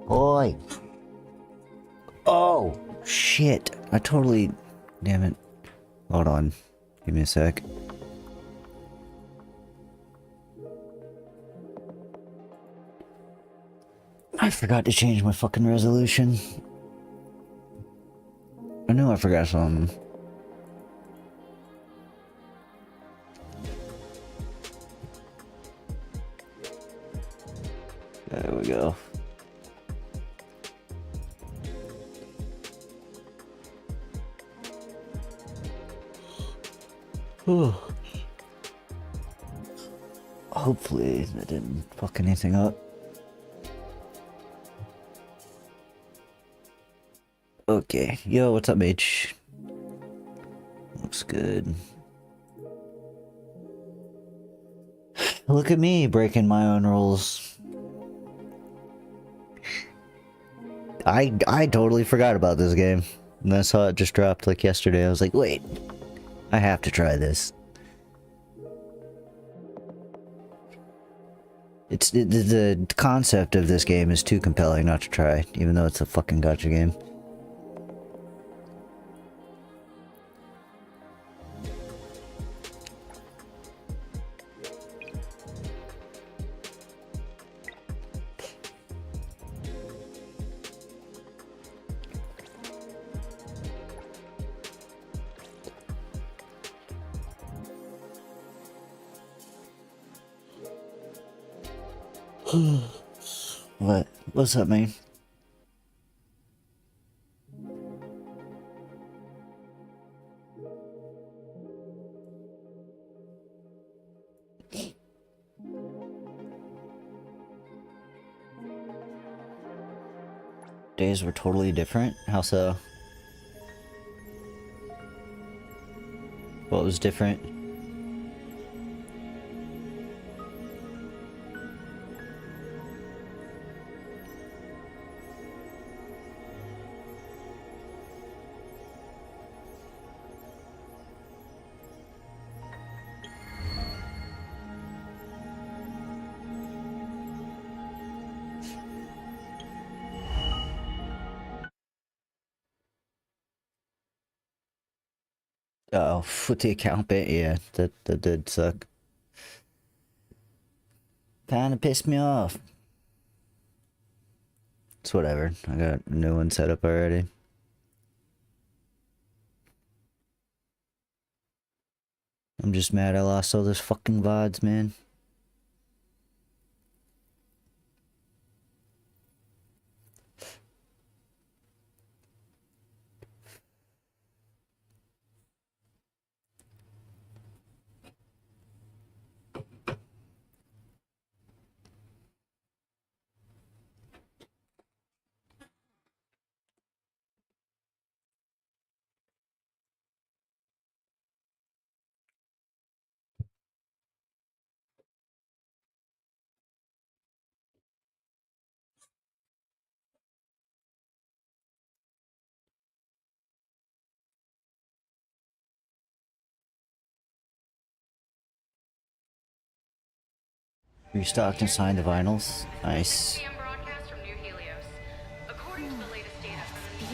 Oi! Oh, shit. I totally... Damn it. Hold on. Give me a sec. I forgot to change my fucking resolution. I knew I forgot something. There we go. Hopefully that didn't fuck anything up. Okay, yo, what's up, H? Looks good. Look at me breaking my own rules. I totally forgot about this game. And I saw it just dropped like yesterday. I was like, wait, I have to try this. The concept of this game is too compelling not to try, even though it's a fucking gacha game. What? What's up, man? Days were totally different? How so? What was different? Oh, with the account bit, yeah, that did suck. Kinda pissed me off. It's whatever. I got a new one set up already. I'm just mad I lost all those fucking VODs, man. Restocked and signed the vinyls. Nice. Broadcast from New Helios. According to the latest data from the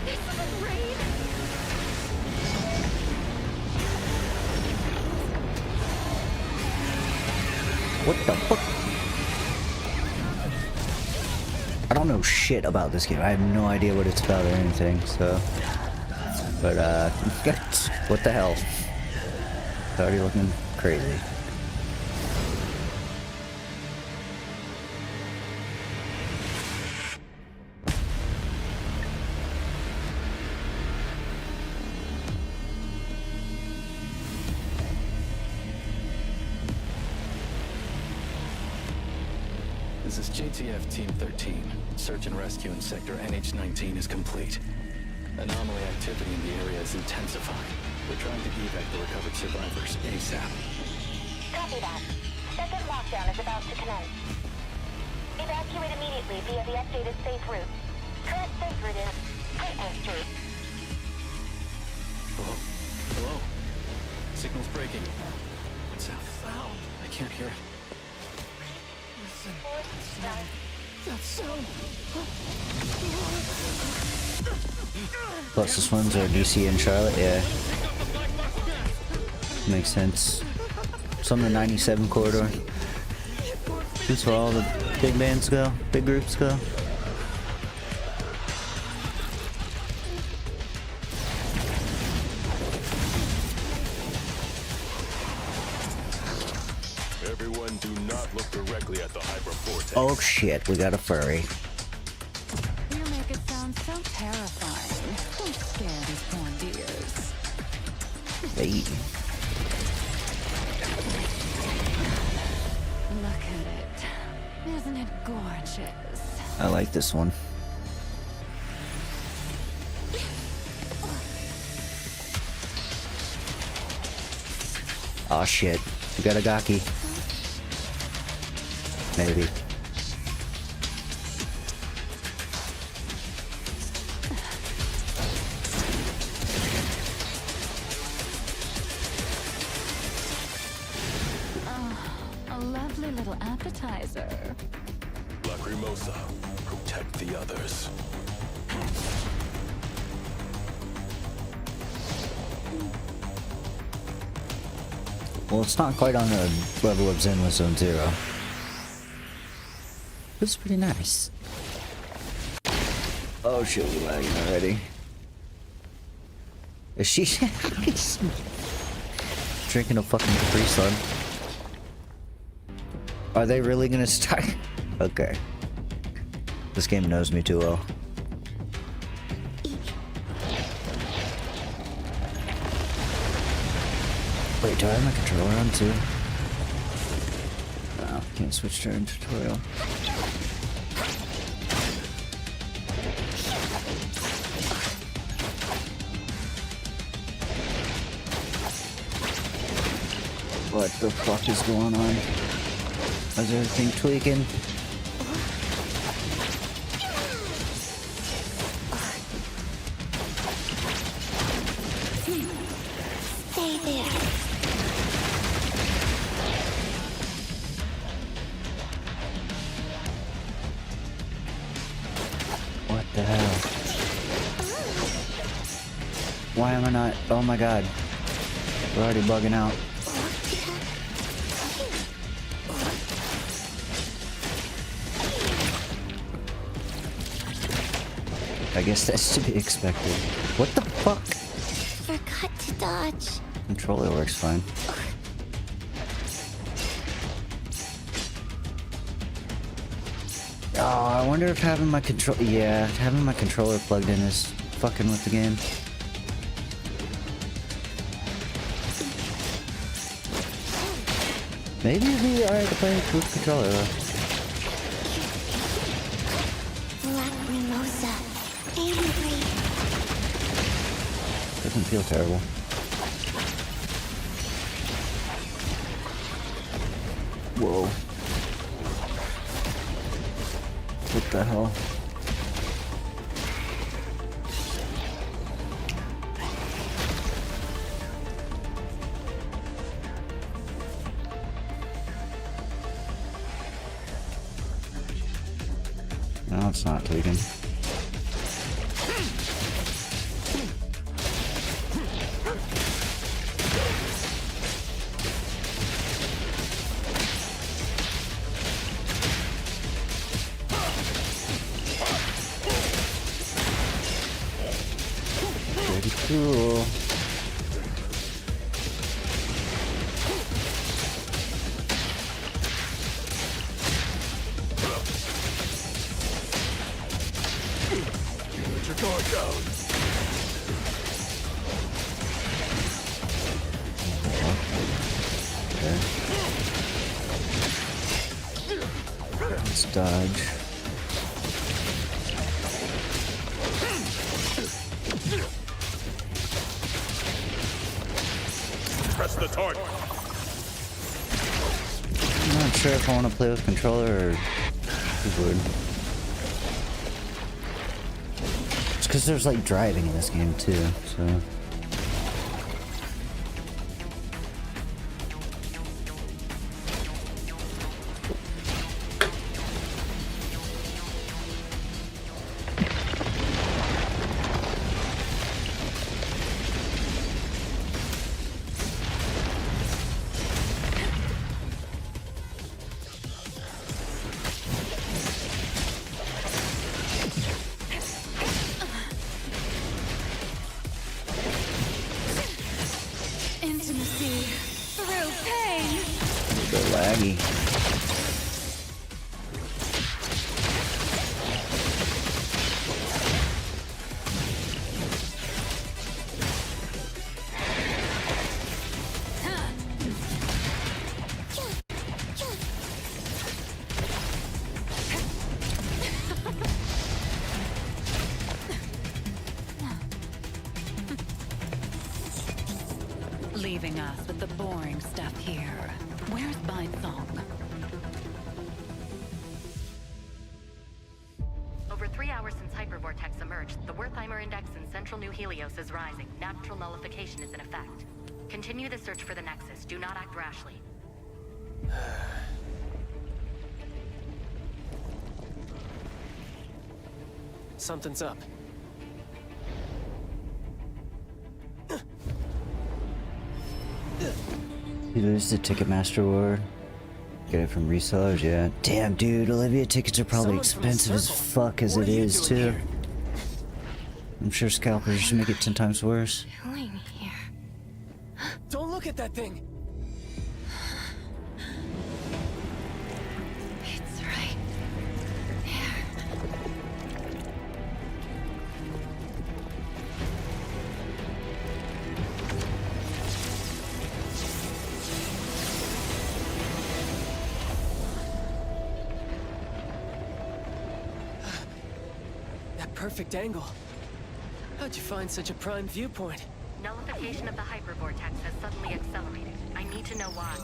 This isn't rain. What the fuck? I don't know shit about this game. I have no idea what it's about or anything, so... But, what the hell? It's already looking crazy. This is JTF Team 13. Search and rescue in Sector NH-19 is complete. Anomaly activity in the area is intensifying. We're trying to evac the recovered survivors ASAP. Copy that. Second lockdown is about to commence. Evacuate immediately via the updated safe route. Current safe route is Greatman Street. Hello? Hello? Signal's breaking. What's that sound? I can't hear it. Closest ones are DC and Charlotte, yeah. Makes sense. Some of the 97 corridor. That's where all the big bands go, big groups go. Everyone do not look directly at the hypervortex. Oh shit, we got a furry. You make it sound so terrifying. Don't scare these poor dears. Hey. Look at it. Isn't it gorgeous? I like this one. Oh shit, we got a gaki. Maybe. A lovely little appetizer. Lacrimosa, protect the others. Well, it's not quite on the level of Zen with Zone Zero. It's pretty nice. Oh shit, we're lagging already. Is she drinking a fucking Capri Sun? Are they really gonna start? Okay. This game knows me too well. Wait, do I have my controller on too? No, can't switch to tutorial. What the fuck is going on? Is everything tweaking? Stay there. What the hell? Why am I not? Oh my god. We're already bugging out. I guess that's to be expected. What the fuck? Forgot to dodge. Controller works fine. Oh, I wonder if having my having my controller plugged in is fucking with the game. Maybe it'd be alright to play with controller though. Lacrimosa. Angry. Doesn't feel terrible. Whoa. What the hell? No, it's not taken. Pretty cool. Let your guard down. Okay. Let's dodge. Press the target. I'm not sure if I want to play with controller or keyboard. It's because there's like driving in this game too, so. Intimacy through pain. A bit laggy. Leaving us with the boring stuff here. Where's Song? Over 3 hours since Hypervortex emerged, the Wertheimer Index in central New Helios is rising. Natural nullification is in effect. Continue the search for the Nexus. Do not act rashly. Something's up. You lose the Ticketmaster award. Get it from resellers, yeah. Damn, dude, Olivia tickets are probably Someone from the expensive as circle. fuck as What it are you is, doing too. here? I'm sure scalpers just make it 10 times worse. Doing here. Don't look at that thing! It's right there. That perfect angle. How'd you find such a prime viewpoint? Nullification of the Hypervortex has suddenly accelerated. I need to know why.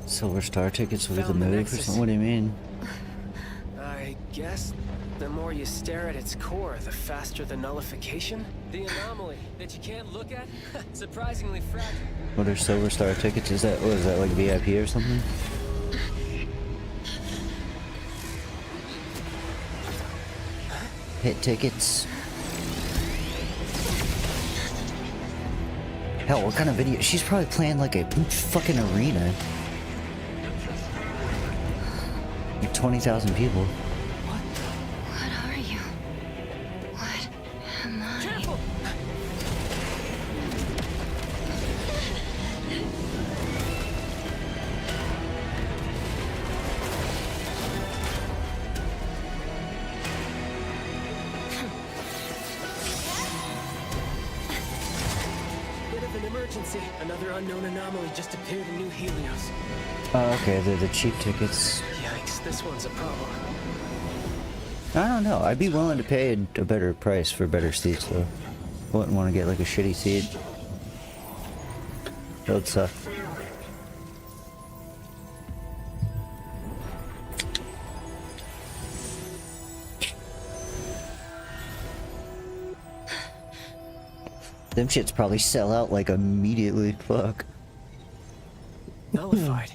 Silver Star tickets with the Found the move or Nexus. something? What do you mean? I guess the more you stare at its core, the faster the nullification? The anomaly that you can't look at? Surprisingly fragile. What are Silver Star tickets? Is that, what is that, like VIP or something? Hit tickets. Hell, what kind of video? She's probably playing like a fucking arena. Like 20,000 people. What are you? What am I? Careful! Bit of an emergency. Another unknown anomaly just appeared in New Helios. Oh, okay, they're the cheap tickets. Yikes, this one's a problem. I don't know. I'd be willing to pay a better price for better seats, though. Wouldn't want to get like a shitty seat. That would suck. Them shits probably sell out like immediately. Fuck. Nullified.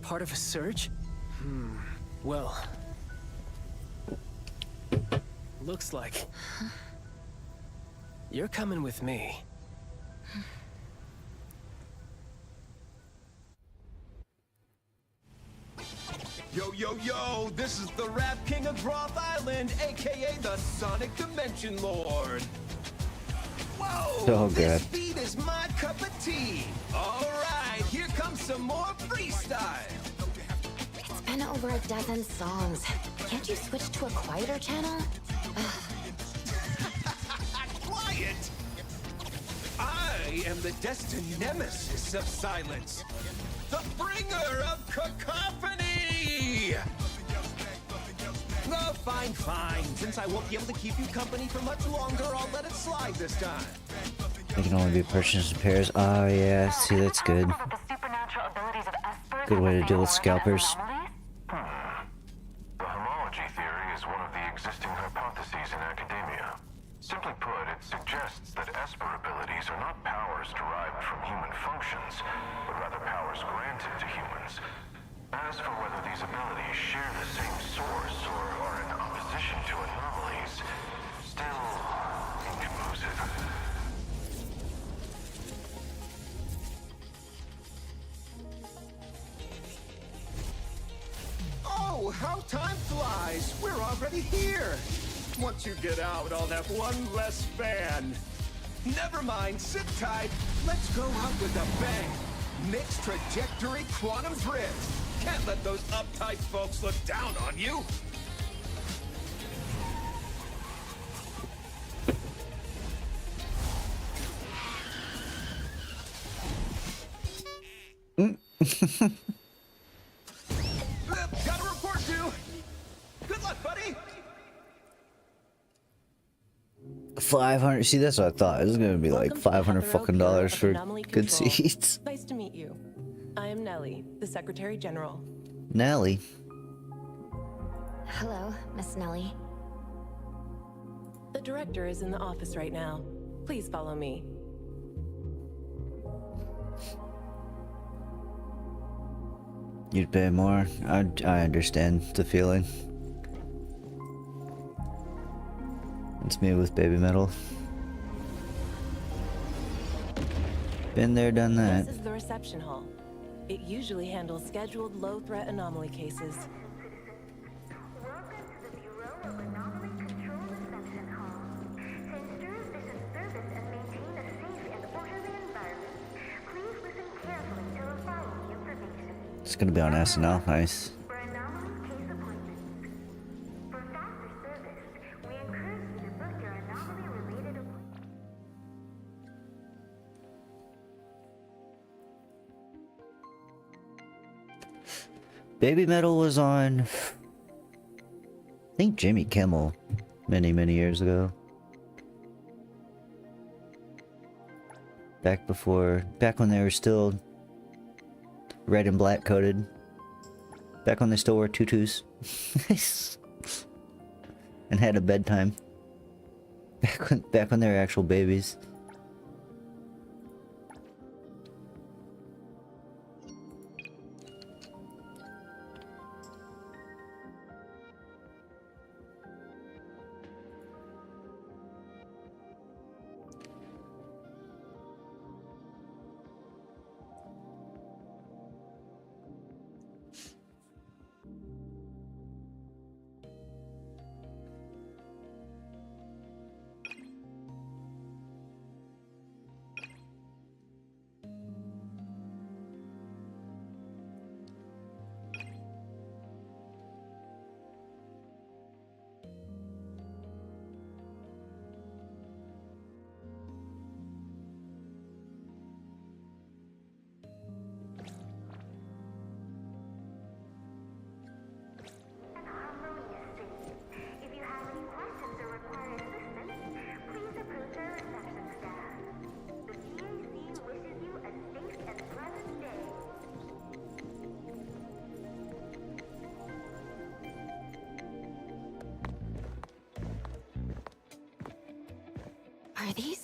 Part of a surge? Well. Looks like. You're coming with me. Yo, yo, yo! This is the Rap King of Groth Island, aka the Sonic Dimension Lord. Whoa! So this good. beat is my cup of tea. All right, here comes some more freestyle. It's been over a dozen songs. Can't you switch to a quieter channel? Quiet! I am the destined nemesis of silence. The bringer of cacophony! Oh, fine, fine. Since I won't be able to keep you company for much longer, I'll let it slide this time. They can only be purchased in pairs. Oh yeah, see that's good. The supernatural abilities of Esper. Good way to deal with scalpers. The homology theory is one of the existing hypotheses in academia. Simply put, it suggests that Esper abilities are not powers derived from human functions, but rather powers granted to humans. As for whether these abilities share the same source or are in opposition to anomalies, still inconclusive. Oh, how time flies! We're already here! Once you get out, I'll have one less fan. Never mind, sit tight. Let's go out with a bang. Mixed trajectory quantum drift. Can't let those uptight folks look down on you. Gotta report to. Good luck, buddy. 500. See, that's what I thought. It was gonna be like Welcome to 500 Heathrow fucking Bureau dollars of for Anomaly good Control. seats. Nice to meet you. I am Nellie, the Secretary General. Nelly. Hello, Miss Nellie. The director is in the office right now. Please follow me. You'd pay more. I understand the feeling. It's me with baby metal. Been there, done that. This is the reception hall. It usually handles scheduled low-threat anomaly cases. Welcome to the Bureau of Anomaly Control Reception Hall. Since this is service and maintain a safe and orderly environment, please listen carefully to the following information. It's gonna be on SNL. Nice. For anomaly case appointments. For faster service, we encourage you to book your anomaly-related appointment. Baby metal was on, I think, Jimmy Kimmel many years ago. Back when they were still red and black coated. Back when they still wore tutus. And had a bedtime. Back when they were actual babies.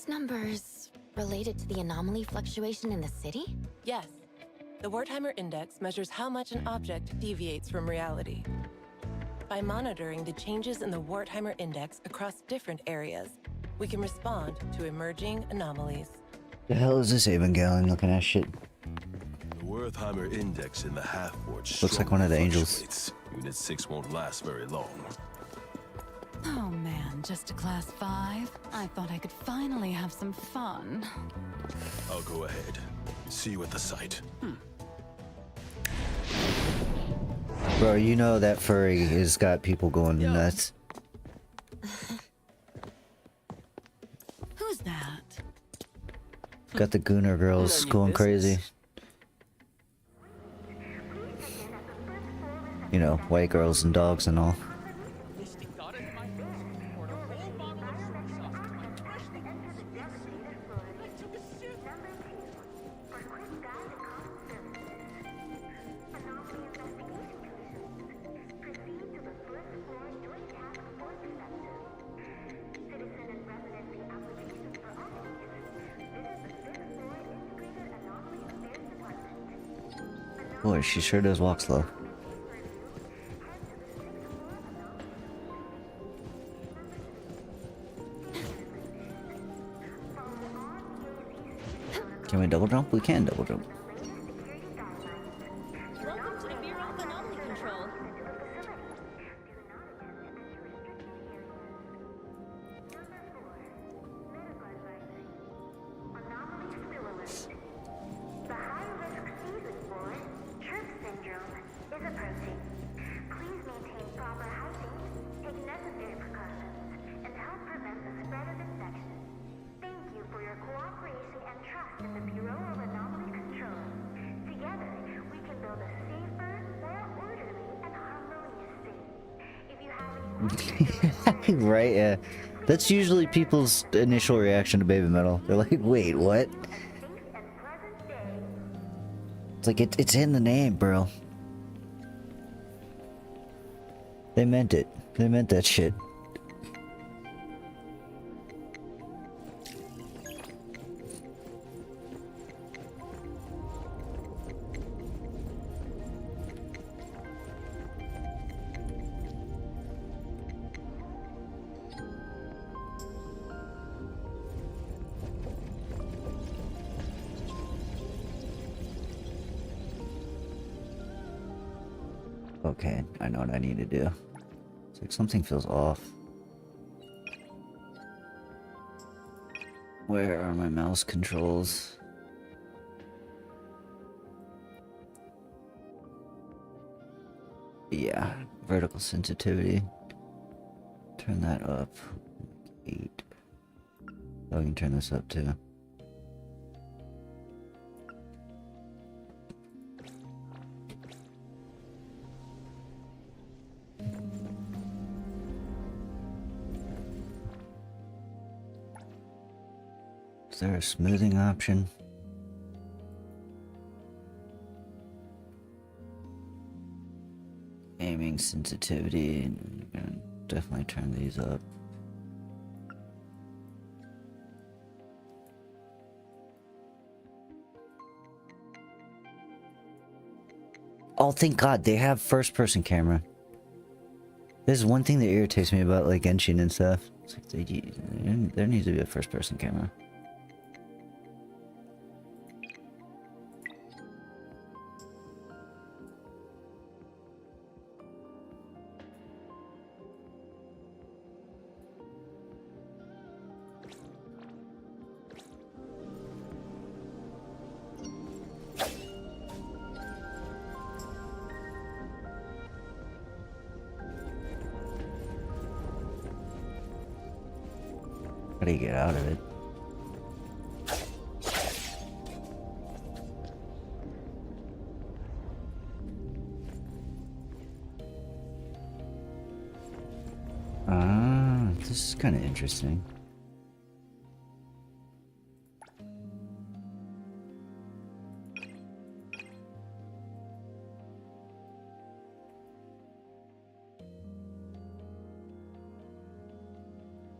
these numbers related to the anomaly fluctuation in the city? Yes. The Wertheimer Index measures how much an object deviates from reality. By monitoring the changes in the Wertheimer Index across different areas, we can respond to emerging anomalies. The hell is this Evangelion looking at shit? The Wertheimer Index in the half-ward Looks like one of the angels. fluctuates. Unit 6 won't last very long. Oh man, just a class 5? I thought I could finally have some fun. I'll go ahead. See you at the site. Bro, you know that furry has got people going nuts. Who's that? Got the Gooner girls going crazy. You know, white girls and dogs and all. Boy, she sure does walk slow. Can we double jump? We can double jump. Welcome to the Bureau of Anomaly Control. The high-risk season for Trip syndrome is approaching. Please maintain proper hygiene, take necessary precautions, and help prevent the spread of infection. Thank you for your cooperation and trust in the Bureau of Anomaly Control. Together, we can build a safer, more orderly, and harmonious city. If you have any Right, yeah. That's usually people's initial reaction to Baby Metal. They're like, wait, what? It's like, it's in the name, bro. They meant it. They meant that shit. Okay, I know what I need to do. It's like something feels off. Where are my mouse controls? Yeah, vertical sensitivity. Turn that up. 8. Oh, we can turn this up too. Is there a smoothing option? Aiming sensitivity, and I'm gonna definitely turn these up. Oh, thank God, they have first-person camera. This is one thing that irritates me about like Genshin and stuff. It's like there needs to be a first-person camera. How do you get out of it? Ah, this is kind of interesting.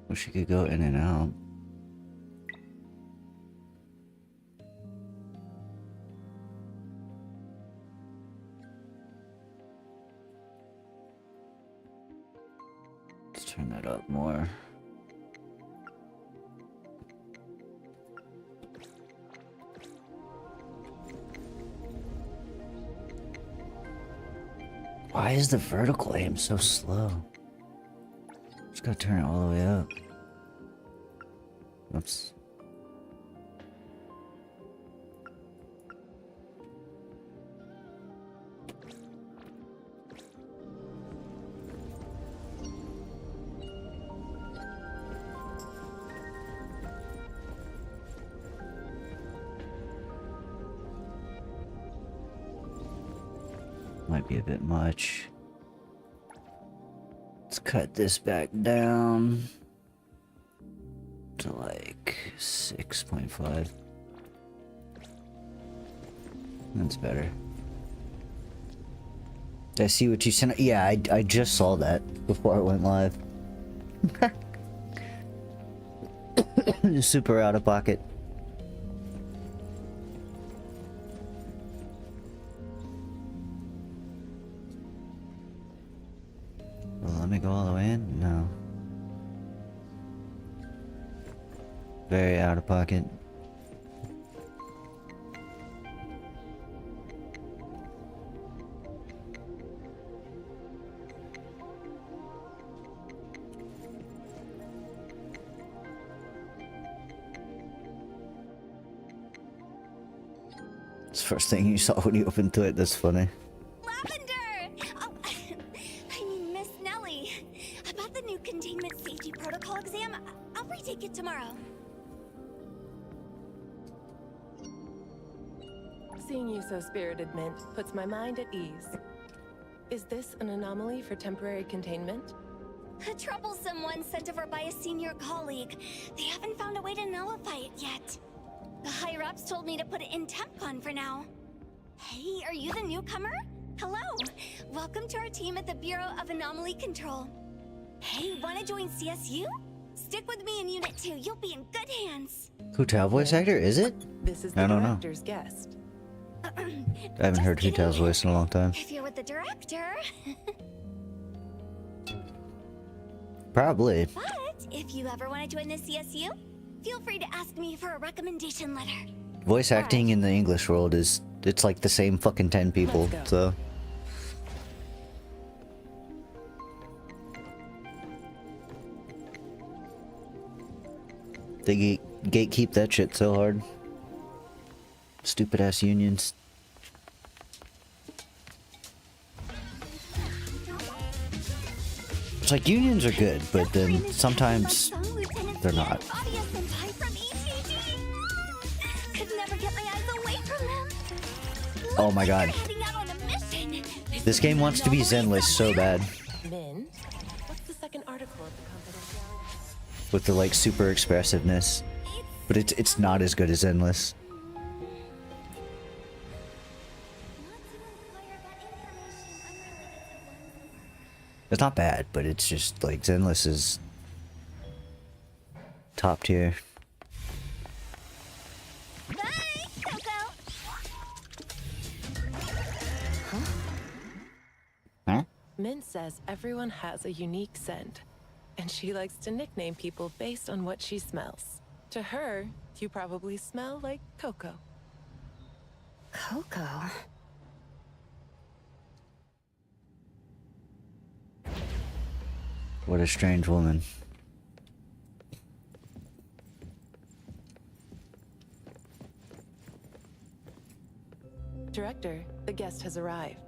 Wish you could go in and out. Turn that up more. Why is the vertical aim so slow? Just gotta turn it all the way up. Oops. Might be a bit much. Let's cut this back down to like 6.5. That's better. Did I see what you sent? Yeah, I just saw that before it went live. Super out of pocket. Let me go all the way in? No. Very out of pocket. It's the first thing you saw when you opened to it. That's funny. Seeing you so spirited, Mint, puts my mind at ease. Is this an anomaly for temporary containment? A troublesome one sent over by a senior colleague. They haven't found a way to nullify it yet. The higher-ups told me to put it in TempCon for now. Hey, are you the newcomer? Hello. Welcome to our team at the Bureau of Anomaly Control. Hey, wanna join CSU? Stick with me in Unit 2. You'll be in good hands. Hotel voice actor, is it? This is the I don't know. director's guest. I haven't heard Hotel's voice in a long time. If you're with the director. Probably. But if you ever want to join the CSU, feel free to ask me for a recommendation letter. Voice acting in the English world is, it's like the same fucking 10 people, so. They gatekeep that shit so hard. Stupid ass unions. It's like unions are good, but then sometimes they're not. Oh my god. This game wants to be Zenless so bad. What's the second article of the confidentiality? With the like super expressiveness. But it's not as good as Zenless. It's not bad, but it's just like Zenless is top tier. Huh? Min says everyone has a unique scent, and she likes to nickname people based on what she smells. To her, you probably smell like Coco. Coco? What a strange woman. Director, the guest has arrived.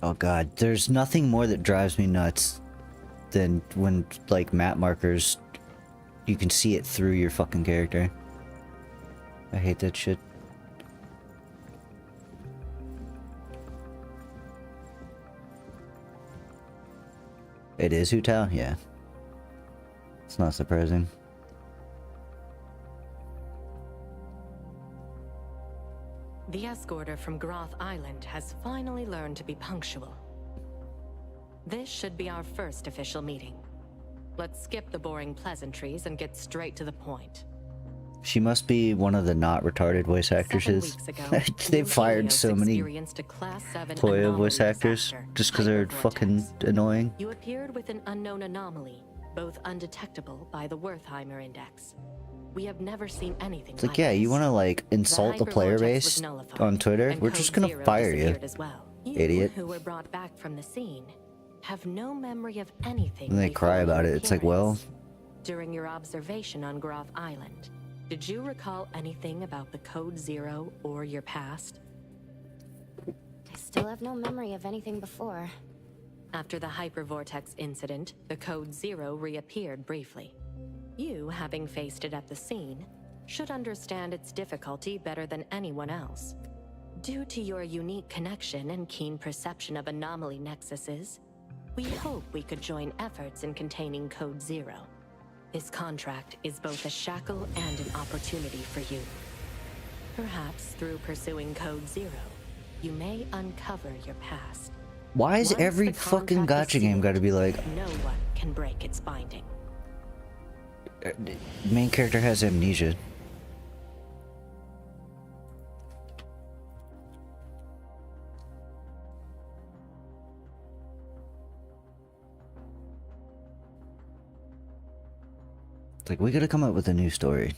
Oh god, there's nothing more that drives me nuts than when, like, map markers, you can see it through your fucking character. I hate that shit. It is Hotel? Yeah. It's not surprising. The escorter from Groth Island has finally learned to be punctual. This should be our first official meeting. Let's skip the boring pleasantries and get straight to the point. She must be one of the not retarded voice 7 actresses. weeks ago, They've New fired Helios so many experienced a Class 7 Toya anomaly voice actors disaster, just because they're fucking hypervortex. annoying. You appeared with an unknown anomaly, both undetectable by the Wertheimer Index. We have never seen anything It's like, yeah, you want to like insult the player base on Twitter? We're just gonna fire you, as well. idiot. Who were brought back from the scene have no memory of anything. And they cry before about your it. It's like, well, appearance. During your observation on Groth Island, did you recall anything about the Code Zero or your past? I still have no memory of anything before. After the hypervortex incident, the Code Zero reappeared briefly. You, having faced it at the scene, should understand its difficulty better than anyone else. Due to your unique connection and keen perception of anomaly nexuses, we hope we could join efforts in containing Code Zero. This contract is both a shackle and an opportunity for you. Perhaps through pursuing Code Zero, you may uncover your past. why is Once every the fucking contract is gacha game sealed, got to be like, no one can break its binding. main character has amnesia? It's like, we gotta come up with a new story.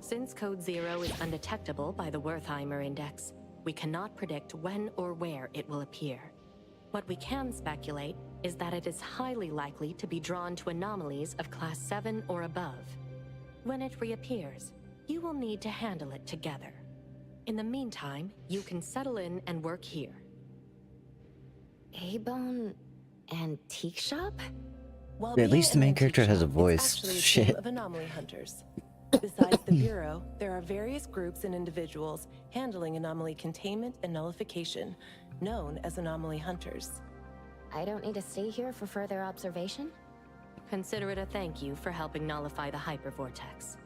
Since Code Zero is undetectable by the Wertheimer Index, we cannot predict when or where it will appear. What we can speculate is that it is highly likely to be drawn to anomalies of Class 7 or above. When it reappears, you will need to handle it together. In the meantime, you can settle in and work here. A-Bone Antique Shop? While At being least the an main antique character has a shop, it's voice. actually a team Shit. of anomaly hunters. Besides the Bureau, there are various groups and individuals handling anomaly containment and nullification, known as anomaly hunters. I don't need to stay here for further observation? Consider it a thank you for helping nullify the hypervortex.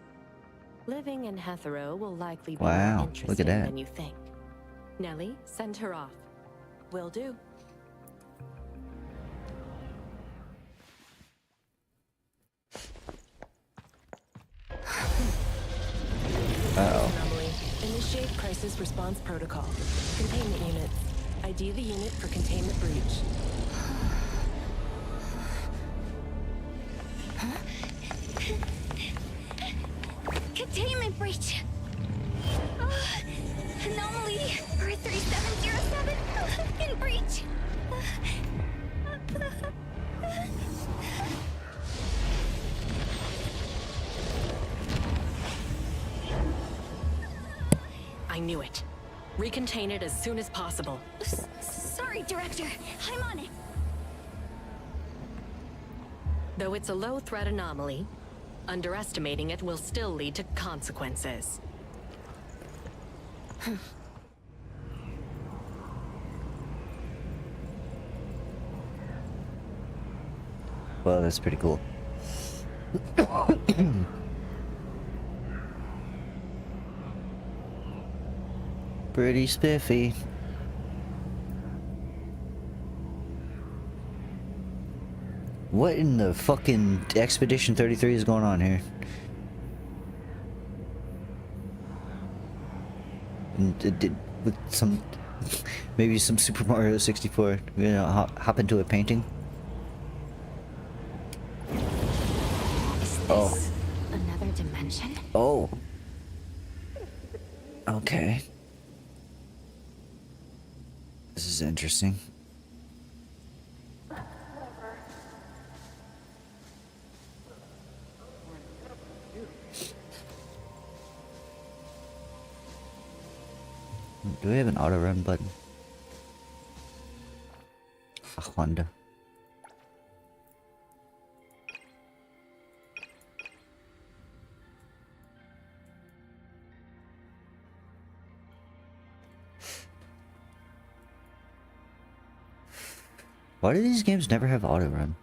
Living in Hetero will likely be Wow, more look at interesting that. than you think. Nellie, send her off. Will do. Uh-oh. Anomaly. Initiate crisis response protocol. Containment units. ID the unit for containment breach. Containment breach! Anomaly 3707 in breach! I knew it. Recontain it as soon as possible. Sorry, Director. I'm on it. Though it's a low-threat anomaly, underestimating it will still lead to consequences. Well, that's pretty cool. Pretty spiffy. What in the fucking Expedition 33 is going on here? With some, maybe some Super Mario 64. You know, hop into a painting. Oh. Another dimension? Oh. Okay. This is interesting. Do we have an auto run button? I wonder. Why do these games never have auto run?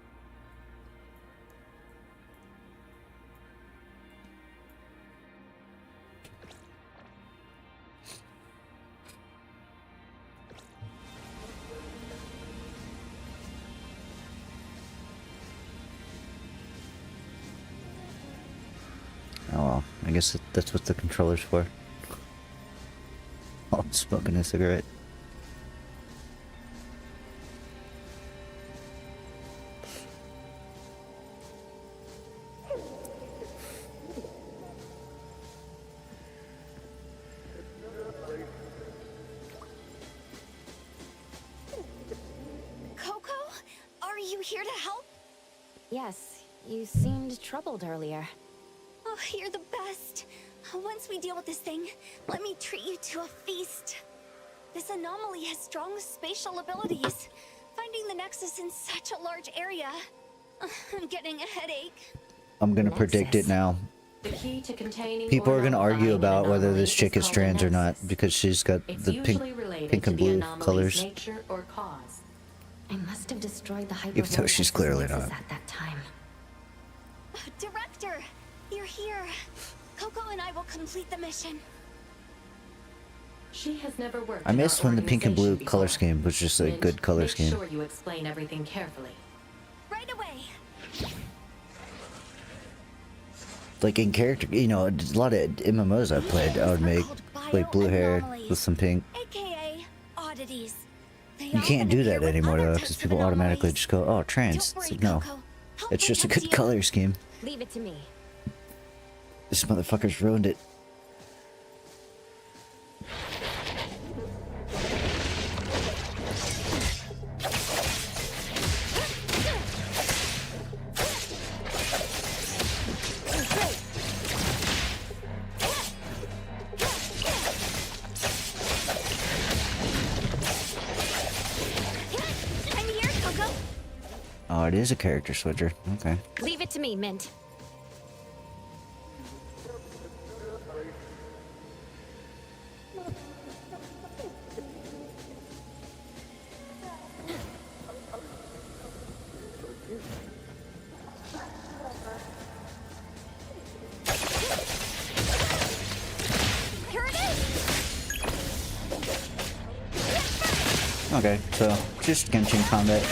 Oh, I guess that's what the controller's for. Oh, I'm smoking a cigarette. Coco? Are you here to help? Yes, you seemed troubled earlier. Oh, you're the best. Once we deal with this thing, let me treat you to a feast. This anomaly has strong spatial abilities. Finding the Nexus in such a large area. I'm getting a headache. I'm gonna predict it now. The key to containing People or are gonna argue nullifying an about whether anomaly this chick is called a trans or not nexus. because she's got It's the usually related pink to and the blue anomaly's colors. nature or cause. I must have destroyed the hyper Even though she's clearly not. at that time. Director, you're here. Coco and I will complete the mission. She has never worked. I in miss our when the pink and blue organization color before. scheme was just a Mint, good color make scheme. sure you explain everything carefully. Right away. Like in character, you know, a lot of MMOs I played, I would make like blue hair with some pink. AKA oddities. You can't do that anymore though, because people automatically just go, "Oh, trans." It's like, no, it's just a good color scheme. Leave it to me. This motherfucker's ruined it. I'm here, Coco. Oh, it is a character switcher. Okay. Leave it to me, Mint. Here it is. Okay, so just Genshin combat.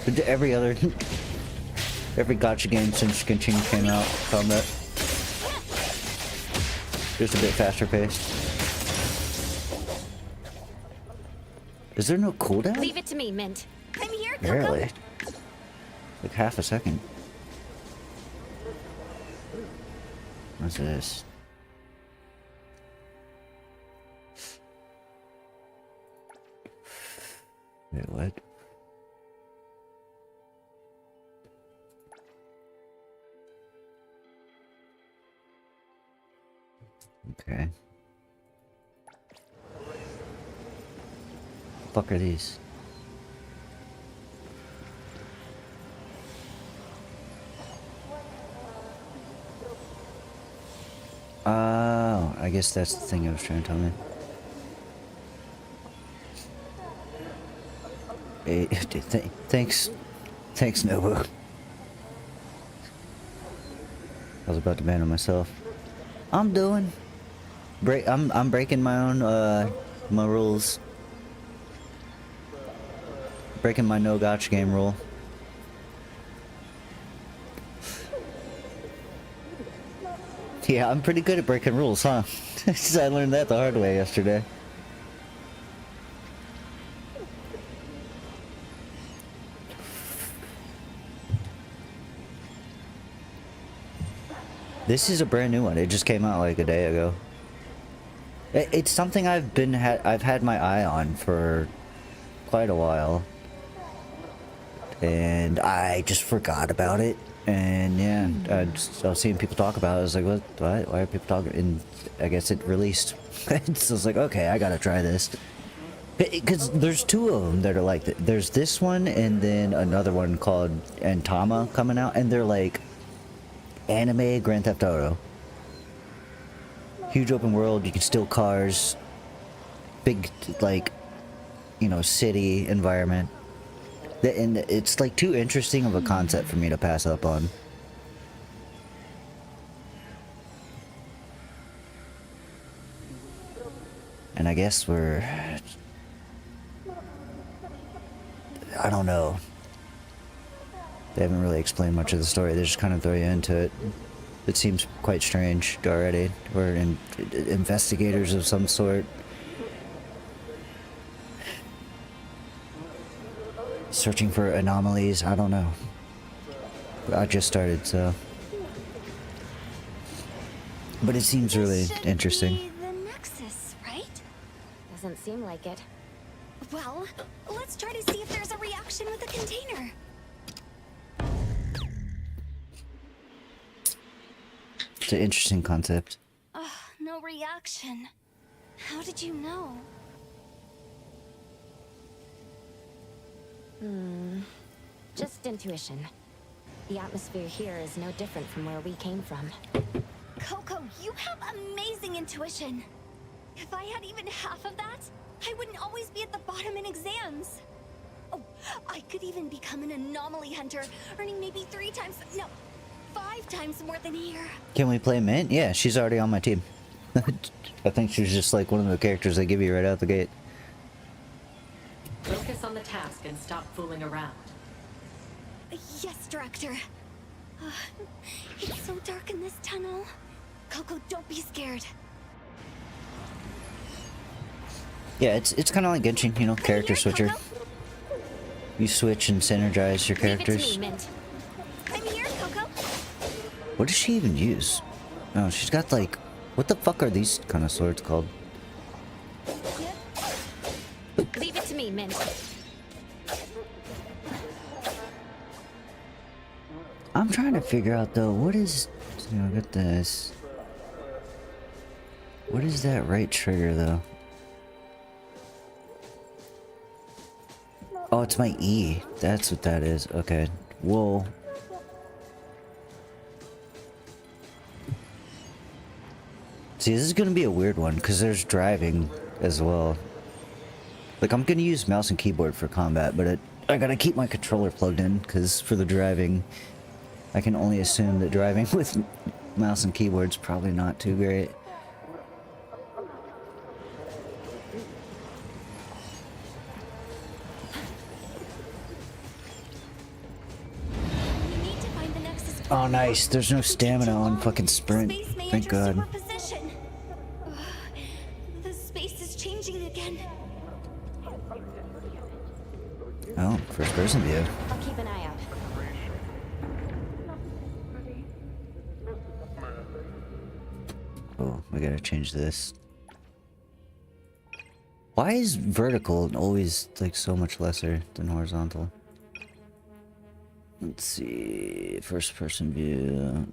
But every gacha game since Genshin came out, combat. Just a bit faster paced. Is there no cooldown? Leave it to me, Mint. I'm here, Coco. Barely. Like half a second. What's this? Wait, what? Okay. Fuck are these? Oh, I guess that's the thing I was trying to tell me. Hey, thanks, Nobu. I was about to ban on myself. I'm breaking my own my rules. Breaking my no gacha game rule. Yeah, I'm pretty good at breaking rules, huh? I learned that the hard way yesterday. This is a brand new one. It just came out like a day ago. It's something I've had my eye on for quite a while, and I just forgot about it. And yeah, I was seeing people talk about it. I was like, what? Why are people talking? And I guess it released. So I was like, okay, I gotta try this. Because there's two of them that are like that. There's this one and then another one called Antama coming out, and they're like anime Grand Theft Auto. Huge open world, you can steal cars, big, like, you know, city environment. And it's like too interesting of a concept for me to pass up on. And I guess I don't know. They haven't really explained much of the story, they just kind of throw you into it. It seems quite strange already. We're investigators of some sort. Searching for anomalies, I don't know. I just started, so. But it seems really interesting. Be the Nexus, right? Doesn't seem like it. Well, let's try to see if there's a reaction with the container. It's an interesting concept. Ugh, no reaction. How did you know? Just intuition. The atmosphere here is no different from where we came from. Coco, you have amazing intuition. If I had even half of that, I wouldn't always be at the bottom in exams. Oh, I could even become an anomaly hunter, earning maybe 5 times more than here. Can we play Mint? Yeah, she's already on my team. I think she's just like one of the characters they give you right out the gate. Focus on the task and stop fooling around. Yes, Director. It's so dark in this tunnel. Coco, don't be scared. Yeah, it's kind of like Genshin, you know, character switcher. You switch and synergize your characters. I'm here, Coco. What does she even use? Oh, she's got like, what the fuck are these kind of swords called? Leave it to me, Mint. I'm trying to figure out though, what is, you know, get this. What is that right trigger though? Oh, it's my E. That's what that is. Okay. Whoa. See, this is gonna be a weird one because there's driving as well. Like, I'm gonna use mouse and keyboard for combat, but I gotta keep my controller plugged in because for the driving, I can only assume that driving with mouse and keyboard's probably not too great. We need to find the Nexus. Oh, nice. There's no stamina on fucking sprint. Space may Thank enter God. superposition. The space is changing again. Oh, first person view. I'll keep an eye out. Oh, we gotta change this. Why is vertical always like so much lesser than horizontal? Let's see, first person view.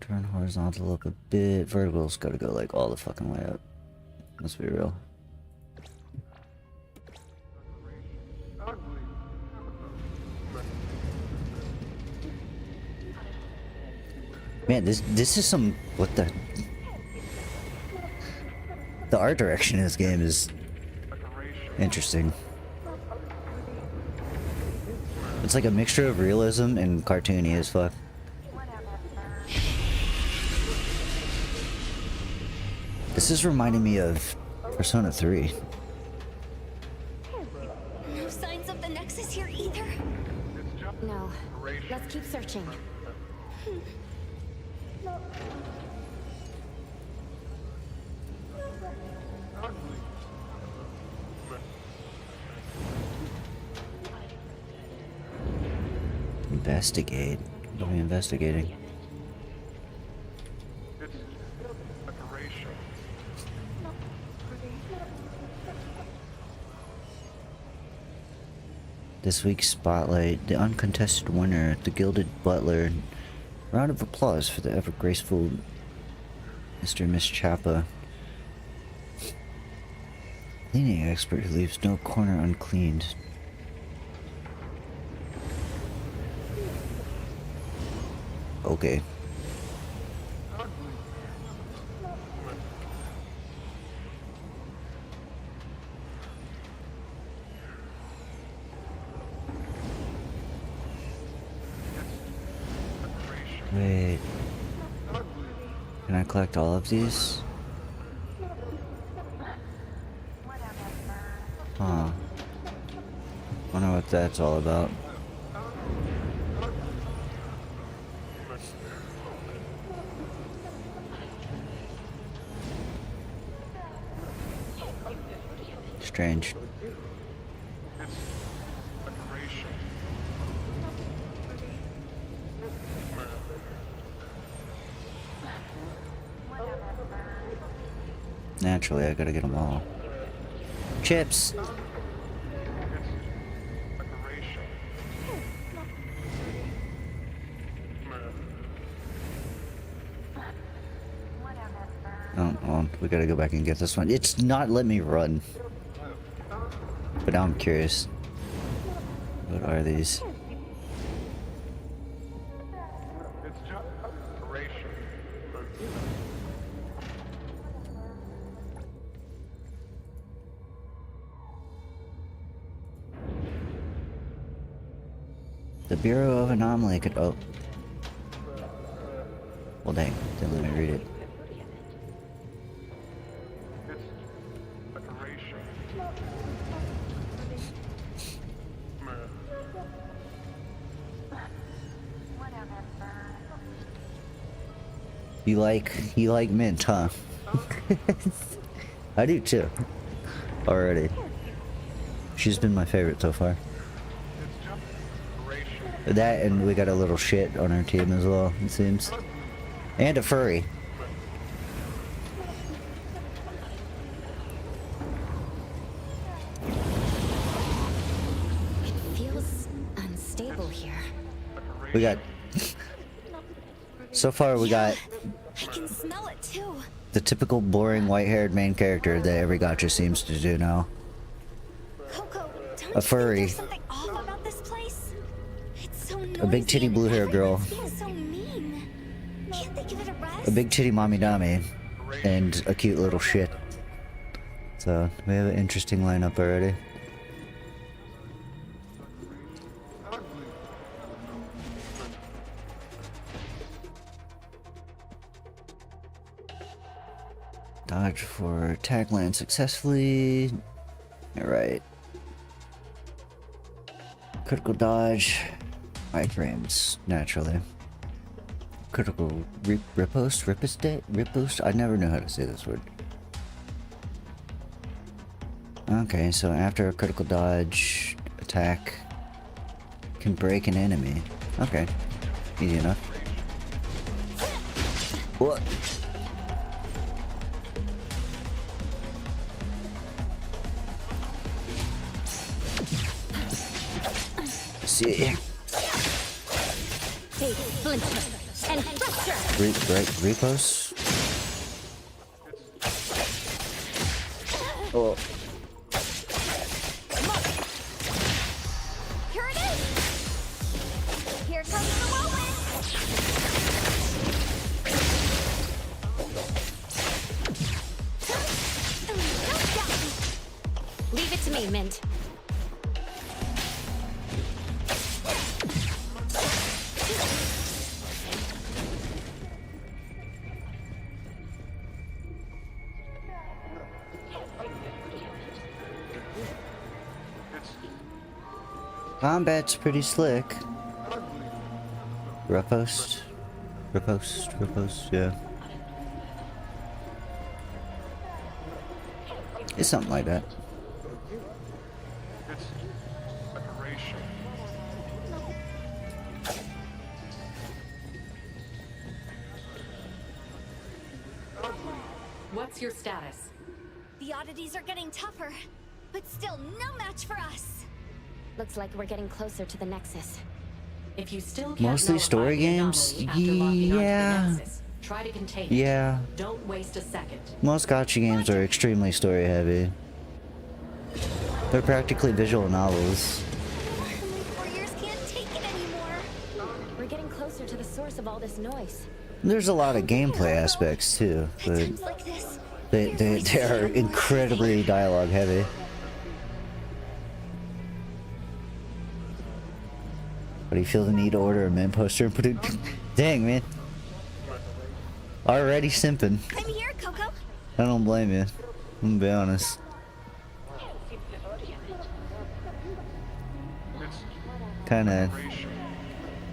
Turn horizontal up a bit. Vertical's gotta go like all the fucking way up. Let's be real. Man, this is some, what the art direction in this game is interesting. It's like a mixture of realism and cartoony as fuck. This is reminding me of Persona 3. No signs of the Nexus here either. No. Let's keep searching. Investigate. What are we investigating? This week's spotlight, the uncontested winner, the Gilded Butler. Round of applause for the ever graceful Mr. and Miss Chappa. Cleaning expert who leaves no corner uncleaned. Okay. Wait. Can I collect all of these? Huh. Wonder what that's all about. strange. Naturally, I gotta get them all. Chips! Oh, well, we gotta go back and get this one. It's not letting me run. But now I'm curious. What are these? The Bureau of Anomaly could... Oh. Well, dang. Didn't let me read it. You like mint, huh? I do too. Already. She's been my favorite so far. That, and we got a little shit on our team as well, it seems. And a furry. It feels unstable here. We got... So far we got... I can smell it too. The typical boring white-haired main character that every gacha seems to do now. Coco, don't A furry. you think there's something off about this place? It's so noisy A big titty blue hair girl. It's being so mean. Can't they give it a rest? A big titty mommy dami. And a cute little shit. So, we have an interesting lineup already. Dodge for attack land successfully. Alright. Critical dodge. Iframes, naturally. Critical riposte? Riposte? I never knew how to say this word. Okay, so after a critical dodge attack can break an enemy. Okay. Easy enough. What? See. Hey, flincher and fracture. Repos? Oh. Here it is. Here comes the whirlwind. Leave it to me, Mint. Combat's pretty slick. Riposte, yeah. It's something like that. What's your status? The oddities are getting tougher, but still no match for us. Looks like we're getting closer to the Nexus. If you still can't Mostly nullify story the games? anomaly after locking onto the Yeah. Nexus, try to contain it. Yeah. Don't waste a second. Most gacha games are extremely story heavy. They're practically visual novels. Warriors can't take it anymore. We're getting closer to the source of all this noise. There's a lot of gameplay aspects too, but Times like this, they are incredibly dialogue heavy. But do you feel the need to order a mint poster and put it? Dang, man. Already simping. I'm here, Coco. I don't blame you. I'm gonna be honest. Kinda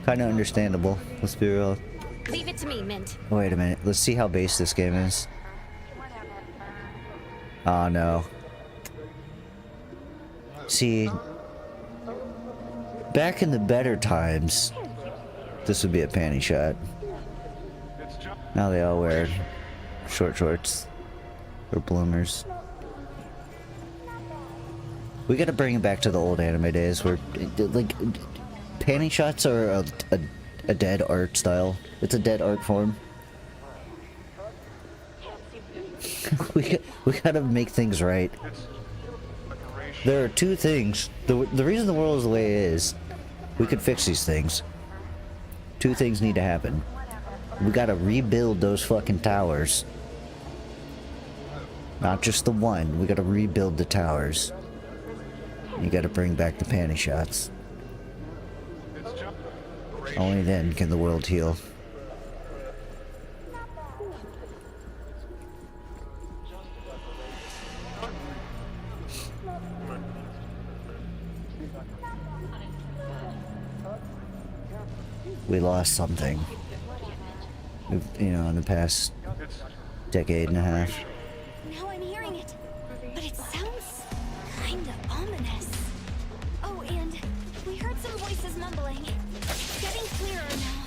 understandable. Let's be real. Leave it to me, Mint. Wait a minute. Let's see how base this game is. Oh no. See, back in the better times, this would be a panty shot. Now they all wear short shorts or bloomers. We gotta bring it back to the old anime days where, like, panty shots are a dead art style. It's a dead art form. we gotta make things right. There are two things. The reason the world is the way it is, we could fix these things. Two things need to happen. We gotta rebuild those fucking towers. Not just the one. We gotta rebuild the towers. You gotta bring back the panty shots. Only then can the world heal. We lost something, you know, in the past decade and a half. Now I'm hearing it, but it sounds kind of ominous. Oh, and we heard some voices mumbling. Getting clearer now.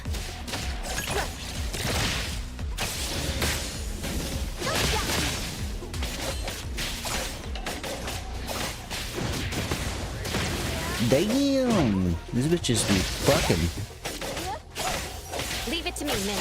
Damn! These bitches be fucking. Leave it to me, Min.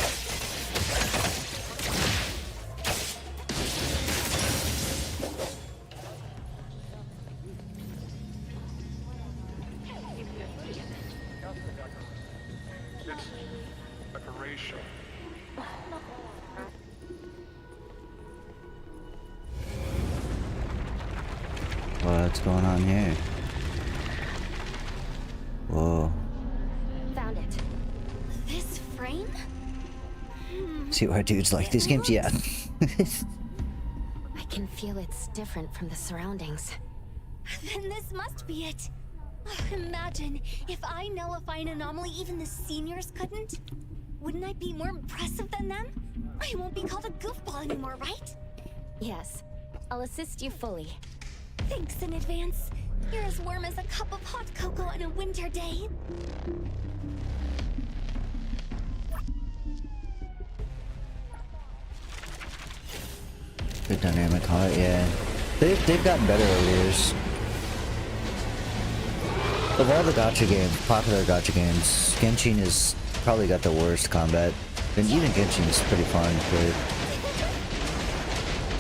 What's going on here? Whoa. Found it. This frame? See why dudes like these games? Yeah. I can feel it's different from the surroundings. Then this must be it. Imagine if I nullify an anomaly even the seniors couldn't. Wouldn't I be more impressive than them? I won't be called a goofball anymore, right? Yes. I'll assist you fully. Thanks in advance. You're as warm as a cup of hot cocoa on a winter day. The dynamic heart, yeah. They've gotten better over the years. Of all the gacha games, popular gacha games, Genshin has probably got the worst combat. And even Genshin is pretty fun, but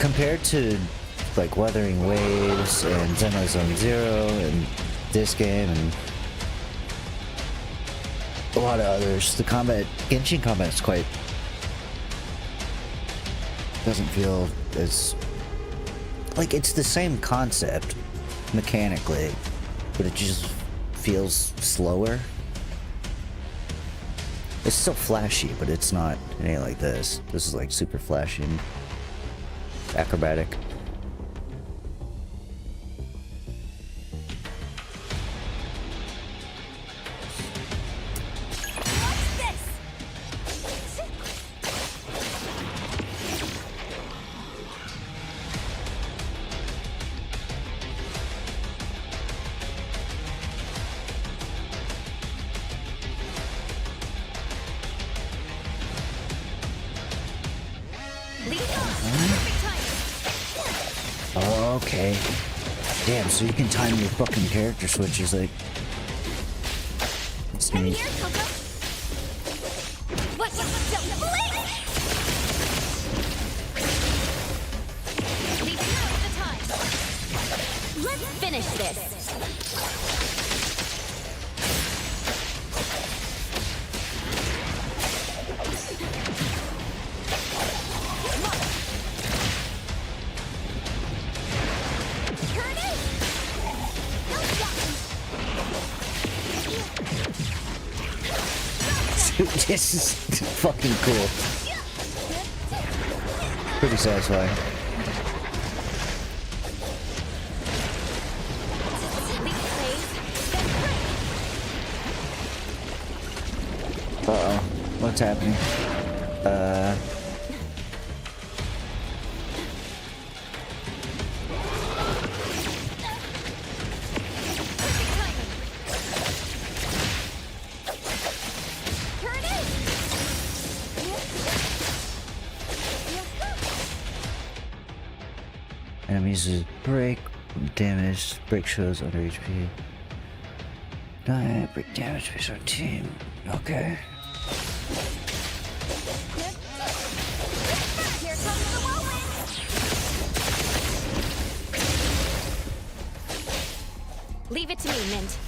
compared to like Wuthering Waves and Xenozone Zero and this game and a lot of others, the combat, Genshin combat is quite, doesn't feel as, like, it's the same concept mechanically, but it just feels slower. It's still flashy, but it's not anything like this. This is like super flashy and acrobatic. Okay. Damn, so you can time your fucking character switches like... It's neat. Let's finish this. This is fucking cool. Pretty satisfying. Uh-oh. What's happening? Enemies is break damage. Break shows under HP. Die, break damage based on team. Okay. Here comes the whirlwind! Leave it to me, Mint.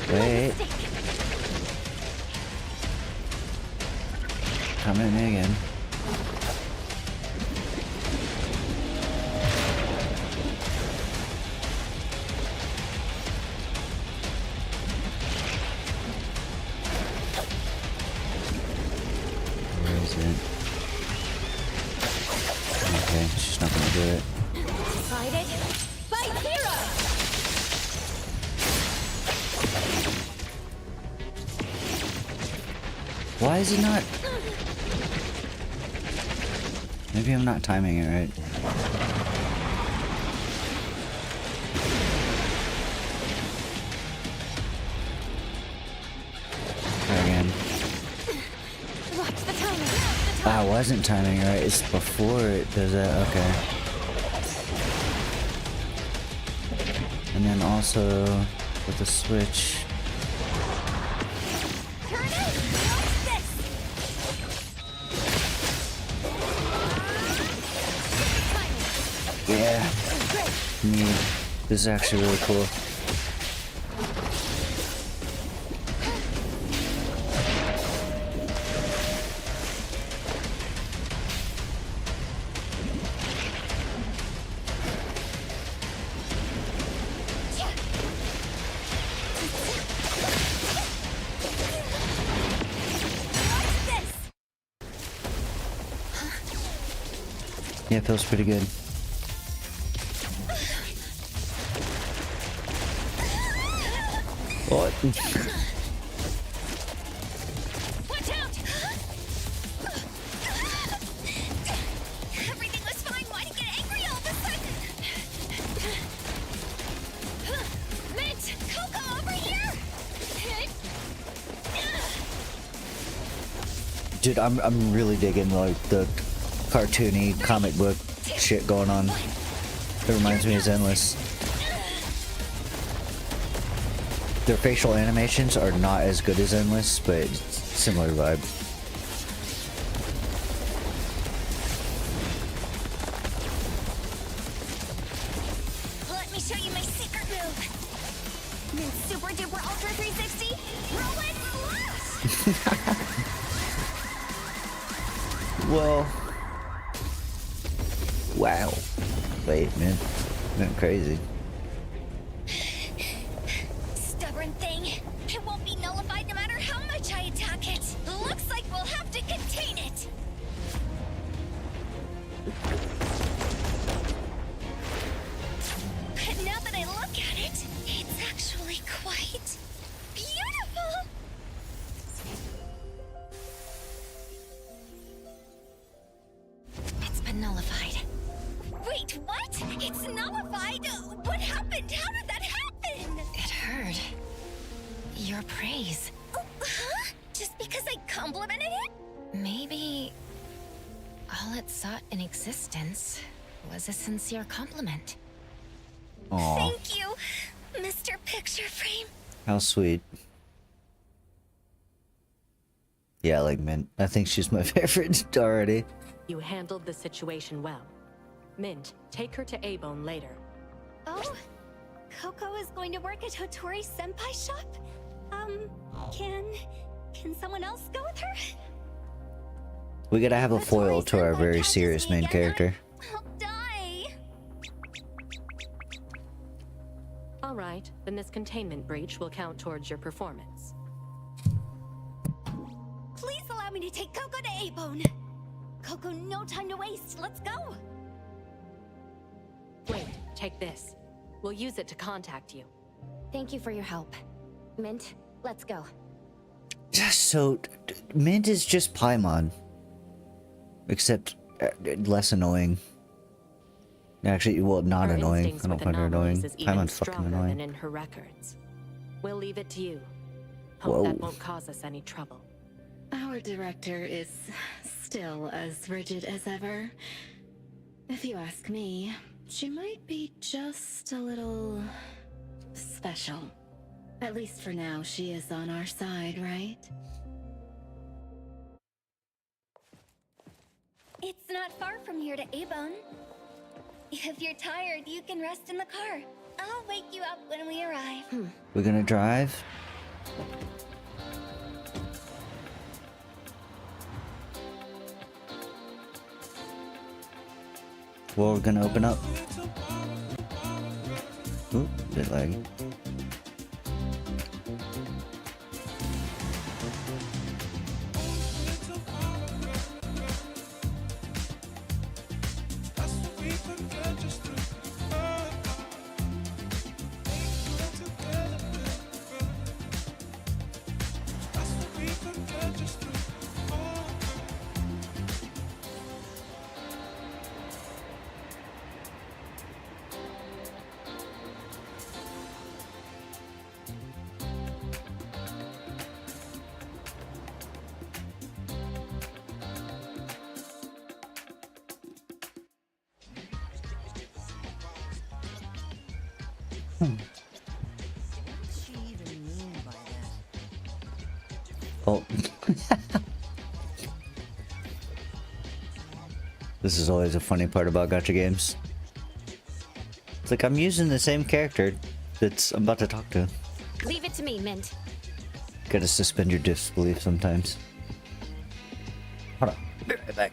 Wait. Come at me again. Where is it? Okay, she's not gonna do it. Fight it. Fight hero! Why is it not? Maybe I'm not timing it right. Try again. Watch the timing. I wasn't timing it right. It's before it does that. Okay. And then also with the switch. Turn it! Watch this! Yeah. Neat. This is actually really cool. Yeah, it feels pretty good. What? Watch out! Everything was fine. Why did you get angry all of a sudden? Mint! Coco, over here! Dude, I'm really digging like the cartoony comic book shit going on. It reminds me of Endless. Their facial animations are not as good as Endless, but it's similar vibe. Let me show you my secret move. Mint super duper ultra 360. Roll it, Well. Wow. Wait, man. Went crazy. Stubborn thing. It won't be nullified no matter how much I attack it. Looks like we'll have to contain it. But now that I look at it, it's actually quite beautiful. It's been nullified. Wait, what? It's nullified? What happened? How did that happen? It heard your praise. Huh? Just because I complimented it? Maybe all it sought in existence was a sincere compliment. Aww. Thank you, Mr. Picture Frame. How sweet. Yeah, like Mint. I think she's my favorite already. You handled the situation well. Mint, take her to A-Bone later. Oh, Coco is going to work at Hotori's senpai shop? Can someone else go with her? We gotta have a foil to our very serious main character. I'll die. All right, then this containment breach will count towards your performance. Please allow me to take Coco to A-Bone. Coco, no time to waste. Let's go. Wait, take this. We'll use it to contact you. Thank you for your help. Mint, let's go. So, Mint is just Paimon. Except less annoying. Actually, well, not Her annoying. instincts I don't with find her anomalies annoying. is even Paimon's fucking stronger annoying. than in her records. We'll leave it to you. Hope Whoa. that won't cause us any trouble. How Our director is still as rigid as ever. If you ask me, she might be just a little special. At least for now, she is on our side, right? It's not far from here to A-Bone. If you're tired, you can rest in the car. I'll wake you up when we arrive. We're gonna drive. Well, we're gonna open up. Ooh, bit laggy. Oh. This is always a funny part about gacha games. It's like I'm using the same character that's I'm about to talk to. Leave it to me, Mint. Gotta suspend your disbelief sometimes. Hold on. Be right back.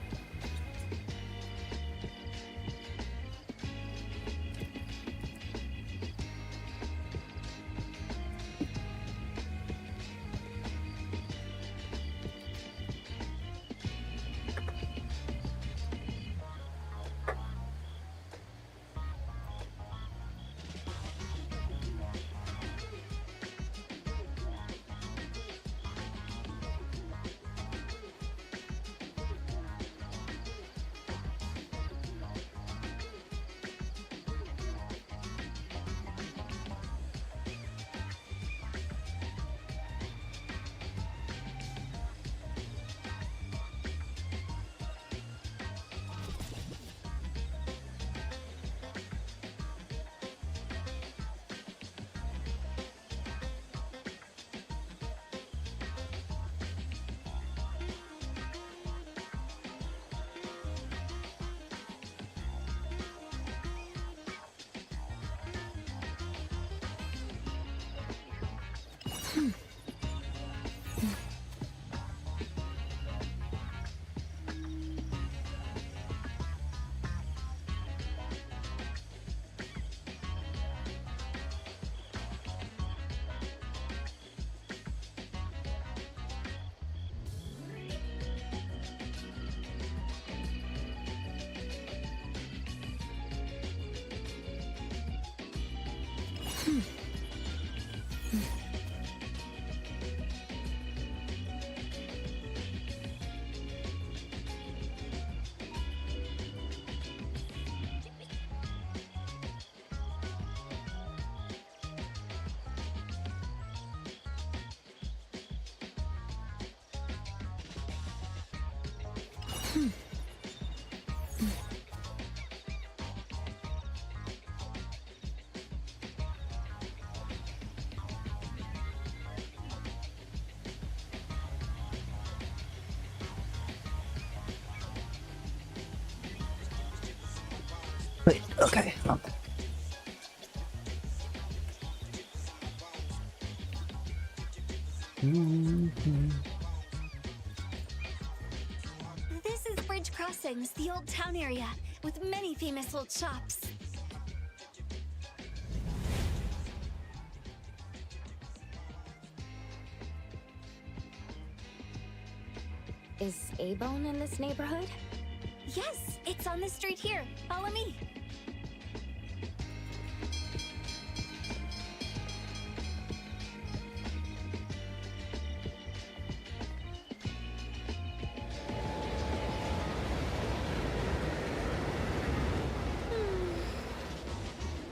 Wait, okay. This is Bridge Crossings, the old town area, with many famous old shops. Is A-Bone in this neighborhood? Yes, it's on the street here. Follow me.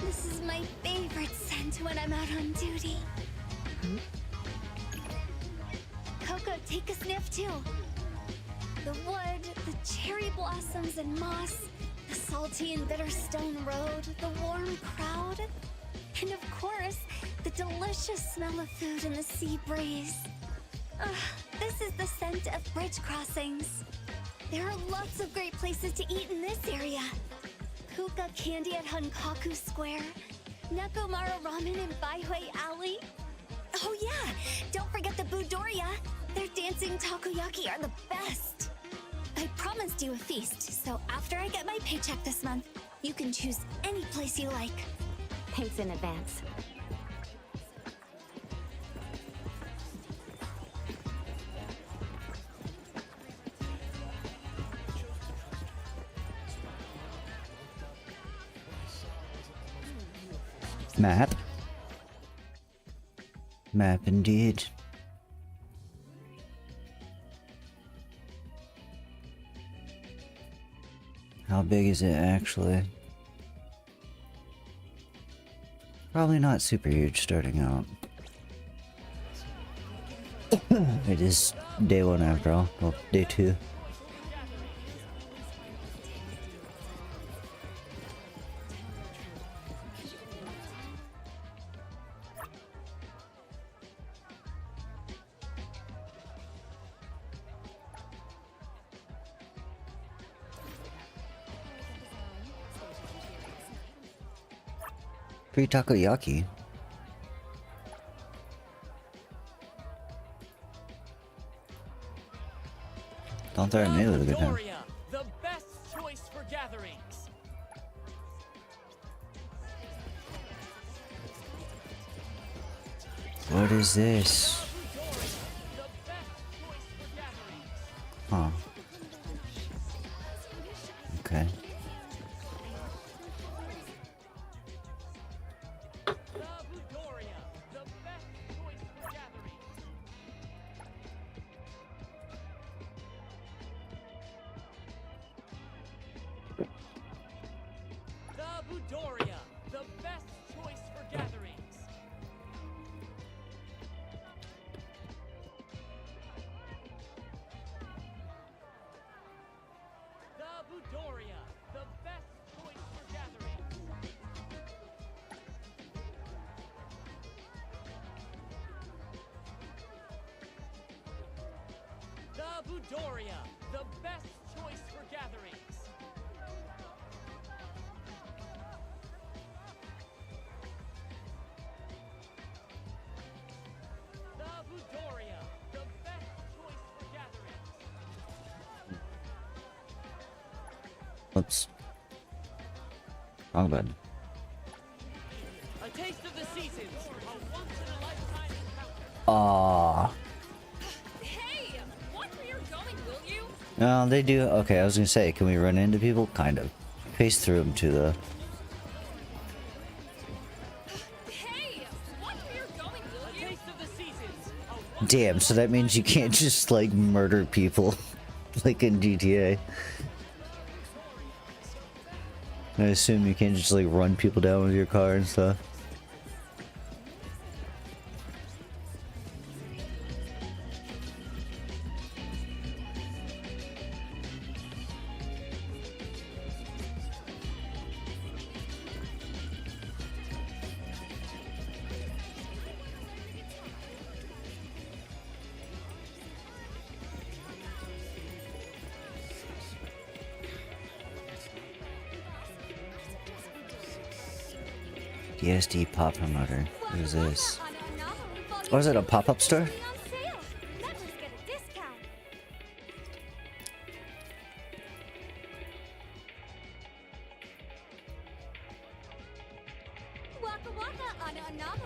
This is my favorite scent when I'm out on duty. Cocoa take a sniff too. The wood, the cherry blossoms and moss, the salty and bitter stone road, the warm crowd, and of course, the delicious smell of food in the sea breeze. This is the scent of bridge crossings. There are lots of great places to eat in this area. Puka candy at Hunkaku Square, Nekomara Ramen in Baihui Alley. Oh yeah, don't forget the Budoria. Their dancing takoyaki are the best. I promised you a feast, so after I get my paycheck this month, you can choose any place you like. Thanks in advance. Map. Map indeed. How big is it actually? Probably not super huge starting out. It is day 1 after all. Well, day 2. Free takoyaki. Don't throw me with a good time. The best choice for gatherings. What is this? Huh. Okay. Budoria, the best choice for gatherings. The Budoria, the best choice for gatherings. Oops. Wrong button. A taste of the seasons, a once-in-a-lifetime encounter. Aww. No, they do. Okay, I was gonna say, can we run into people? Kind of. Pace through them to the. Hey, watch where you're going, will you? A taste of the seasons. Damn, so that means you can't just like murder people like in GTA. I assume you can't just like run people down with your car and stuff. DSD pop promoter. What is this? Oh, is it a pop-up store?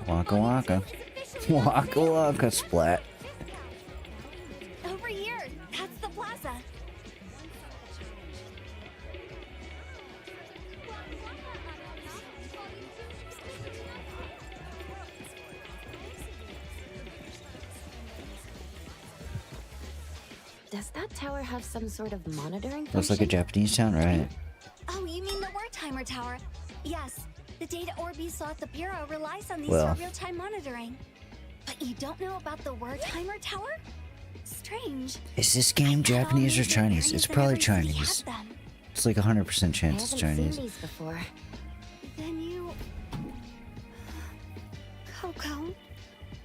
Waka waka. Waka waka splat. Over here, that's the plaza. Does that tower have some sort of monitoring function? Looks like a Japanese town, right? Oh, you mean the Wartimer Tower? Yes. The data orb you saw at the Bureau relies on these Well. for real-time monitoring. But you don't know about the Wartimer Tower? Strange. Is this game Japanese or Chinese? It's probably Chinese. It's like 100% I chance it's haven't Chinese. seen these before. Then you... Coco?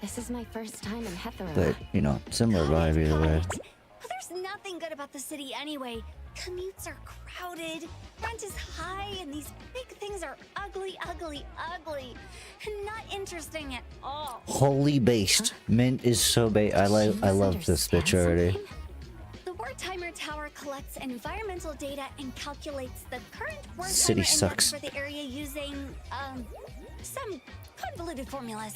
This is my first time in Hethera. But, you know, similar Got vibe it, either got way. it. Well, there's nothing good about the city anyway. Commutes are crowded, rent is high, and these big things are ugly, ugly, ugly. And not interesting at all. Holy based. Mint is so bait. I love this bitch already. The Wartimer Tower collects environmental data and calculates the current Wartimer City index sucks. for the area using, some convoluted formulas.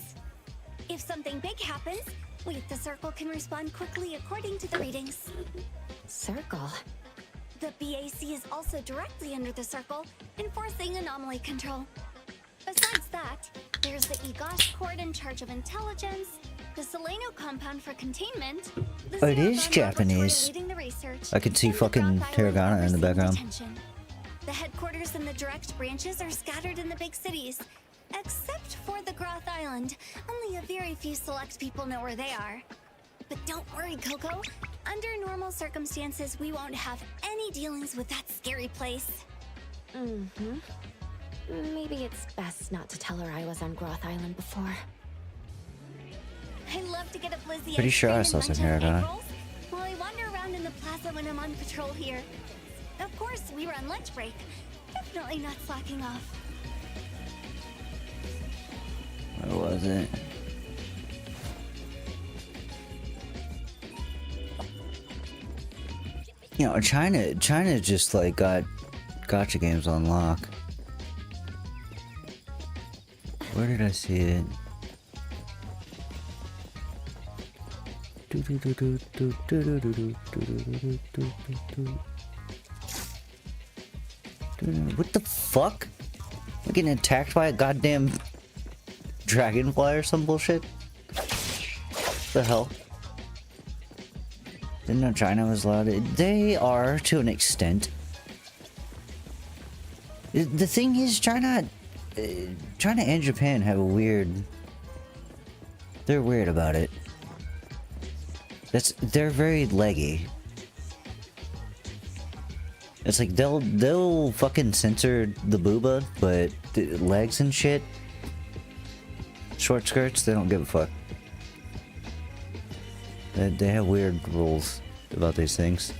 If something big happens, we at the Circle can respond quickly according to the readings. Circle? The BAC is also directly under the Circle, enforcing anomaly control. Besides that, there's the Egosh Court in charge of intelligence, the Seleno compound for containment, the Oh, it is Xerogon Japanese. laboratory leading the research, I can see and the fucking Groth Island Hiragana in the overseeing background. detention. The headquarters and the direct branches are scattered in the big cities, except for the Groth Island. Only a very few select people know where they are. But don't worry, Coco. Under normal circumstances, we won't have any dealings with that scary place. Mm-hmm. Maybe it's best not to tell her I was on Groth Island before. I love to get a blizzy Pretty ice sure cream I and saw some munch on egg Hiragana. rolls while I wander around in the plaza when I'm on patrol here. Of course, we were on lunch break. Definitely not slacking off. Where was it? You know, China just like got gacha games on lock. Where did I see it? What the fuck? I'm getting attacked by a goddamn dragonfly or some bullshit? The hell? Didn't know China was allowed to. They are to an extent. The thing is, China and Japan have a weird. They're weird about it. They're very leggy. It's like they'll fucking censor the booba, but the legs and shit, short skirts, they don't give a fuck. They have weird rules about these things.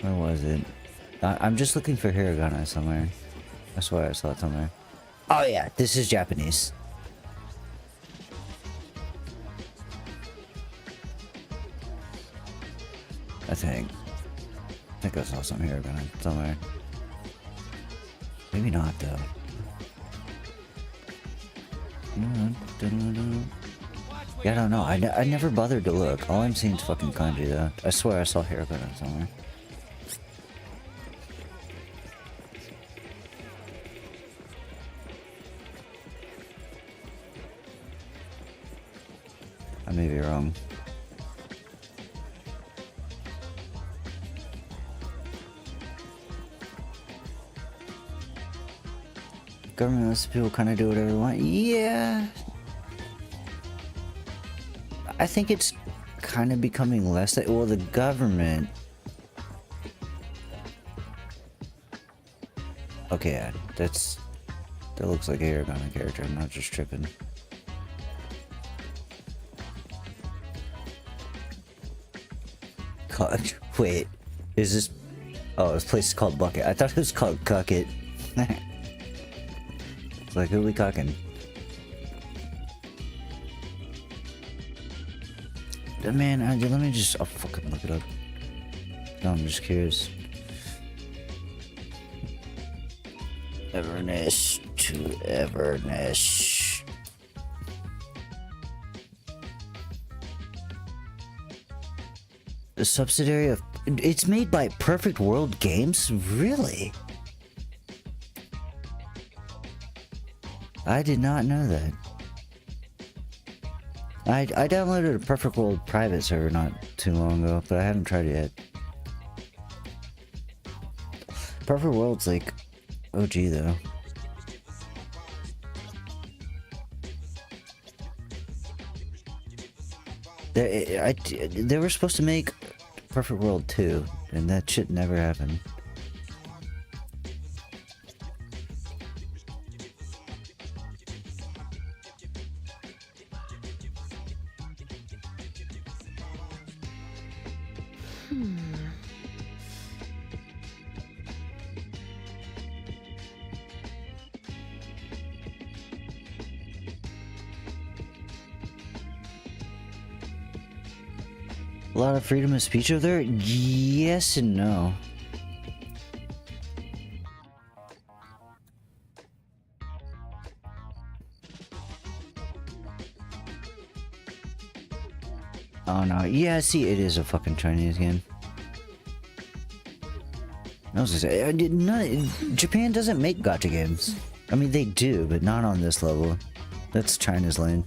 Where was it? I'm just looking for Hiragana somewhere. I swear I saw it somewhere. Oh yeah, this is Japanese. I think I saw some Hiragana somewhere. Maybe not though. Yeah, I don't know. I never bothered to look. All I'm seeing is fucking kanji though. I swear I saw Hiragana somewhere. I may be wrong. Government lets people kind of do whatever they want. Yeah. I think it's kind of becoming less that. Well, the government. Okay, yeah, that looks like a Hiragana character. I'm not just tripping. Wait, is this? Oh, this place is called Bucket. I thought it was called Cucket. It's like, who we cocking? Man, let me just. I'll fucking look it up. No, I'm just curious. Everness to Everness. A subsidiary of. It's made by Perfect World Games? Really? I did not know that. I downloaded a Perfect World private server not too long ago, but I haven't tried it yet. Perfect World's like OG though. They were supposed to make Perfect World 2, and that shit never happened. A lot of freedom of speech over there? Yes and no. Oh no, yeah, see, it is a fucking Chinese game. I was gonna say, Japan doesn't make gacha games. I mean, they do, but not on this level. That's China's lane.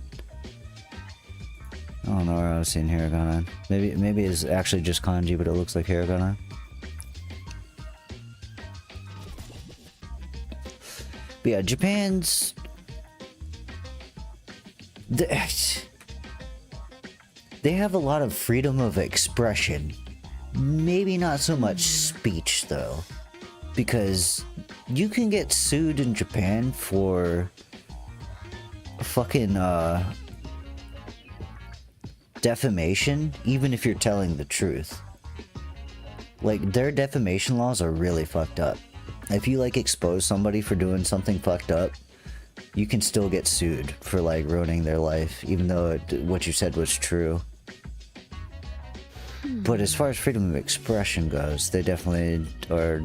I don't know where I was seeing hiragana. Maybe it's actually just kanji, but it looks like hiragana. But yeah, Japan's... They have a lot of freedom of expression. Maybe not so much speech, though. Because you can get sued in Japan for... fucking, defamation, even if you're telling the truth. Like, their defamation laws are really fucked up. If you, like, expose somebody for doing something fucked up, you can still get sued for, like, ruining their life, even though what you said was true. But as far as freedom of expression goes, they definitely are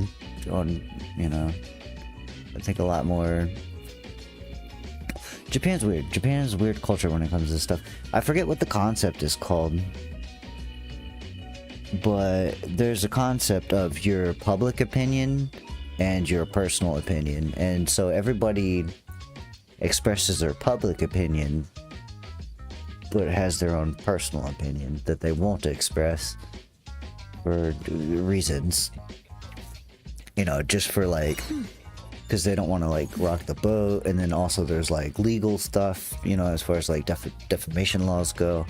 on, you know, I think a lot more... Japan's weird. Japan's weird culture when it comes to this stuff. I forget what the concept is called. But there's a concept of your public opinion and your personal opinion. And so everybody expresses their public opinion, but has their own personal opinion that they won't express for reasons. You know, just for like... because they don't want to like rock the boat, and then also there's like legal stuff, you know, as far as like defamation laws go.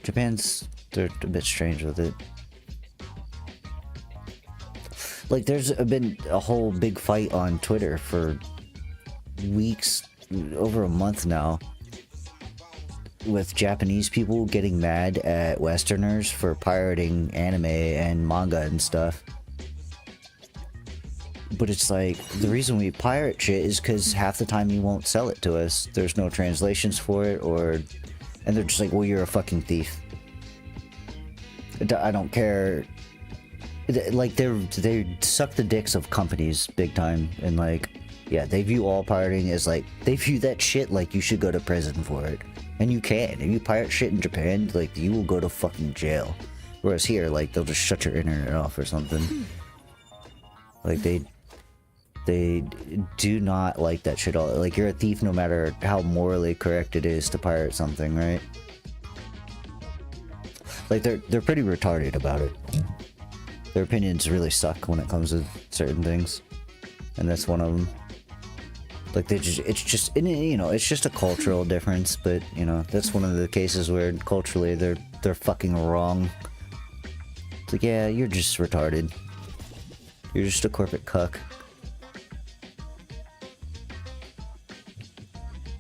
They're a bit strange with it. Like there's been a whole big fight on Twitter for weeks, over a month now, with Japanese people getting mad at Westerners for pirating anime and manga and stuff. But it's like, the reason we pirate shit is because half the time you won't sell it to us. There's no translations for it, and they're just like, well, you're a fucking thief. I don't care. Like, they suck the dicks of companies big time, and like, yeah, they view all pirating as like, they view that shit like you should go to prison for it. And you can. If you pirate shit in Japan, like, you will go to fucking jail. Whereas here, like, they'll just shut your internet off or something. Like, they do not like that shit all. Like, you're a thief no matter how morally correct it is to pirate something, right? Like, they're pretty retarded about it. Their opinions really suck when it comes to certain things. And that's one of them. Like, it's just, you know, it's just a cultural difference, but, you know, that's one of the cases where culturally they're fucking wrong. It's like, yeah, you're just retarded. You're just a corporate cuck.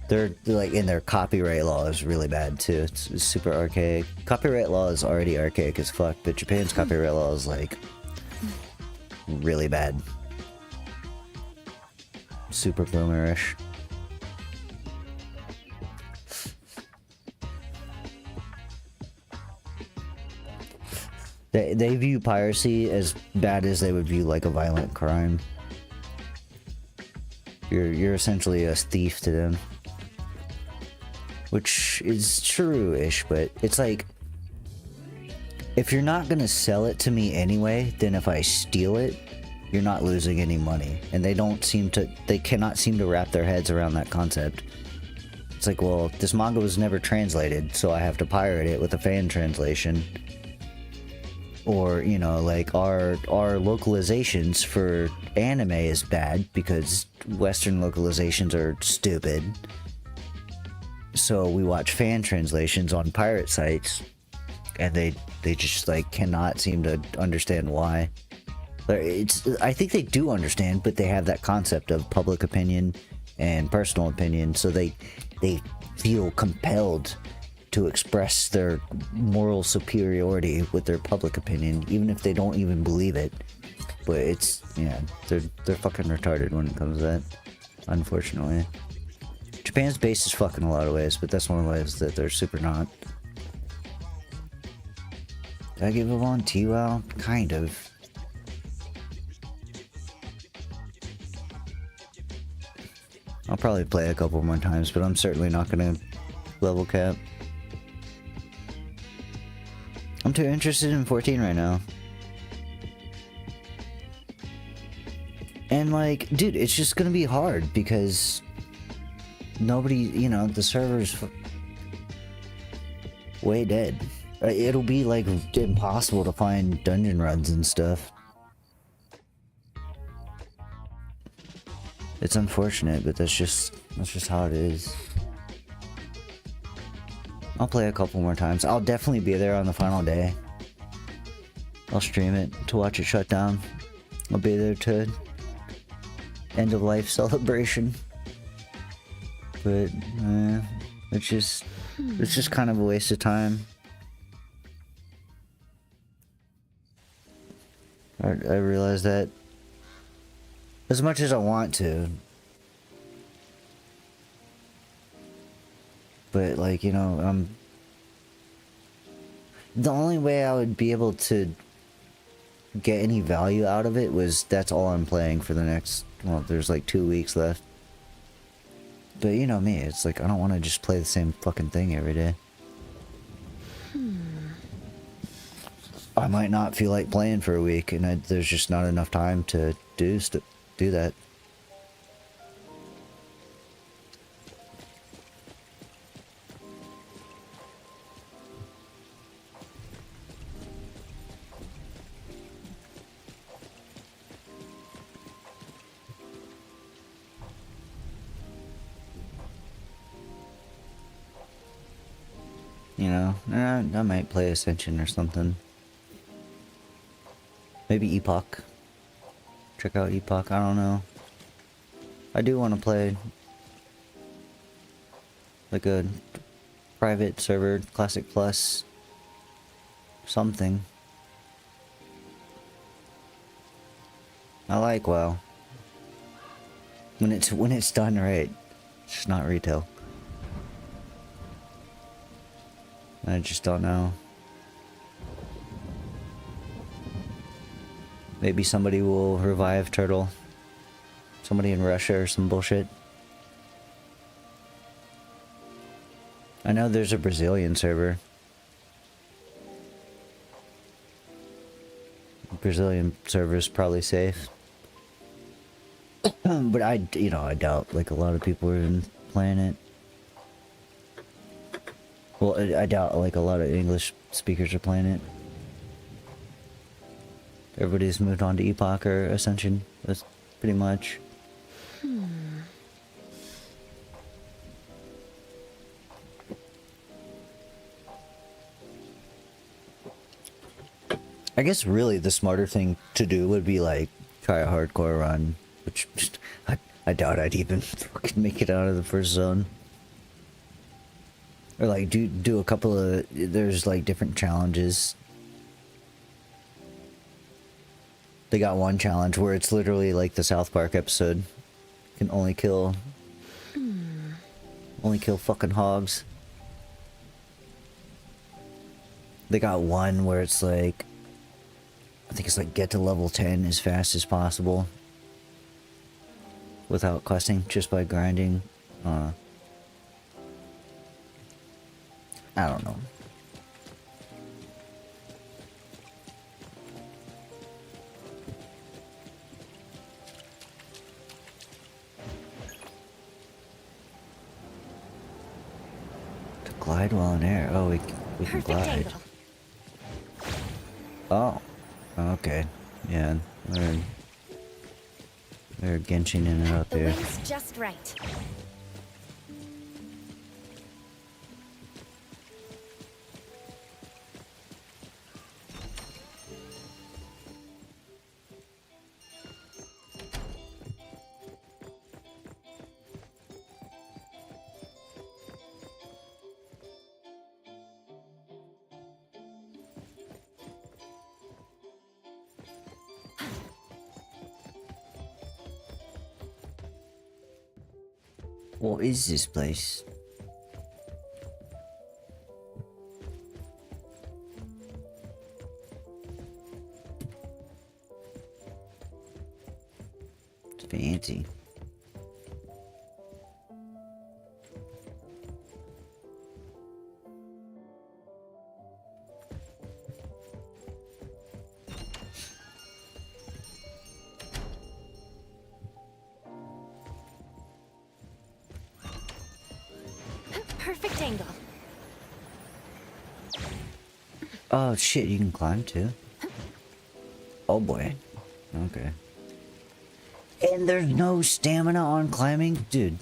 They're like, in their copyright law is really bad too. It's super archaic. Copyright law is already archaic as fuck, but Japan's copyright law is like really bad. Super boomerish. They view piracy as bad as they would view like a violent crime. You're essentially a thief to them. Which is true-ish, but it's like, if you're not gonna sell it to me anyway, then if I steal it, you're not losing any money. And they cannot seem to wrap their heads around that concept. It's like, well, this manga was never translated, so I have to pirate it with a fan translation. Or, you know, like, our localizations for anime is bad because Western localizations are stupid. So we watch fan translations on pirate sites, and they just like cannot seem to understand why. I think they do understand, but they have that concept of public opinion and personal opinion, so they feel compelled to express their moral superiority with their public opinion, even if they don't even believe it. But it's, yeah, they're fucking retarded when it comes to that, unfortunately. Japan's based as fuck in a lot of ways, but that's one of the ways that they're super not. Did I give up on T-WoW? Kind of. I'll probably play a couple more times, but I'm certainly not gonna level cap. I'm too interested in 14 right now. And like, dude, it's just gonna be hard because nobody, you know, the server's way dead. It'll be like impossible to find dungeon runs and stuff. It's unfortunate, but that's just how it is. I'll play a couple more times. I'll definitely be there on the final day. I'll stream it to watch it shut down. I'll be there to end of life celebration. But it's just kind of a waste of time. I realize that. As much as I want to. But, like, you know, the only way I would be able to get any value out of it was that's all I'm playing for the next, well, there's like 2 weeks left. But you know me, it's like I don't want to just play the same fucking thing every day. I might not feel like playing for a week, and there's just not enough time to do that. You know, I might play Ascension or something. Maybe Epoch. Check out Epoch, I don't know. I do want to play like a private server, Classic Plus, something. I like WoW. When it's done right. It's just not retail. I just don't know. Maybe somebody will revive Turtle. Somebody in Russia or some bullshit. I know there's a Brazilian server. Brazilian server's probably safe. But I doubt like a lot of people are even playing it. Well, I doubt like a lot of English speakers are playing it. Everybody's moved on to Epoch or Ascension. That's pretty much. I guess really the smarter thing to do would be like try a hardcore run, which just, I doubt I'd even fucking make it out of the first zone. Or like do a couple of, there's like different challenges. They got one challenge where it's literally like the South Park episode. Can only kill fucking hogs. They got one where it's like, I think it's like get to level 10 as fast as possible without questing, just by grinding. I don't know. To glide while in air. Oh, we can glide. Oh, okay. Yeah, they're Genshin in it up The here. wind's just right. What is this place? It's fancy. Perfect angle. Oh shit, you can climb too? Oh boy. Okay. And there's no stamina on climbing? Dude.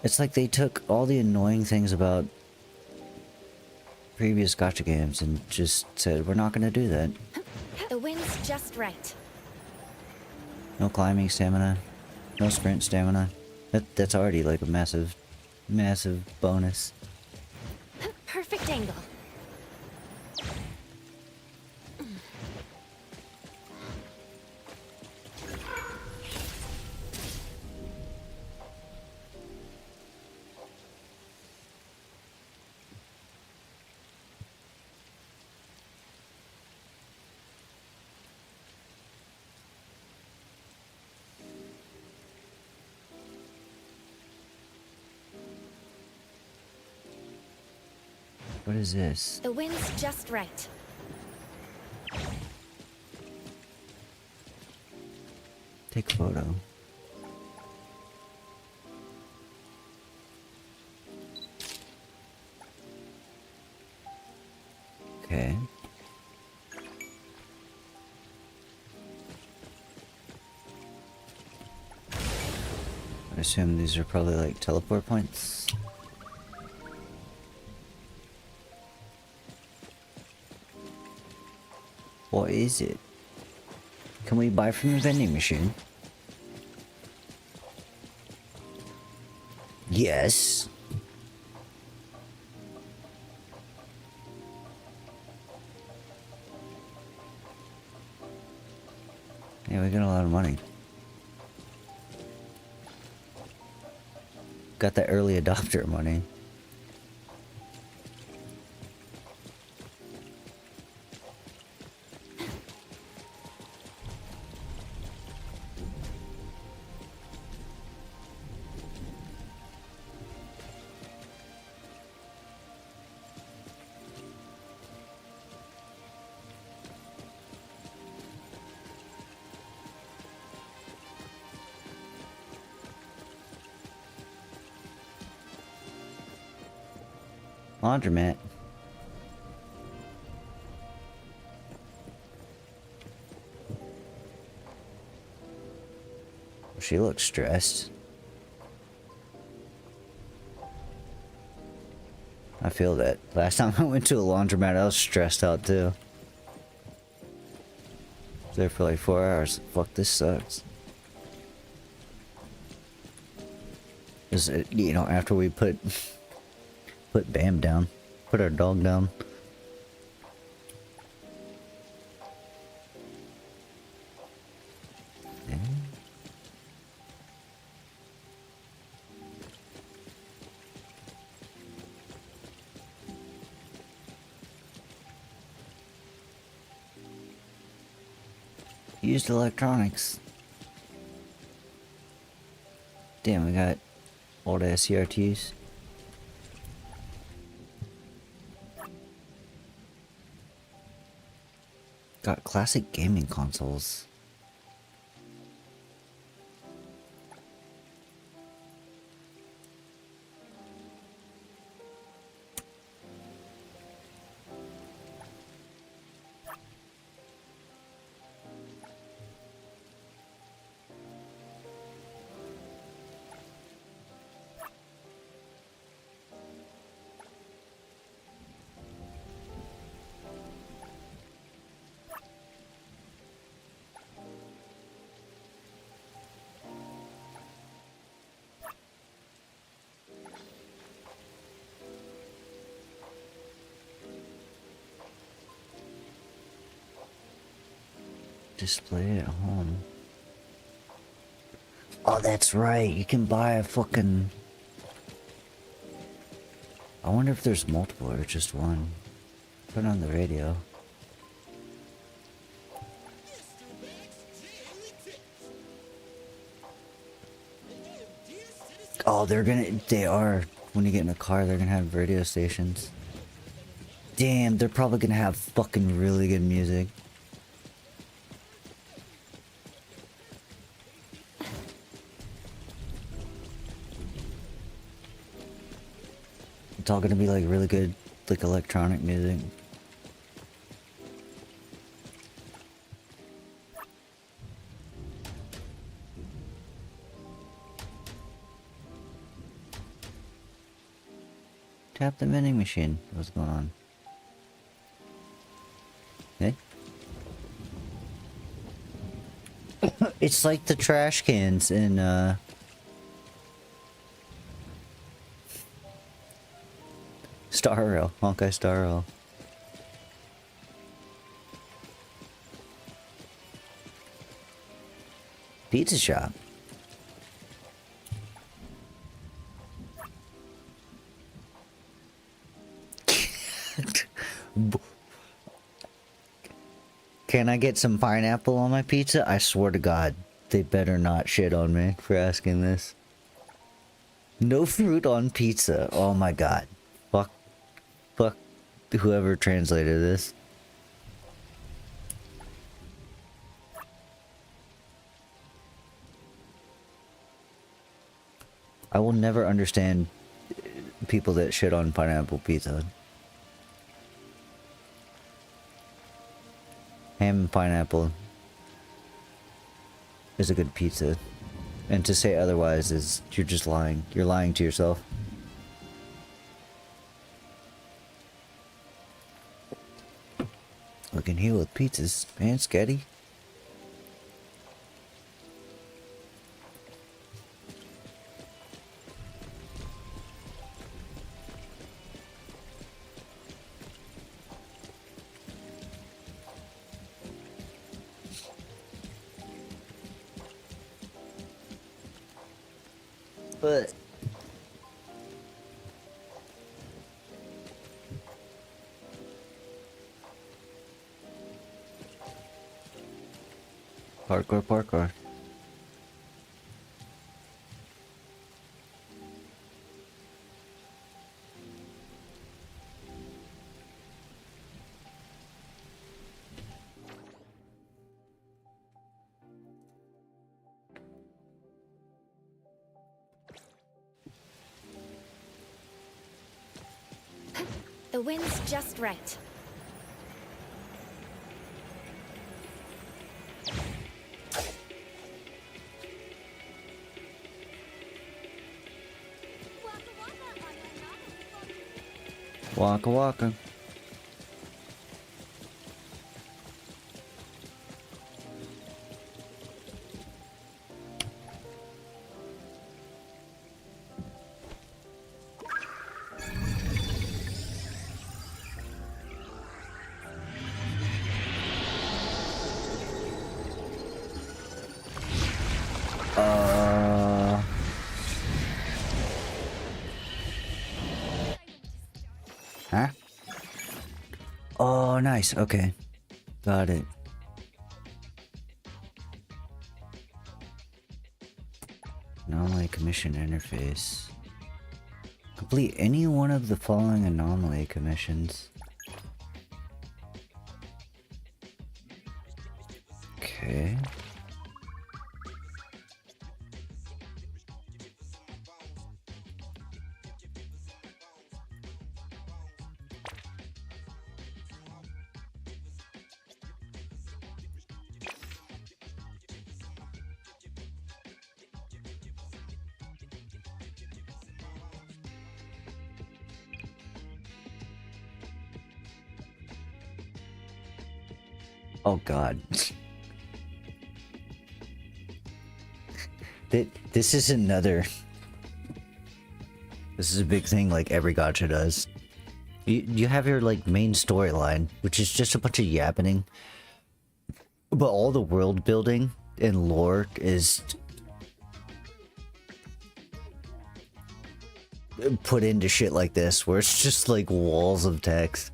It's like they took all the annoying things about previous gacha games and just said, we're not gonna do that. The wind's just right. No climbing stamina. No sprint stamina. That's already like a massive bonus. Perfect angle. What is this? The wind's just right. Take a photo. Okay. I assume these are probably like teleport points. What is it? Can we buy from the vending machine? Yes. Yeah, we got a lot of money. Got that early adopter money. Laundromat. She looks stressed. I feel that. Last time I went to a laundromat, I was stressed out too. Was there for like 4 hours. Fuck, this sucks. Is it, you know, after we put Bam down, put our dog down. Yeah. Used electronics. Damn, we got old ass CRTs. Got classic gaming consoles. Display at home. Oh, that's right. You can buy a fucking... I wonder if there's multiple or just one. Put it on the radio. Oh, they are. When you get in a car, they're gonna have radio stations. Damn, they're probably gonna have fucking really good music. It's all gonna be like really good, like electronic music. Tap the vending machine. What's going on? Eh? It's like the trash cans in Star Rail, Honkai Star Rail. Pizza shop. Can I get some pineapple on my pizza? I swear to God, they better not shit on me for asking this. No fruit on pizza. Oh my God. Fuck whoever translated this. I will never understand people that shit on pineapple pizza. Ham and pineapple is a good pizza. And to say otherwise is, you're just lying. You're lying to yourself. Looking here with pizzas and sketty. But parkour. The wind's just right. Waka waka. Huh? Oh, nice. Okay. Got it. Anomaly commission interface. Complete any one of the following anomaly commissions. Okay. Oh God. This is another... This is a big thing like every gacha does. You have your like main storyline, which is just a bunch of yapping. But all the world building and lore is put into shit like this, where it's just like walls of text.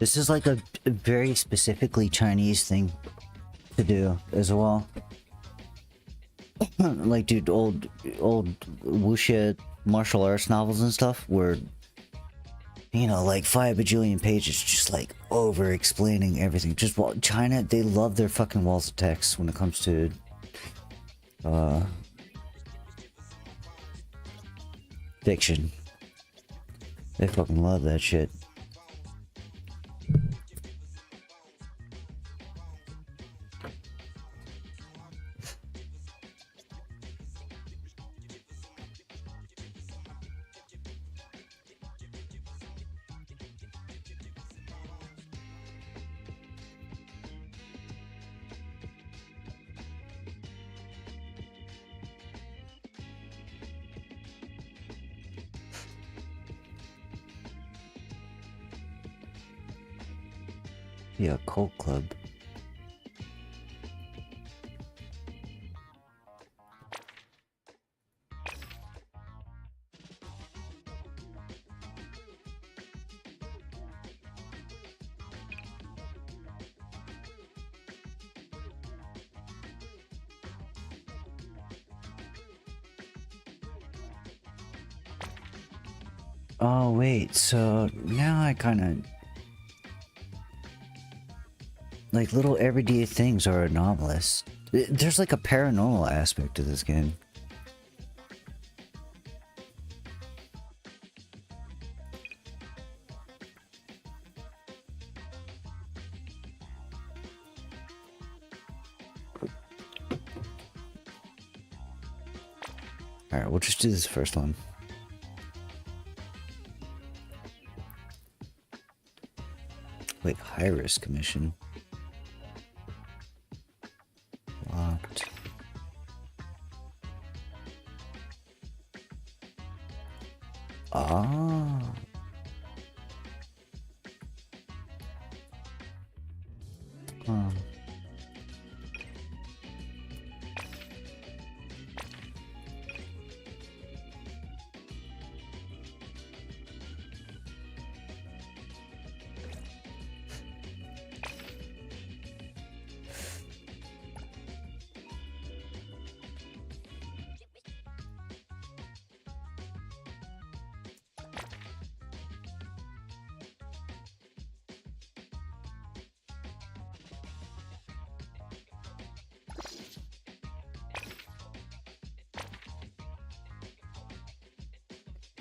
This is like a very specifically Chinese thing to do as well. Like, dude, old wuxia martial arts novels and stuff where, you know, like 5 bajillion pages just like over explaining everything. Just China, they love their fucking walls of text when it comes to fiction. They fucking love that shit. Yeah, cult club. Oh wait, so now I kind of like little everyday things are anomalous. There's like a paranormal aspect to this game. Alright, we'll just do this first one. Wait, high risk mission. Locked. Ah. Huh.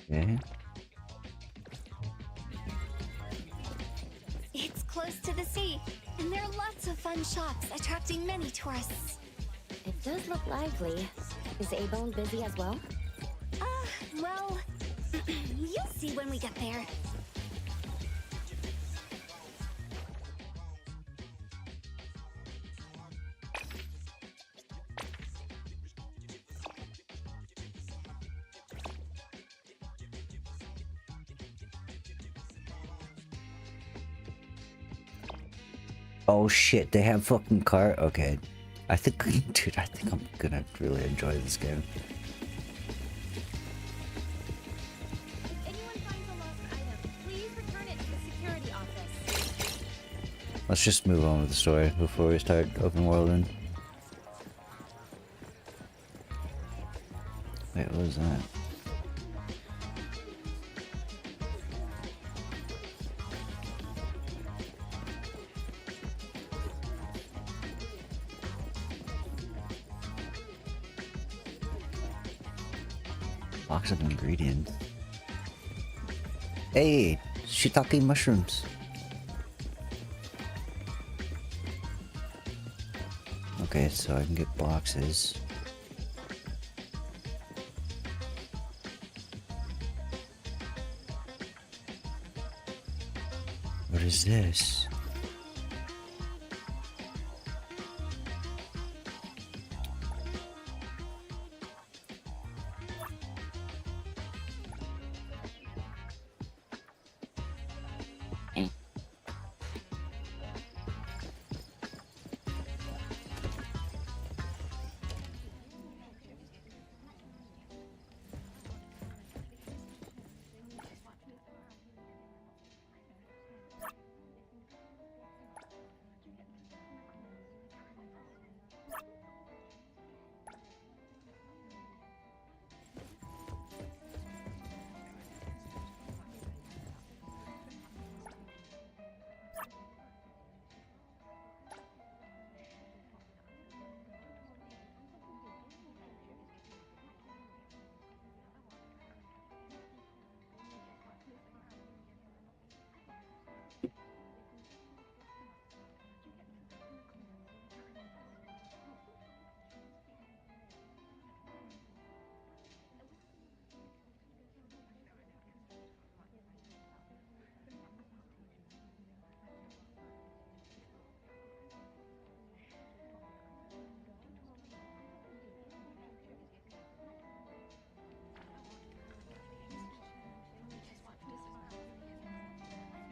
Okay. It's close to the sea, and there are lots of fun shops attracting many tourists. It does look lively. Is A-Bone busy as well? Well, you'll see when we get there. Oh shit, they have fucking car. Okay. I think, dude, I think I'm gonna really enjoy this game. If anyone finds a lost item, please return it to the security office. Let's just move on with the story before we start open worlding. Wait, what was that? Box of ingredients. Hey, shiitake mushrooms. Okay, so I can get boxes. What is this?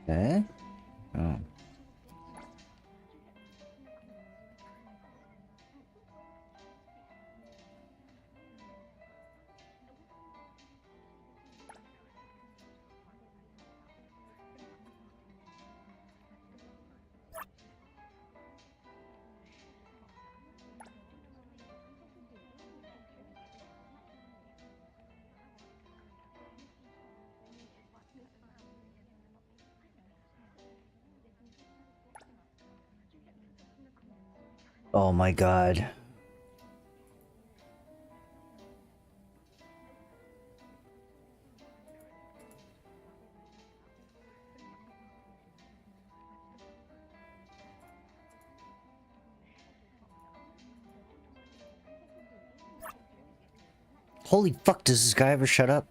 Eh? Oh. Oh my god. Holy fuck, does this guy ever shut up?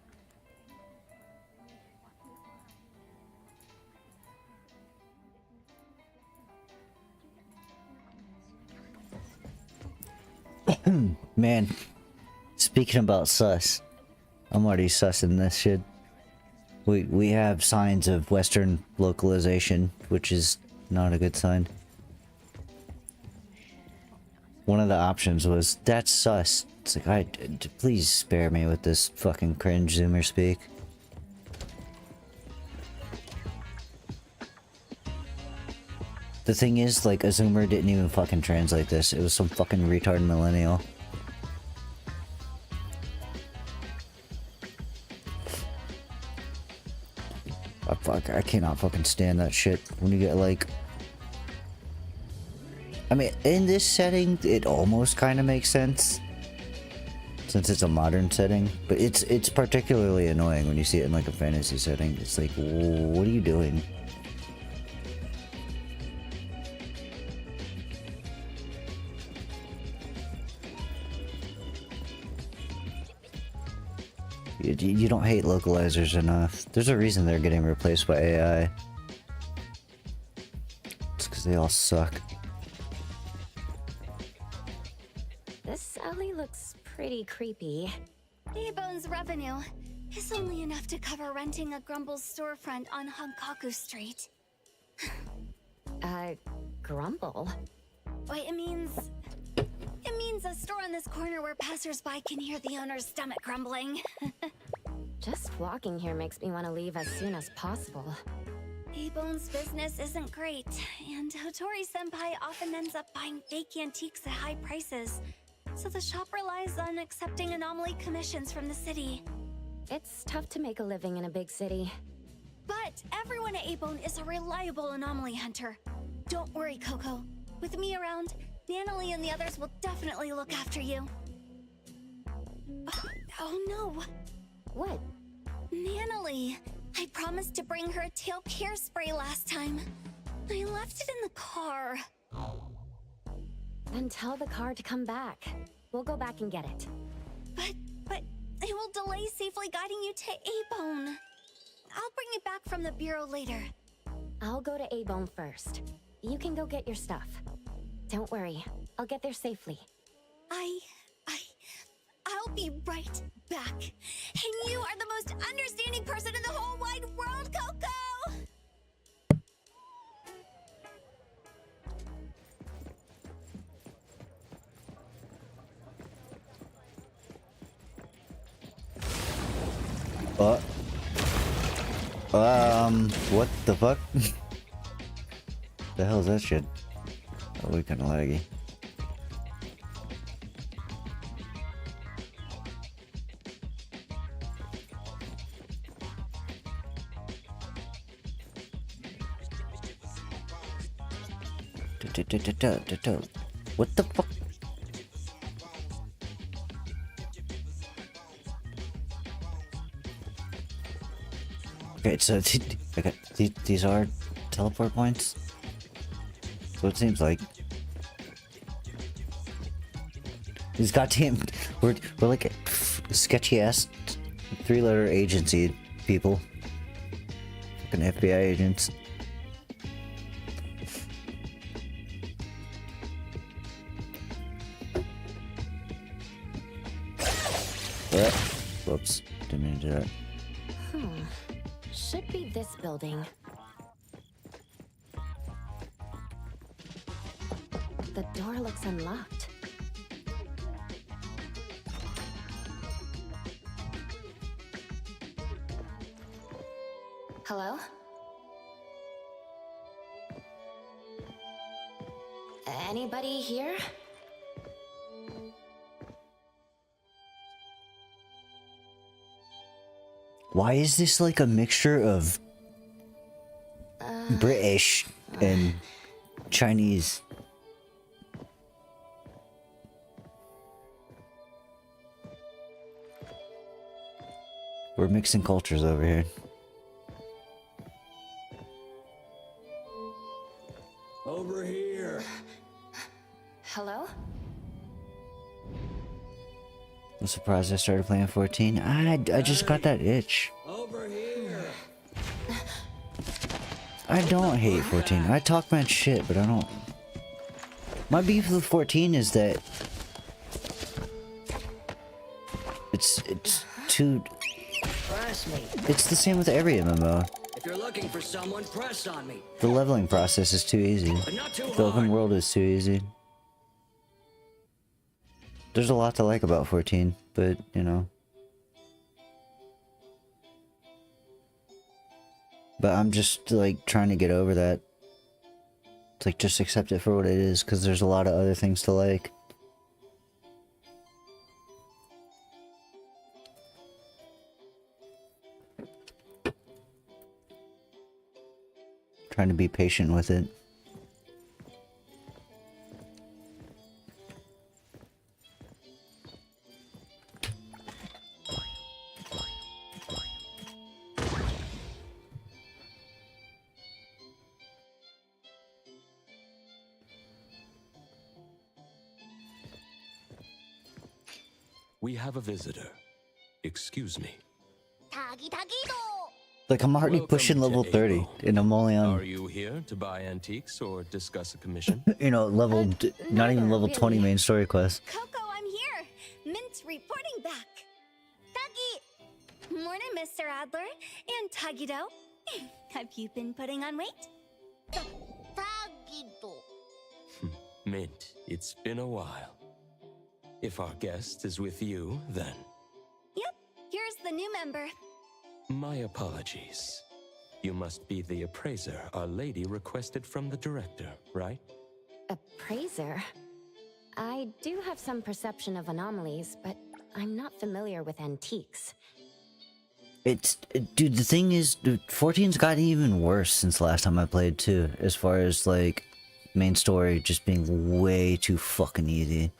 Man, speaking about sus, I'm already sussing this shit. We have signs of Western localization, which is not a good sign. One of the options was, that's sus. It's like, please spare me with this fucking cringe zoomer speak. The thing is, like, a zoomer didn't even fucking translate this. It was some fucking retard millennial. I cannot fucking stand that shit when you get, like... I mean, in this setting, it almost kind of makes sense. Since it's a modern setting. But it's particularly annoying when you see it in, like, a fantasy setting. It's like, what are you doing? You don't hate localizers enough. There's a reason they're getting replaced by AI. It's because they all suck. This alley looks pretty creepy. A-Bone's revenue is only enough to cover renting a Grumble's storefront on Hankaku Street. grumble? Wait, it means a store on this corner where passersby can hear the owner's stomach grumbling. Just walking here makes me want to leave as soon as possible. A-Bone's business isn't great, and Hotori-senpai often ends up buying fake antiques at high prices, so the shop relies on accepting anomaly commissions from the city. It's tough to make a living in a big city. But everyone at A-Bone is a reliable anomaly hunter. Don't worry, Coco. With me around, Nanalie and the others will definitely look after you. Oh no. What? Nanalie. I promised to bring her a tail care spray last time. I left it in the car. Then tell the car to come back. We'll go back and get it. But it will delay safely guiding you to A-Bone. I'll bring it back from the bureau later. I'll go to A-Bone first. You can go get your stuff. Don't worry, I'll get there safely. I'll be right back. And you are the most understanding person in the whole wide world, Coco! What the fuck? The hell is that shit? Oh, we're kinda laggy. What the fuck? Okay, so okay, these are teleport points. So it seems like these goddamn we're like sketchy ass 3-letter agency people, fucking FBI agents. Whoops, didn't mean to do that. Should be this building. The door looks unlocked. Hello? Anybody here? Why is this like a mixture of British and Chinese? We're mixing cultures over here. Over here. Hello? I'm surprised I started playing 14. I just got that itch. Over here. I don't hate 14. I talk mad shit, but I don't. My beef with 14 is that it's too. Press me. It's the same with every MMO. If you're looking for someone, press on me. The leveling process is too easy. But not too The open hard. world is too easy. There's a lot to like about 14, but you know. But I'm just like trying to get over that. It's like just accept it for what it is, because there's a lot of other things to like. Trying to be patient with it. We have a visitor. Excuse me. Like I'm already Welcome pushing to level 30 Avo. and I'm only Are on, you here to buy antiques or discuss a commission? you know, level, not even level 20 really. main story quest. Coco, I'm here! Mint reporting back! Tagi! Morning, Mr. Adler. And Tagido. Have you been putting on weight? Tagido. Mint, it's been a while. If our guest is with you, then Yep, here's the new member. my apologies. You must be the appraiser our lady requested from the director, right? Appraiser? I do have some perception of anomalies, but I'm not familiar with antiques. Dude, the thing is, dude, 14's gotten even worse since the last time I played too, as far as like main story just being way too fucking easy.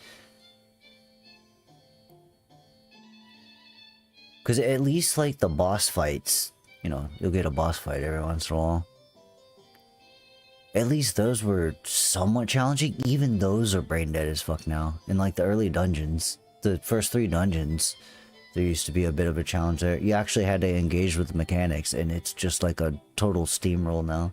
Cause at least like the boss fights, you know, you'll get a boss fight every once in a while. At least those were somewhat challenging. Even those are brain dead as fuck now. In like the early dungeons, the first 3 dungeons, there used to be a bit of a challenge there. You actually had to engage with the mechanics, and it's just like a total steamroll now.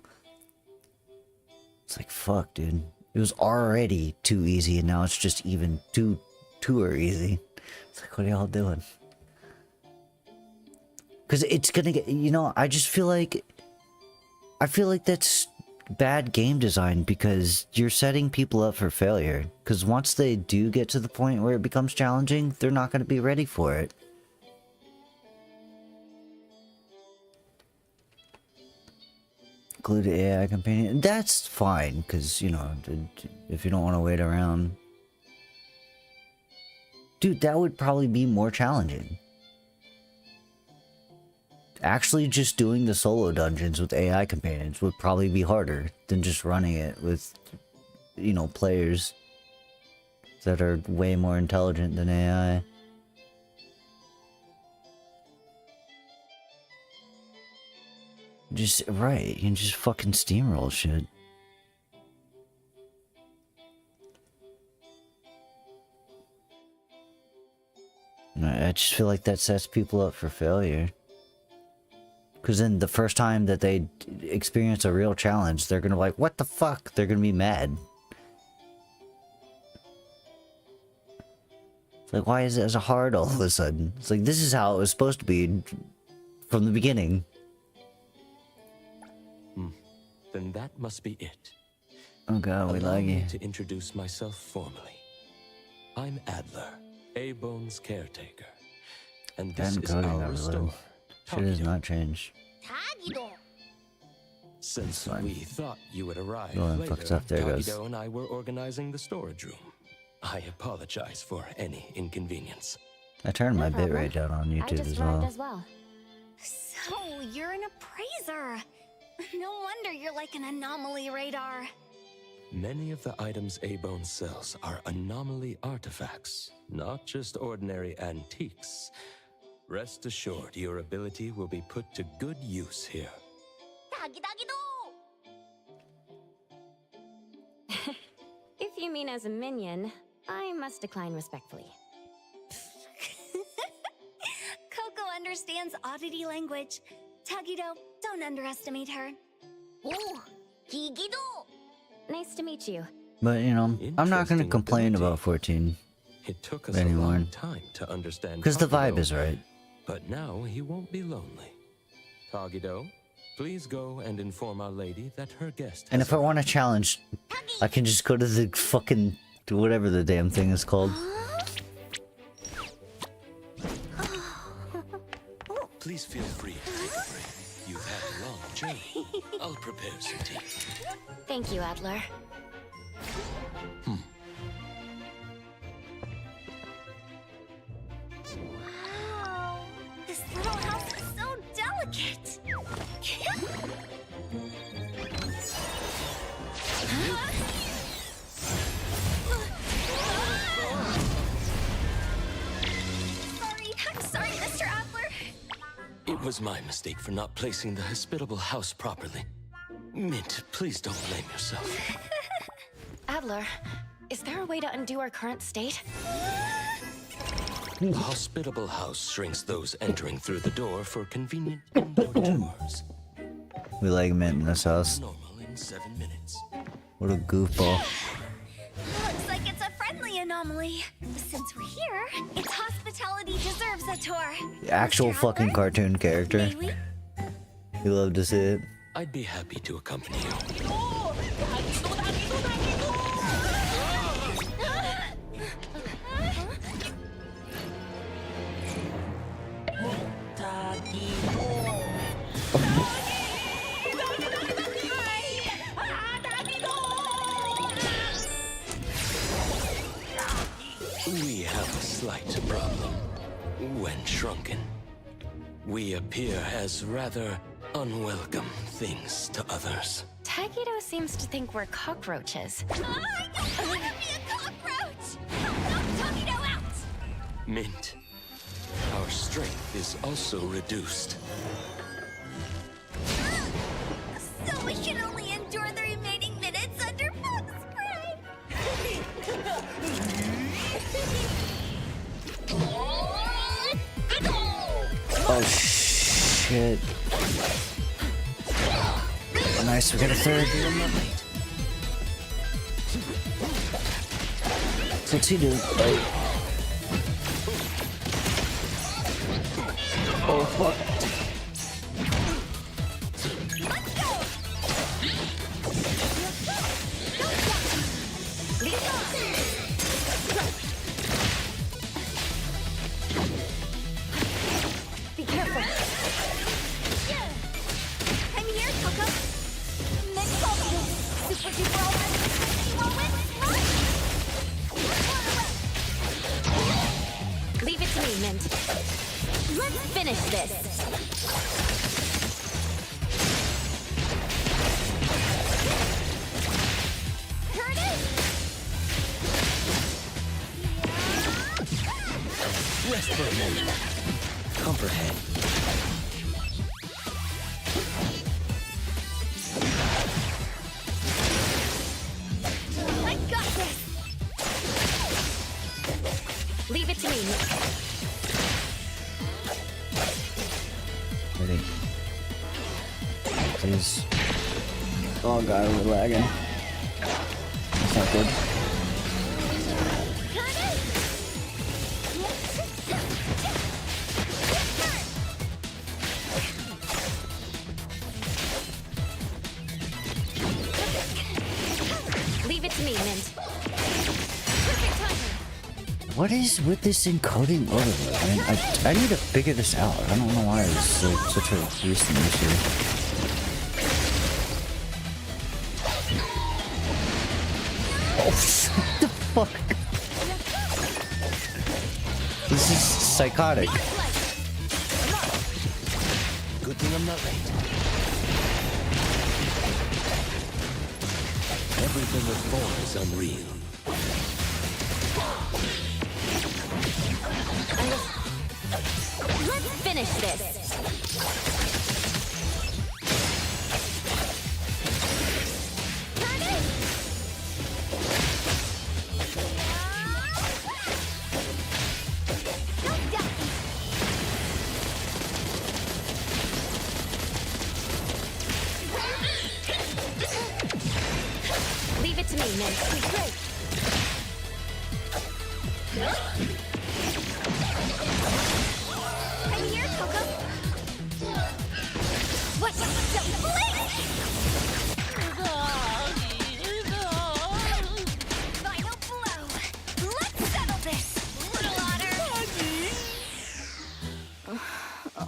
It's like, fuck, dude. It was already too easy, and now it's just even too easy. It's like, what are y'all doing? Because it's gonna get, you know, I feel like that's bad game design, because you're setting people up for failure. Because once they do get to the point where it becomes challenging, they're not gonna be ready for it. Include AI companion. That's fine, because, you know, if you don't want to wait around. Dude, that would probably be more challenging. Actually, just doing the solo dungeons with AI companions would probably be harder than just running it with, you know, players that are way more intelligent than AI. Just, right, you can just fucking steamroll shit. I just feel like that sets people up for failure. Because then the first time that they experience a real challenge, they're gonna be like, what the fuck? They're gonna be mad. It's like, why is it so hard all of a sudden? It's like, this is how it was supposed to be from the beginning. Then that must be it. Oh god, we Allow like me it. to introduce myself formally. I'm Adler, A-Bone's caretaker. And this is our restorer. Shit has not changed. Since we thought you would arrive Go on, later, fuck stuff, there it goes. Tagido and I were organizing the storage room. I apologize for any inconvenience. I turned my bitrate down on YouTube as well. So, you're an appraiser. No wonder you're like an anomaly radar. Many of the items A-Bone sells are anomaly artifacts, not just ordinary antiques. Rest assured, your ability will be put to good use here. If you mean as a minion, I must decline respectfully. Coco understands oddity language. Tagido, don't underestimate her. Oh, Kigido! Nice to meet you. But, you know, I'm not gonna complain about 14 It took us anymore. a long time to understand. Because the vibe Tagido, is right. But now he won't be lonely. Tagido, please go and inform our lady that her guest has And if I want a challenge, I can just go to the fucking, whatever the damn thing is called. Please feel free to take a break. You've had a long journey. I'll prepare some tea. Thank you, Adler. Wow, this little house is so delicate. I'm sorry, Mr. Adler. It was my mistake for not placing the hospitable house properly. Mint, please don't blame yourself. Adler, is there a way to undo our current state? The hospitable house shrinks those entering through the door for convenient indoor tours. We like Mint in this house. Normal in 7 minutes. What a goofball. Looks like it's a friendly anomaly. Since we're here, its hospitality deserves a tour. The actual fucking cartoon character. You love to see it. I'd be happy to accompany you. We have a slight problem. When shrunken, we appear as rather unwelcome things to others. Tagido seems to think we're cockroaches. I don't want to be a cockroach! Knock Tagido out! Mint, our strength is also reduced. So we should only endure the remaining minutes under bug spray! Oh shit. Nice, we got a third. What's he doing? Oh fuck. Be careful. I'm here, Coco. Next bubble. Super duper alert. Moment, run! Leave it to me, Mint. Let's finish this. Here it is. Rest for a moment. Comprehend. I got this. Leave it to me, Mint. Ready. Please. Oh god, we're lagging. That's not good. Leave it to me, Mint. Perfect timing. What is with this encoding overload, man? I need to figure this out. I don't know why it's like such a recent issue. Oh, what the fuck? This is psychotic. Good thing I'm not late. Everything with form is unreal. Let's finish this. Leave it to me, Mint. Great. I'm here, Coco. What? Final blow. Let's settle this. Little otter.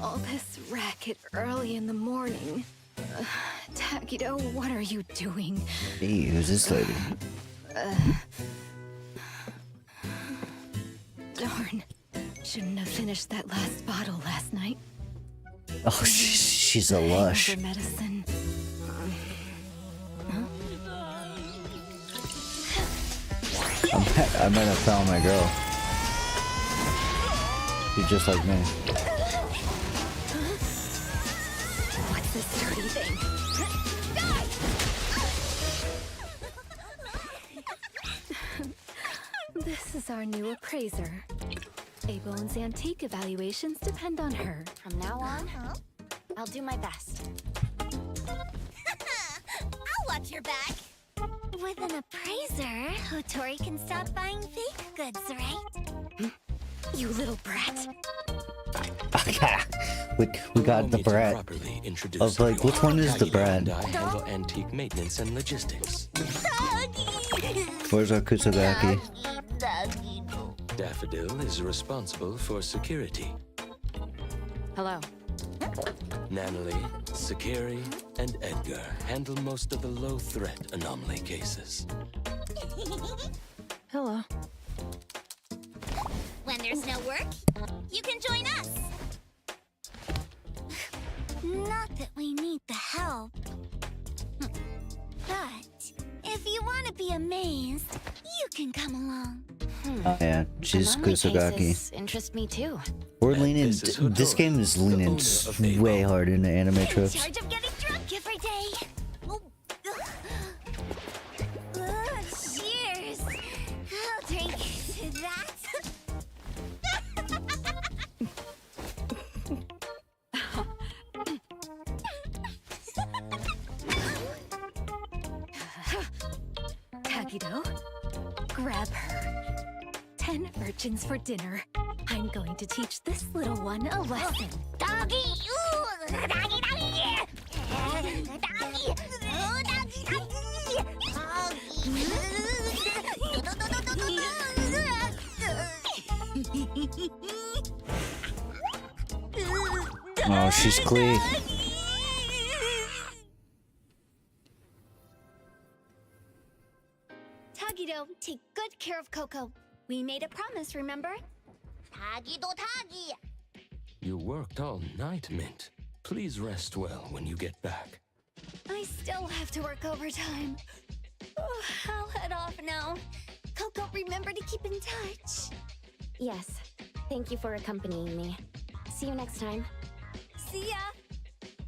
All this racket early in the morning. Tagido, what are you doing? Hey, who's this lady? Darn. Shouldn't have finished that last bottle last night. Oh, she's a lush. Hangover medicine. I might have found my girl. She's just like me. What's this dirty thing? This is our new appraiser. A-Bone's antique evaluations depend on her. From now on, I'll do my best. I'll watch your back. With an appraiser, Hotori can stop buying fake goods, right? You little brat. we got the brat. I was like, which one is the brat? I handle antique maintenance and logistics. Where's our Kusagaki? Daffodil is responsible for security. Hello. Nanalie, Sakiri, and Edgar handle most of the low-threat anomaly cases. Hello. When there's no work, you can join us. Not that we need the help. But if you want to be amazed, you can come along. Oh, yeah, she's Kusogaki. Cases interest me too. We're leaning. This game is leaning way hard into anime In tropes. charge of getting drunk every day. Oh, cheers. I'll drink to that. Tagido, grab her. 10 urchins for dinner. I'm going to teach this little one a lesson. Doggy! Ooh! Doggy, doggy! Doggy! Oh, doggy, doggy! Oh, she's clean. Tagido, take good care of Coco. We made a promise, remember? Tagido Tagi! You worked all night, Mint. Please rest well when you get back. I still have to work overtime. Oh, I'll head off now. Coco, remember to keep in touch. Yes. Thank you for accompanying me. See you next time. See ya!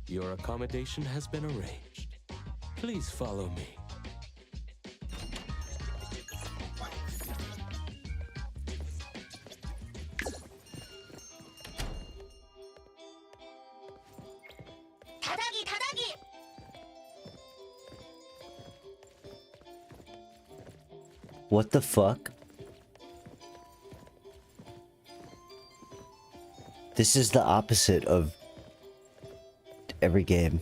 Your accommodation has been arranged. Please follow me. Tadagi, Tadagi! What the fuck? This is the opposite of every game.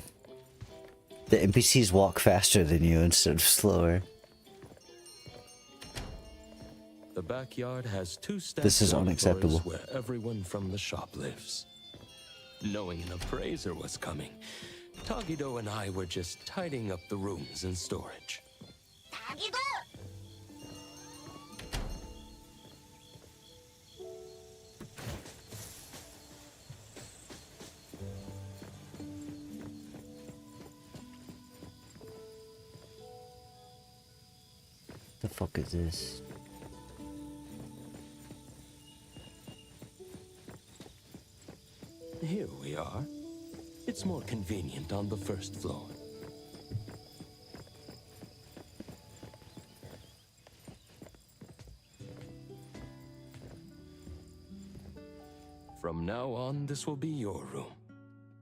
The NPCs walk faster than you instead of slower. The backyard has 2 stacked This is dormitories unacceptable. where everyone from the shop lives. Knowing an appraiser was coming, Tagido and I were just tidying up the rooms and storage. Tagido! The fuck is this? Here we are. It's more convenient on the first floor. From now on, this will be your room.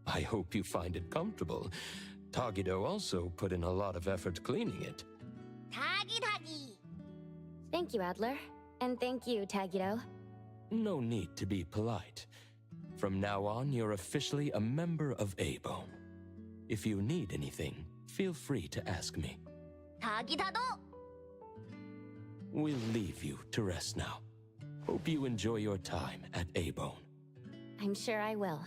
I hope you find it comfortable. Tagido also put in a lot of effort cleaning it. Tagi, Tagi! Thank you, Adler. And thank you, Tagido. No need to be polite. From now on, you're officially a member of A-Bone. If you need anything, feel free to ask me. Tagi Tado! We'll leave you to rest now. Hope you enjoy your time at A-Bone. I'm sure I will.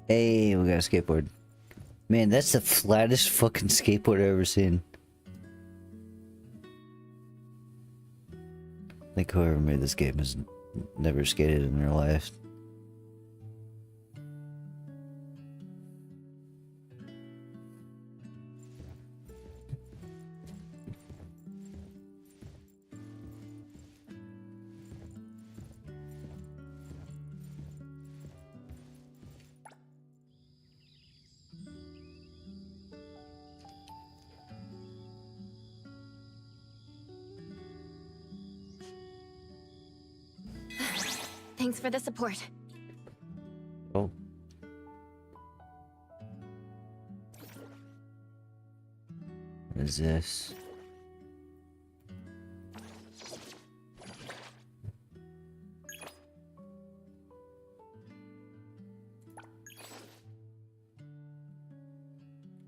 Hey, we got a skateboard. Man, that's the flattest fucking skateboard I've ever seen. I think whoever made this game has never skated in their life. Thanks for the support. Oh. What is this?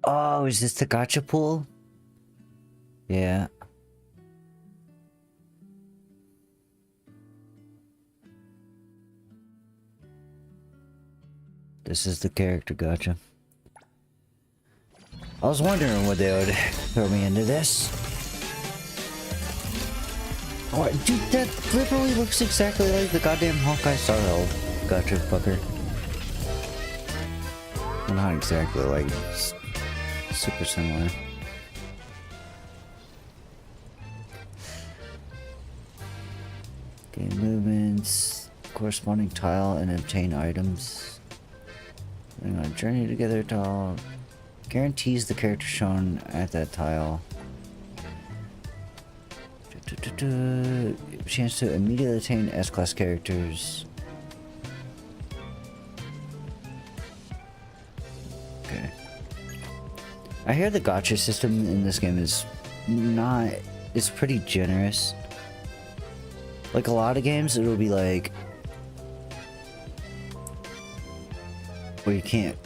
Oh, is this the gacha pool? Yeah. This is the character gacha. I was wondering when they would throw me into this. Oh, dude, that literally looks exactly like the goddamn Hawkeye Starheld gacha fucker. Well, not exactly, like, it's super similar. Game movements, corresponding tile, and obtain items. Hang on, journey together tile. Guarantees the character shown at that tile. Chance to immediately attain S-class characters. Okay. I hear the gacha system in this game is not... It's pretty generous. Like a lot of games, it'll be like... where you can't...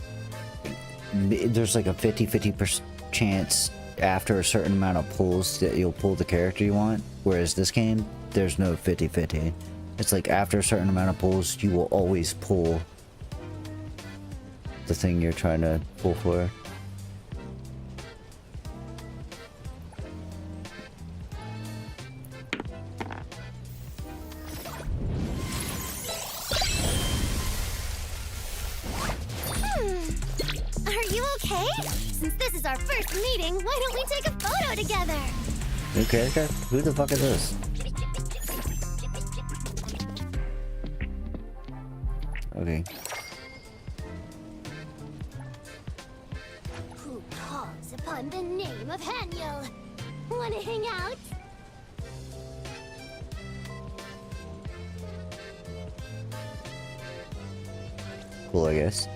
There's like a 50-50% chance after a certain amount of pulls that you'll pull the character you want. Whereas this game, there's no 50-50. It's like after a certain amount of pulls, you will always pull the thing you're trying to pull for. Are you okay? Since this is our first meeting, why don't we take a photo together? New character? Who the fuck is this? Okay. Who calls upon the name of Haniel? Wanna hang out? Cool, I guess.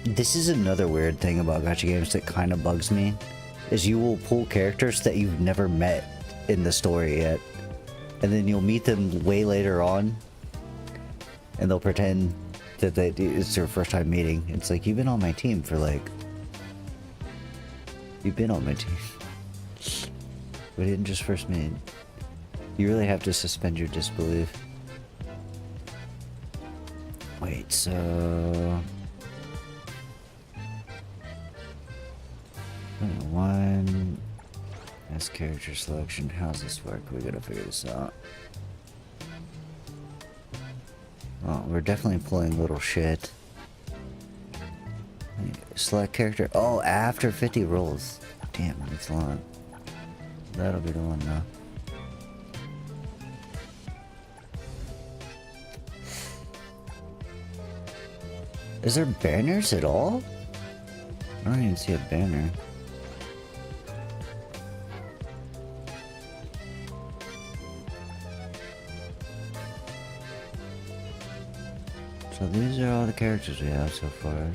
This is another weird thing about gacha games that kind of bugs me, is you will pull characters that you've never met in the story yet, and then you'll meet them way later on, and they'll pretend that it's their first time meeting. It's like, you've been on my team for like... You've been on my team. We didn't just first meet. You really have to suspend your disbelief. Wait, so... One as character selection. How's this work? We gotta figure this out. Oh, we're definitely pulling little shit. Select character. Oh, after 50 rolls. Damn, that's a lot. That'll be the one though. Is there banners at all? I don't even see a banner. So these are all the characters we have so far.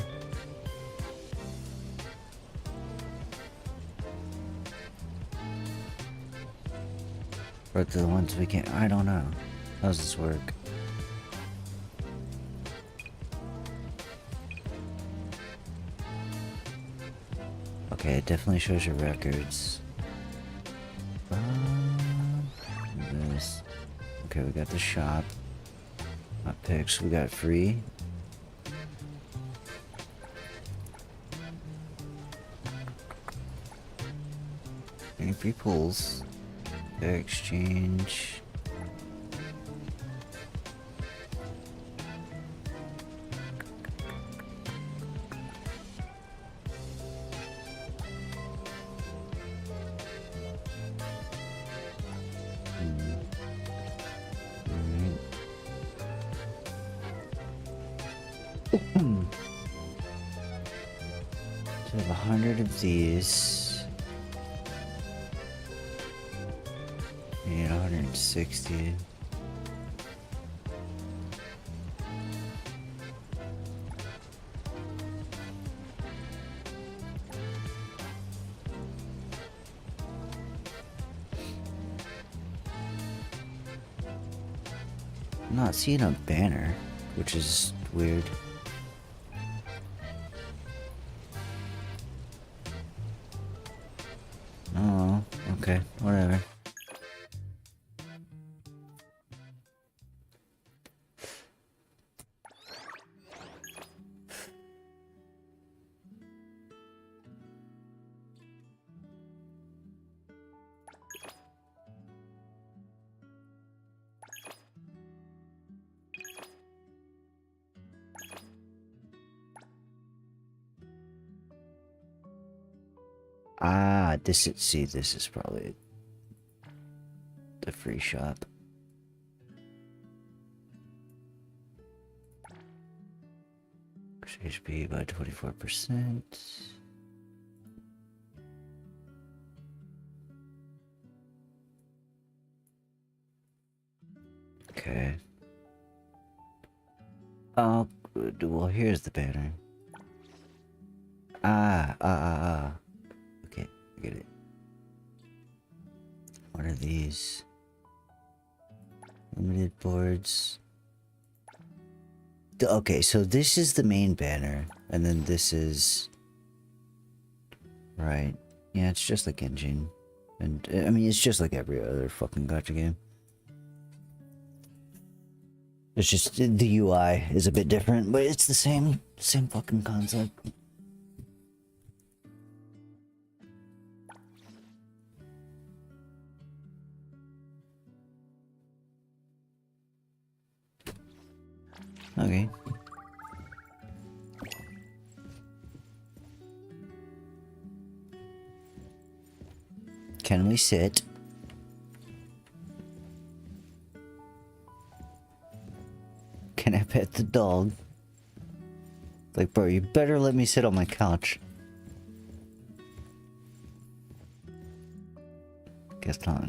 But the ones we can't... I don't know. How does this work? Okay, it definitely shows your records. This. Okay, we got the shop. Hot picks, we got free. Any free pulls? Exchange. So we have 100 of these. We need 160. I'm not seeing a banner, which is weird. Oh, okay, whatever. Ah, this is probably the free shop. Increase HP by 24%. Okay. Oh, good. Well, here's the banner. Okay, I get it. What are these? Limited boards. Okay, so this is the main banner, and then this is... Right. Yeah, it's just like Engine. And, I mean, it's just like every other fucking gacha game. It's just, the UI is a bit different, but it's the same fucking concept. Okay. Can we sit? Can I pet the dog? Like, bro, you better let me sit on my couch. Guess not.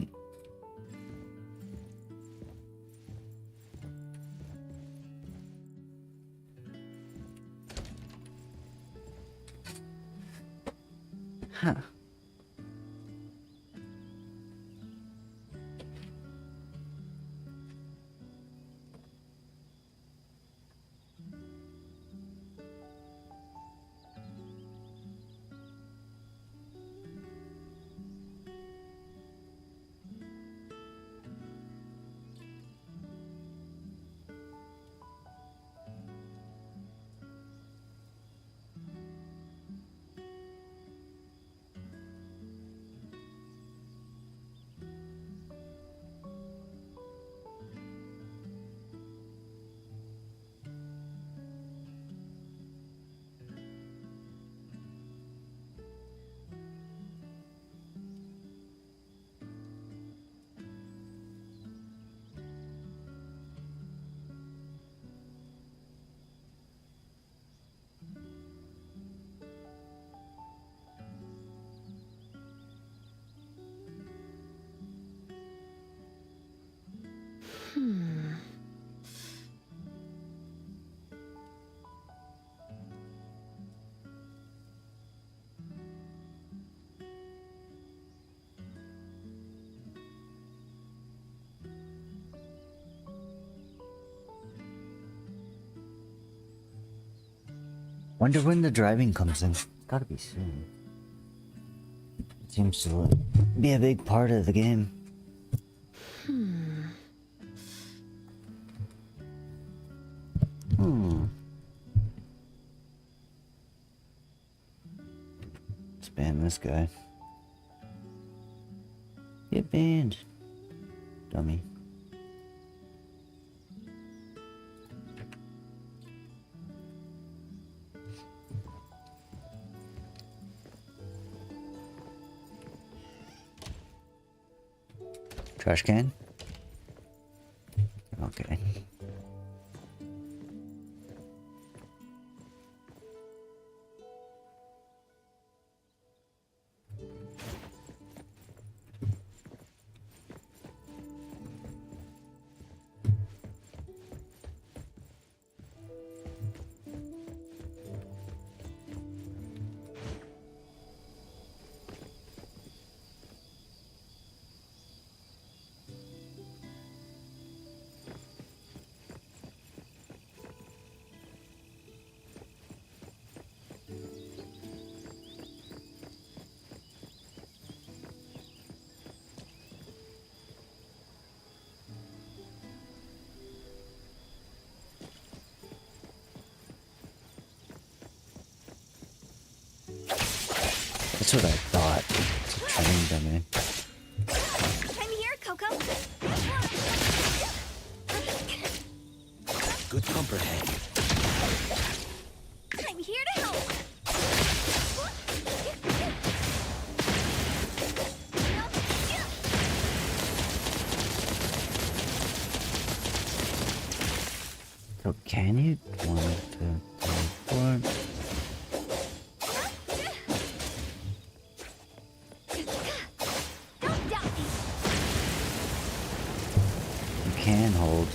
Huh. Wonder when the driving comes in. Gotta be soon. It seems to be a big part of the game. Let's ban this guy. Get banned. Dummy. Trash can? Okay. That's what I thought. It's a train dummy. I'm here, Coco. Good comprehend. I'm here to help. So can you? 1, 2, 3, 4. You can hold.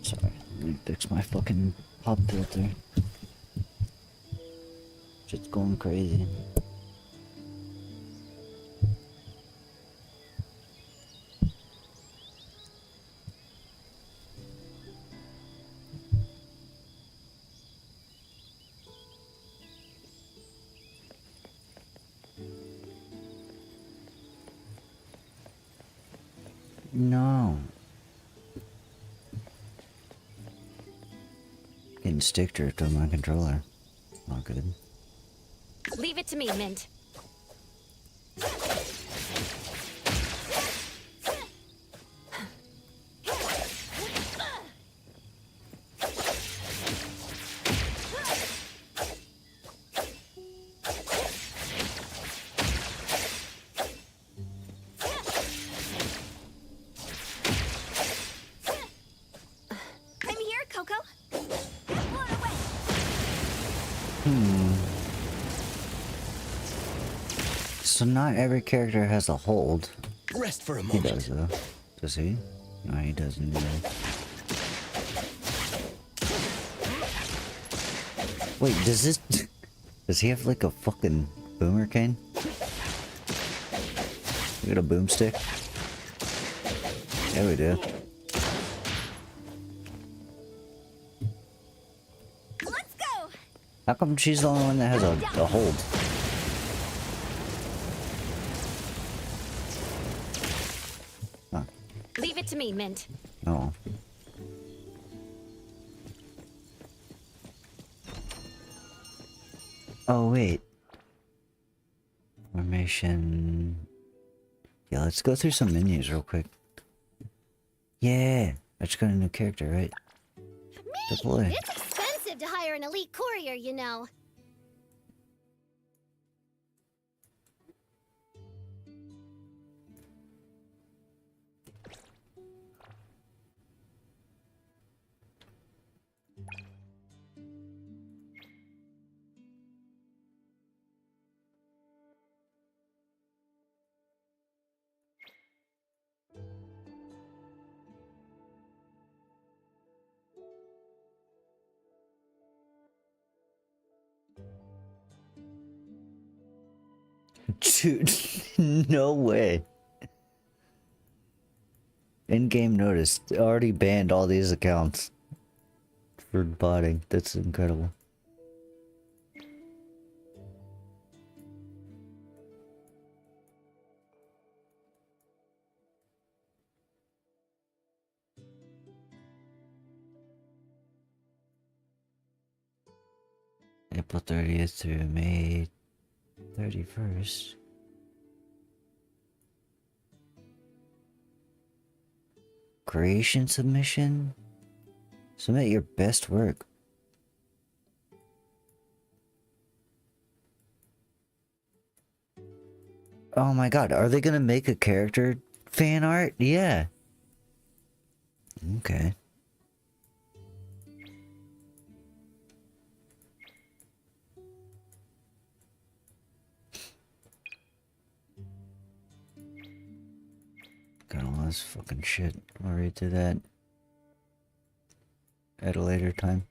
Sorry, let me fix my fucking pop filter. Shit's going crazy. No. Getting stick drift on my controller. Not good. Leave it to me, Mint. I'm here, Coco. Blown away. So not every character has a hold. Rest for a He moment. does though. Does he? No, he doesn't. Wait, does this... Does he have like a fucking boomer cane? We got a boomstick? Yeah, we do. Let's go. How come she's the only one that has a hold? Huh. Leave it to me, Mint. Oh. Oh, wait. Formation. Yeah, let's go through some menus real quick. Yeah, I just got a new character, right? Deploy. It's expensive to hire an elite courier, you know. Dude, no way. In-game notice, already banned all these accounts for botting. That's incredible. April 30th through May 31st. Creation submission? Submit your best work. Oh my god, are they gonna make a character fan art? Yeah. Okay. Got all this fucking shit. I'll read through that at a later time.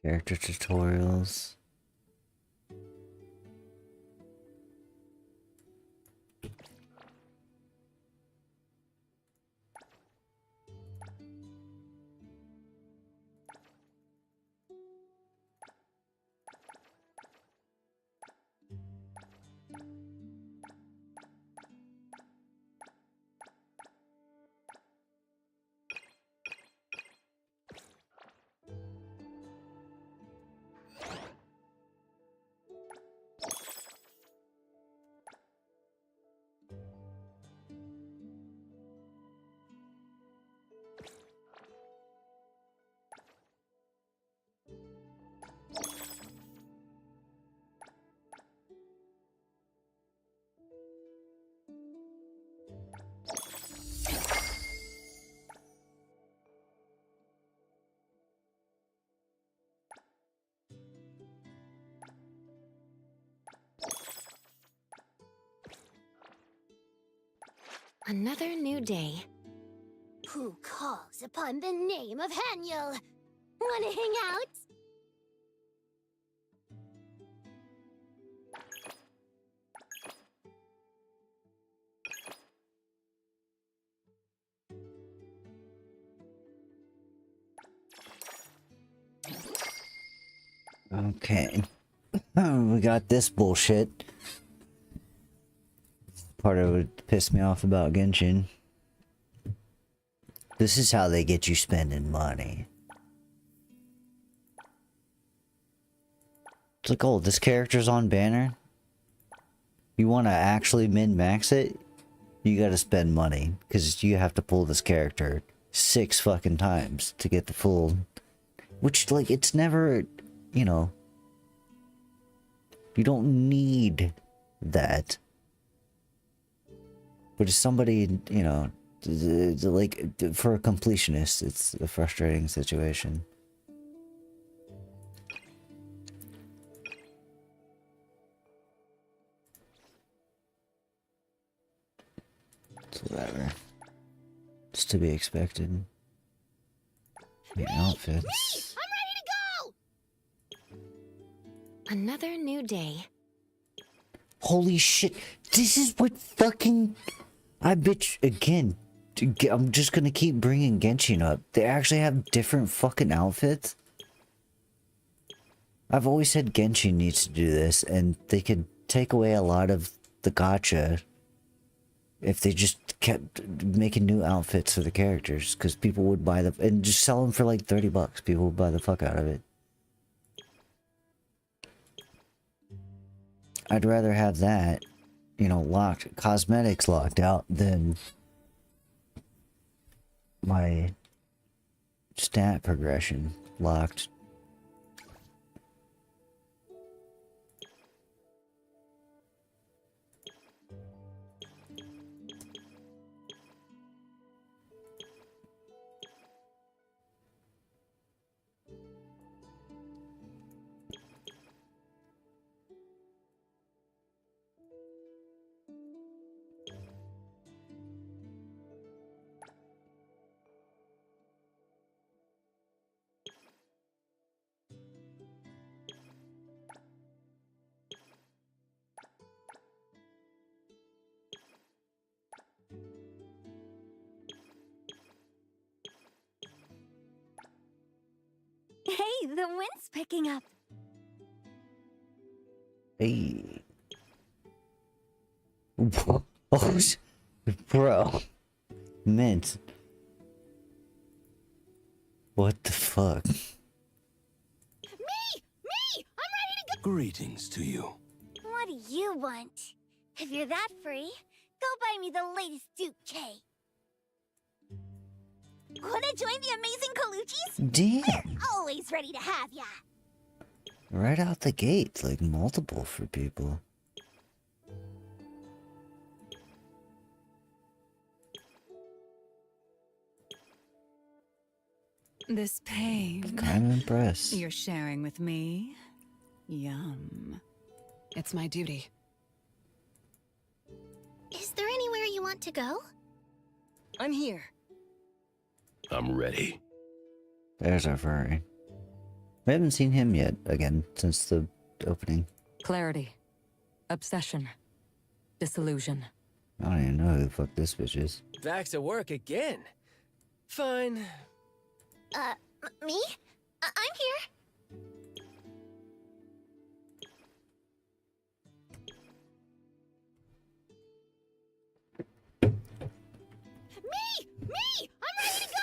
Character tutorials. Another new day. Who calls upon the name of Haniel? Wanna hang out? Okay. We got this bullshit. Part of it pissed me off about Genshin. This is how they get you spending money. It's like, oh, this character's on banner. You want to actually min-max it? You gotta spend money. Because you have to pull this character 6 fucking times to get the full... Which, like, it's never... You know... You don't need that. But if somebody, you know... Like, for a completionist, it's a frustrating situation. It's whatever. It's to be expected. The outfits. I'm ready to go! Another new day. Holy shit. This is what fucking... I bitch again. I'm just gonna keep bringing Genshin up. They actually have different fucking outfits. I've always said Genshin needs to do this, and they could take away a lot of the gacha if they just kept making new outfits for the characters, because people would buy them and just sell them for like 30 bucks. People would buy the fuck out of it. I'd rather have that, you know, locked, cosmetics locked out than my stat progression locked. Hey, the wind's picking up. Hey. Oh, bro. Mint. What the fuck? Me! I'm ready to go! Greetings to you. What do you want? If you're that free, go buy me the latest Duke K. Wanna join the amazing Colucci's? Damn. We're always ready to have ya. Right out the gate, like multiple for people. This pain. Kind of impressed. You're sharing with me? Yum. It's my duty. Is there anywhere you want to go? I'm here. I'm ready. There's our furry. We haven't seen him yet again since the opening. Clarity. Obsession. Disillusion. I don't even know who the fuck this bitch is. Back to work again. Fine. Me? I'm here. Me! I'm ready to go!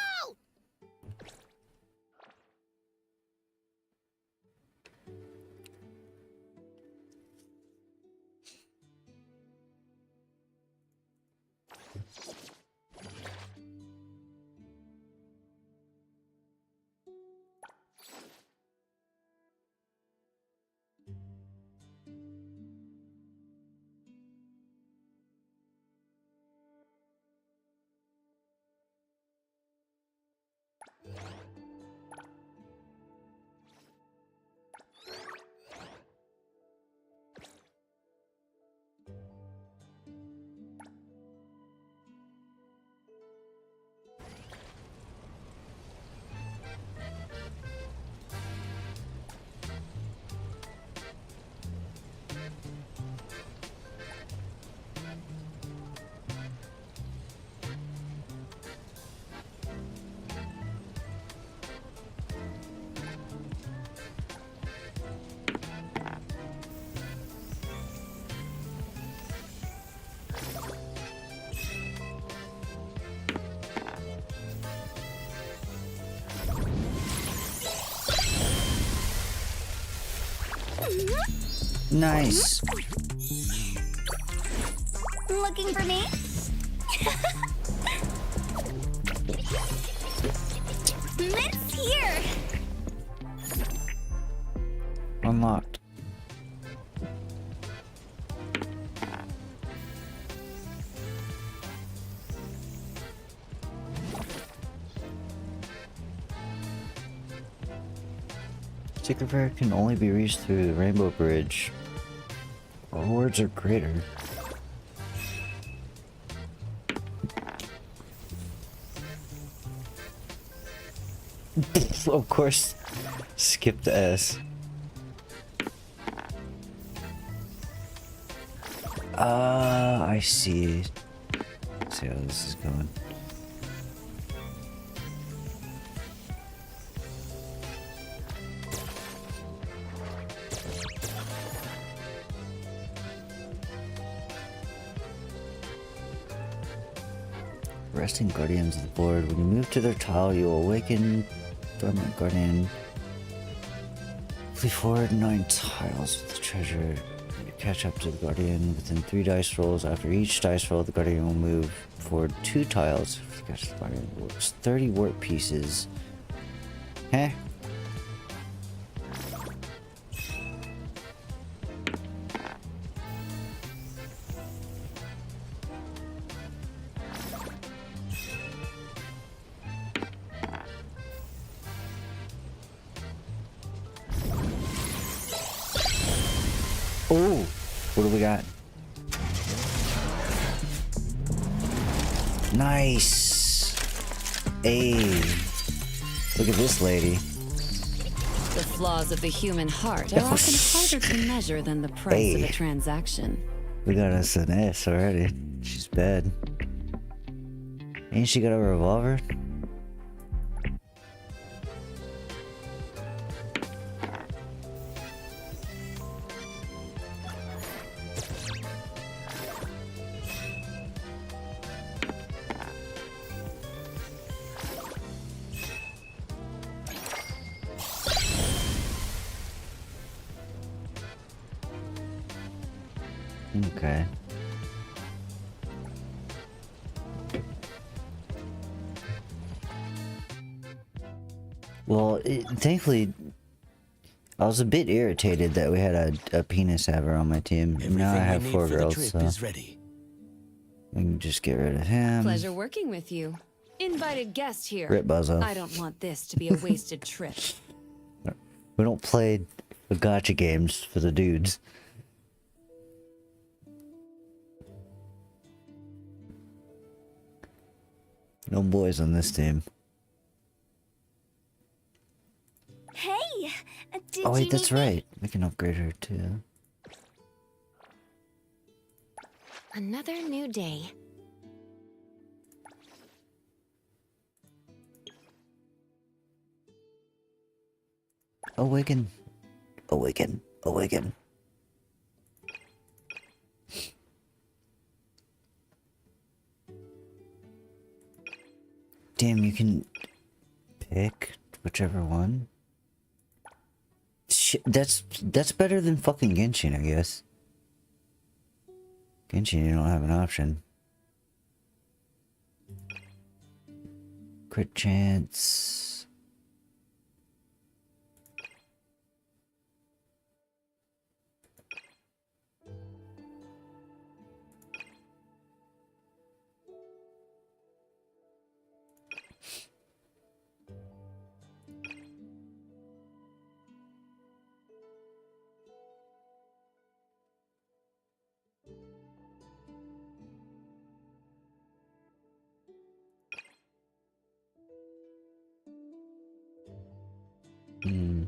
Nice. Looking for me? Mitt's here! Unlocked. Secret Fair can only be reached through the Rainbow Bridge. Rewards are greater. Of course, skip the S. I see. Let's see how this is going. Resting guardians of the board. When you move to their tile, you will awaken dormant guardian. Flee forward 9 tiles with the treasure. You catch up to the guardian within 3 dice rolls. After each dice roll, the guardian will move forward 2 tiles. Catch the guardian warps 30 warp pieces. Heh. Oh, what do we got? Nice. Hey, look at this lady. The flaws of the human heart are often harder to measure than the price of a transaction. We got us an S already. She's bad. Ain't she got a revolver? Okay. Well, thankfully, I was a bit irritated that we had a penis haver on my team. Now I have 4 girls, so ready. we can just get rid of him. Pleasure working with you. Invited guest here. Rip Buzzo. I don't want this to be a wasted trip. We don't play the gacha games for the dudes. No boys on this team. Hey! Did Oh wait, you that's need me? right. We can upgrade her too. Another new day. Awaken. Awaken. Awaken. Damn, you can pick whichever one. Shit, that's better than fucking Genshin, I guess. Genshin, you don't have an option. Crit chance. Hmm.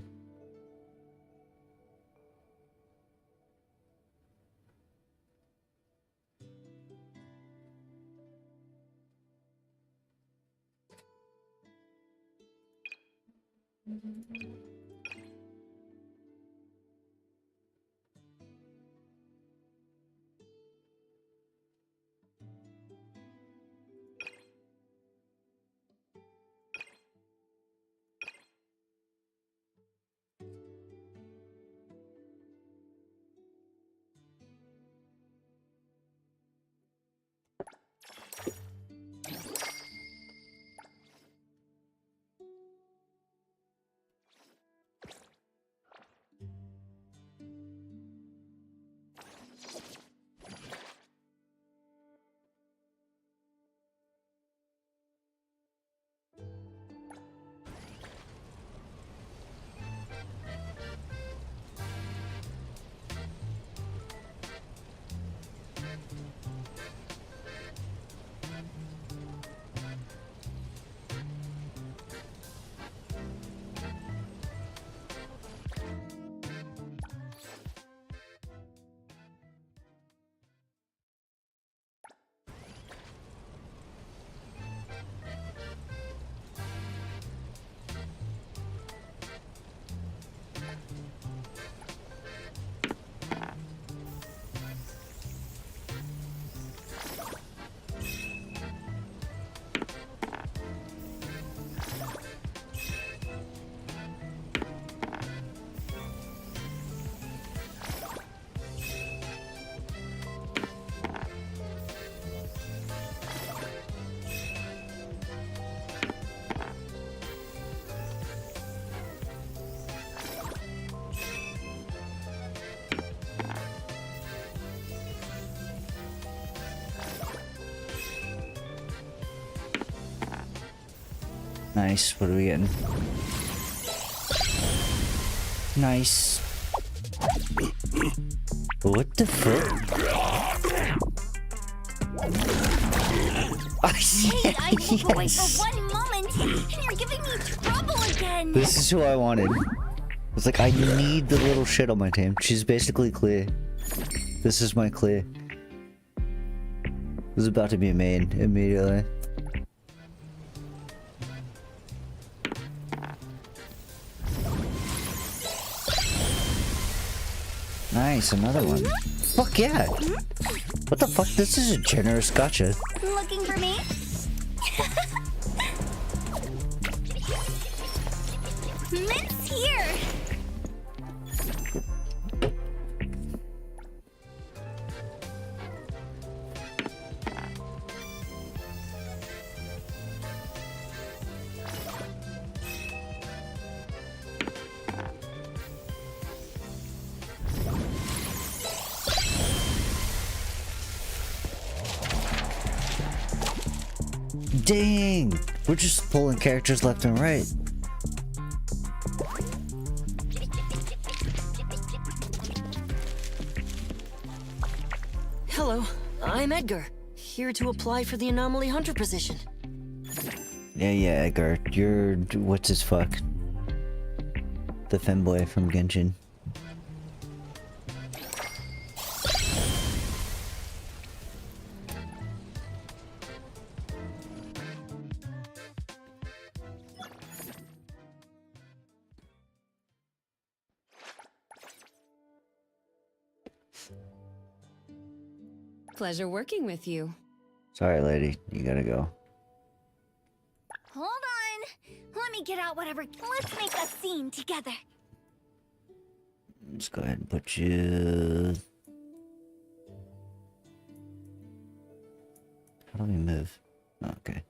Nice. What are we getting? Nice. What the fuck? Hey, I look away for one moment, and you're giving me trouble again. This is who I wanted. It's like, I need the little shit on my team. She's basically clear. This is my clear. This is about to be a main immediately. Nice, another one. Fuck yeah! What the fuck? This is a generous gacha. Looking for me? Mint's here! Dang! We're just pulling characters left and right. Hello, I'm Edgar, here to apply for the Anomaly Hunter position. Yeah, Edgar. You're... what's his fuck? The femboy from Genshin. Pleasure working with you. Sorry, lady. You gotta go. Hold on. Let me get out whatever. Let's make a scene together. Let's go ahead and put you... How do we move? Oh, okay.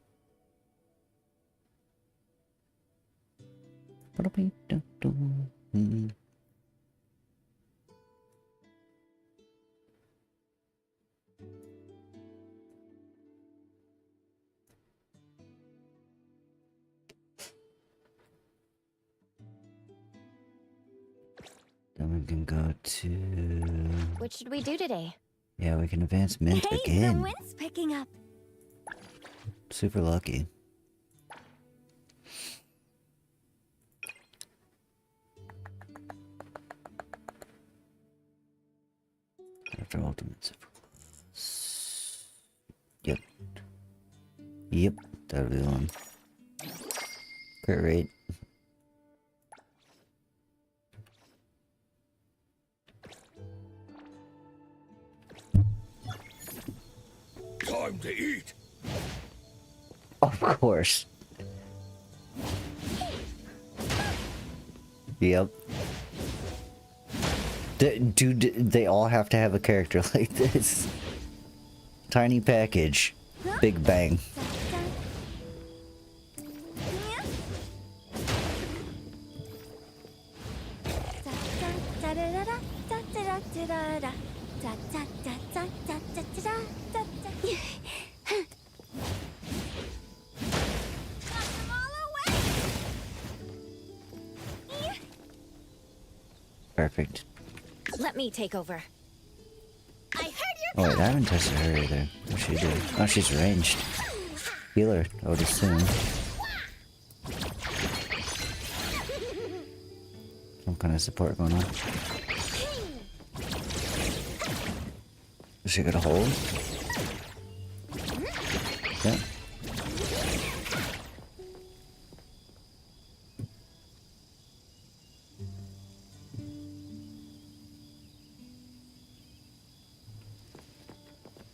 Then we can go to... What should we do today? Yeah, we can advance mint Hey, again. the wind's picking up. Super lucky. After ultimates. Yep. Yep, that'll be the one. Crit rate. Time to eat. Of course. Yep. Dude, they all have to have a character like this. Tiny package. Big bang. Perfect. Let me take over. I heard your Oh wait, I haven't tested her either. What should she do? Oh, she's ranged. Healer, I would assume. Some kind of support going on. Is she gonna hold? Yeah.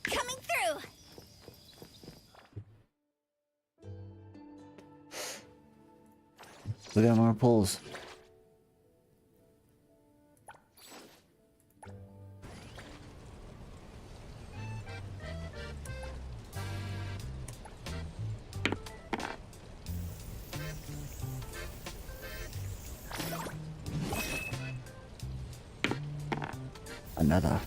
coming through. We got more pulls. Another.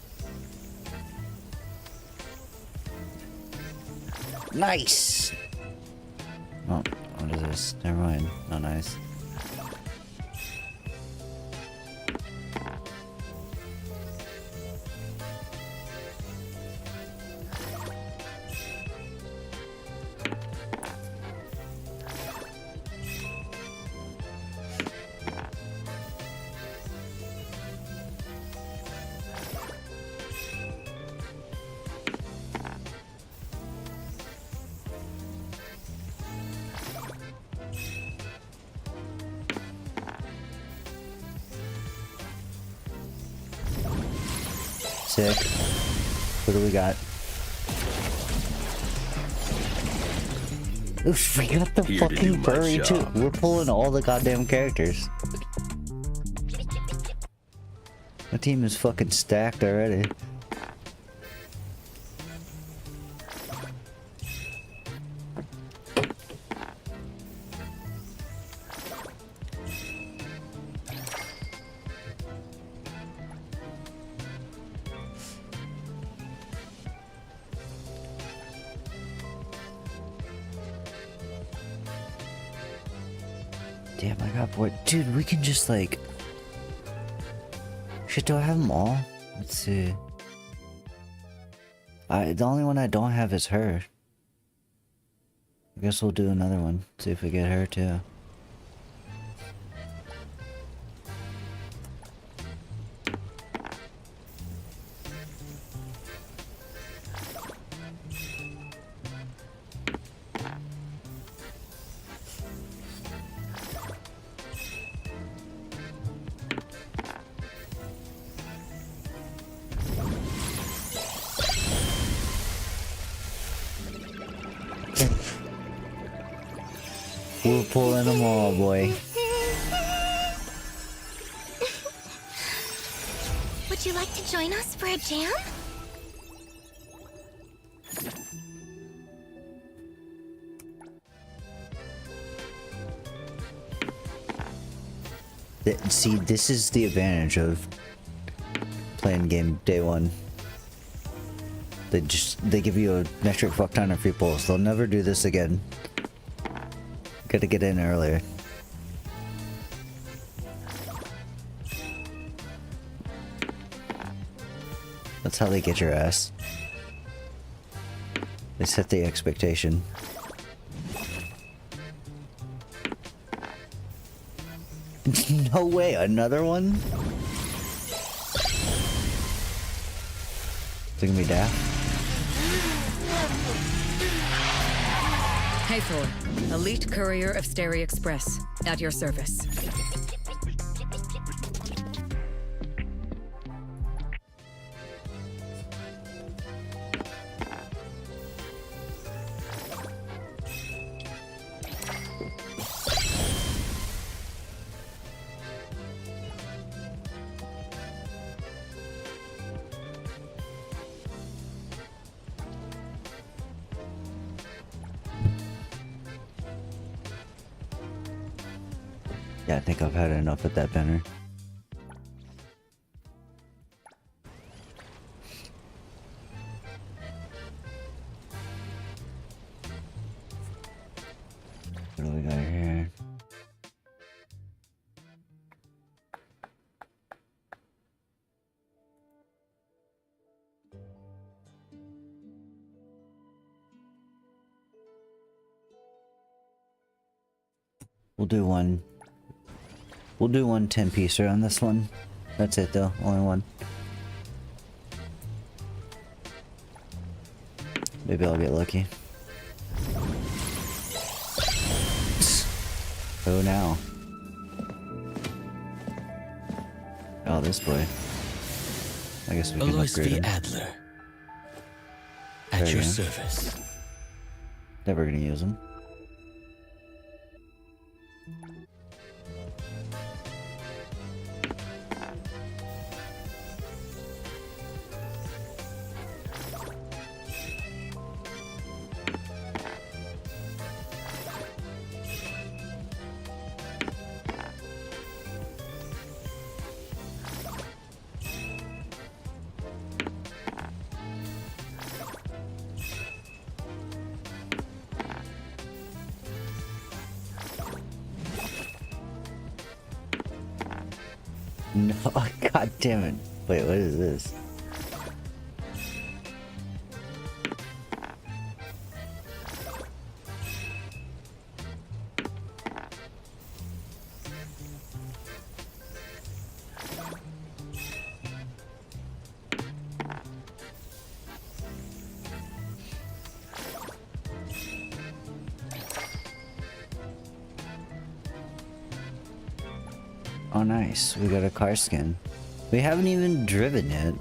Nice! Oh, what is this? Never mind. Not nice. Sick. What do we got? Oof, we got the Here to do fucking my furry too. job. We're pulling all the goddamn characters. My team is fucking stacked already. Damn, I got bored. Dude, we can just like... Shit, do I have them all? Let's see. The only one I don't have is her. I guess we'll do another one. See if we get her too. We're pulling them all, boy. Would you like to join us for a jam? See, this is the advantage of playing game day one. They give you a metric fuck ton of free pulls. They'll never do this again. Gotta get in earlier. That's how they get your ass. They set the expectation. No way, another one? Is it gonna be daft? Hey Thor, elite courier of Steri Express, at your service. Yeah, I think I've had enough of that banner. What do we got here? We'll do one. We'll do one 10-piecer on this one. That's it though, only one. Maybe I'll get lucky. Oh now. Oh, this boy. I guess we can Alois upgrade V. him. Adler. At There your you go. service. Never gonna use him. No, god damn it. Wait, what is this? Oh nice, we got a car skin. We haven't even driven yet.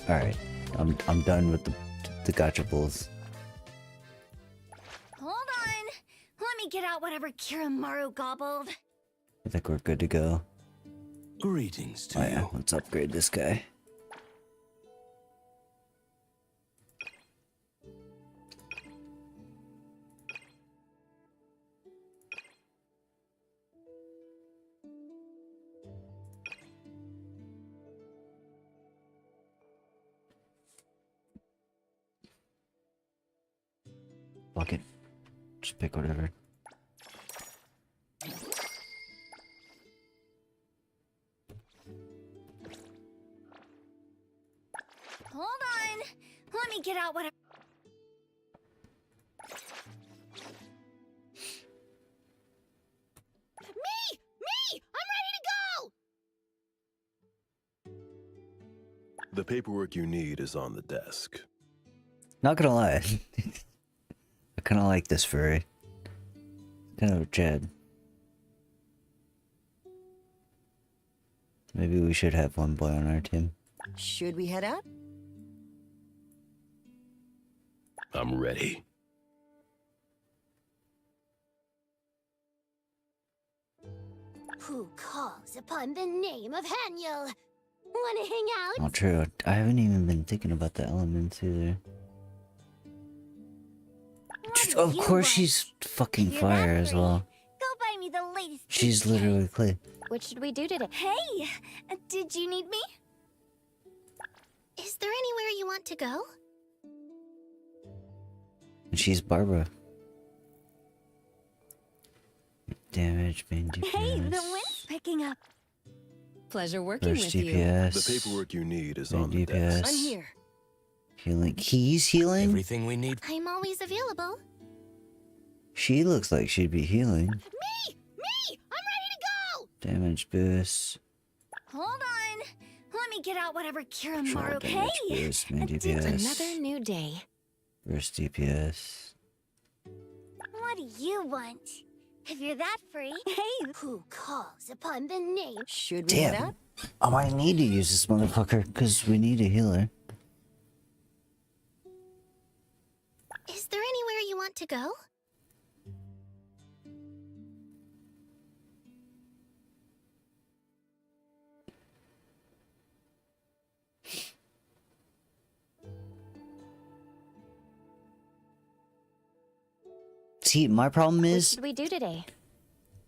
Alright, I'm done with the gacha pulls. Hold on. Let me get out whatever Kiramaru gobbled. I think we're good to go. Greetings to Oh yeah, let's upgrade this guy. Fuck it. Just pick whatever. Hold on. Let me get out whatever. Me! I'm ready to go! The paperwork you need is on the desk. Not gonna lie. I kinda like this furry. Kind of a Jed. Maybe we should have one boy on our team. Should we head out? I'm ready. Who calls upon the name of Haniel? Wanna hang out? Not true. I haven't even been thinking about the elements either. Of course she's fucking fire as well. Go buy me the latest. She's literally clay. What should we do today? Hey, did you need me? Is there anywhere you want to go? And she's Barbara. Damage being DPS. Hey, the wind's picking up. Pleasure working First with DPS. The paperwork you need is Main on the DPS. desk. I'm here. Healing. He's healing? Everything we need. I'm always available. She looks like she'd be healing. Me! I'm ready to go! Damage boost. Hold on. Let me get out whatever Kira Sure, Maru. damage Hey! boost, main DPS. Another new day. First DPS. What do you want? If you're that free, hey, who calls upon the name? Should we head Damn. out? I might need to use this motherfucker because we need a healer. Is there anywhere you want to go? See, my problem What is should we do today?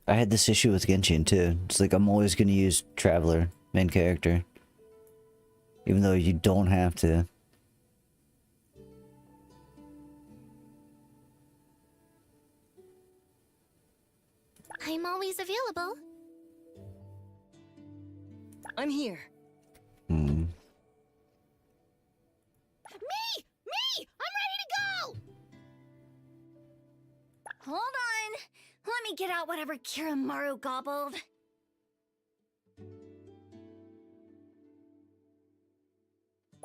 I had this issue with Genshin too. It's like I'm always gonna use Traveler, main character. Even though you don't have to. I'm always available. I'm here. Hmm. Me! I'm ready to go! Hold on. Let me get out whatever Kira Maru gobbled.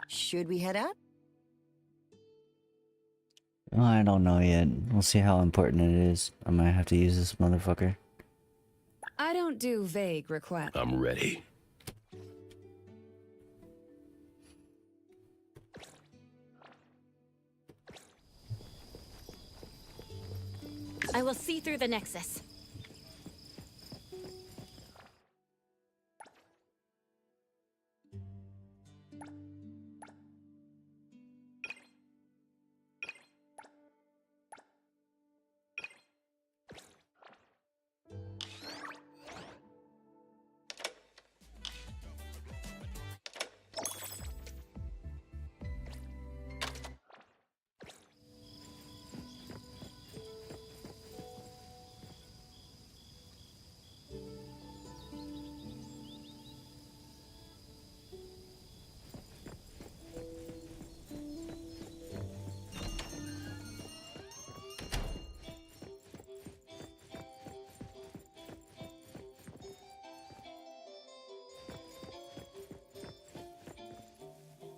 Should we head out? I don't know yet. We'll see how important it is. I might have to use this motherfucker. I don't do vague requests. I'm ready. I will see through the Nexus.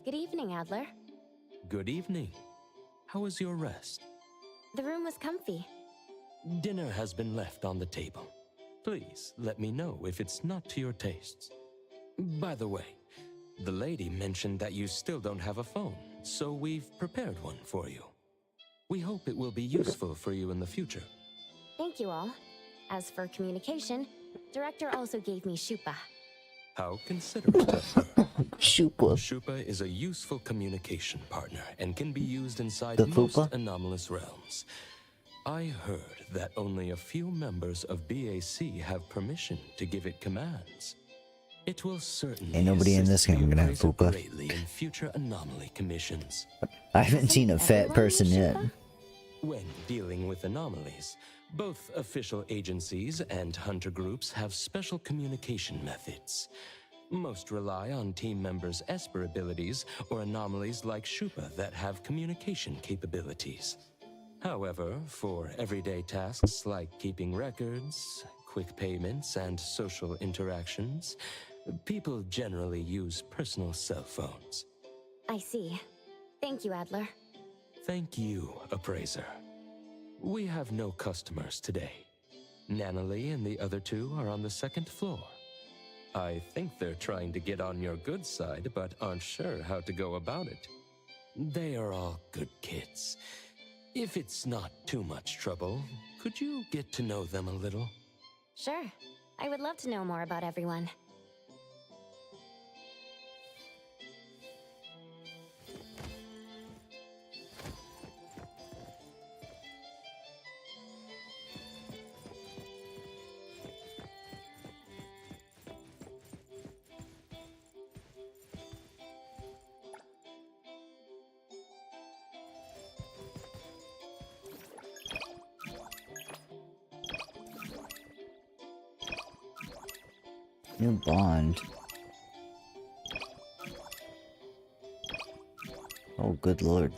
Good evening, Adler. Good evening. How was your rest? The room was comfy. Dinner has been left on the table. Please let me know if it's not to your tastes. By the way, the lady mentioned that you still don't have a phone, so we've prepared one for you. We hope it will be useful for you in the future. Thank you all. As for communication, Director also gave me Shupa. How considerate of her. Shupa. Shupa is a useful communication partner and can be used inside The most Fupa? anomalous realms. I heard that only a few members of BAC have permission to give it commands. It will certainly Ain't nobody in assist this game the gonna have appraiser Fupa. greatly in future anomaly commissions. I haven't seen a fat everyone person use yet. Shupa? When dealing with anomalies, both official agencies and hunter groups have special communication methods. Most rely on team members' Esper abilities or anomalies like Shupa that have communication capabilities. However, for everyday tasks like keeping records, quick payments, and social interactions, people generally use personal cell phones. I see. Thank you, Adler. Thank you, Appraiser. We have no customers today. Nanalie and the other two are on the second floor. I think they're trying to get on your good side, but aren't sure how to go about it. They are all good kids. If it's not too much trouble, could you get to know them a little? Sure. I would love to know more about everyone. New bond. Oh, good lord.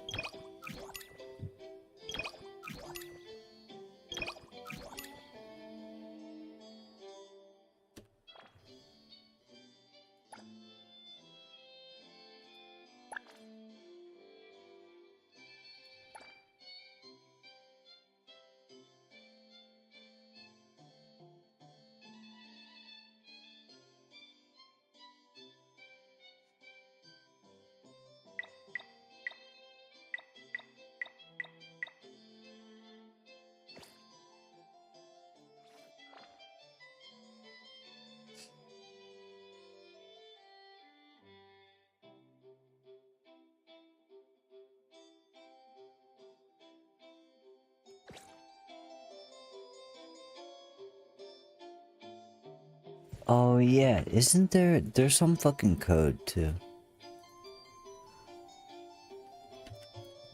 Oh yeah, isn't there's some fucking code too.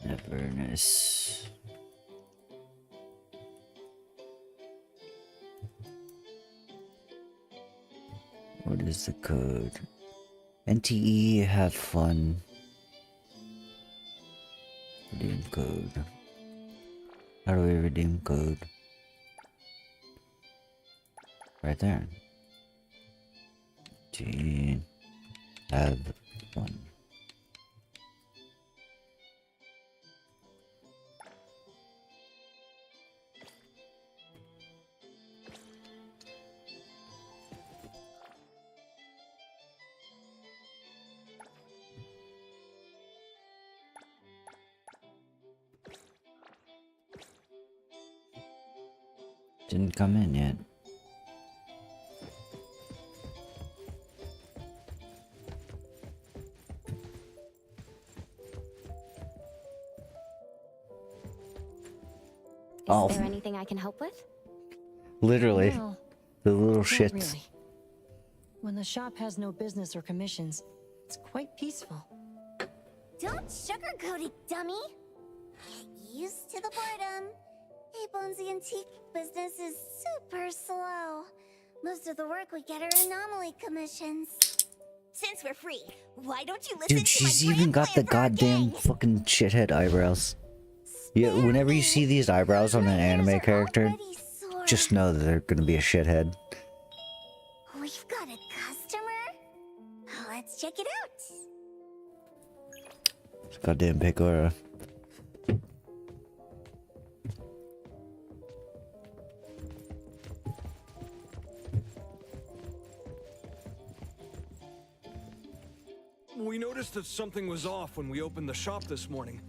Everness. What is the code? NTE, have fun. Redeem code. How do we redeem code? Right there. Have fun. Didn't come in yet. Is there anything I can help with? Literally. No, The little not shits. really. When the shop has no business or commissions, it's quite peaceful. Don't sugarcoat it, dummy! Get used to the boredom. A-Bone's antique business is super slow. Most of the work we get are anomaly commissions. Since we're free, why don't you listen Dude, to she's my even grand got the plan for our goddamn gang? fucking shithead eyebrows. Yeah, whenever you see these eyebrows on an anime character, just know that they're gonna be a shithead. We've got a customer? Let's check it out. Goddamn Pecora. We noticed that something was off when we opened the shop this morning.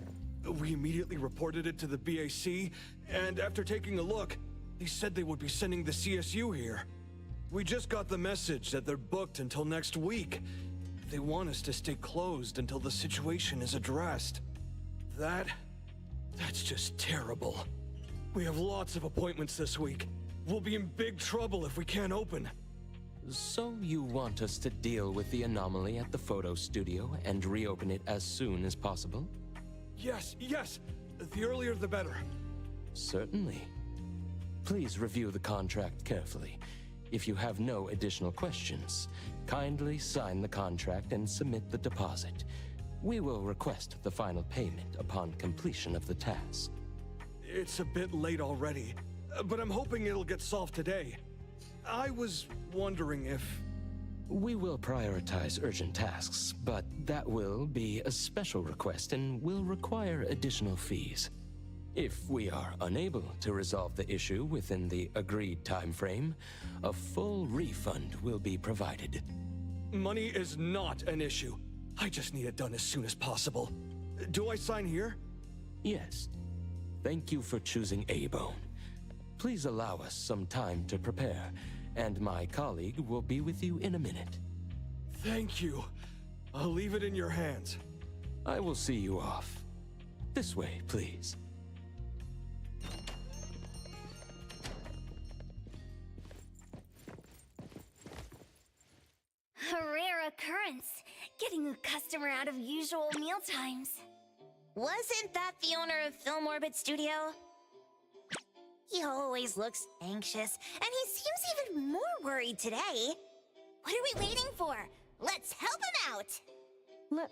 We immediately reported it to the BAC, and after taking a look, they said they would be sending the CSU here. We just got the message that they're booked until next week. They want us to stay closed until the situation is addressed. That's just terrible. We have lots of appointments this week. We'll be in big trouble if we can't open. So you want us to deal with the anomaly at the photo studio and reopen it as soon as possible? Yes, yes! The earlier the better. Certainly. Please review the contract carefully. If you have no additional questions, kindly sign the contract and submit the deposit. We will request the final payment upon completion of the task. It's a bit late already, but I'm hoping it'll get solved today. I was wondering if... We will prioritize urgent tasks, but that will be a special request and will require additional fees. If we are unable to resolve the issue within the agreed time frame, a full refund will be provided. Money is not an issue. I just need it done as soon as possible. Do I sign here? Yes. Thank you for choosing A-Bone. Please allow us some time to prepare, and my colleague will be with you in a minute. Thank you. I'll leave it in your hands. I will see you off. This way, please. A rare occurrence, getting a customer out of usual meal times. Wasn't that the owner of Film Orbit Studio? He always looks anxious, and he seems even more worried today. What are we waiting for? Let's help him out!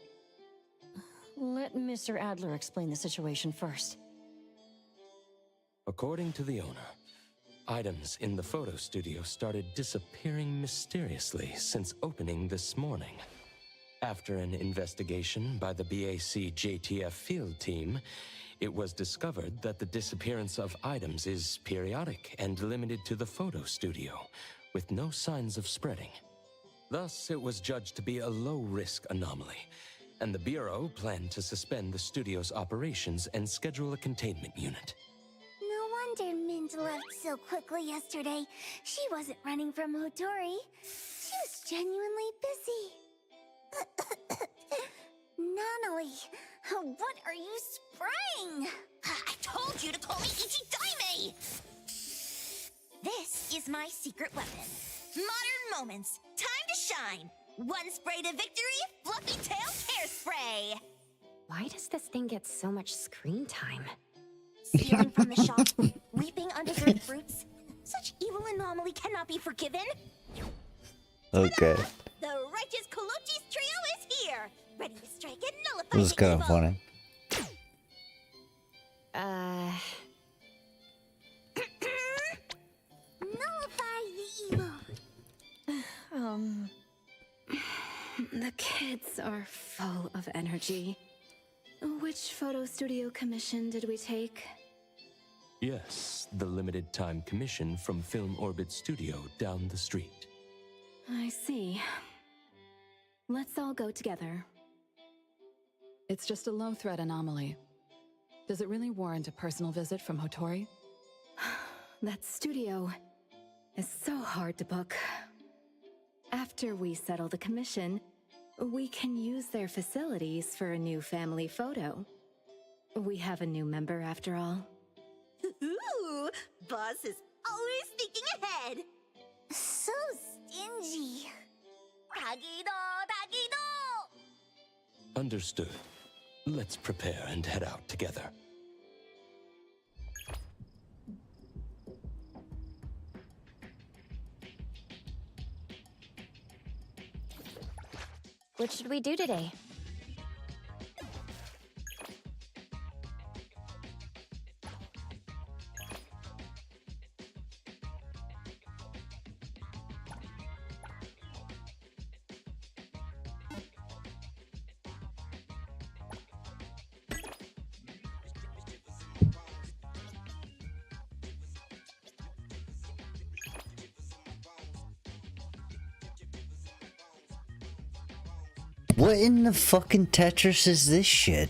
Let Mr. Adler explain the situation first. According to the owner, items in the photo studio started disappearing mysteriously since opening this morning. After an investigation by the BAC JTF field team, it was discovered that the disappearance of items is periodic and limited to the photo studio, with no signs of spreading. Thus, it was judged to be a low-risk anomaly, and the Bureau planned to suspend the studio's operations and schedule a containment unit. No wonder Mint left so quickly yesterday. She wasn't running from Hotori. She was genuinely busy. Nanoi, what are you spraying? I told you to call me Ichidaime! This is my secret weapon. Modern Moments. Time to shine. One spray to victory, Fluffy Tail Hairspray. Why does this thing get so much screen time? Stealing from the shop, weeping undeserved fruits. Such evil anomaly cannot be forgiven. Okay. The righteous Kolochi's trio is here, ready to strike and nullify This is the kind evil. of funny. Nullify the evil. The kids are full of energy. Which photo studio commission did we take? Yes, the limited time commission from Film Orbit Studio down the street. I see. Let's all go together. It's just a low-threat anomaly. Does it really warrant a personal visit from Hotori? That studio is so hard to book. After we settle the commission, we can use their facilities for a new family photo. We have a new member after all. Ooh, boss is always thinking ahead. So stingy. Tagido, tagido. Understood. Let's prepare and head out together. What should we do today? What in the fucking Tetris is this shit?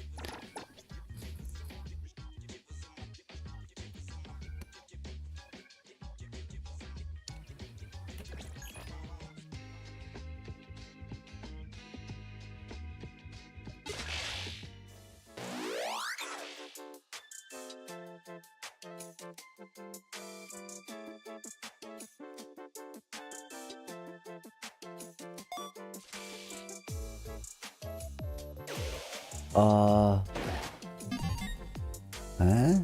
Huh?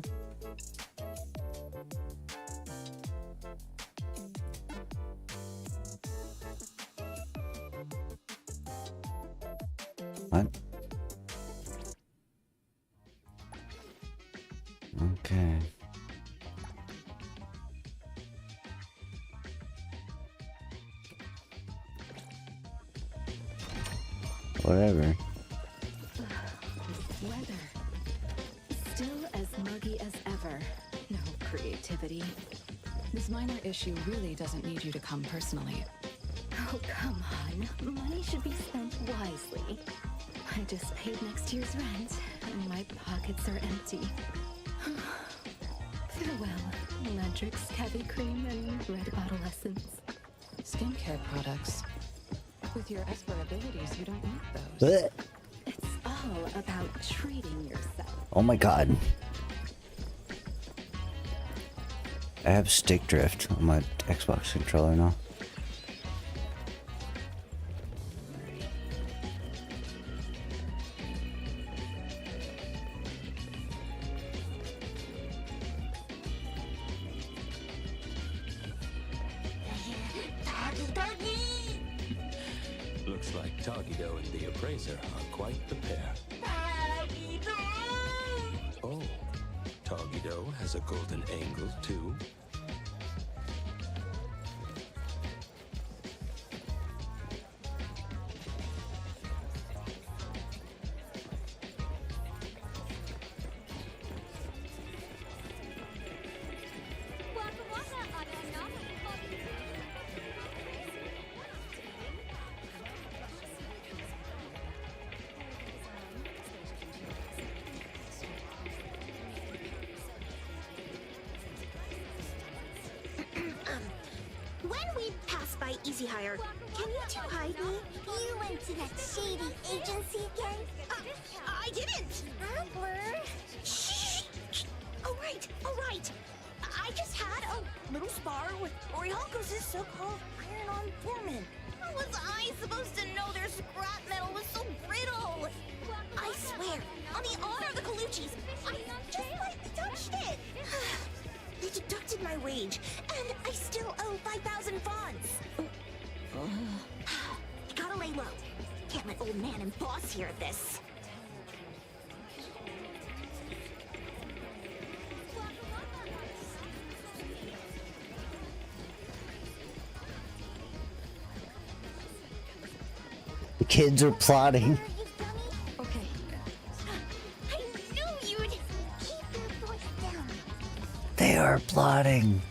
What? Okay. Whatever. Weather. Still as muggy as sensitivity. This minor issue really doesn't need you to come personally. Oh, come on. Money should be spent wisely. I just paid next year's rent, and my pockets are empty. Farewell, Electric's Cavi Cream and Red Bottle Essence. Skincare products. With your Esper abilities, you don't need those. Blech. It's all about treating yourself. Oh my god. I have stick drift on my Xbox controller now. Looks like Togido and the Appraiser are quite the pair. Oh, Togido has a golden angle too. When we pass by Easy Hire, can you two hide me? You went to that shady agency again? I didn't! Amber! Shh! Oh, right, all right. I just had a little spar with Orihalkos' so-called iron-on foreman. How was I supposed to know their scrap metal was so brittle? I swear, on the honor of the Colucci's, I just touched it. They deducted my wage, and I still owe 5,000 fonts. Gotta lay low. Can't let old man and boss hear of this. The kids are plotting. Okay. I knew you'd keep your voice down. They are plotting.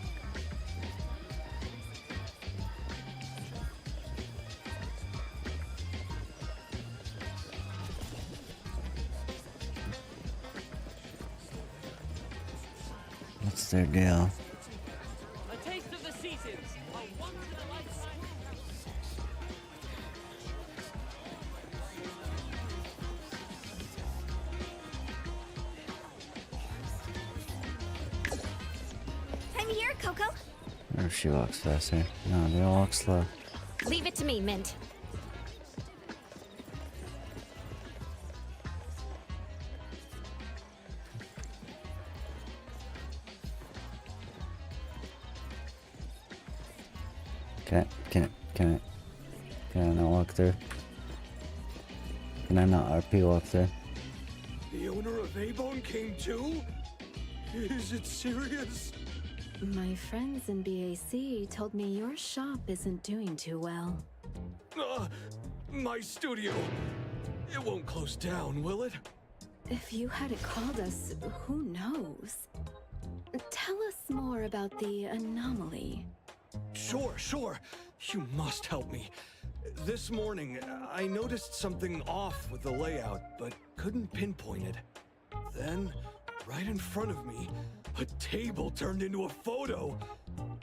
What's their deal? A taste of the seasons. A once-in-a-lifetime. I'm here, Coco. Or if she walks faster. No, they all walk slow. Leave it to me, Mint. Can I not walk through? Can I not RP walk through? The owner of A-Bone came too? Is it serious? My friends in BAC told me your shop isn't doing too well. My studio. It won't close down, will it? If you hadn't called us, who knows? Tell us more about the anomaly. Sure. You must help me. This morning, I noticed something off with the layout, but couldn't pinpoint it. Then, right in front of me, a table turned into a photo.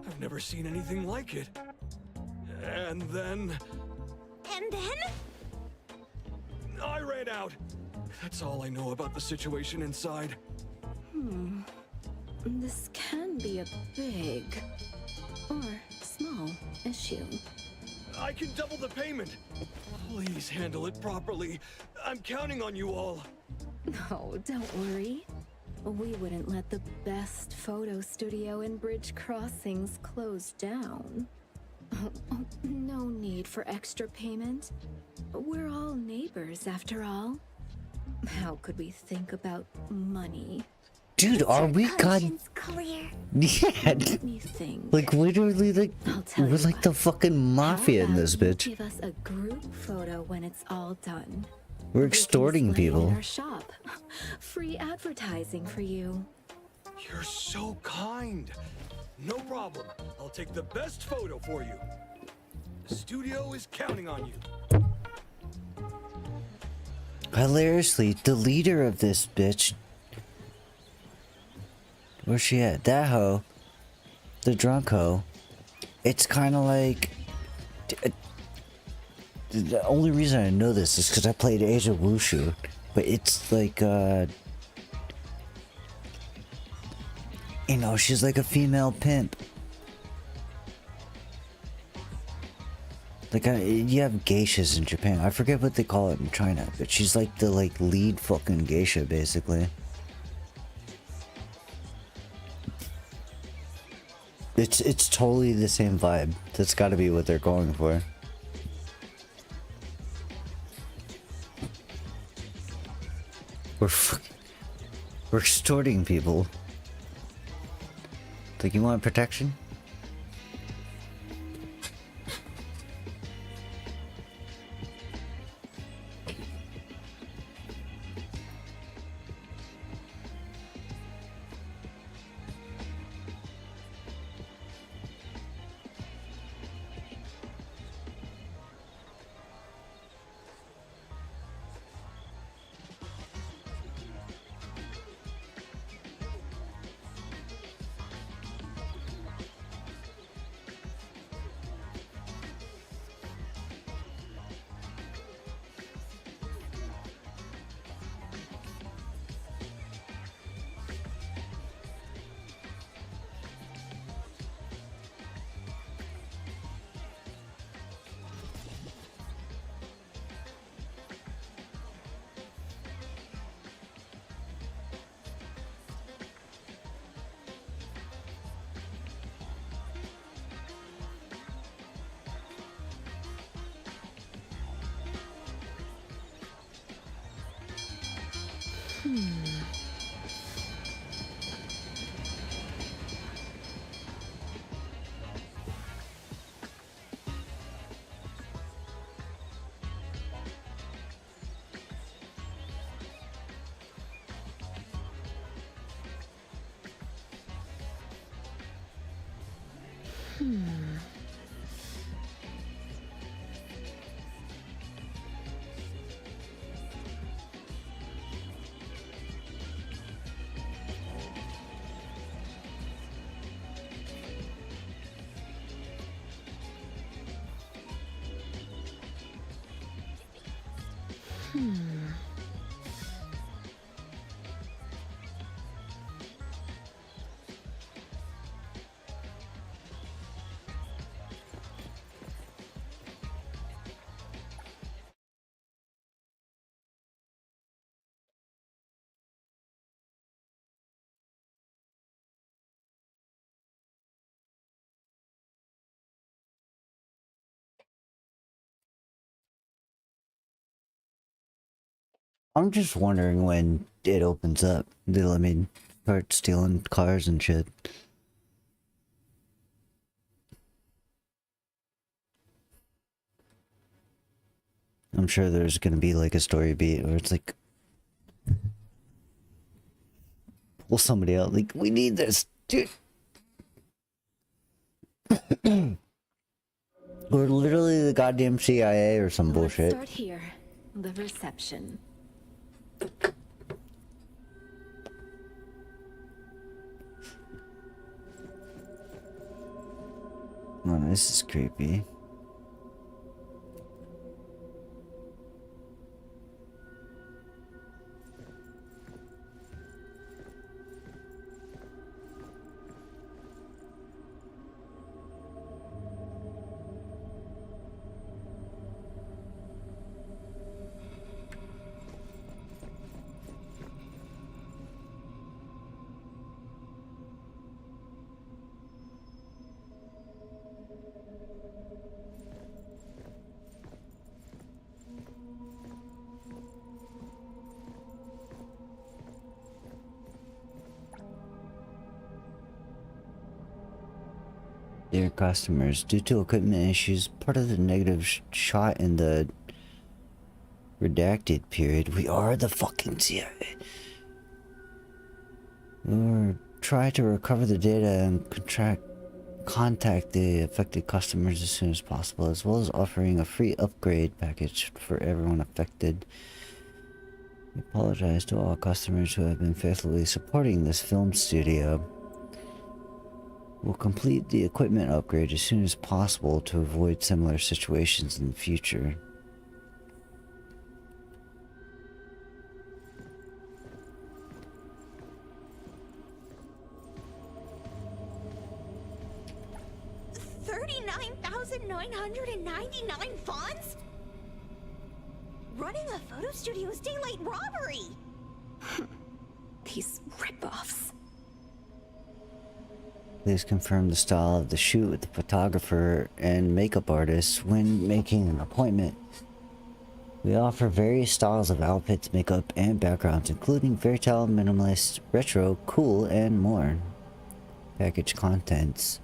I've never seen anything like it. And then... I ran out. That's all I know about the situation inside. This can be a big or small issue. I can double the payment. Please handle it properly. I'm counting on you all. No, don't worry. We wouldn't let the best photo studio in Bridge Crossings close down. No need for extra payment. We're all neighbors, after all. How could we think about money? Dude, are we god? Clear. Yeah. Let me think. Like literally, like tell we're you like the fucking mafia in this How about bitch. you give us a group photo when it's all done. We're We can extorting display it people. in our shop. Free advertising for you. You're so kind. No problem. I'll take the best photo for you. The studio is counting on you. Hilariously, the leader of this bitch. Where's she at? That hoe. The drunk hoe. It's kind of like. The only reason I know this is because I played Asia Wushu. But it's like, you know, she's like a female pimp. Like, you have geishas in Japan. I forget what they call it in China, but she's like the lead fucking geisha, basically. It's totally the same vibe. That's got to be what they're going for. We're extorting people. Like, you want protection? I'm just wondering when it opens up. They'll let me start stealing cars and shit. I'm sure there's gonna be like a story beat where it's like, pull somebody out, like, we need this, dude. We're literally the goddamn CIA or some bullshit. Start here. The reception. Oh, this is creepy. Dear customers, due to equipment issues, part of the negative shot in the redacted period, we are the fucking CIA. We're try to recover the data and contact the affected customers as soon as possible, as well as offering a free upgrade package for everyone affected. We apologize to all customers who have been faithfully supporting this film studio. We'll complete the equipment upgrade as soon as possible to avoid similar situations in the future. $39,999 funds? Running a photo studio is daylight robbery! These ripoffs. Please confirm the style of the shoot with the photographer and makeup artist when making an appointment. We offer various styles of outfits, makeup, and backgrounds, including fairytale, minimalist, retro, cool, and more. Package contents.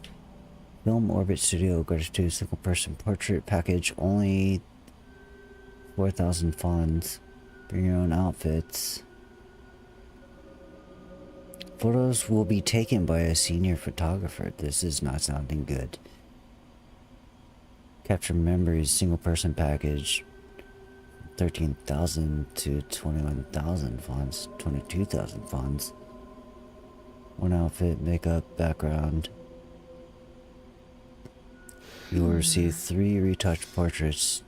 Film Orbit Studio Gratitude Single Person Portrait Package, only 4,000 funds. Bring your own outfits. Photos will be taken by a senior photographer. This is not sounding good. Capture Memories Single Person Package. 13,000 to 21,000 funds. 22,000 funds. One outfit, makeup, background. You will receive 3 retouched portraits.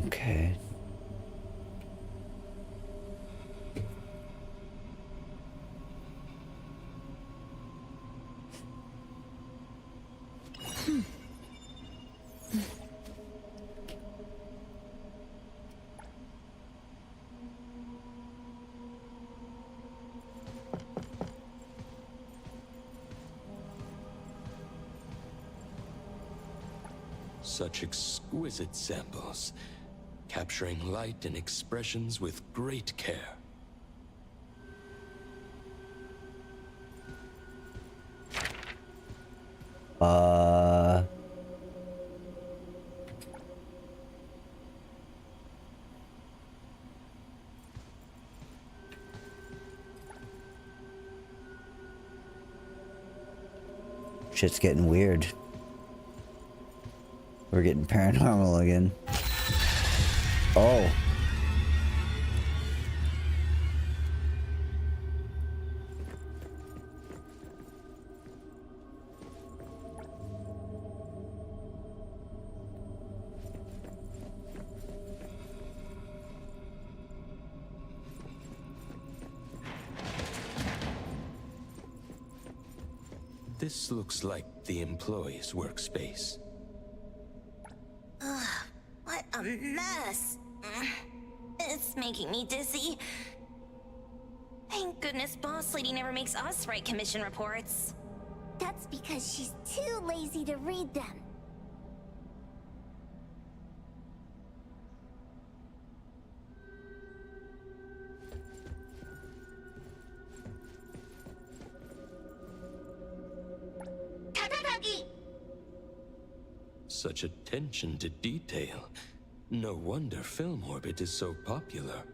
Okay. Such exquisite samples, capturing light and expressions with great care. Shit's getting weird. We're getting paranormal again. Oh. This looks like the employee's workspace. Ugh, what a mess. It's making me dizzy. Thank goodness Boss Lady never makes us write commission reports. That's because she's too lazy to read them. Such attention to detail. No wonder Film Orbit is so popular.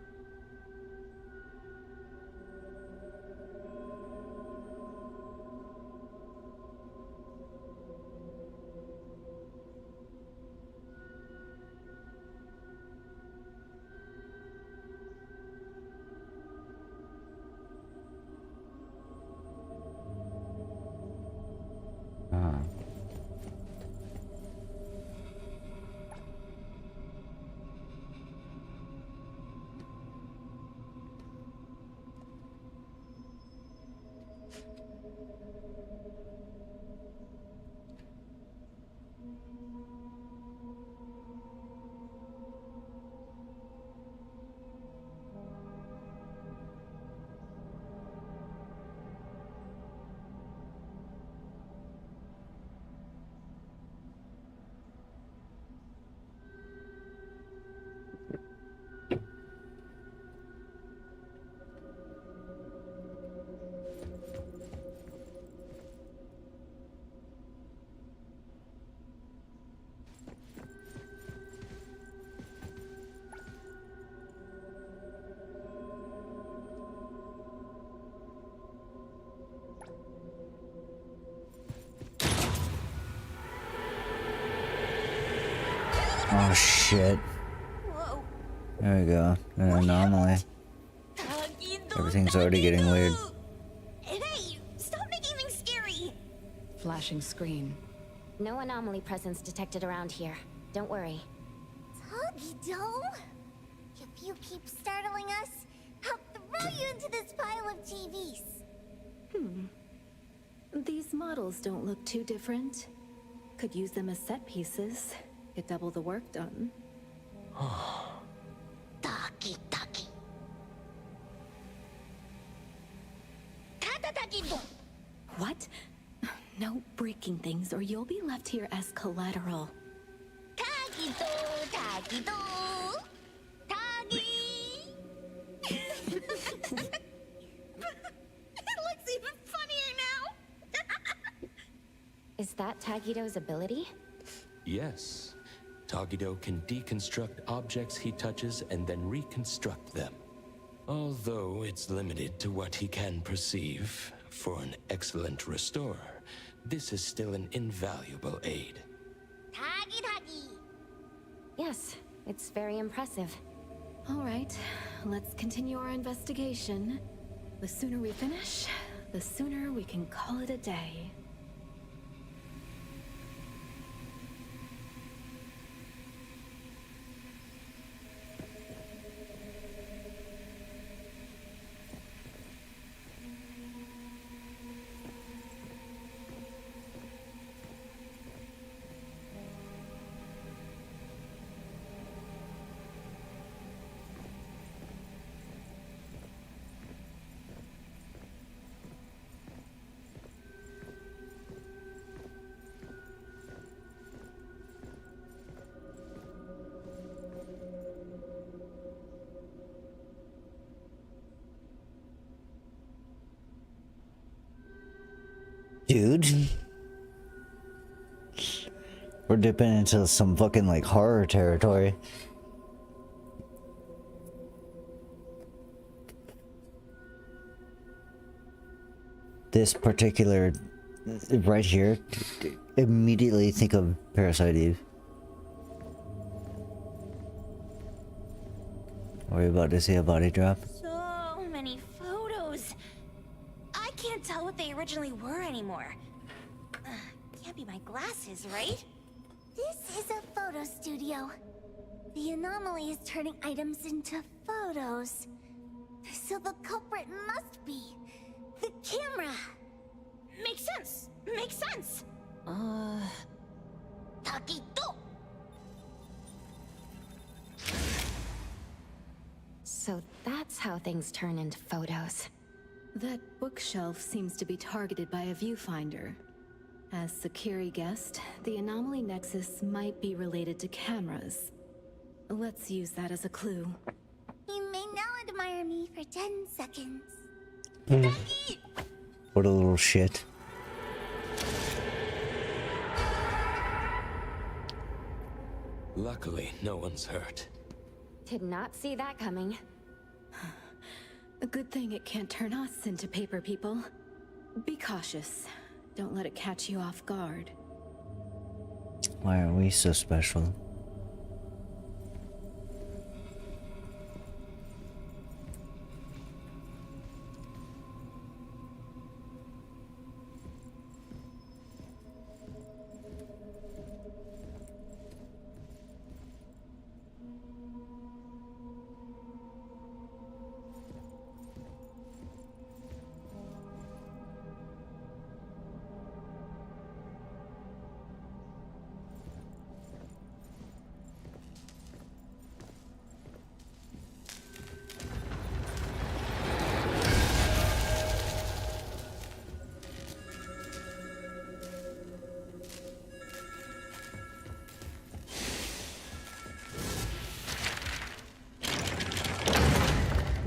Oh shit. Whoa. There we go. An anomaly. Everything's already getting weird. Hey, stop making things scary. Flashing screen. No anomaly presence detected around here. Don't worry. Tagido? If you keep startling us, I'll throw you into this pile of TVs. These models don't look too different. Could use them as set pieces. Get double the work done. Taki taki. Tata-taki-do. What? No breaking things or you'll be left here as collateral. Tagido, tagido. Tagi. It looks even funnier now. Is that Tagido's ability? Yes. Tagido can deconstruct objects he touches and then reconstruct them. Although it's limited to what he can perceive, for an excellent restorer, this is still an invaluable aid. Tagi tagi. Yes, it's very impressive. All right, let's continue our investigation. The sooner we finish, the sooner we can call it a day. Dude. We're dipping into some fucking like horror territory. This particular right here, immediately think of Parasite Eve. Are we about to see a body drop? So many photos. I can't tell what they originally were anymore. Can't be my glasses, right? This is a photo studio. The anomaly is turning items into photos. So the culprit must be the camera. Makes sense. Makes sense. Taquito. So that's how things turn into photos. That bookshelf seems to be targeted by a viewfinder. As Sakiri guessed, the anomaly nexus might be related to cameras. Let's use that as a clue. You may now admire me for 10 seconds. What a little shit. Luckily, no one's hurt. Did not see that coming. A good thing it can't turn us into paper people. Be cautious. Don't let it catch you off guard. Why are we so special?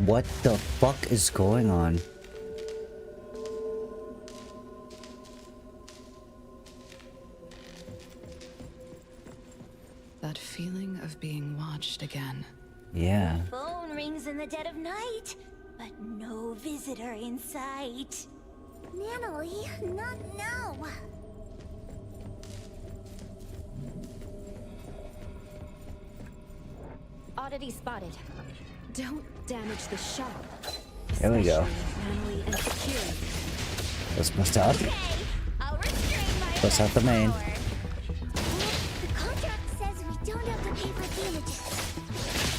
What the fuck is going on? That feeling of being watched again. Yeah. Phone rings in the dead of night, but no visitor in sight. Natalie, not now. Oddity spotted. Don't damage the shop. There we go. Manly and secure. Let's bust out. I'll restrain my Bust out the main. The contract says we don't have to pay for damages.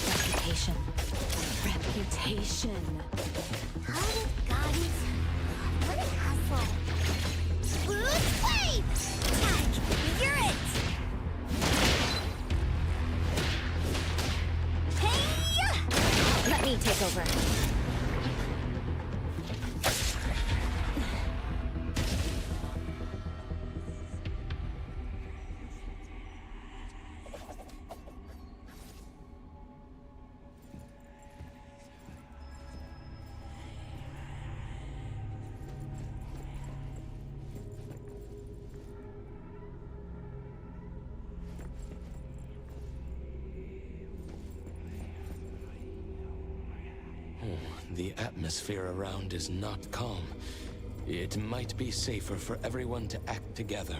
Reputation. Reputation. Hearted goddess. What a hustle. Blue wave! Attack! You're it! Hey! Let me take over. The atmosphere around is not calm. It might be safer for everyone to act together.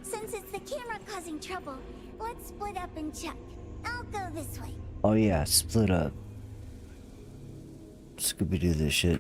Since it's the camera causing trouble, let's split up and check. I'll go this way. Oh yeah, split up. Scooby-Doo this shit.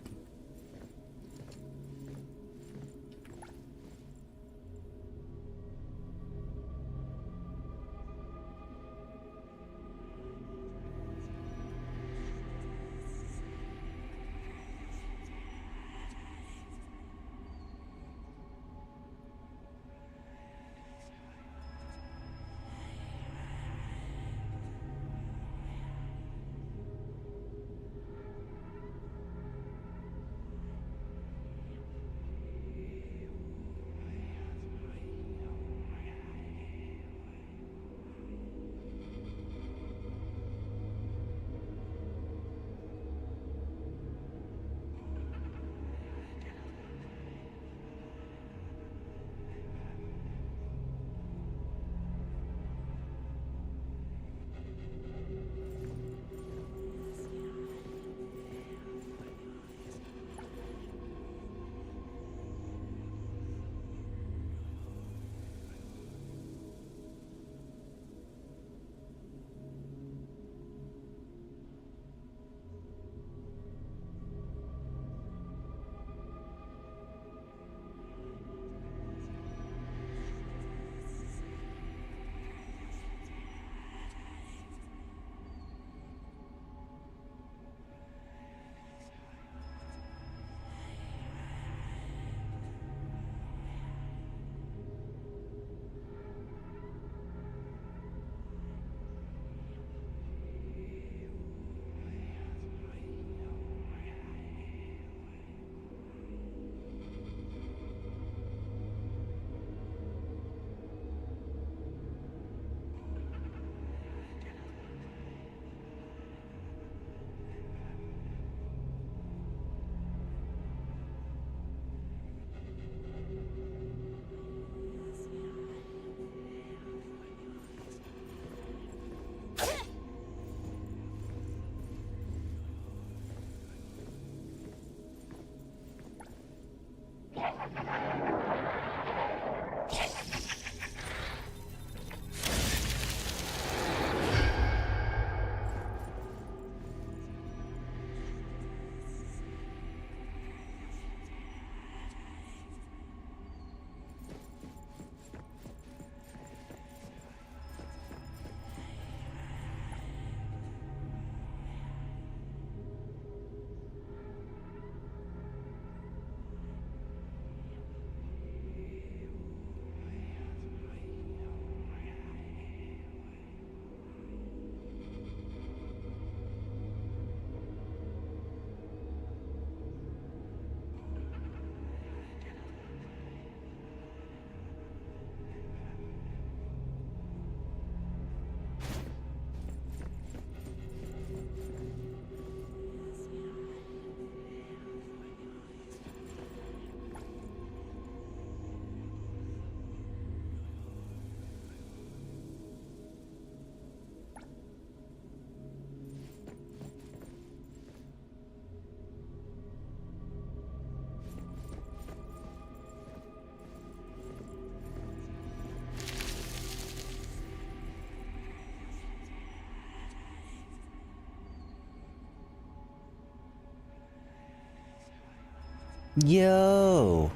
Yo!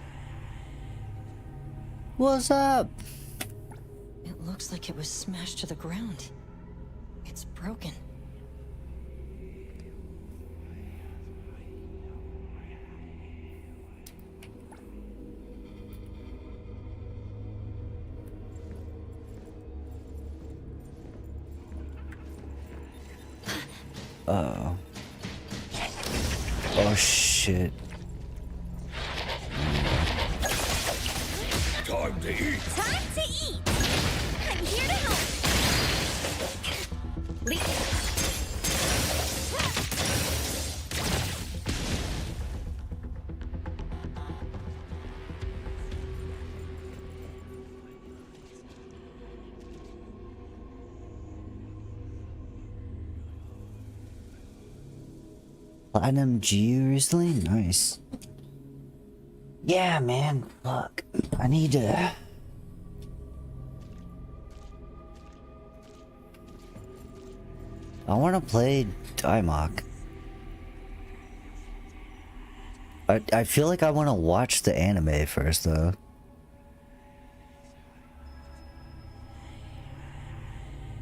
What's up? It looks like it was smashed to the ground. It's broken. Uh-oh. Oh shit. Time to eat. Time to eat! I'm here to help! Platinum G recently? Nice. Yeah, man. Fuck. I need to... I want to play Daimok. I feel like I want to watch the anime first, though.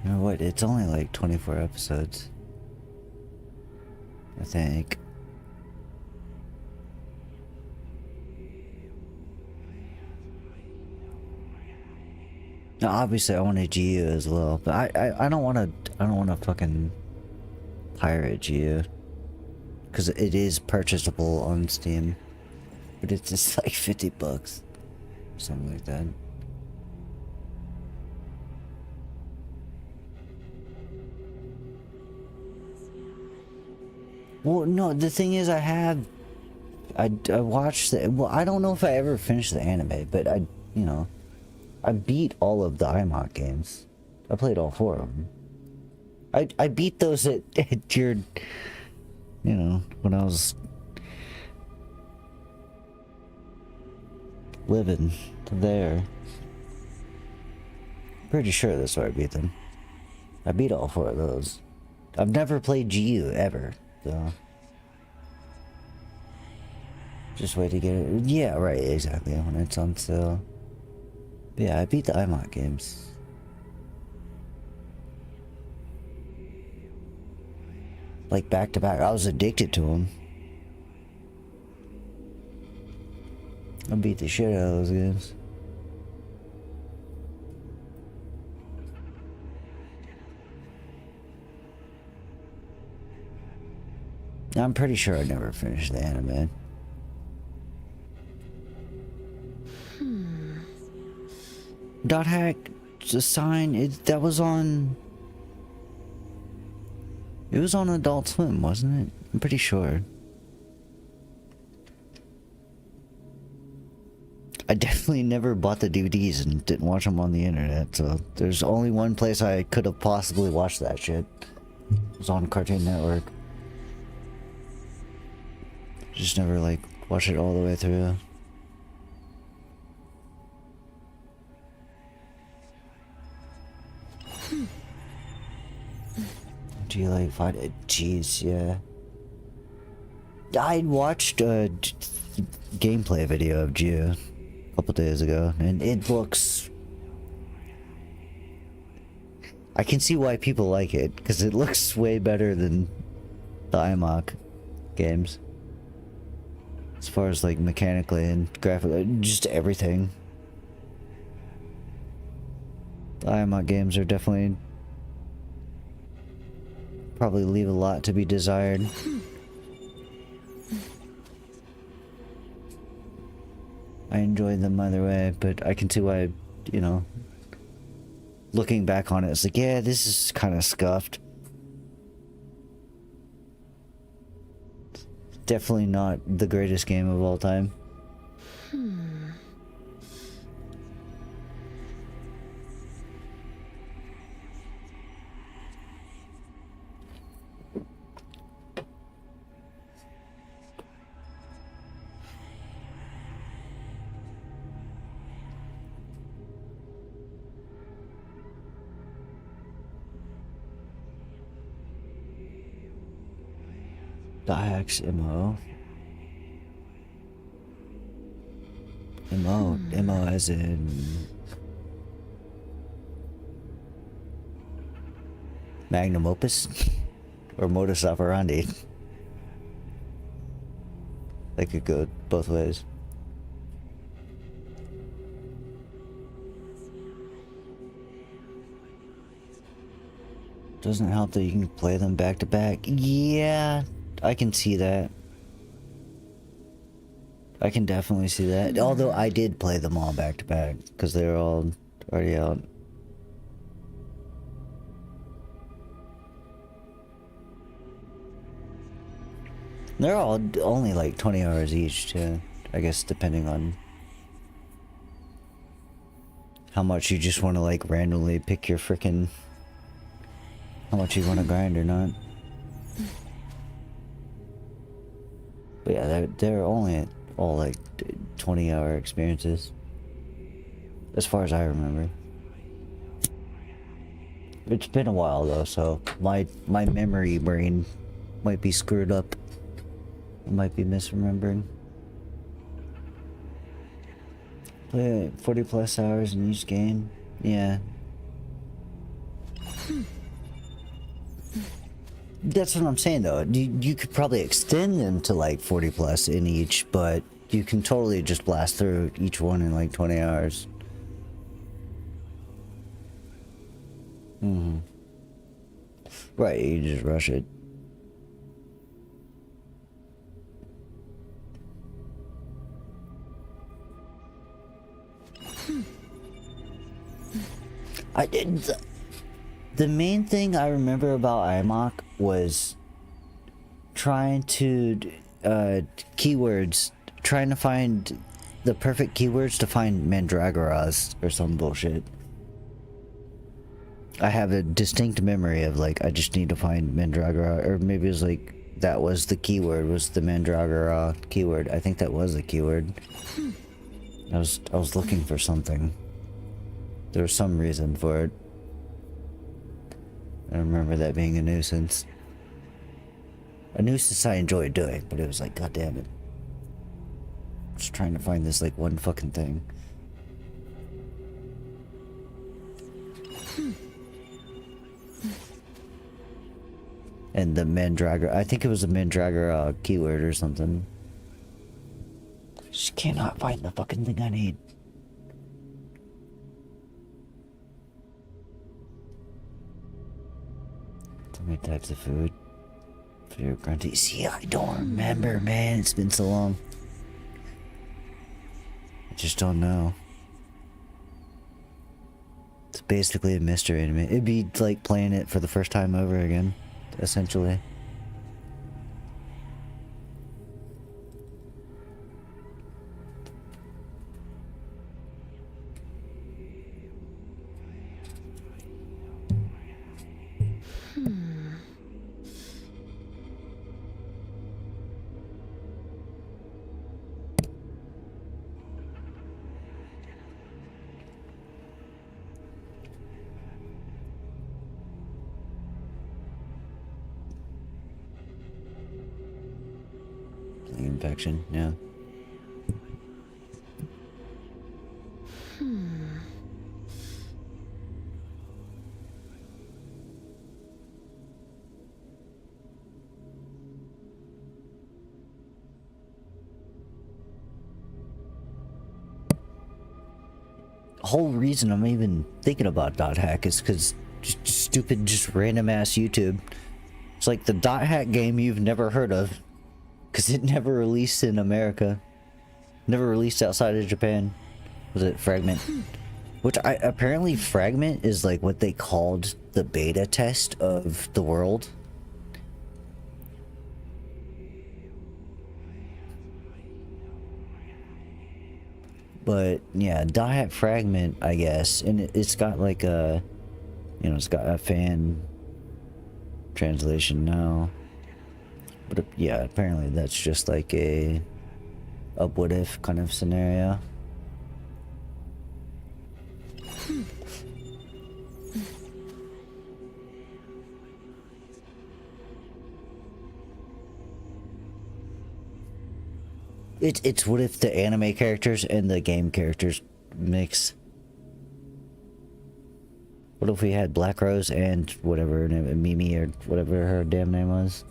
You know what? It's only like 24 episodes. I think. Now, obviously, I want a GU as well, but I don't want to. I don't want to fucking pirate GU because it is purchasable on Steam, but it's just like $50, something like that. Well, no, the thing is, I watched the, well, I don't know if I ever finished the anime, but you know, I beat all of the IMOC games. I played all 4 of them. I beat those at your, you know, when I was living there. Pretty sure that's where I beat them. I beat all 4 of those. I've never played GU ever. So just wait to get it. Yeah, right, exactly. When it's on sale. But yeah, I beat the IMOC games. Like back to back. I was addicted to them. I beat the shit out of those games. I'm pretty sure I never finished the anime. Dot hack, the sign, that was on... It was on Adult Swim, wasn't it? I'm pretty sure. I definitely never bought the DVDs and didn't watch them on the internet, so there's only one place I could have possibly watched that shit. It was on Cartoon Network. Just never, like, watched it all the way through. Do you like find it? Jeez, yeah. I watched a gameplay video of Geo a couple days ago, and it looks... I can see why people like it, because it looks way better than the IMOC games. As far as like mechanically and graphically, just everything. The IMOC games are definitely... probably leave a lot to be desired. I enjoyed them either way, but I can see why, you know, looking back on it, it's like, yeah, this is kind of scuffed. Definitely not the greatest game of all time. Diex MO. MO as in magnum opus or modus operandi. That could go both ways. Doesn't help that you can play them back to back. Yeah, I can see that. I can definitely see that. Although I did play them all back to back because they're all already out. They're all only like 20 hours each too. I guess depending on how much you just want to like randomly pick your frickin' how much you want to grind or not. But yeah, they're only all like 20-hour experiences, as far as I remember. It's been a while though, so my memory brain might be screwed up. I might be misremembering. Play 40 plus hours in each game. Yeah. That's what I'm saying though. You could probably extend them to like 40 plus in each, but you can totally just blast through each one in like 20 hours. Right, you just rush it. I did. The main thing I remember about IMOC was trying to keywords, trying to find the perfect keywords to find Mandragoras or some bullshit. I have a distinct memory of like I just need to find Mandragora, or maybe it was like that was the keyword, was the Mandragora keyword. I think that was the keyword. I was looking for something. There was some reason for it. I remember that being a nuisance. A nuisance I enjoyed doing, but it was like, god damn it. Just trying to find this like one fucking thing. And the Mandragora, I think it was a Mandragora keyword or something. Just cannot find the fucking thing I need. Too many types of food. Favorite grunty. See, I don't remember, man. It's been so long. I just don't know. It's basically a mystery to me. It'd be like playing it for the first time over again, essentially. Infection, yeah. The whole reason I'm even thinking about dot hack is because just stupid, just random ass YouTube. It's like the dot hack game you've never heard of. Because it never released in America. Never released outside of Japan. Was it Fragment? Which apparently Fragment is like what they called the beta test of the world. But yeah, Dot Fragment, I guess. And it's got like a, you know, it's got a fan translation now. But yeah, apparently that's just like a what if kind of scenario. It's what if the anime characters and the game characters mix? What if we had Black Rose and whatever her name, Mimi or whatever her damn name was?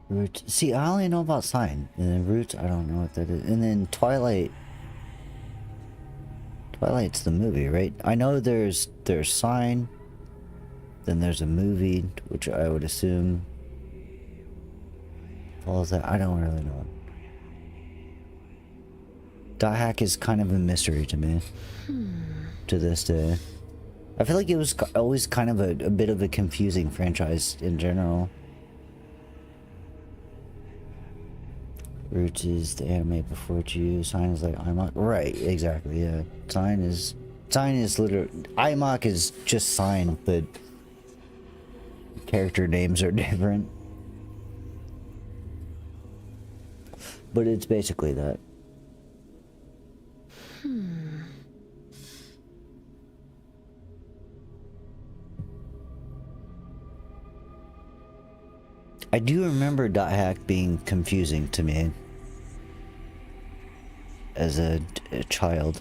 Roots. See, I only know about Sign. And then Roots, I don't know what that is. And then Twilight. Twilight's the movie, right? I know there's Sign. Then there's a movie, which I would assume follows that. I don't really know. Dot Hack is kind of a mystery to me. To this day. I feel like it was always kind of a bit of a confusing franchise in general. Roots is the anime before it's you. Sign is like IMOC. Right, exactly, yeah. Sign is literally... IMOC is just Sign, but... character names are different. But it's basically that. I do remember Dot Hack being confusing to me as a child.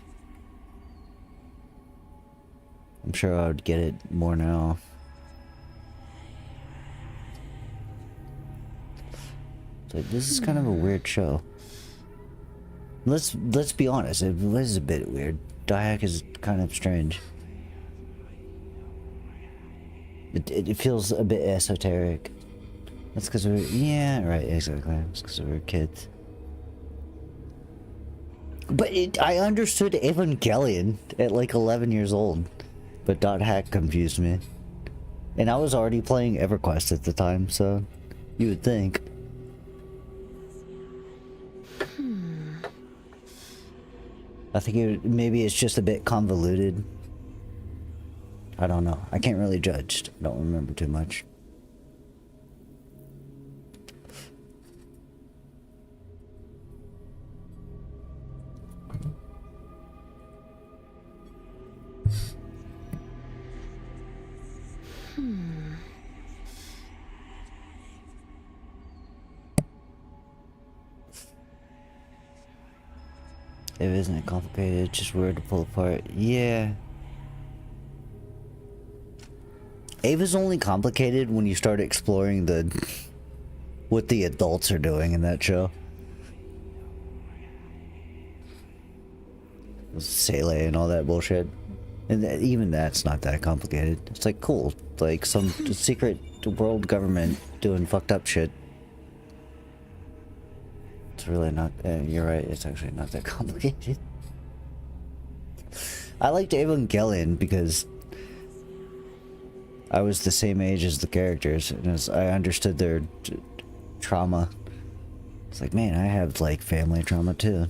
I'm sure I would get it more now. It's like, this is kind of a weird show. Let's be honest, it was a bit weird. Dot Hack is kind of strange. It feels a bit esoteric. That's because we're... yeah, right, exactly. It's because we were kids. But I understood Evangelion at like 11 years old. But Dot Hack confused me. And I was already playing EverQuest at the time, so... you would think. I think maybe it's just a bit convoluted. I don't know. I can't really judge. I don't remember too much. It isn't complicated, it's just weird to pull apart. Yeah. Ava's only complicated when you start exploring what the adults are doing in that show. Sele and all that bullshit. And even that's not that complicated. It's like, cool. Like some secret world government doing fucked up shit. It's really not... you're right, it's actually not that complicated. I liked Evangelion because I was the same age as the characters, and as I understood their trauma. It's like, man, I have like family trauma too.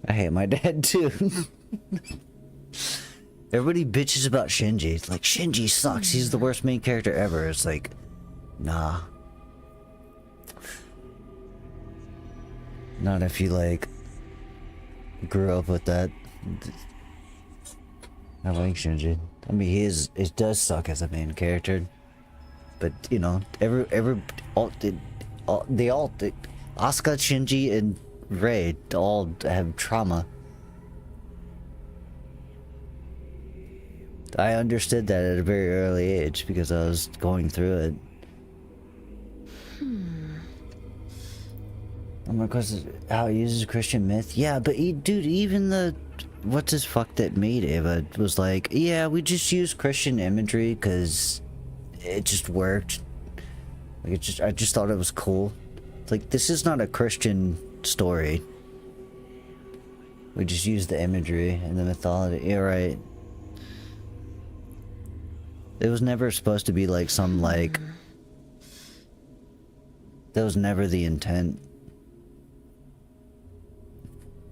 I hate my dad too. Everybody bitches about Shinji. It's like, Shinji sucks, he's the worst main character ever. It's like, nah. Not if you, like, grew up with that. I like Shinji. I mean, it does suck as a main character. But, you know, Asuka, Shinji, and Rei all have trauma. I understood that at a very early age because I was going through it. Oh my god, how it uses Christian myth? Yeah, but dude, even the... what's his fuck that made Eva was like, yeah, we just use Christian imagery because it just worked. Like, I just thought it was cool. It's like, this is not a Christian story. We just use the imagery and the mythology. Yeah, right. It was never supposed to be like some, like... that was never the intent.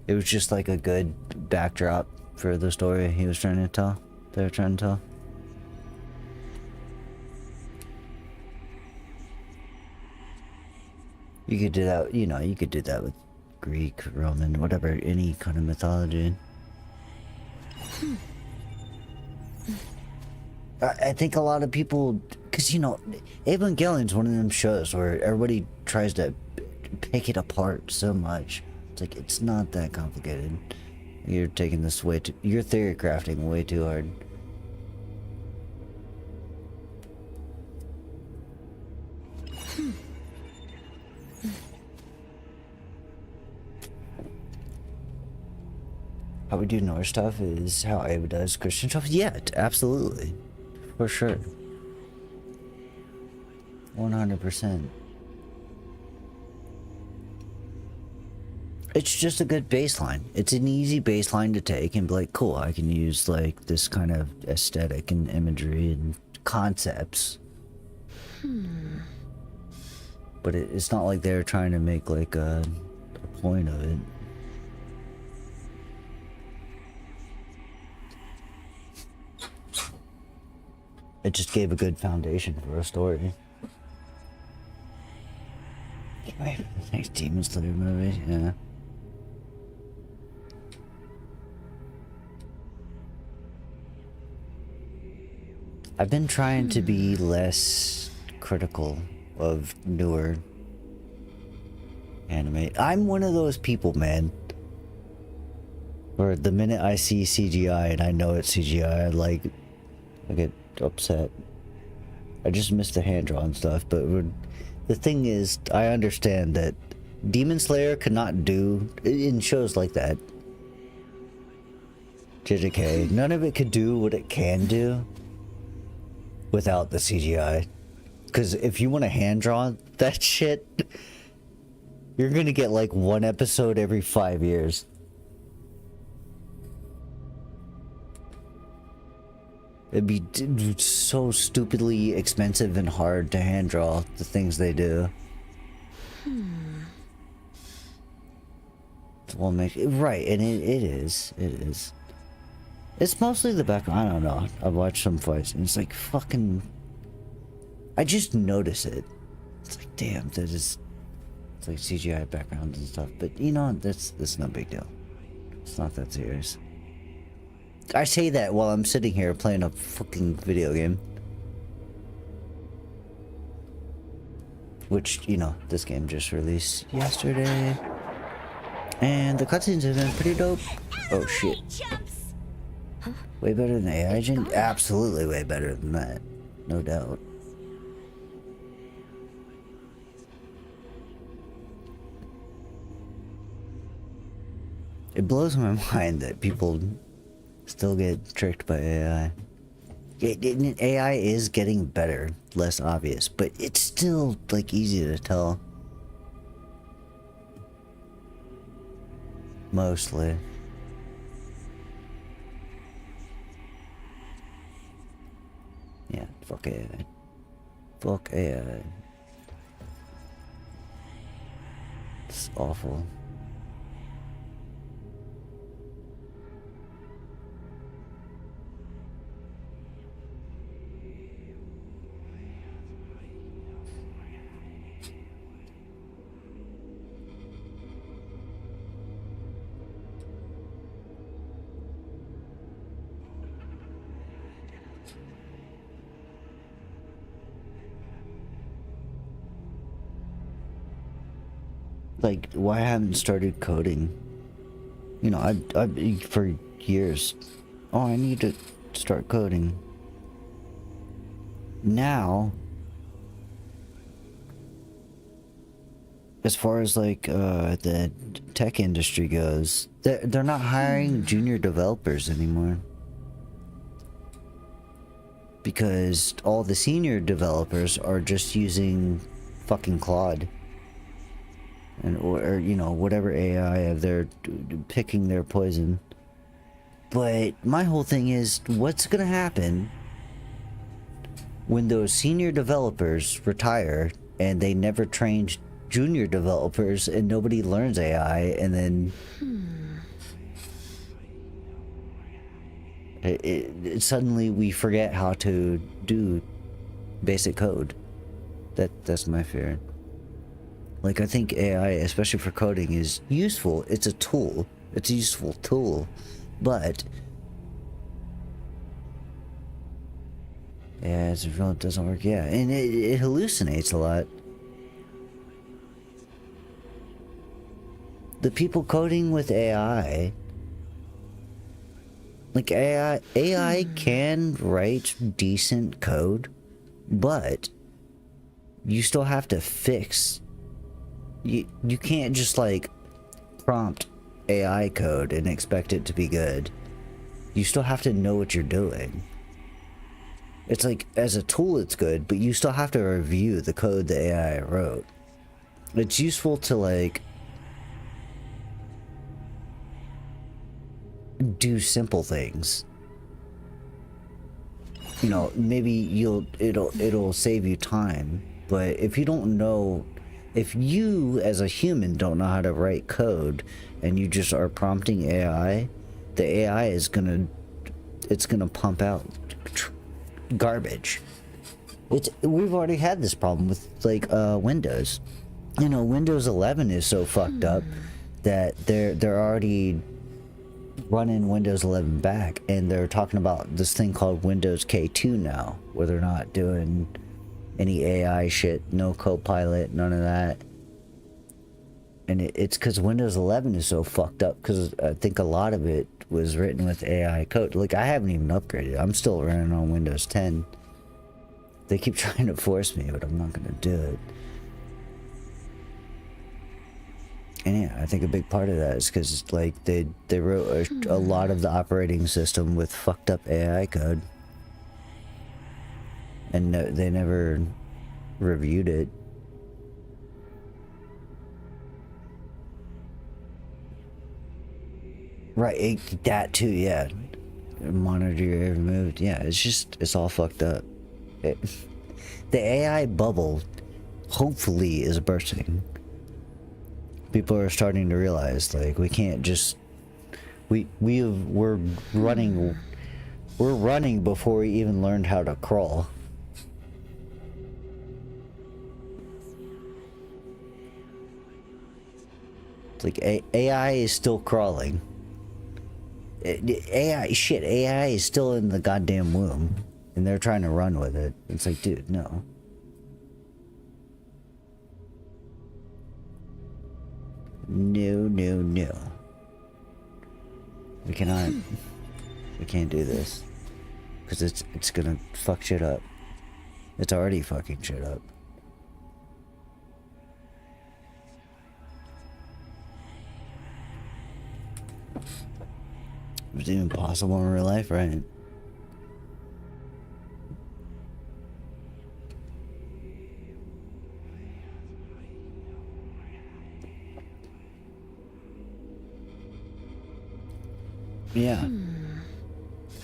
It was just like a good backdrop for the story he was trying to tell. They were trying to tell. You could do that, you know, you could do that with Greek, Roman, whatever, any kind of mythology. I think a lot of people, because you know, Evangelion's one of them shows where everybody tries to pick it apart so much. It's like, it's not that complicated. You're taking this way too, you're theory crafting way too hard. How we do Norse stuff is how Ava does Christian stuff. Yeah, absolutely. For sure. 100%. It's just a good baseline. It's an easy baseline to take and be like, cool, I can use like this kind of aesthetic and imagery and concepts. But it's not like they're trying to make like a point of it. It just gave a good foundation for a story. Wait, next Demon Slayer movie, yeah. I've been trying to be less critical of newer anime. I'm one of those people, man, where the minute I see CGI and I know it's CGI, I get upset. I just miss the hand-drawn stuff, but the thing is, I understand that Demon Slayer cannot do, in shows like that, JJK, none of it could do what it can do without the CGI. Because if you want to hand-draw that shit, you're gonna get like one episode every 5 years. It'd be so stupidly expensive and hard to hand draw the things they do. Well, right, and it is. It's mostly the background. I don't know. I've watched some fights, and it's like fucking. I just notice it. It's like, damn, that is. It's like CGI backgrounds and stuff, but you know, that's no big deal. It's not that serious. I say that while I'm sitting here playing a fucking video game. Which, you know, this game just released yesterday. And the cutscenes have been pretty dope. Oh shit. Way better than AI Gen? Absolutely way better than that. No doubt. It blows my mind that people still get tricked by AI. AI is getting better, less obvious, but it's still like easy to tell. Mostly. Yeah, fuck AI. Fuck AI. It's awful. Like, why I haven't started coding? You know, I for years. Oh, I need to start coding. Now, as far as like the tech industry goes, they're not hiring junior developers anymore. Because all the senior developers are just using fucking Claude. And or you know, whatever AI they're picking their poison. But my whole thing is, what's gonna happen when those senior developers retire and they never trained junior developers and nobody learns AI, and then suddenly we forget how to do basic code. That's my fear. Like, I think AI, especially for coding, is useful. It's a tool. It's a useful tool. But Yeah, it's real. It doesn't work. Yeah, and it hallucinates a lot. The people coding with AI, like AI can write decent code, but you still have to fix. You can't just like prompt AI code and expect it to be good. You still have to know what you're doing. It's like, as a tool it's good, but you still have to review the code the AI wrote. It's useful to like do simple things. You know, maybe it'll save you time, but if you don't know, if you as a human don't know how to write code and you just are prompting AI, the AI is gonna pump out garbage. We've already had this problem with like Windows. You know, Windows 11 is so fucked up that they're already running Windows 11 back, and they're talking about this thing called Windows K2 now, where they're not doing any AI shit, no Copilot, none of that. And it's because Windows 11 is so fucked up, because I think a lot of it was written with AI code. Like, I haven't even upgraded. I'm still running on Windows 10. They keep trying to force me, but I'm not going to do it. And yeah, I think a big part of that is because, like, they wrote a lot of the operating system with fucked up AI code. And they never reviewed it. Right, that too, yeah. Monitor your every move. Yeah, it's all fucked up. The AI bubble, hopefully, is bursting. People are starting to realize, like, we can't just... We're running before we even learned how to crawl. It's like AI is still crawling. AI is still in the goddamn womb, and they're trying to run with it. It's like, dude, no. No. We can't do this. Because it's gonna fuck shit up. It's already fucking shit up. It's even possible in real life, right? Yeah.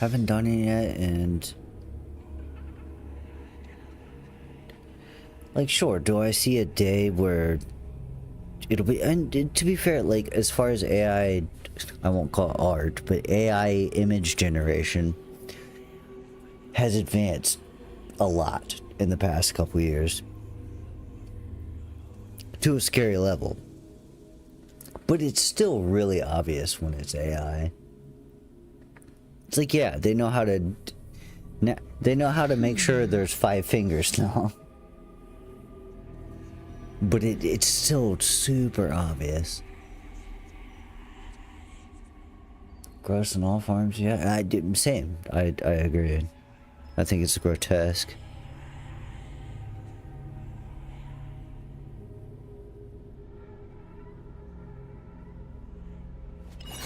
Haven't done it yet, and... like, sure, do I see a day where it'll be... and to be fair, like, as far as AI... I won't call it art, but AI image generation has advanced a lot in the past couple years. To a scary level. But it's still really obvious when it's AI. It's like, yeah, they know how to make sure there's 5 fingers now. But it's still super obvious. Gross in all forms, yeah. Same. I agree. I think it's grotesque.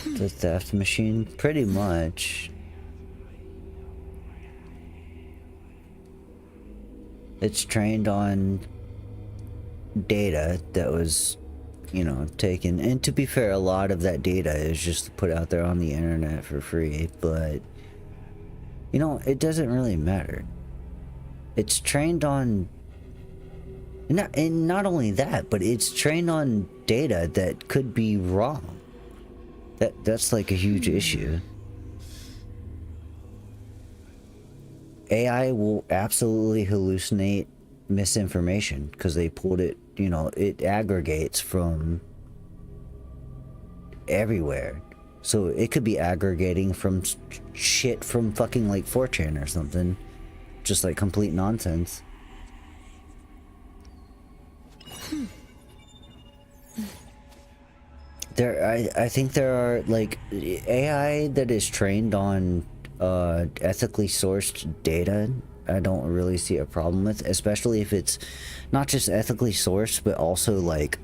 The theft machine, pretty much. It's trained on data that was, you know, taken. And to be fair, a lot of that data is just put out there on the internet for free, but, you know, it doesn't really matter. It's trained on... and not only that, but it's trained on data that could be wrong. That's like a huge issue. AI will absolutely hallucinate misinformation because they pulled it, you know, it aggregates from everywhere. So it could be aggregating from shit from fucking like 4chan or something. just like complete nonsense. I think there are like AI that is trained on ethically sourced data. I don't really see a problem with, especially if it's not just ethically sourced, but also like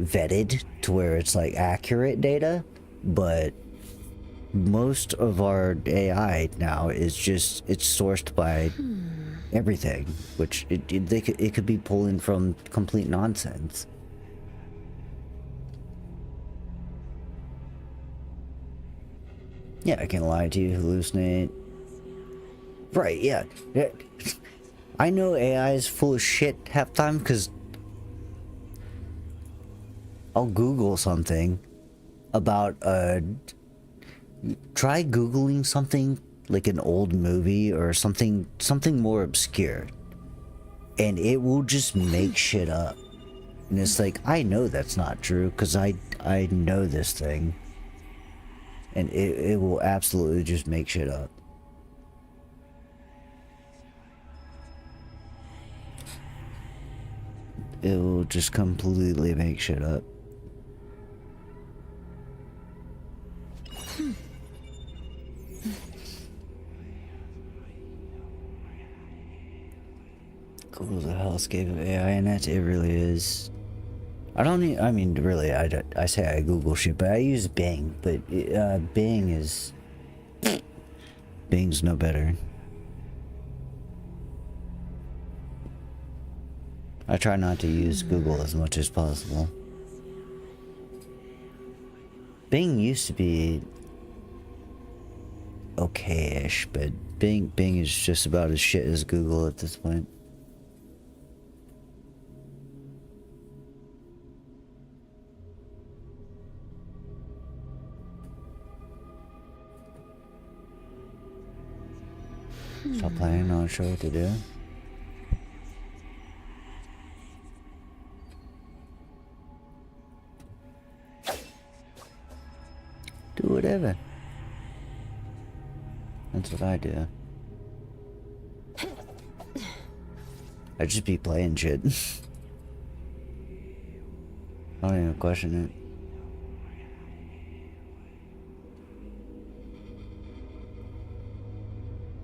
vetted to where it's like accurate data. But most of our AI now is just, it's sourced by everything, which it could be pulling from complete nonsense. Yeah, I can't lie to you, hallucinate. Right, yeah. I know AI is full of shit half the time because I'll Google something about try Googling something like an old movie or something more obscure, and it will just make shit up. And it's like, I know that's not true because I know this thing. And it will absolutely just make shit up. It will just completely make shit up. Google's a hellscape of AI, and it really is. I mean, really, I say I Google shit, but I use Bing, but Bing's no better. I try not to use Google as much as possible. Bing used to be okay-ish, but Bing is just about as shit as Google at this point. Stop playing, not sure what to do. Do whatever. That's what I do. I just be playing shit. I don't even question it.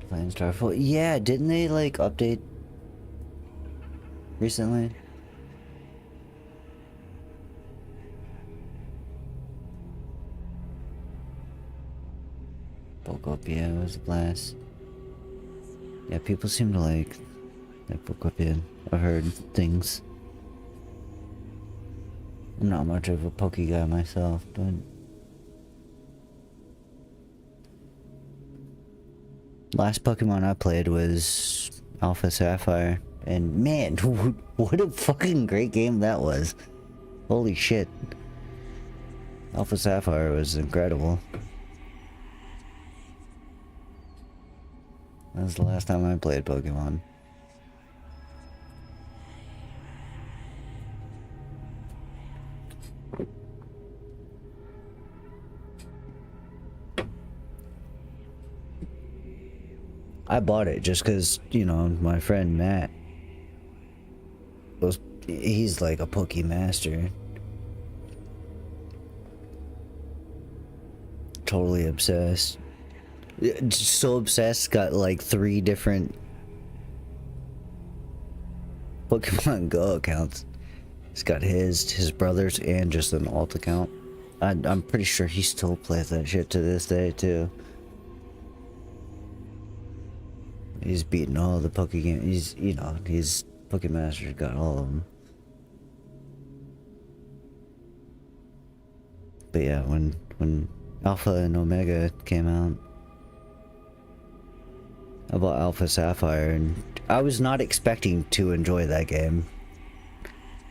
Playing Starfall. Yeah, didn't they like update recently? Woke up, yeah, it was a blast. Yeah, people seem to like woke up, yeah. I've heard things. I'm not much of a Poke guy myself, but last Pokemon I played was Alpha Sapphire, and man, what a fucking great game that was. Holy shit. Alpha Sapphire was incredible. That was the last time I played Pokemon. I bought it just because, you know, my friend Matt he's like a Poke master. Totally obsessed. So obsessed, got like 3 different Pokemon Go accounts. He's got his brother's, and just an alt account. I'm pretty sure he still plays that shit to this day too. He's beaten all the Poke games. He's, you know, he's Pokemaster's got all of them. But yeah, when Alpha and Omega came out, I bought Alpha Sapphire, and I was not expecting to enjoy that game.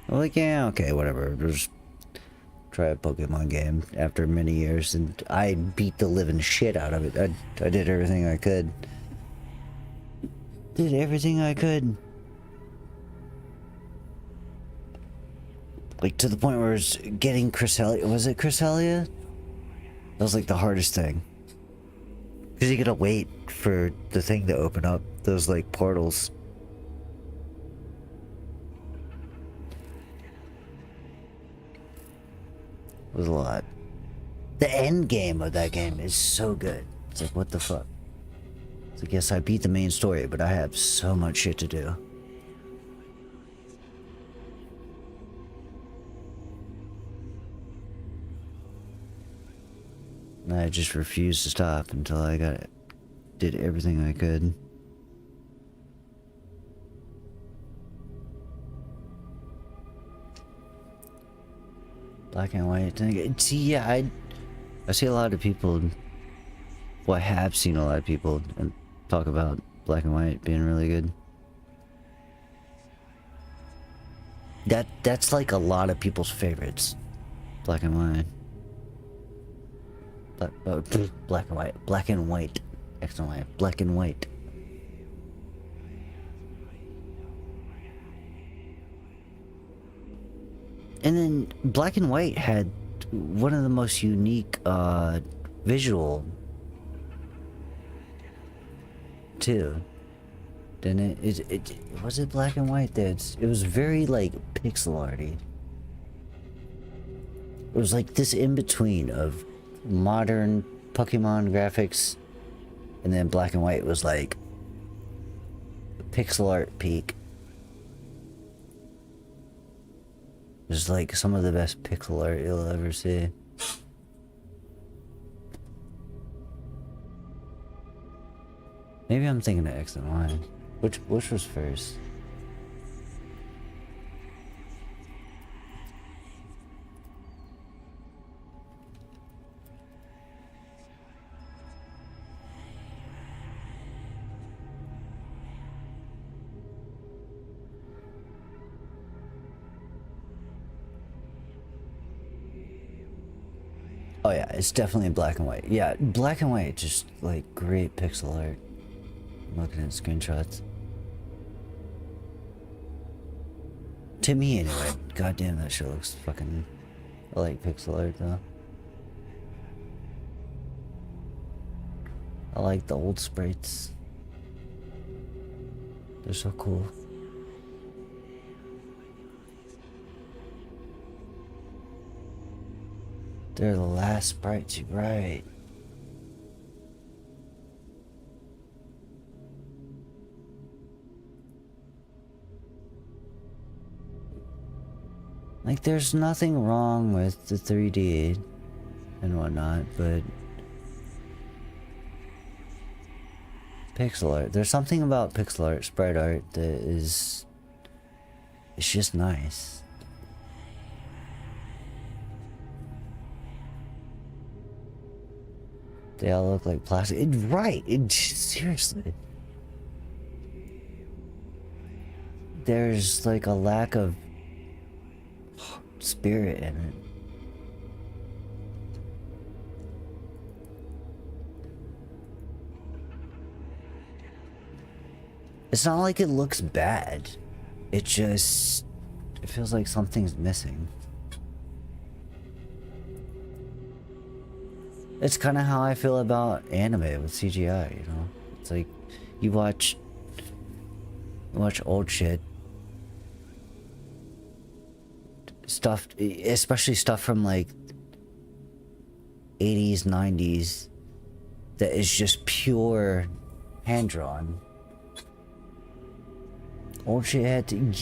I'm like, yeah, okay, whatever. Just try a Pokemon game after many years, and I beat the living shit out of it. I did everything I could. Did everything I could. Like, to the point where it's getting Cresselia. Was it Cresselia? That was like the hardest thing. Because you gotta wait for the thing to open up. Those, like, portals. It was a lot. The end game of that game is so good. It's like, what the fuck? It's like, yes, I beat the main story, but I have so much shit to do. And I just refused to stop until I did everything I could. Black and white thing. See, yeah, I see a lot of people. Well, I have seen a lot of people talk about black and white being really good. That's like a lot of people's favorites. Black and white. Black and white. Black and white. Excellent white. Black and white. And then black and white had one of the most unique visual too. Didn't it? It was it black and white that it was very like pixel arty. It was like this in between of modern Pokemon graphics, and then black and white was like pixel art peak. It was like some of the best pixel art you'll ever see. Maybe I'm thinking of X and Y. Which was first? Oh yeah, it's definitely black and white. Yeah, black and white, just like great pixel art. I'm looking at screenshots. To me anyway. Goddamn, that shit looks fucking... I like pixel art though. I like the old sprites. They're so cool. They're the last sprites, you're right. Like, there's nothing wrong with the 3D and whatnot, but pixel art. There's something about pixel art, sprite art, that is... it's just nice. They all look like plastic. Right! Seriously. There's like a lack of spirit in it. It's not like it looks bad. It just... it feels like something's missing. It's kind of how I feel about anime with CGI, you know? It's like, you watch old shit. Stuff, especially stuff from like 80s, 90s, that is just pure hand-drawn. Old shit had to...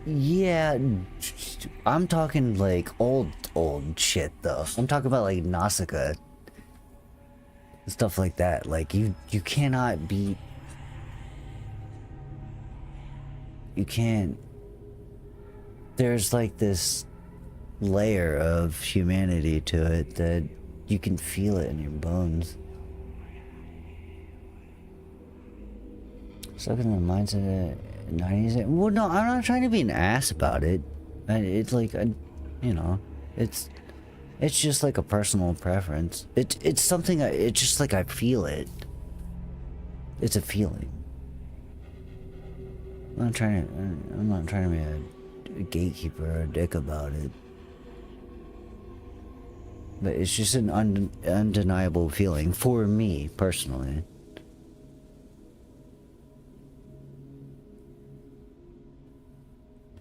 yeah, I'm talking like old shit though. I'm talking about like Nausicaa. Stuff like that. Like, you cannot beat... you can't... there's like this layer of humanity to it that you can feel it in your bones. Stuck in the mindset of the 90s. Well, no, I'm not trying to be an ass about it. It's like, you know, it's just like a personal preference. It's something, it's just like I feel it. It's a feeling. I'm not trying to be a gatekeeper or a dick about it. But it's just an undeniable feeling for me, personally.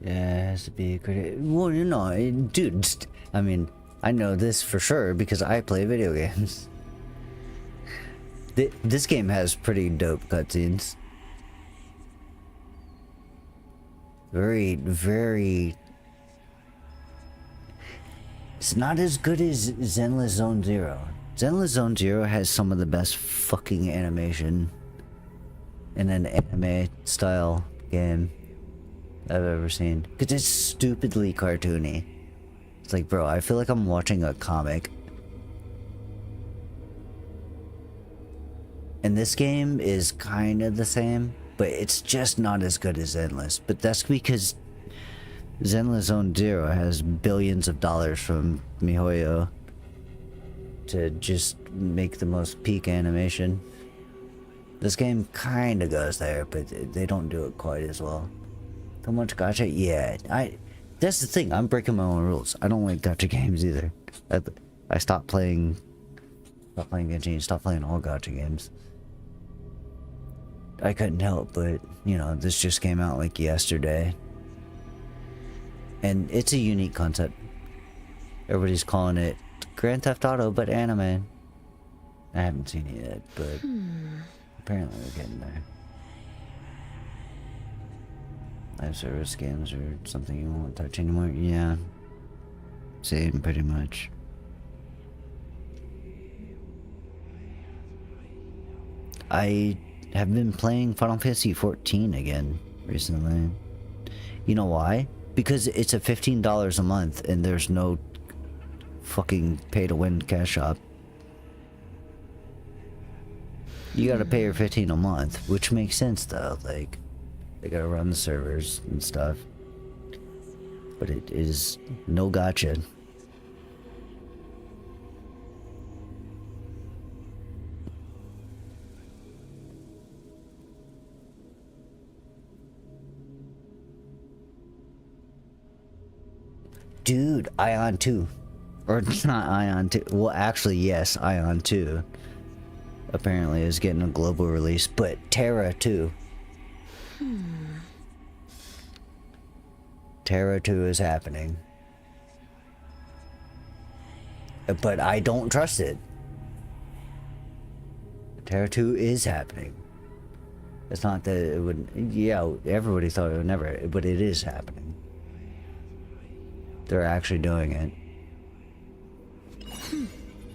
Yeah, it has to be a good... Well, you know, dude, I mean, I know this for sure because I play video games. This game has pretty dope cutscenes. Very, very... It's not as good as Zenless Zone Zero. Zenless Zone Zero has some of the best fucking animation in an anime style game I've ever seen. Because it's stupidly cartoony. It's like, bro, I feel like I'm watching a comic. And this game is kind of the same, but it's just not as good as Zenless. But that's because Zenless Zone Zero has billions of dollars from MiHoYo to just make the most peak animation. This game kind of goes there, but they don't do it quite as well. Too much gacha? Yeah, that's the thing. I'm breaking my own rules. I don't like gacha games either. I stopped playing Genshin, stopped playing all gacha games. I couldn't help, but, you know, this just came out like yesterday. And it's a unique concept. Everybody's calling it Grand Theft Auto, but anime. I haven't seen it yet, but apparently we're getting there. Live service games or something you won't touch anymore? Yeah. Same, pretty much. I have been playing Final Fantasy XIV again recently. You know why? Because it's a $15 a month and there's no fucking pay-to-win cash shop. You gotta pay your $15 a month, which makes sense though. Like, they gotta run the servers and stuff. But it is no gacha. Dude, Ion 2. Or not Ion 2. Well, actually, yes, Ion 2. Apparently is getting a global release, but Terra 2. Terra 2 is happening. But I don't trust it. Terra 2 is happening. It's not that it would... Yeah, everybody thought it would never, but it is happening. They're actually doing it.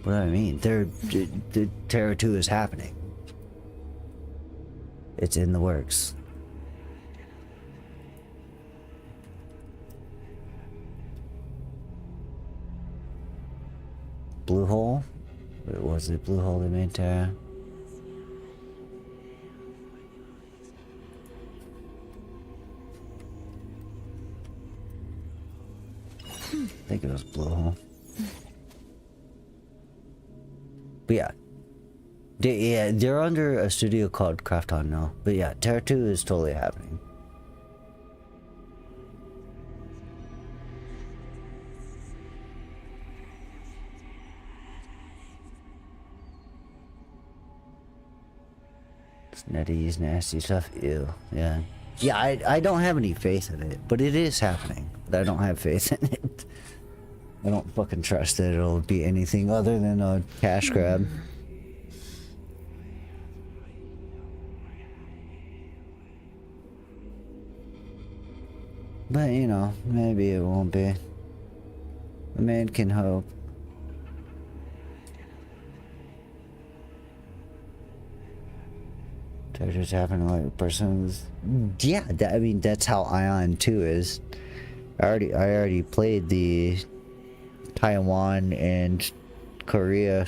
What do I mean? The Terra 2 is happening. It's in the works. Blue Hole? Was it Blue Hole that made Terra? I think it was Blue Hole. But yeah. They're under a studio called Krafton now. But yeah, Terra 2 is totally happening. It's NetEase, nasty stuff. Ew. Yeah. Yeah, I don't have any faith in it, but it is happening. But I don't have faith in it. I don't fucking trust that it'll be anything other than a cash grab. But, you know, maybe it won't be. A man can hope. Just happening like persons. Yeah, I mean that's how Ion 2 is. I already played the Taiwan and Korea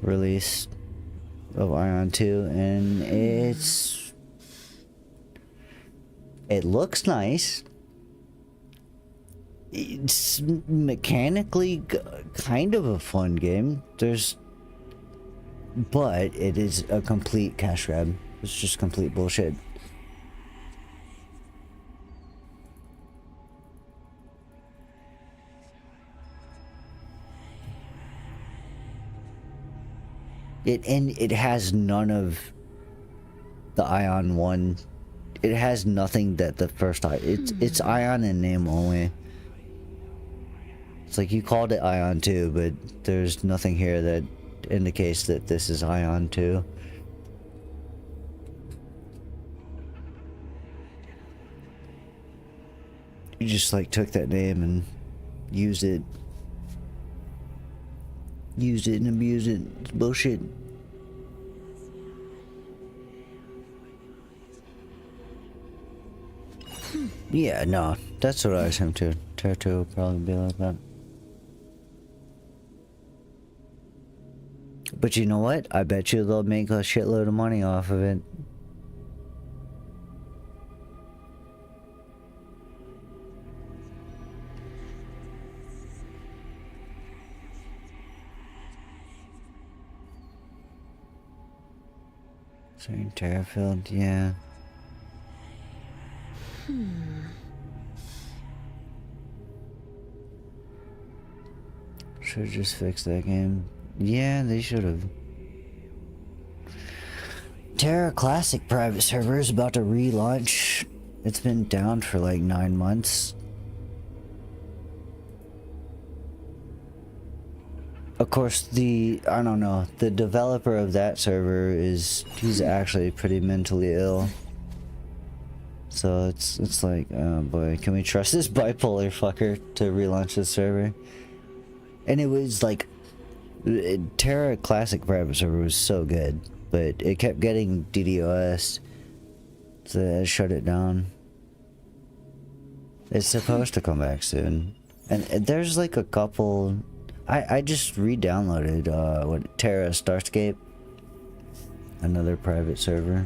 release of Ion 2, and it looks nice. It's mechanically kind of a fun game. But it is a complete cash grab. It's just complete bullshit. it has none of the Ion 1. It has nothing that the first it's Ion in name only. It's like you called it Ion 2, but there's nothing here that indicates that this is Ion 2. You just like took that name and used it and abused it. It's bullshit. Yeah, no, that's what I assumed too. Terra 2 will probably be like that. But you know what? I bet you they'll make a shitload of money off of it. Certain Terrafield, yeah. Should've just fixed that game. Yeah, they should've. Terra Classic private server is about to relaunch. It's been down for like 9 months. Of course, I don't know, the developer of that server he's actually pretty mentally ill. So it's like, oh boy, can we trust this bipolar fucker to relaunch this server? And it was like, Terra Classic private server was so good, but it kept getting DDoS, so I shut it down. It's supposed to come back soon. And there's like a couple... I just re-downloaded, Terra Starscape. Another private server.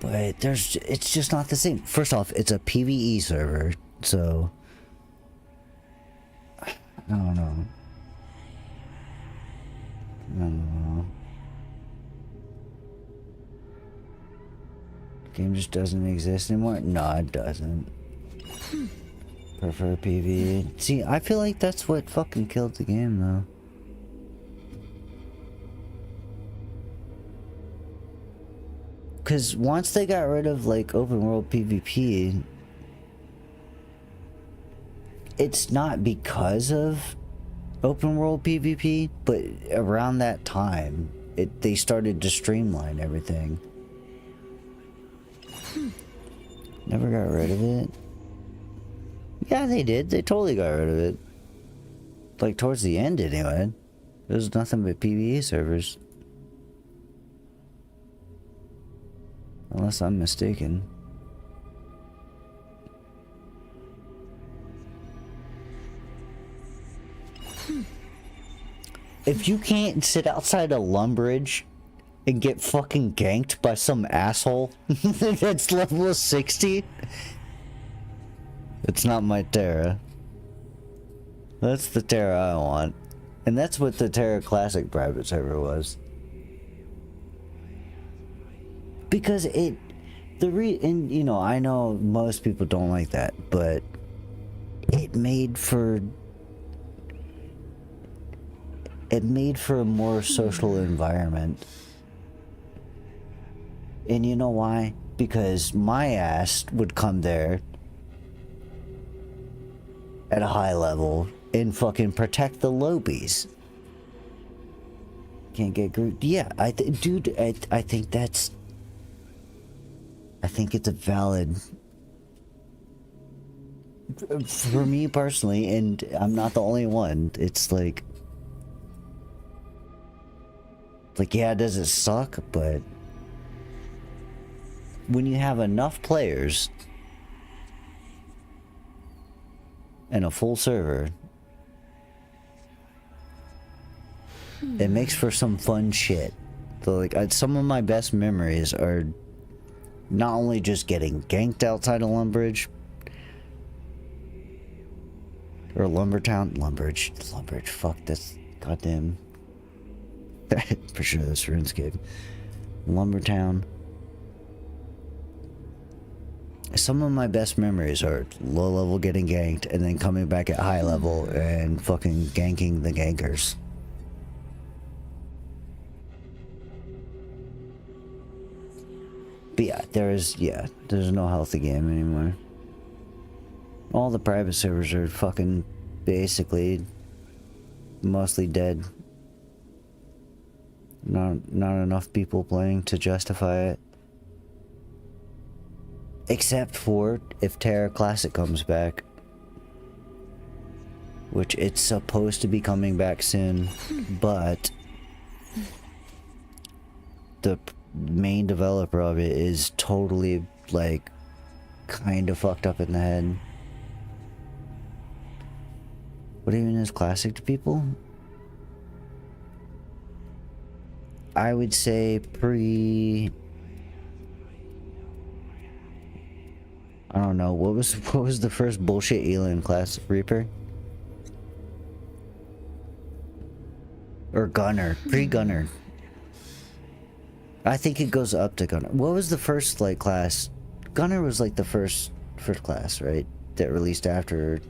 But it's just not the same. First off, it's a PvE server, so... I don't know. I don't know. The game just doesn't exist anymore? No, it doesn't. Prefer PvE. See, I feel like that's what fucking killed the game, though. Because once they got rid of, like, open world PvP, it's not because of open world PvP, but around that time, they started to streamline everything. Never got rid of it. Yeah, they did. They totally got rid of it. Like, towards the end, anyway. There was nothing but PvE servers. Unless I'm mistaken. If you can't sit outside a Lumbridge and get fucking ganked by some asshole that's level 60... It's not my Terra. That's the Terra I want. And that's what the Terra Classic private server was. Because and you know, I know most people don't like that, but it made for a more social environment. And you know why? Because my ass would come there at a high level and fucking protect the lobies. Can't get grouped. Yeah, I think it's a valid, for me personally, and I'm not the only one. It's like yeah, does it suck? But when you have enough players and a full server, it makes for some fun shit. So like, some of my best memories are not only just getting ganked outside of Lumbridge or Lumbridge, fuck, that's goddamn. For sure, that's RuneScape. Lumbertown. Some of my best memories are low level getting ganked and then coming back at high level and fucking ganking the gankers. there's no healthy game anymore. All the private servers are fucking basically mostly dead. Not enough people playing to justify it. Except for if Terra Classic comes back. Which it's supposed to be coming back soon, but the main developer of it is totally, like, kind of fucked up in the head. What even is Classic to people? I would say I don't know, what was the first bullshit alien class? Reaper? Or Gunner. Pre-Gunner. I think it goes up to Gunner. What was the first, like, class? Gunner was, like, the first class, right? That released after...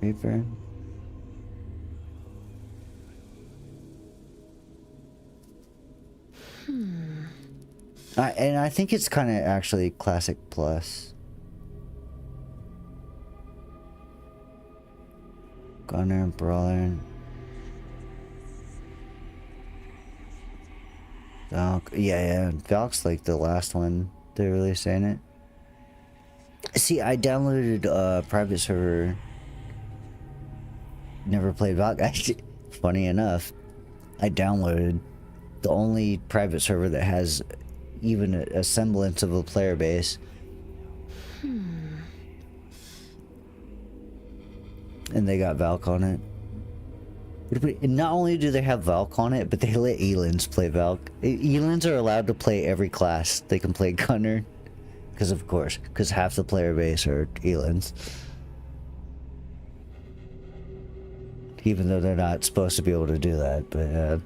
Reaper? And I think it's kind of actually Classic Plus. Gunner, Brawler. Valk. Yeah. Valk's like the last one they're really saying it. See, I downloaded a private server. Never played Valk. Actually, funny enough, I downloaded the only private server that has even a semblance of a player base. And they got Valk on it. And not only do they have Valk on it, but they let Elans play Valk. Elans are allowed to play every class. They can play Gunner. Because half the player base are Elans. Even though they're not supposed to be able to do that, but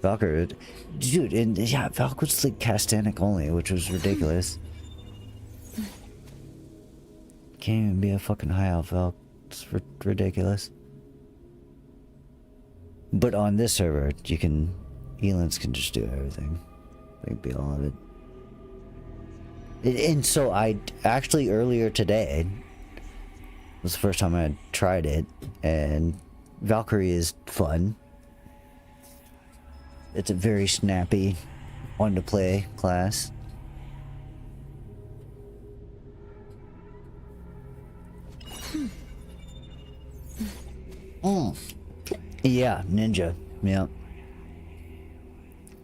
Valkyrie, dude, and yeah, Valk was like Castanic only, which was ridiculous. Can't even be a fucking high elf Valk. It's ridiculous. But on this server, Elans can just do everything. They can be all of it. And so I actually earlier today was the first time I had tried it, and Valkyrie is fun. It's a very snappy, fun to play class. Yeah, Ninja. Yeah.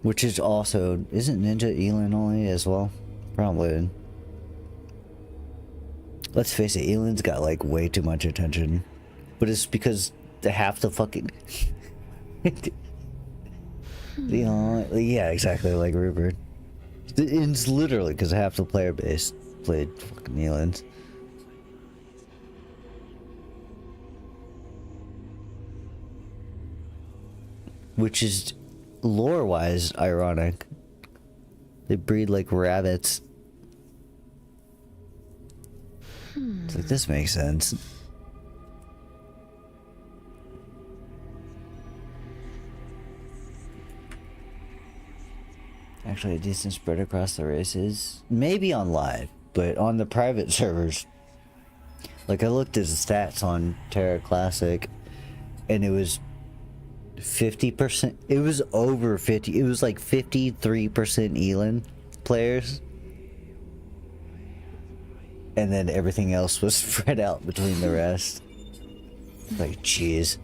Which is also, isn't Ninja Elan only as well? Probably. Let's face it, Elan's got like way too much attention. But it's because half the fucking... yeah, exactly, like Rupert. It's literally because half the player base played fucking Elans. Which is, lore-wise, ironic. They breed like rabbits. It's like, this makes sense. Actually, a decent spread across the races. Maybe on live, but on the private servers. Like, I looked at the stats on Terra Classic, and it was 50%. It was over 50. It was like 53% Elan players. And then everything else was spread out between the rest. Like, jeez.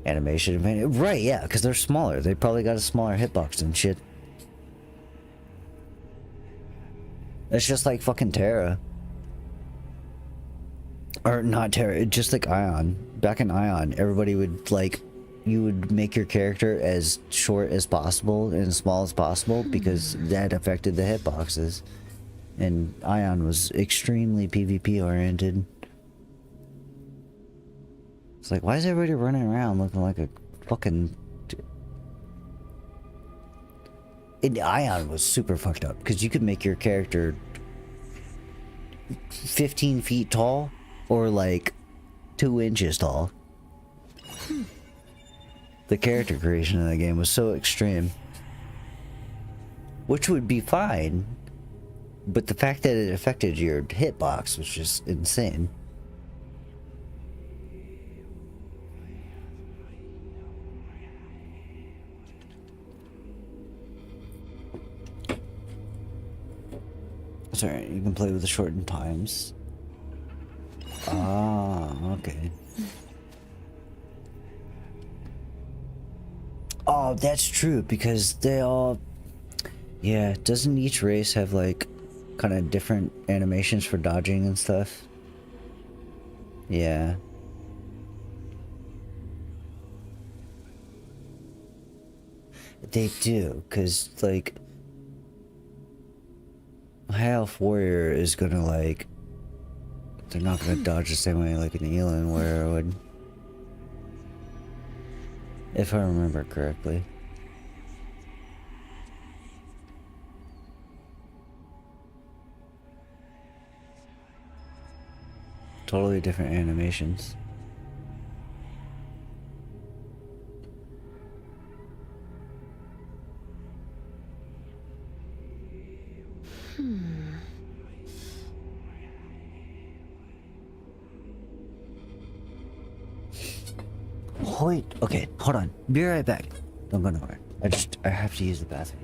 Animation advantage. Right, yeah, because they're smaller. They probably got a smaller hitbox and shit. It's just like fucking Terra. Or not Terra, just like Ion. Back in Ion, everybody would like... You would make your character as short as possible and as small as possible because that affected the hitboxes. And Ion was extremely PvP oriented. It's like, why is everybody running around looking like a fucking... And Ion was super fucked up because you could make your character 15 feet tall or like 2 inches tall. The character creation in the game was so extreme. Which would be fine, but the fact that it affected your hitbox was just insane. Sorry, you can play with the shortened times. Ah, okay. Oh, that's true, because they all... Yeah, doesn't each race have, like, kind of different animations for dodging and stuff? Yeah. They do, because, like... High Elf Warrior is gonna, like... They're not gonna dodge the same way like an Elin Warrior would. If I remember correctly. Totally different animations. Wait, okay, hold on. Be right back. Don't go nowhere. I have to use the bathroom.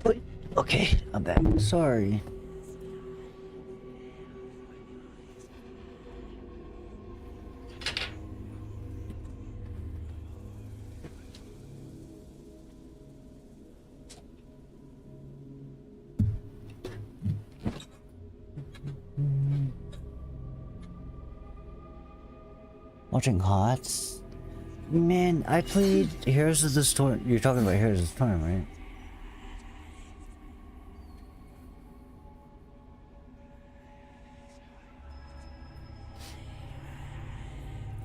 Wait, okay, I'm back. Sorry. Watching HOTS? Man, I played Heroes of the Storm. You're talking about Heroes of the Storm, right?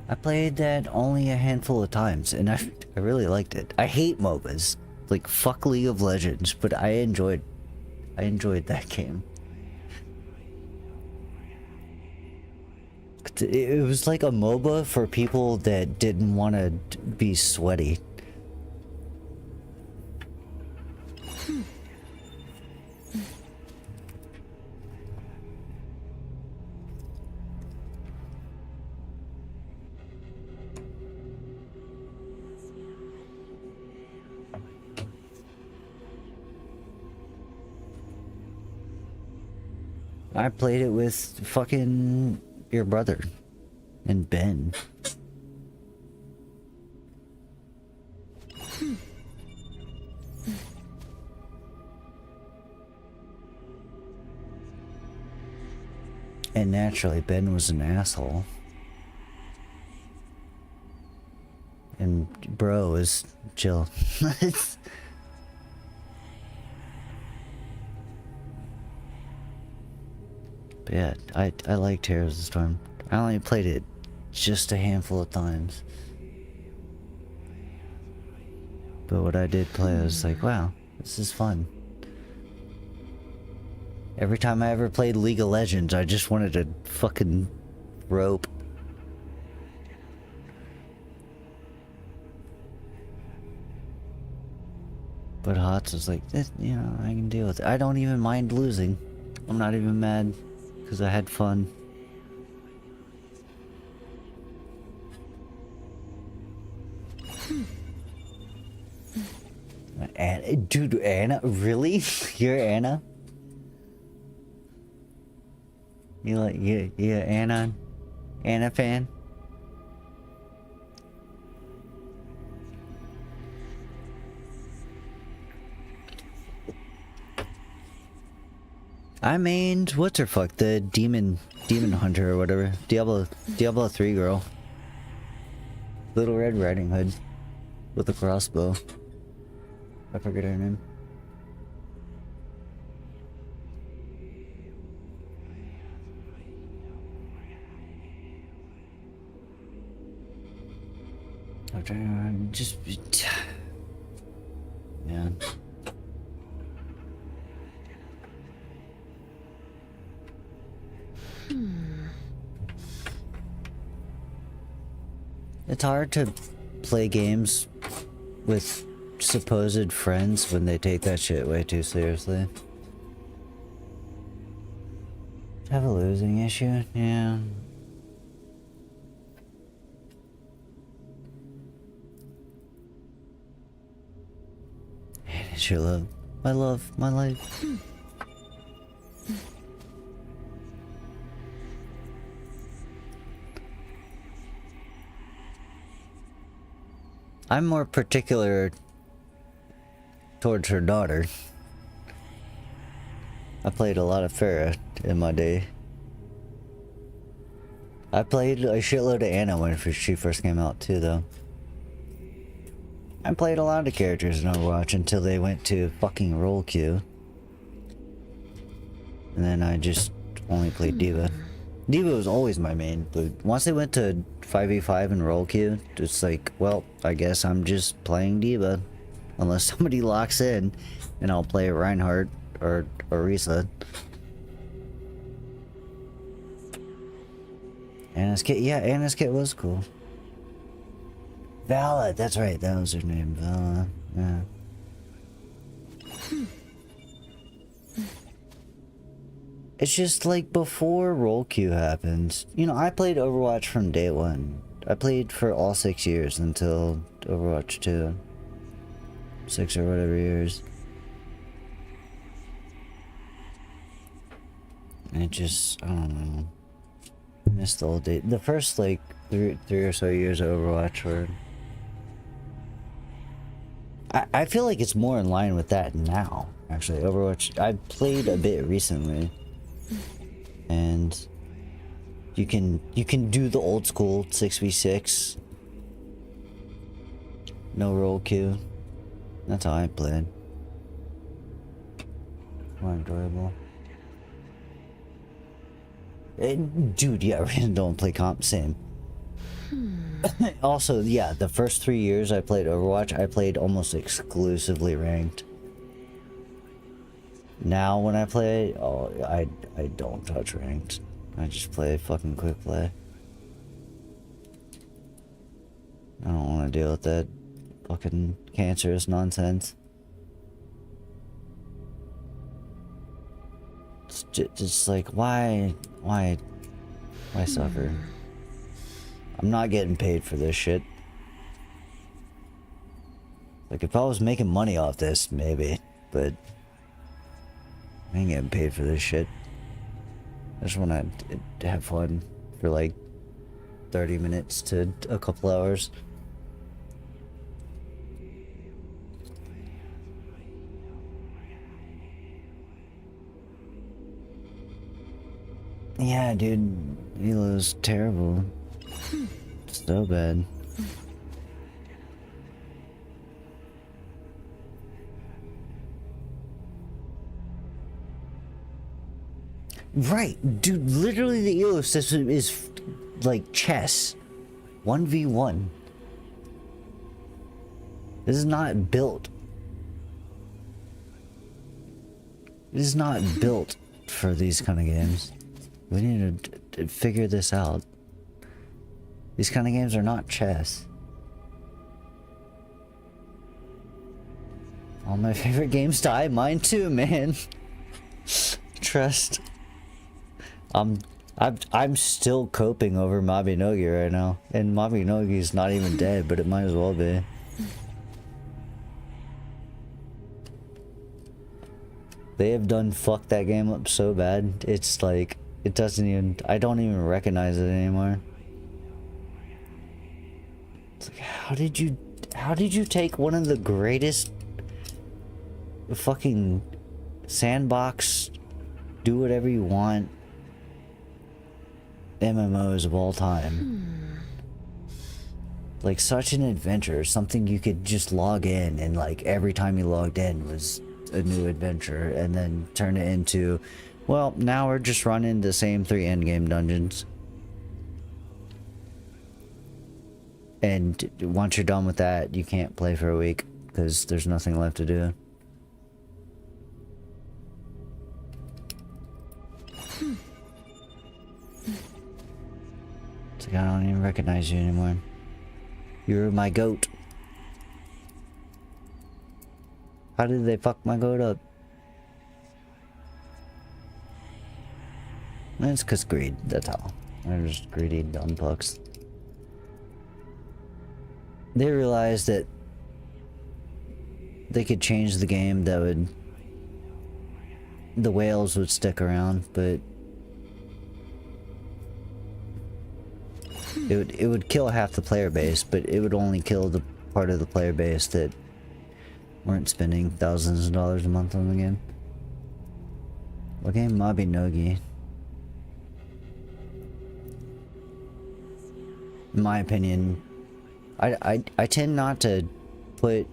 I played that only a handful of times, and I really liked it. I hate MOBAs. Like, fuck League of Legends, but I enjoyed that game. It was like a MOBA for people that didn't want to be sweaty. I played it with fucking your brother and Ben. And naturally, Ben was an asshole. And bro is chill. But yeah, I liked Heroes of the Storm. I only played it just a handful of times. But what I did play, I was like, wow, this is fun. Every time I ever played League of Legends, I just wanted to fucking rope. But HOTS was like, you know, I can deal with it. I don't even mind losing. I'm not even mad. Because I had fun. Anna, dude, Anna? Really? You're Anna? You like, you Anna? Anna fan? I mained what's her fuck, the demon hunter or whatever. Diablo 3 girl. Little Red Riding Hood with a crossbow. I forget her name. I'm trying to just yeah. It's hard to play games with supposed friends when they take that shit way too seriously. Have a losing issue? Yeah. It's your love. My love, my life. I'm more particular towards her daughter. I played a lot of Farah in my day. I played a shitload of Anna when she first came out too, though. I played a lot of characters in Overwatch until they went to fucking role queue. And then I just only played D.Va. D.Va was always my main, but once they went to 5v5 and role queue, it's like, well, I guess I'm just playing D.Va. Unless somebody locks in, and I'll play Reinhardt or Orisa. Anna's kit, yeah, Anna's kit was cool. Vala, that's right, that was her name, Vala, yeah. It's just like before role queue happened. You know, I played Overwatch from day one. I played for all 6 years until Overwatch 2. 6 or whatever years. And it just, I don't know. I miss the old days. The first like three or so years of Overwatch were... I feel like it's more in line with that now, actually. Overwatch, I played a bit recently. And you can do the old school 6v6. No roll queue. That's how I played. More enjoyable. Dude, yeah, don't play comp, same. Also, yeah, the first 3 years I played Overwatch, I played almost exclusively ranked. Now when I play, oh, I don't touch ranked. I just play fucking quick play. I don't want to deal with that fucking cancerous nonsense. It's just like, why suffer? I'm not getting paid for this shit. Like, if I was making money off this, maybe, but I ain't getting paid for this shit. I just want to have fun for like 30 minutes to a couple hours. Yeah, dude, Elo's terrible. So bad. Right, dude, literally the Elo system is like chess. 1v1. This is not built. This is not built for these kind of games. We need to figure this out. These kind of games are not chess. All my favorite games die. Mine too, man. Trust. I'm still coping over Mabinogi right now. And Mabinogi's not even dead, but it might as well be. They have done fucked that game up so bad. It's like, it doesn't even, I don't even recognize it anymore. It's like, how did you take one of the greatest fucking sandbox, do whatever you want MMOs of all time? Like, such an adventure, something you could just log in and like every time you logged in was a new adventure, and then turn it into, well, now we're just running the same 3 endgame dungeons. And once you're done with that, you can't play for a week because there's nothing left to do. It's like, I don't even recognize you anymore. You're my goat. How did they fuck my goat up? It's cause greed, that's how. They're just greedy dumb fucks. They realized that they could change the game, that would, the whales would stick around, but it would kill half the player base, but it would only kill the part of the player base that weren't spending thousands of dollars a month on the game. What game? Mabinogi. In my opinion, I tend not to put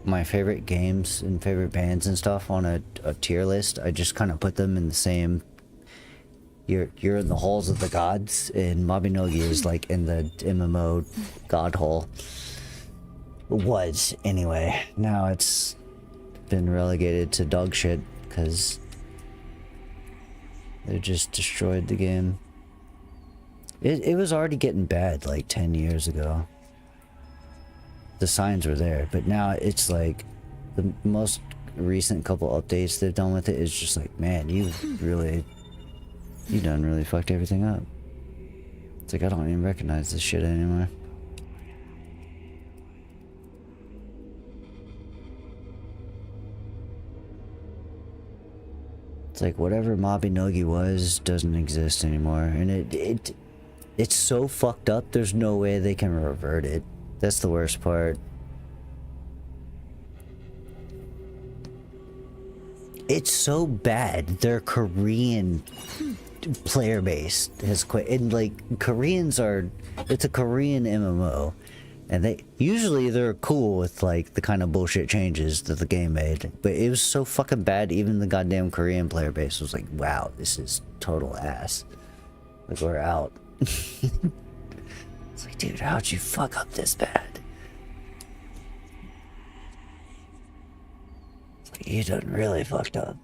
my favorite games and favorite bands and stuff on a tier list. I just kind of put them in the same, you're in the halls of the gods, and Mabinogi is like in the MMO god hole. Was, anyway. Now it's been relegated to dog shit because they just destroyed the game. It was already getting bad like 10 years ago. The signs were there, but now it's like the most recent couple updates they've done with it is just like, man, you done really fucked everything up. It's like, I don't even recognize this shit anymore. It's like whatever Mabinogi was doesn't exist anymore, and it's so fucked up. There's no way they can revert it. That's the worst part. It's so bad. Their Korean player base has quit, and like Koreans are. It's a Korean MMO. And they're cool with like the kind of bullshit changes that the game made, but it was so fucking bad. Even the goddamn Korean player base was like, "Wow, this is total ass." Like we're out. It's like, dude, how'd you fuck up this bad? It's like you done really fucked up.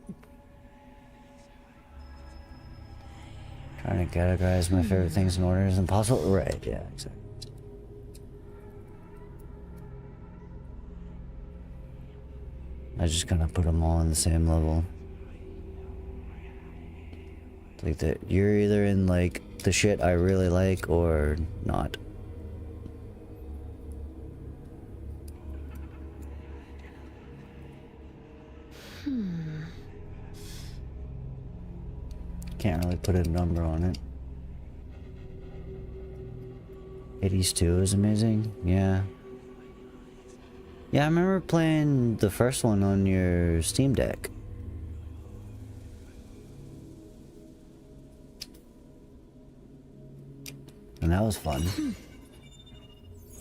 Trying to categorize my favorite things in order is impossible. Right? Yeah, exactly. I just kind of put them all on the same level. It's like that you're either in like the shit I really like or not. Can't really put a number on it. 80s 2 is amazing. Yeah. Yeah, I remember playing the first one on your Steam Deck. And that was fun. It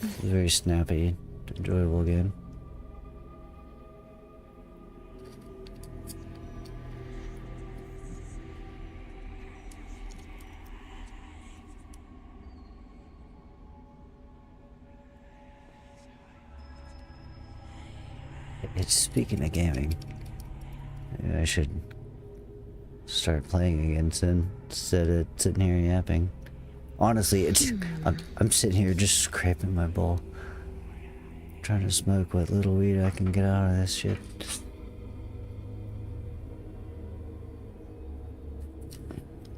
was a very snappy, enjoyable game. It's speaking of gaming. Maybe I should start playing again soon instead of sitting here yapping. Honestly, it's I'm sitting here just scraping my bowl, trying to smoke what little weed I can get out of this shit.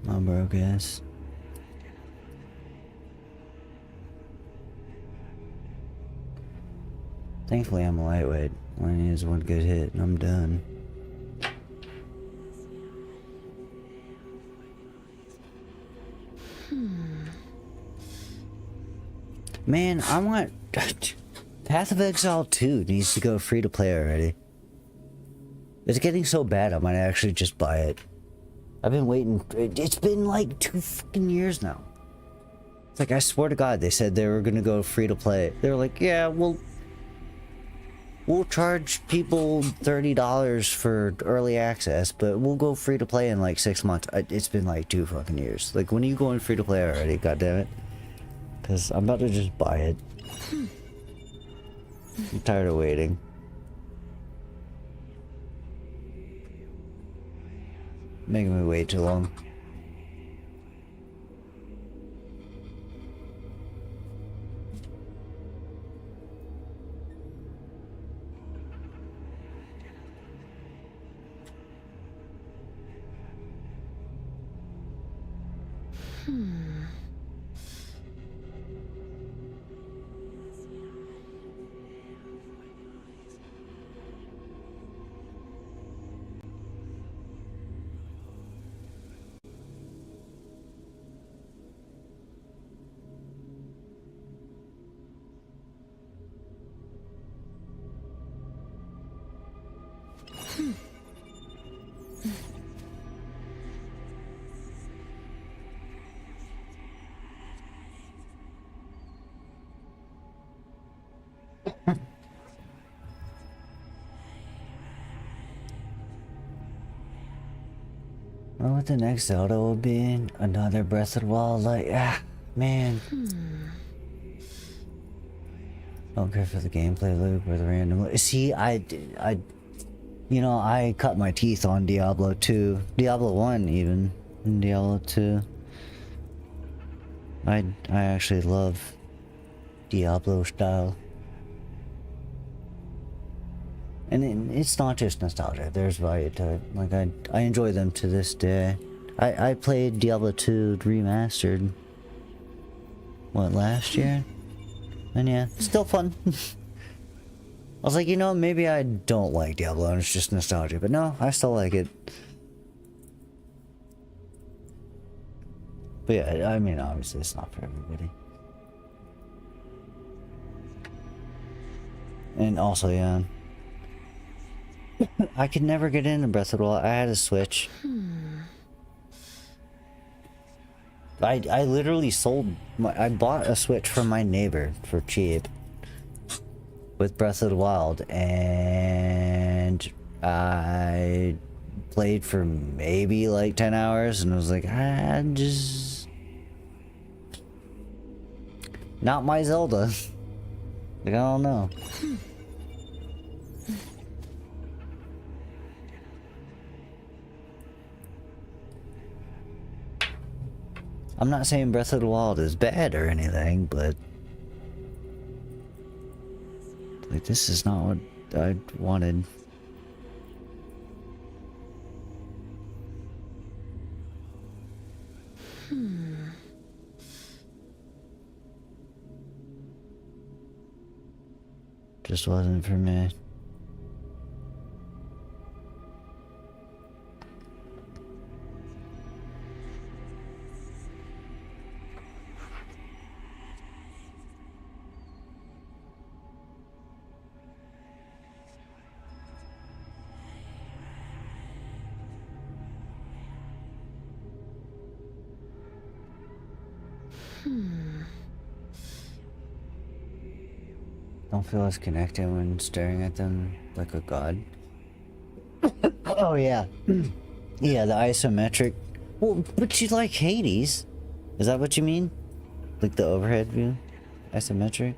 My broke ass. Thankfully, I'm a lightweight. All I need is one good hit, and I'm done. Man, I want... Path of Exile 2 needs to go free to play already. It's getting so bad, I might actually just buy it. I've been waiting... It's been like 2 fucking years now. It's like, I swear to God, they said they were gonna go free to play. They were like, yeah, we'll charge people $30 for early access, but we'll go free to play in like 6 months. It's been like 2 fucking years. Like, when are you going free to play already? God damn it. Because I'm about to just buy it. I'm tired of waiting. Making me wait too long. I wonder what the next Zelda will be. Another Breath of the Wild. Like, man. Don't care for the gameplay loop or the random. See, you know, I cut my teeth on Diablo 2, Diablo 1 even, and Diablo 2. I actually love Diablo style. And it's not just nostalgia, there's value to it. Like, I enjoy them to this day. I played Diablo 2 Remastered, what, last year? And yeah, still fun. I was like, you know, maybe I don't like Diablo and it's just nostalgia, but no, I still like it. But yeah, I mean, obviously it's not for everybody. And also, yeah, I could never get into Breath of the Wild. I had a Switch. I literally I bought a Switch from my neighbor for cheap with Breath of the Wild, and I played for maybe like 10 hours and was like, just not my Zelda. Like, I don't know. I'm not saying Breath of the Wild is bad or anything, but like, this is not what I wanted. Just wasn't for me. Don't feel as connected when staring at them like a god. Oh yeah. Yeah, the isometric. Well, but you like Hades. Is that what you mean? Like the overhead view? Isometric?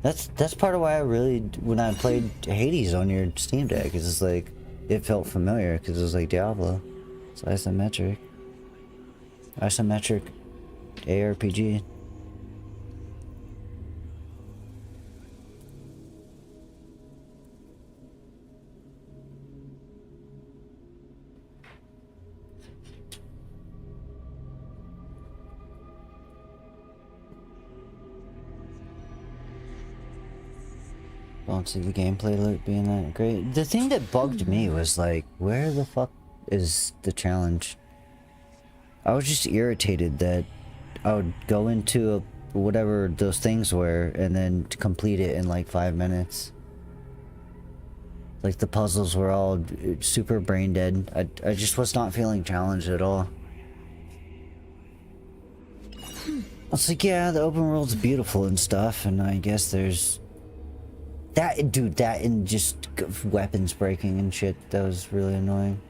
That's part of why I really, when I played Hades on your Steam Deck, is it's like, it felt familiar because it was like Diablo. It's isometric. Isometric ARPG. Don't see the gameplay loop being that great. The thing that bugged me was like, where the fuck is the challenge? I was just irritated that I would go into whatever those things were and then complete it in like 5 minutes. Like the puzzles were all super brain dead. I just was not feeling challenged at all. I was like, yeah, the open world's beautiful and stuff, and I guess there's that, dude, that and just weapons breaking and shit, that was really annoying.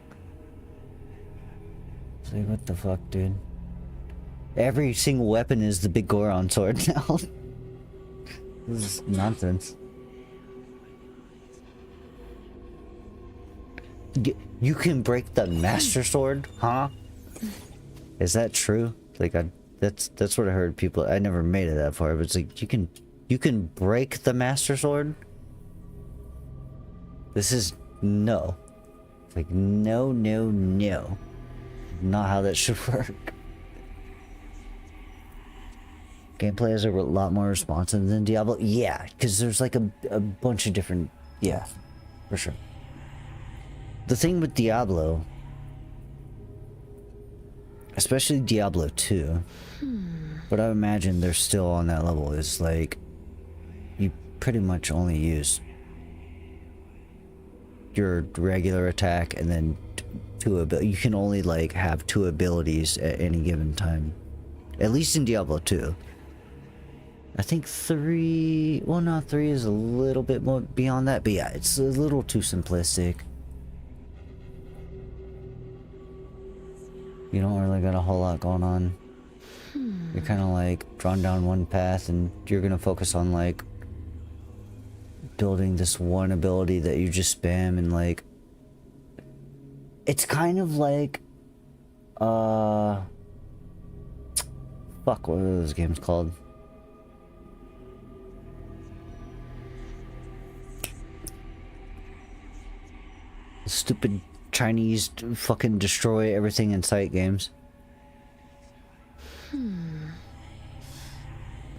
It's like, what the fuck, dude? Every single weapon is the big Goron sword now. This is nonsense. You can break the Master Sword, huh? Is that true? Like, that's what I heard people. I never made it that far, but it's like, you can break the Master Sword. This is no. It's like, no, no, no. Not how that should work. Gameplay is a lot more responsive than Diablo. Yeah, because there's like a bunch of different. Yeah, for sure. The thing with Diablo, especially Diablo 2, but I imagine they're still on that level, is like, you pretty much only use your regular attack and then you can only like have 2 abilities at any given time. At least in Diablo 2. I think 3, well, no, 3 is a little bit more beyond that, but yeah, it's a little too simplistic. You don't really got a whole lot going on. You're kind of like drawn down one path and you're gonna focus on like building this one ability that you just spam, and like it's kind of like fuck, what are those games called? Stupid Chinese fucking destroy everything in sight games.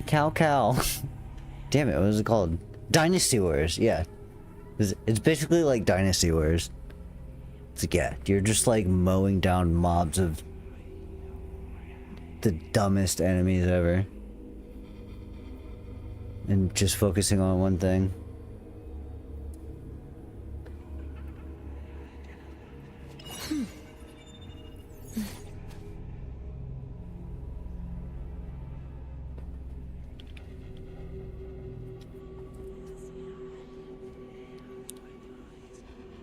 Cow. Damn it, what was it called? Dynasty Wars, yeah. It's basically like Dynasty Wars. yeah, you're just like mowing down mobs of the dumbest enemies ever. And just focusing on one thing.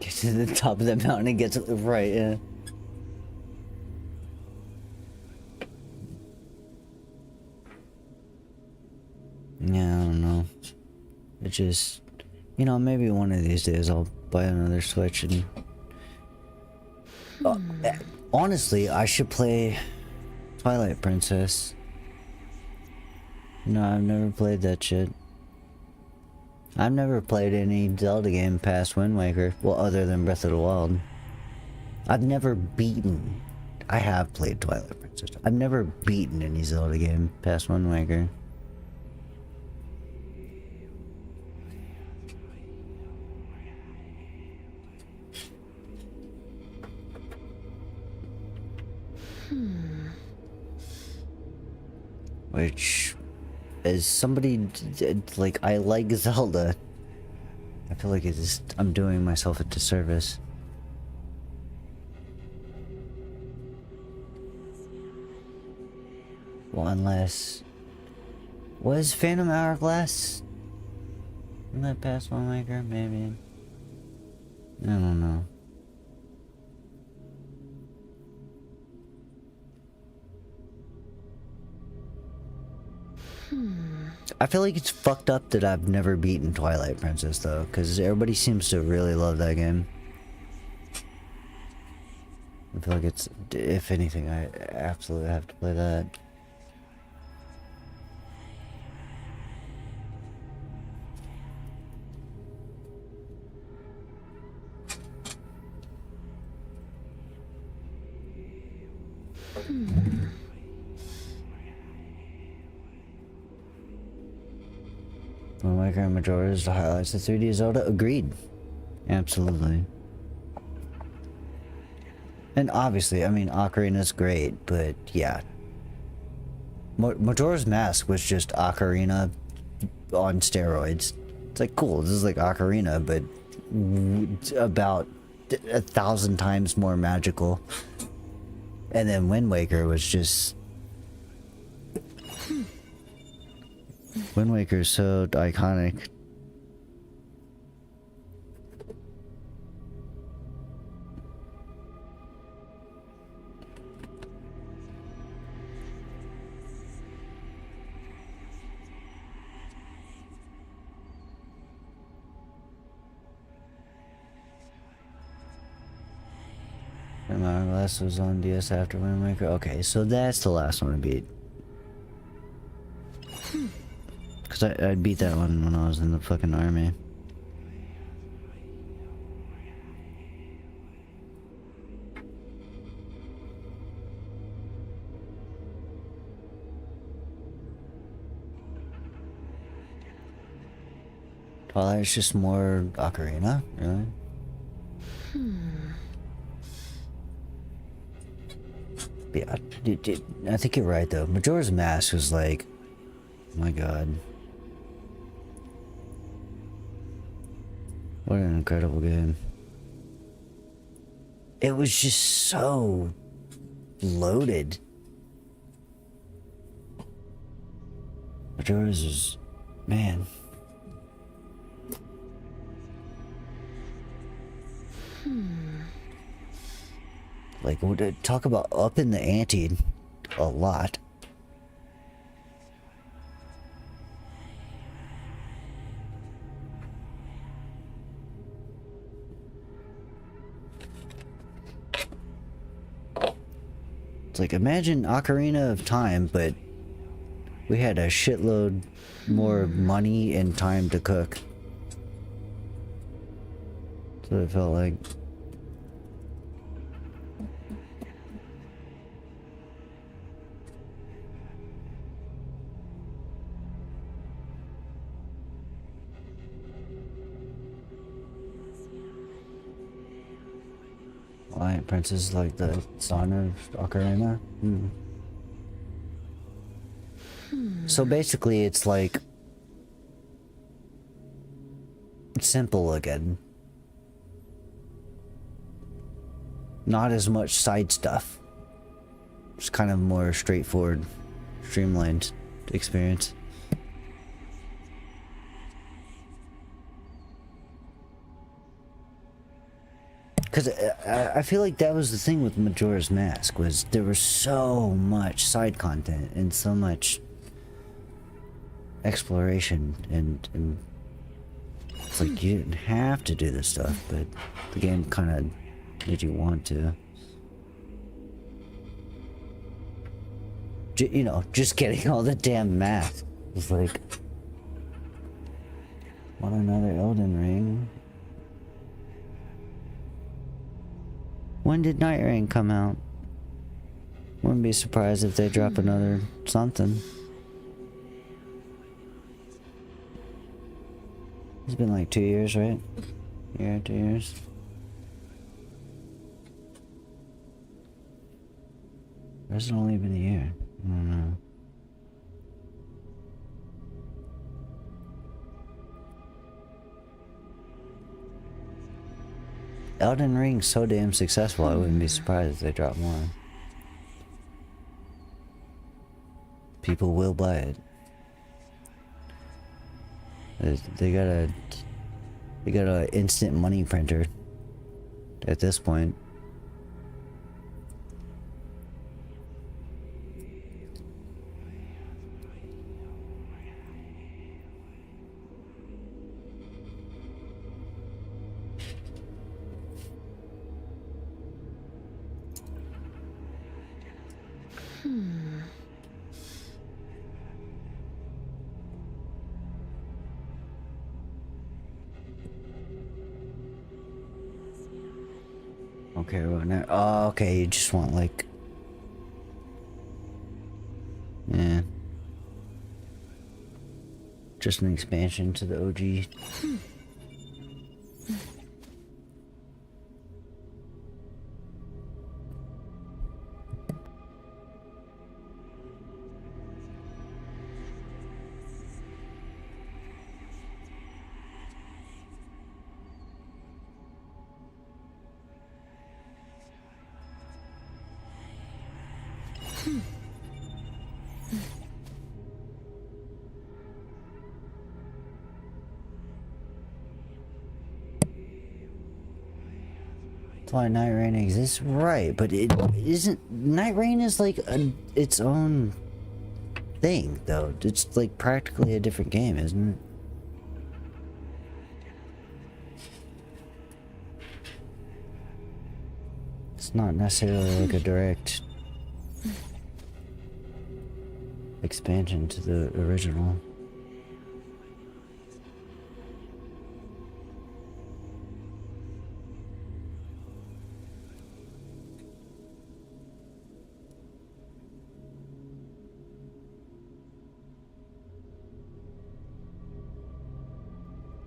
Get to the top of the mountain and get to the right, yeah. Yeah, I don't know. It just, you know, maybe one of these days I'll buy another Switch and... honestly, I should play Twilight Princess. No, I've never played that shit. I've never played any Zelda game past Wind Waker. Well, other than Breath of the Wild. I've never beaten... I have played Twilight Princess. I've never beaten any Zelda game past Wind Waker. Which, as somebody, like, I like Zelda. I feel like I'm doing myself a disservice. Well, unless... Was Phantom Hourglass in that past Wind Waker? Maybe. I don't know. I feel like it's fucked up that I've never beaten Twilight Princess though, because everybody seems to really love that game. I feel like it's, if anything, I absolutely have to play that. Wind Waker and Majora's the highlights of 3D Zelda. Agreed. Absolutely. And obviously, I mean, Ocarina's great, but yeah. Majora's Mask was just Ocarina on steroids. It's like, cool, this is like Ocarina, but about 1,000 times more magical. And then Wind Waker was just... Wind Waker is so iconic. And my last was on DS after Wind Waker. Okay, so that's the last one I beat. Because I beat that one when I was in the fucking army. Twilight's just more Ocarina, really? Yeah, I think you're right though. Majora's Mask was like, oh my god. What an incredible game. It was just so loaded. Majora's is, man. Like, talk about upping the ante a lot. It's like, imagine Ocarina of Time, but we had a shitload more money and time to cook. That's what it felt like. Lion Princess, like the son of Ocarina. So basically, it's like simple again. Not as much side stuff. It's kind of more straightforward, streamlined experience. Because I feel like that was the thing with Majora's Mask, was there was so much side content and so much exploration, and it's like you didn't have to do this stuff, but the game kind of made you want to. You know, just getting all the damn math was like, what, another Elden Ring? When did Night Rain come out? Wouldn't be surprised if they drop another something. It's been like 2 years, right? Yeah, 2 years. Or has it only been a year? I don't know. Elden Ring's so damn successful, I wouldn't be surprised if they drop more. People will buy it. They got a instant money printer at this point. Okay, well now, oh, okay, you just want like, yeah, just an expansion to the OG. That's why Night Rain exists, right? But it isn't. Night Rain is like its own thing, though. It's like practically a different game, isn't it? It's not necessarily like a direct expansion to the original.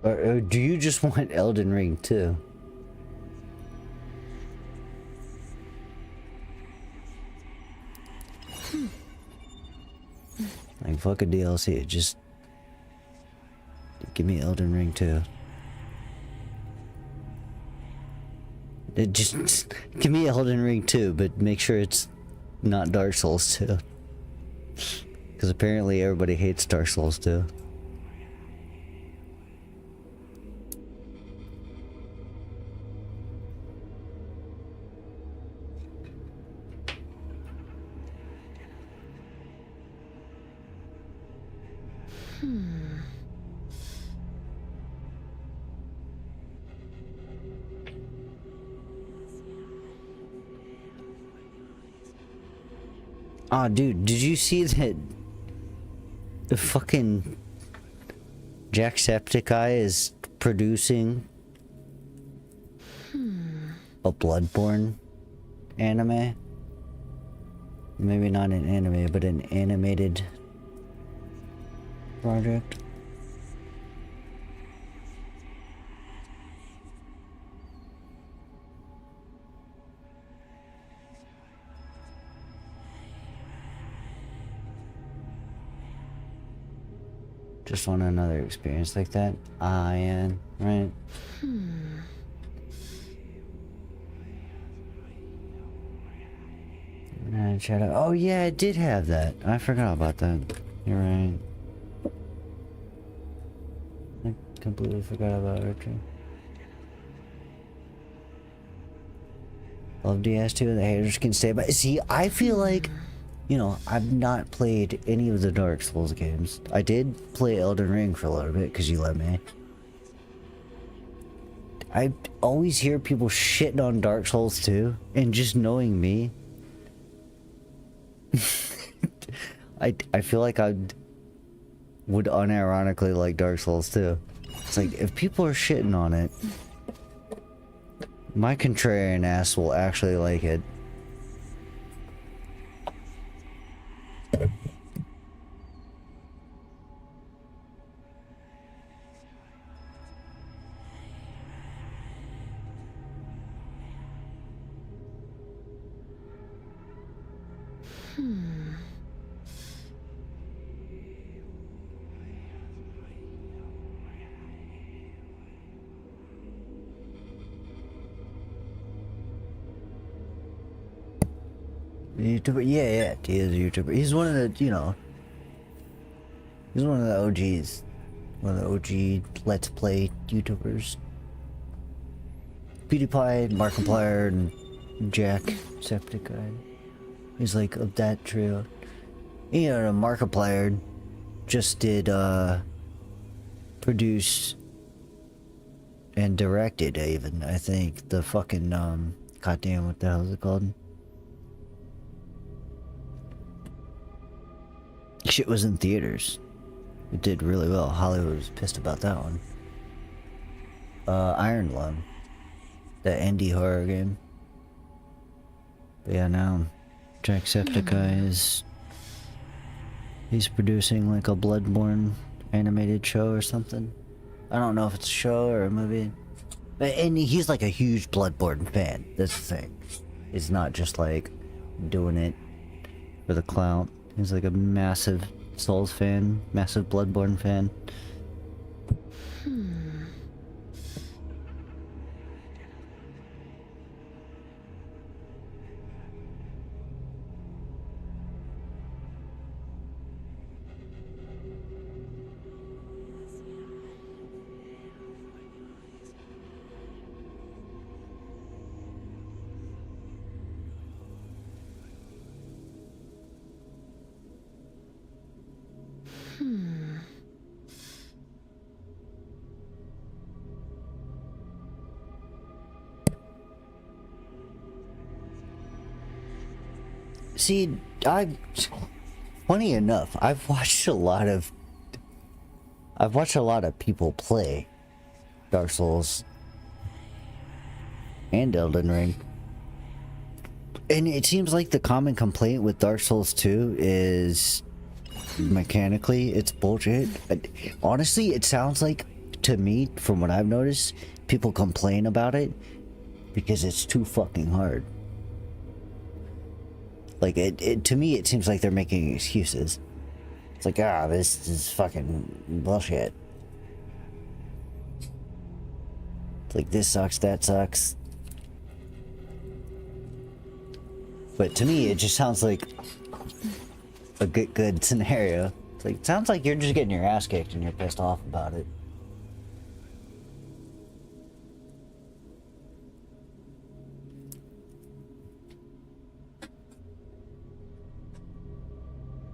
Or do you just want Elden Ring too? Like, fuck a DLC, just give me Elden Ring too. Just give me Elden Ring too, but make sure it's not Dark Souls 2. Because apparently everybody hates Dark Souls 2. Aw, dude, did you see that the fucking Jacksepticeye is producing a Bloodborne anime? Maybe not an anime, but an animated project. Just want another experience like that. Ian, right? Oh yeah, I did have that. I forgot about that. You're right. I completely forgot about Archer. Love DS2, the haters can stay by. See, I feel like, you know, I've not played any of the Dark Souls games. I did play Elden Ring for a little bit, because you let me. I always hear people shitting on Dark Souls 2, and just knowing me, I feel like I would unironically like Dark Souls 2. It's like, if people are shitting on it, my contrarian ass will actually like it. YouTuber? Yeah, he is a YouTuber. He's one of the, you know, he's one of the OGs. One of the OG Let's Play YouTubers. PewDiePie, Markiplier, and Jacksepticeye. He's like of that trio. You know, Markiplier just did, produce and directed even, I think, the fucking, goddamn, what the hell is it called? Shit was in theaters. It did really well. Hollywood was pissed about that one. Iron Lung. The indie horror game. But yeah, now Jacksepticeye is... he's producing like a Bloodborne animated show or something. I don't know if it's a show or a movie. But, and he's like a huge Bloodborne fan. That's the thing. It's not just like doing it for the clout. He's like a massive Souls fan, massive Bloodborne fan. See, funny enough, I've watched a lot of people play Dark Souls and Elden Ring. And it seems like the common complaint with Dark Souls 2 is mechanically it's bullshit. Honestly, it sounds like, to me, from what I've noticed, people complain about it because it's too fucking hard. Like, to me, it seems like they're making excuses. It's like, this is fucking bullshit. It's like, this sucks, that sucks. But to me, it just sounds like a good scenario. It's like, it sounds like you're just getting your ass kicked and you're pissed off about it.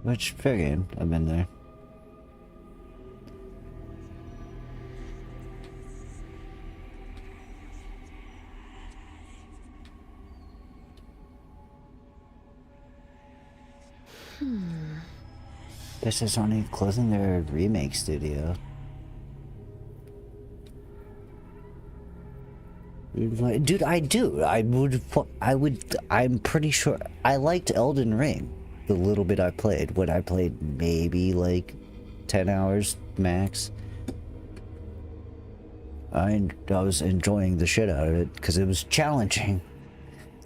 Which, fair game. I've been there. Guess it's only closing their remake studio. Dude, I'm pretty sure I liked Elden Ring. The little bit I played, when I played maybe like 10 hours max. I was enjoying the shit out of it because it was challenging.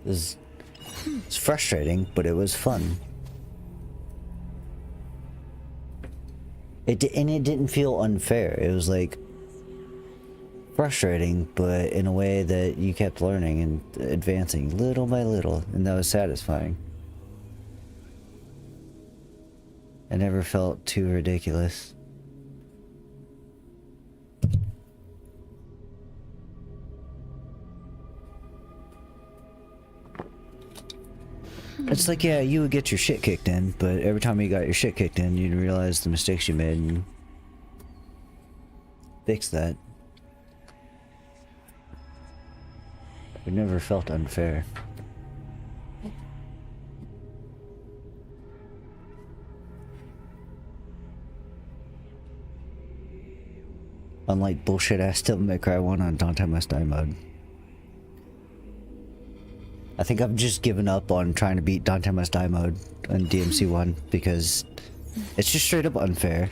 It's frustrating, but it was fun. And it didn't feel unfair. It was like frustrating, but in a way that you kept learning and advancing little by little, and that was satisfying. It never felt too ridiculous. It's like, yeah, you would get your shit kicked in, but every time you got your shit kicked in, you'd realize the mistakes you made and fix that. It never felt unfair. Unlike bullshit ass Devil May Cry 1 on Dante Must Die mode. I think I've just given up on trying to beat Dante Must Die mode on DMC 1 because it's just straight up unfair.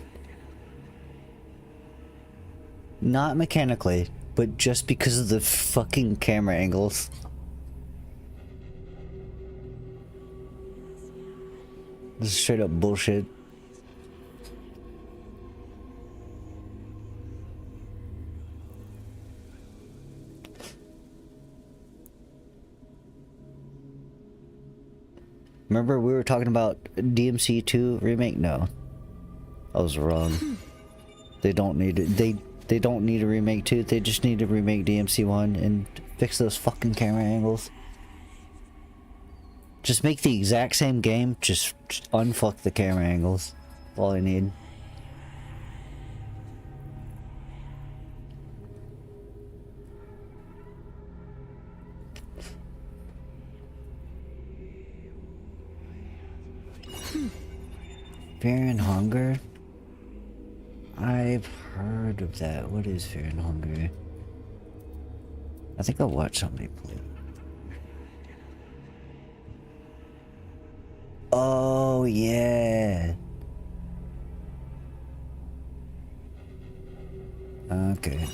Not mechanically, but just because of the fucking camera angles. This is straight up bullshit. Remember we were talking about DMC 2 remake? No. I was wrong. They don't need it. They don't need a remake 2. They just need to remake DMC 1 and fix those fucking camera angles. Just make the exact same game, just unfuck the camera angles. That's all I need. Fear and Hunger? I've heard of that. What is Fear and Hunger? I think I'll watch somebody play. Oh, yeah. Okay.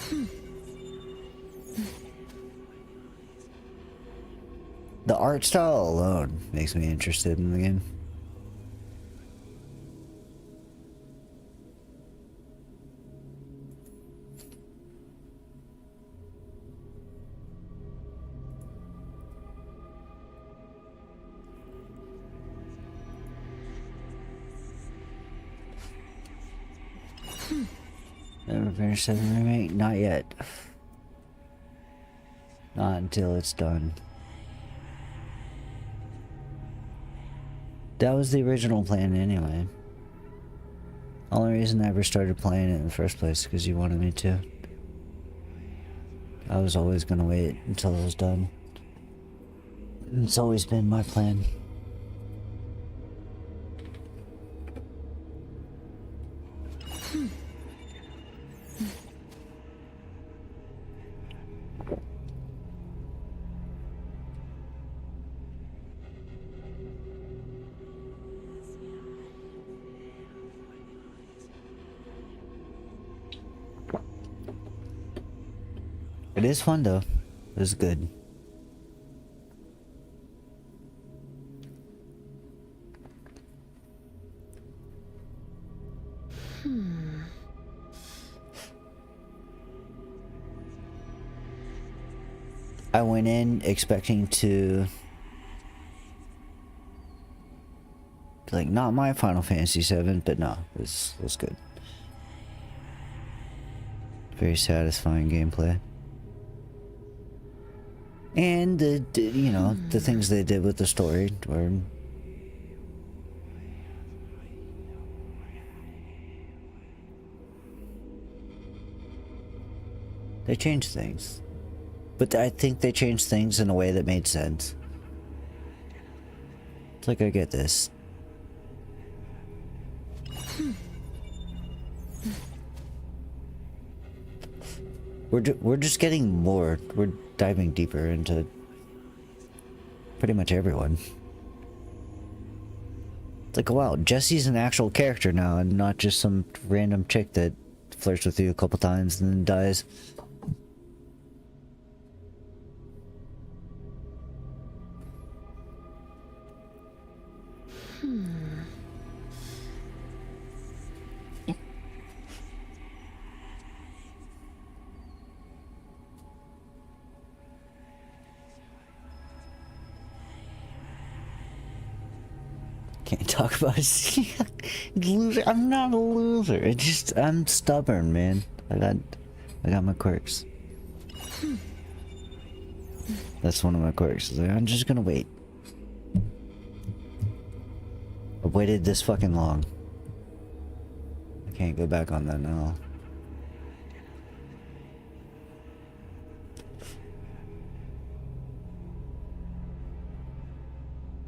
The art style alone makes me interested in the game. Never finished the remake? Not yet. Not until it's done. That was the original plan anyway. Only reason I ever started playing it in the first place is because you wanted me to. I was always gonna wait until it was done. It's always been my plan. It is fun though. It was good. I went in expecting to like not my Final Fantasy VII, but no, it was good. Very satisfying gameplay. And the you know, the things they did with the story were they changed things. But I think they changed things in a way that made sense. It's like, I get this. We're just getting more. We're diving deeper into pretty much everyone. It's like, wow, Jesse's an actual character now and not just some random chick that flirts with you a couple times and then dies. Can't talk about it. Loser. I'm not a loser. It just I'm stubborn, man. I got my quirks. That's one of my quirks. Like, I'm just gonna wait. I've waited this fucking long. I can't go back on that now.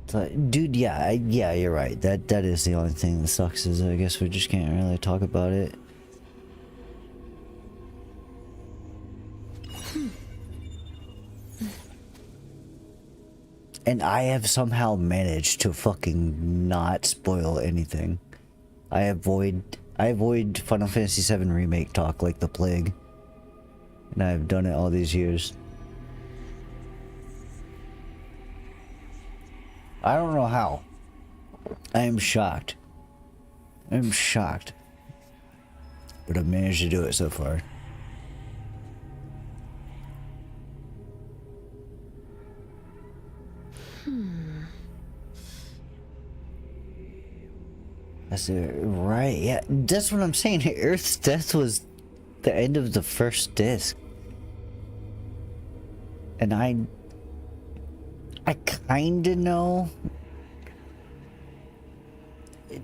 So, dude, yeah, yeah, you're right. That is the only thing that sucks is I guess we just can't really talk about it. And I have somehow managed to fucking not spoil anything. I avoid Final Fantasy VII Remake talk like the plague. And I've done it all these years. I don't know how. I am shocked. I'm shocked. But I've managed to do it so far. That's it, right? Yeah, that's what I'm saying. Earth's death was the end of the first disc. And I kinda know.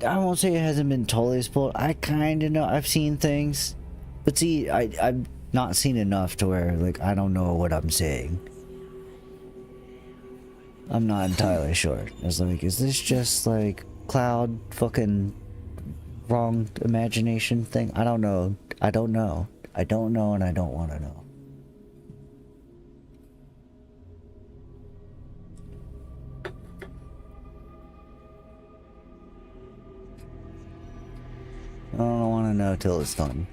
I won't say it hasn't been totally spoiled. I kinda know. I've seen things. But see, I've not seen enough to where, like, I don't know what I'm saying. I'm not entirely sure. It's like, is this just, like, Cloud fucking wrong imagination thing? I don't know. I don't know. I don't know and I don't want to know. I don't want to know till it's done.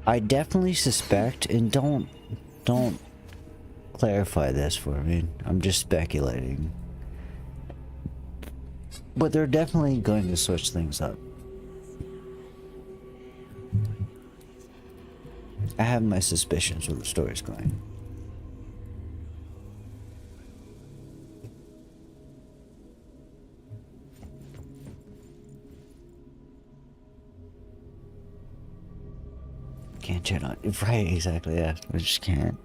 I definitely suspect, and don't clarify this for me. I'm just speculating. But they're definitely going to switch things up. I have my suspicions where the story's going. Can't chat on. Right, exactly, yeah. I just can't.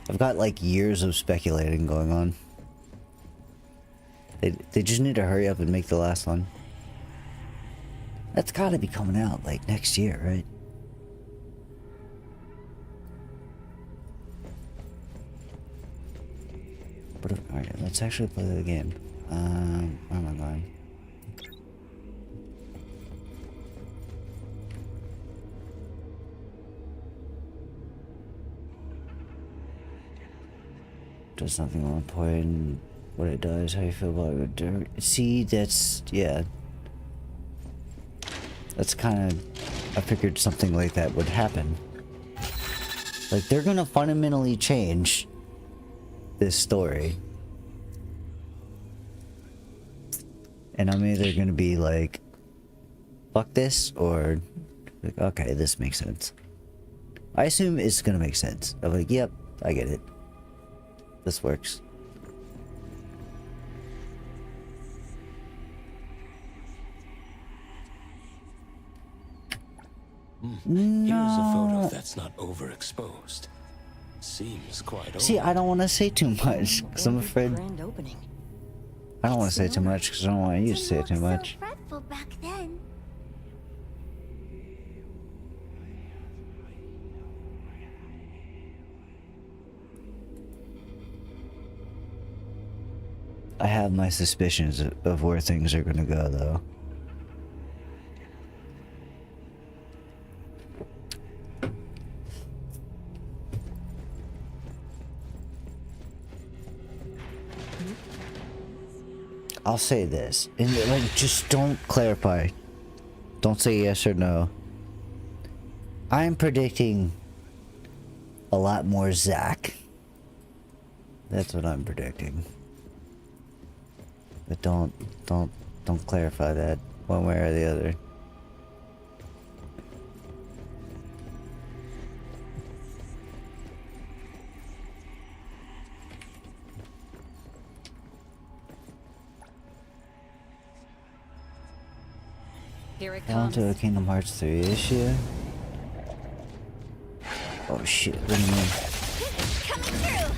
I've got like years of speculating going on. They just need to hurry up and make the last one. That's gotta be coming out like next year, right? But alright, let's actually play the game. Where am I going? Does nothing on point. What it does, how you feel about it. See, that's, yeah. That's kind of, I figured something like that would happen. Like, they're gonna fundamentally change this story. And I'm either gonna be like, fuck this, or like, okay, this makes sense. I assume it's gonna make sense. I'm like, yep, I get it. This works. Here's a photo that's not overexposed. Seems quite old. See, I don't want to say too much because I'm afraid. I don't want to say too much because I don't want you to say too much. Fretful back then. I have my suspicions of where things are gonna go, though. I'll say this, and like, just don't clarify. Don't say yes or no. I'm predicting a lot more Zach. That's what I'm predicting. But don't clarify that one way or the other. Here it Down comes. to a Kingdom Hearts 3 issue. Oh shit, what do you mean? Coming through.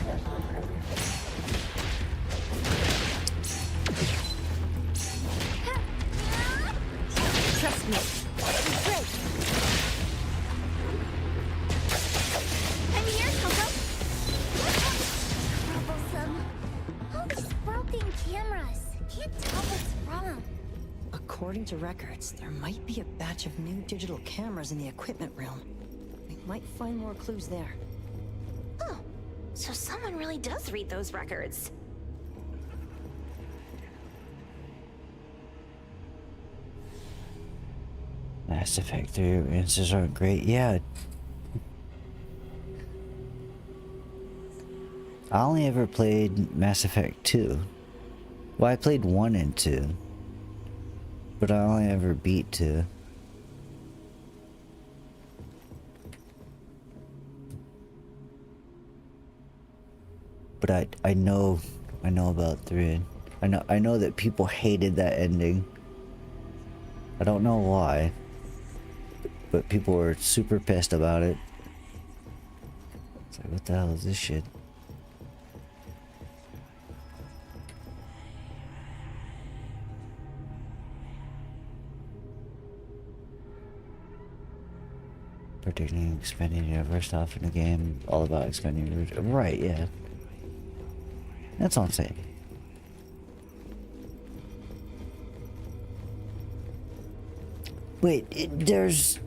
Trust me. It'll be great. I'm here, Coco. Troublesome. All these broken cameras. Can't tell what's wrong. According to records, there might be a batch of new digital cameras in the equipment room. We might find more clues there. Oh, so someone really does read those records. Mass Effect 3 answers aren't great. Yeah. I only ever played Mass Effect 2. Well, I played 1 and 2. But I only ever beat 2. But I know about 3. I know that people hated that ending. I don't know why. But people were super pissed about it. It's like, what the hell is this shit? Predicting expanding universe stuff in the game, all about expanding universe. Right, yeah. That's all I'm saying. Wait, there's...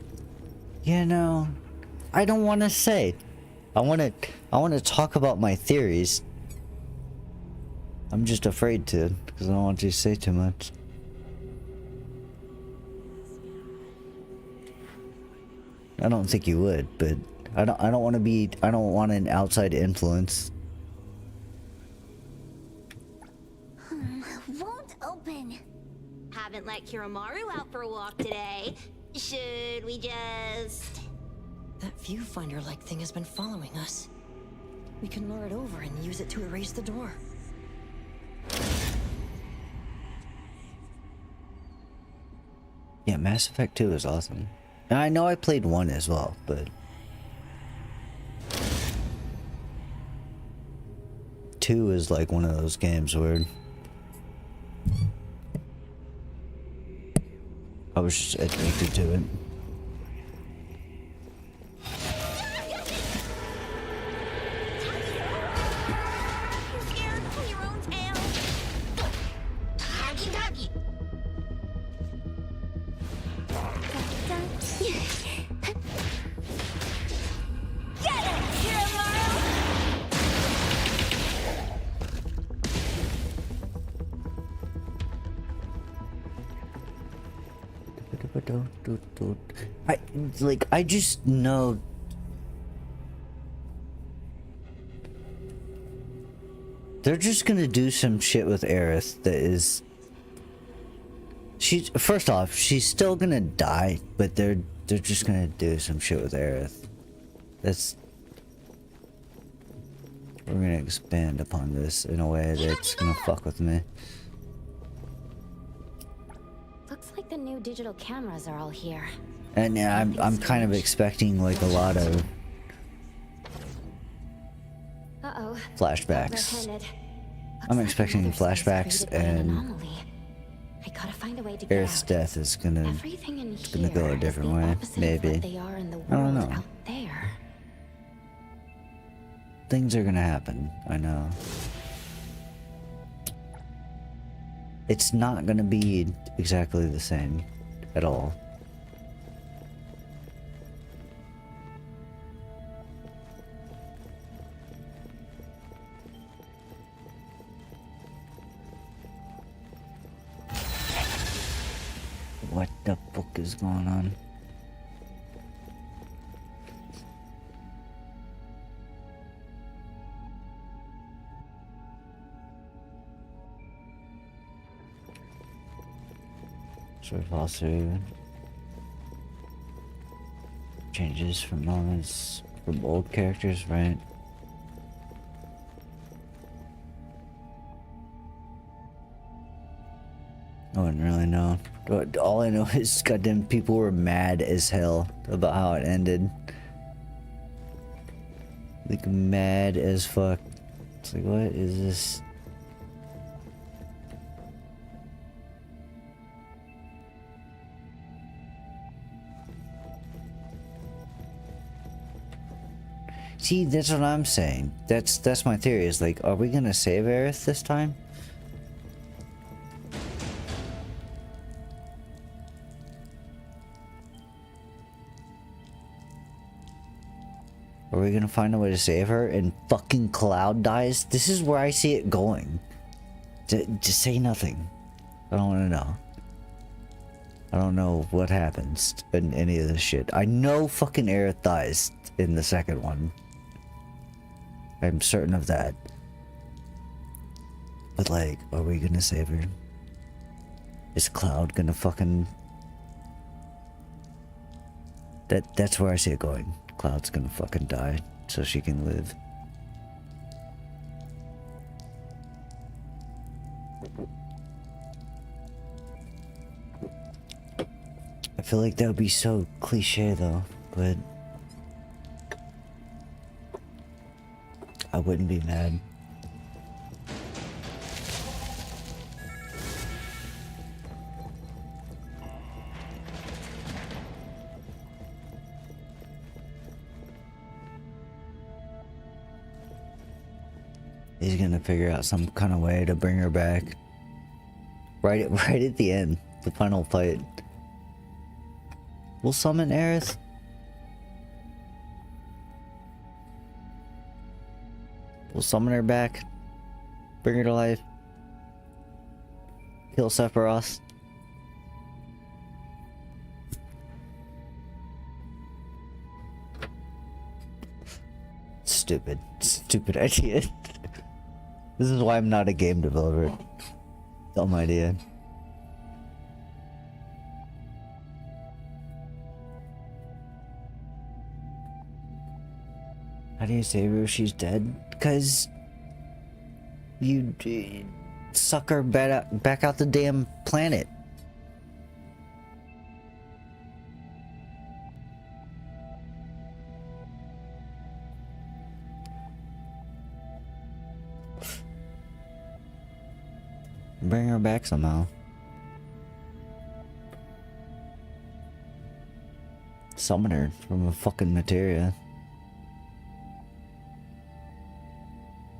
You know... I don't want to say. I want to talk about my theories. I'm just afraid to, because I don't want you to say too much. I don't think you would, but I don't want to be... I don't want an outside influence. Won't open. Haven't let Kiramaru out for a walk today. Should we just... That viewfinder-like thing has been following us. We can lure it over and use it to erase the door. Yeah, Mass Effect 2 is awesome. And I know I played 1 as well, but... 2 is like one of those games where... I was just addicted to it. I just know they're just gonna do some shit with Aerith that is... First off, she's still gonna die, but they're just gonna do some shit with Aerith. We're gonna expand upon this in a way that's gonna fuck with me. Looks like the new digital cameras are all here. And yeah, I'm kind of expecting like a lot of flashbacks. I'm expecting flashbacks, and Aerith's death is gonna go a different way. Maybe. I don't know. Things are gonna happen. I know. It's not gonna be exactly the same at all. is going on? Sort of also changes from moments from old characters, right? I wouldn't really know. All I know is goddamn people were mad as hell about how it ended. Like mad as fuck. It's like, what is this? See, that's what I'm saying. That's my theory. Is like, are we gonna save Aerith this time? Are we gonna find a way to save her and fucking Cloud dies? This is where I see it going. Just say nothing. I don't want to know. I don't know what happens in any of this shit. I know fucking Aerith dies in the second one. I'm certain of that. But like, are we gonna save her? Is Cloud gonna fucking... That's where I see it going. Cloud's gonna fucking die so she can live. I feel like that would be so cliche though, but I wouldn't be mad. He's gonna figure out some kind of way to bring her back. Right at the end, the final fight. We'll summon Aerith. We'll summon her back. Bring her to life. Kill Sephiroth. Stupid idea. This is why I'm not a game developer. Dumb idea. How do you save her if she's dead? Because you suck her back out the damn planet. Bring her back somehow. Summon her from a fucking materia.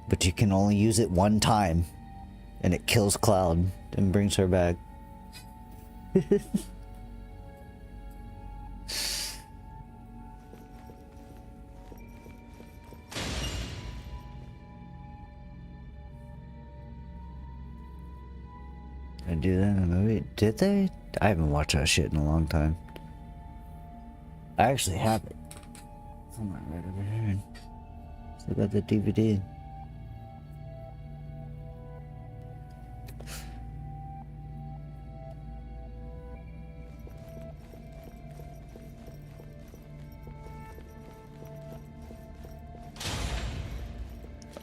But you can only use it one time. And it kills Cloud and brings her back. I do that in the movie? Did they? I haven't watched that shit in a long time. I actually have it. Somewhere right over here. Still got the DVD.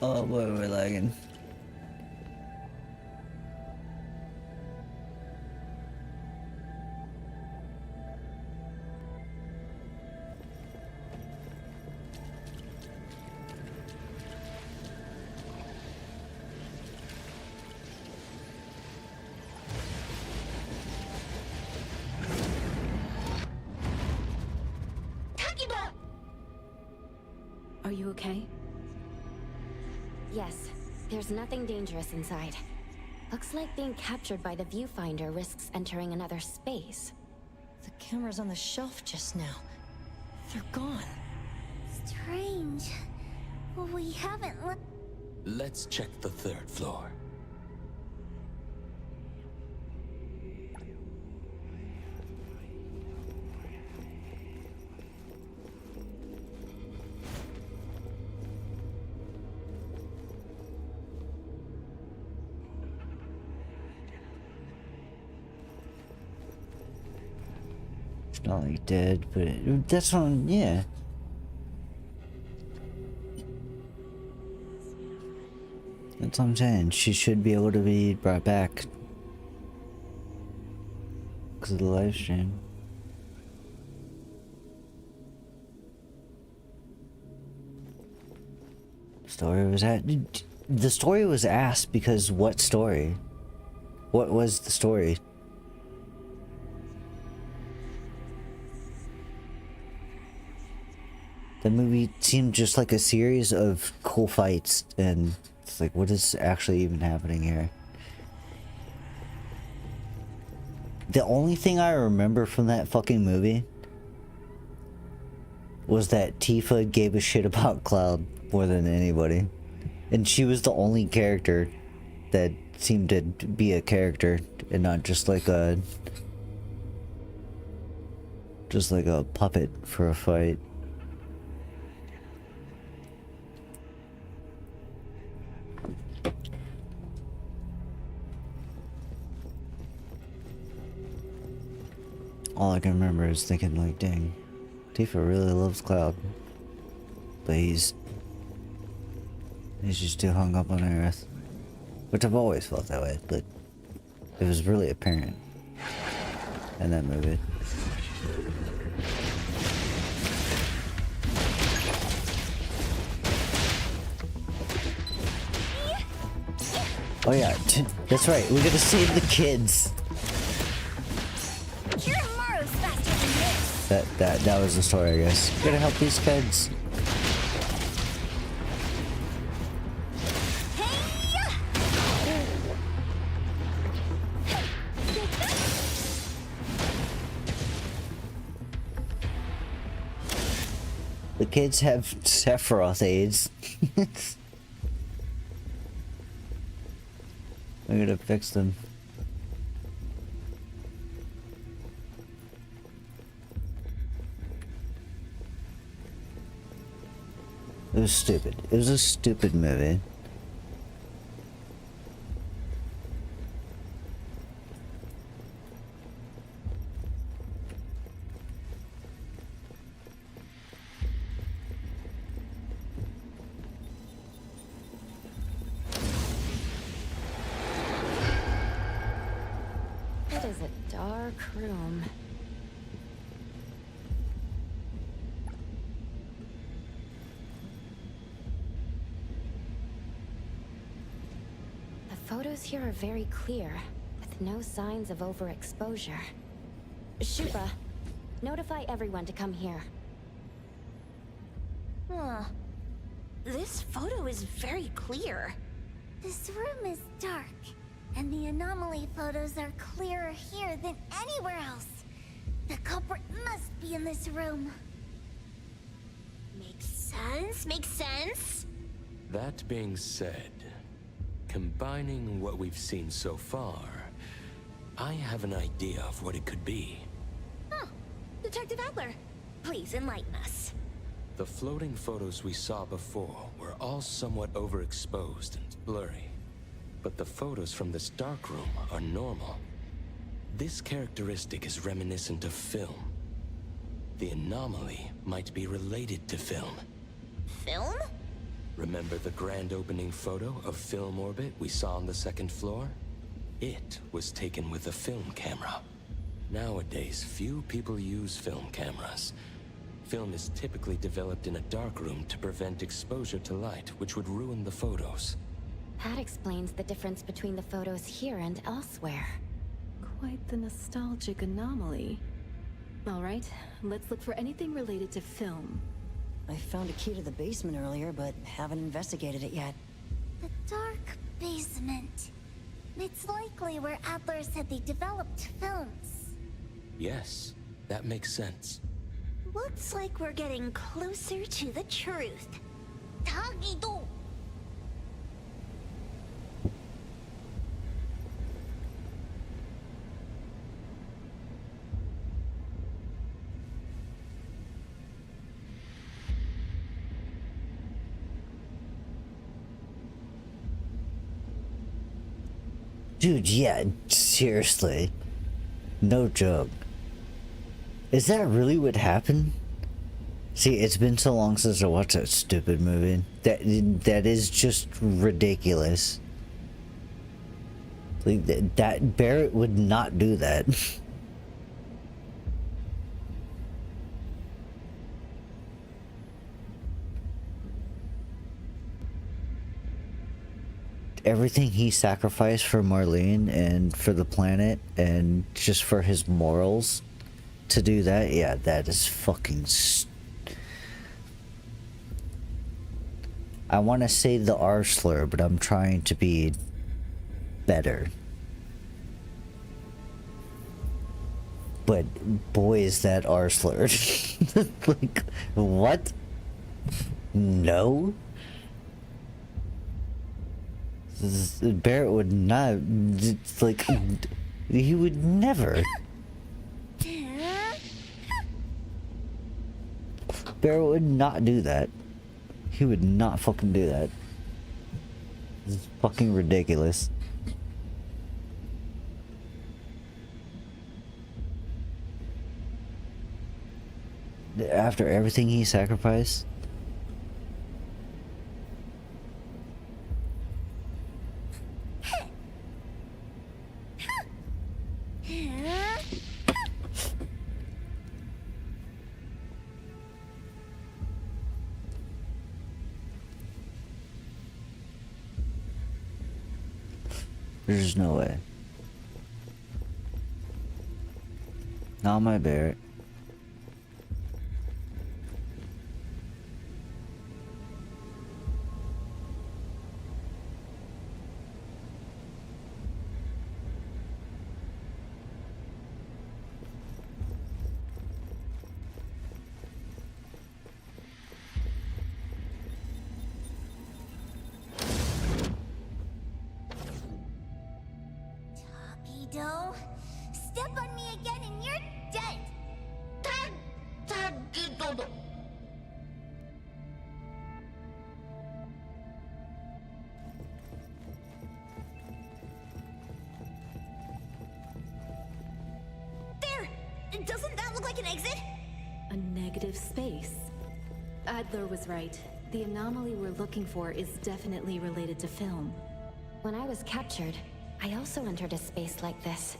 Oh boy, we're lagging. Are you okay? Yes, there's nothing dangerous inside. Looks like being captured by the viewfinder risks entering another space. The cameras on the shelf just now. They're gone. Strange. We haven't looked. Let's check the third floor. not like dead, but that's on, yeah. That's what I'm saying. She should be able to be brought back because of the live stream. Story was at the story was asked because what story? What was the story? The movie seemed just like a series of cool fights, and it's like, what is actually even happening here? The only thing I remember from that fucking movie was that Tifa gave a shit about Cloud more than anybody. And she was the only character that seemed to be a character and not just like a puppet for a fight. All I can remember is thinking like, dang, Tifa really loves Cloud. But he's just too hung up on Earth. Which I've always felt that way, but it was really apparent in that movie. Oh yeah, that's right, we gotta save the kids. That was the story, I guess. We gotta help these kids. The kids have Sephiroth AIDS. I gotta fix them. It was stupid. It was a stupid movie. It is a dark room. The photos here are very clear, with no signs of overexposure. Shuba, notify everyone to come here. Huh. This photo is very clear. This room is dark, and the anomaly photos are clearer here than anywhere else. The culprit must be in this room. Makes sense, makes sense. That being said, combining what we've seen so far, I have an idea of what it could be. Huh. Detective Adler, please enlighten us. The floating photos we saw before were all somewhat overexposed and blurry. But the photos from this dark room are normal. This characteristic is reminiscent of film. The anomaly might be related to film. Film? Remember the grand opening photo of Film Orbit we saw on the second floor? It was taken with a film camera. Nowadays, few people use film cameras. Film is typically developed in a dark room to prevent exposure to light, which would ruin the photos. That explains the difference between the photos here and elsewhere. Quite the nostalgic anomaly. All right, let's look for anything related to film. I found a key to the basement earlier, but haven't investigated it yet. The dark basement. It's likely where Adler said they developed films. Yes, that makes sense. Looks like we're getting closer to the truth. Tagido! Dude, yeah, seriously. No joke. Is that really what happened? See, it's been so long since I watched that stupid movie. That is just ridiculous. Like, that Barrett would not do that. Everything he sacrificed for Marlene and for the planet and just for his morals to do that, yeah, that is fucking I want to say the R slur, but I'm trying to be better. But boy, is that R slurred. Like, what? No? Barrett would not, like, he would never. Barrett would not do that. He would not fucking do that. This is fucking ridiculous. After everything he sacrificed? There's no way. Not my Barrett. Torpedo, step on me again and you're dead. There! Doesn't that look like an exit? A negative space. Adler was right. The anomaly we're looking for is definitely related to film. When I was captured, I also entered a space like this.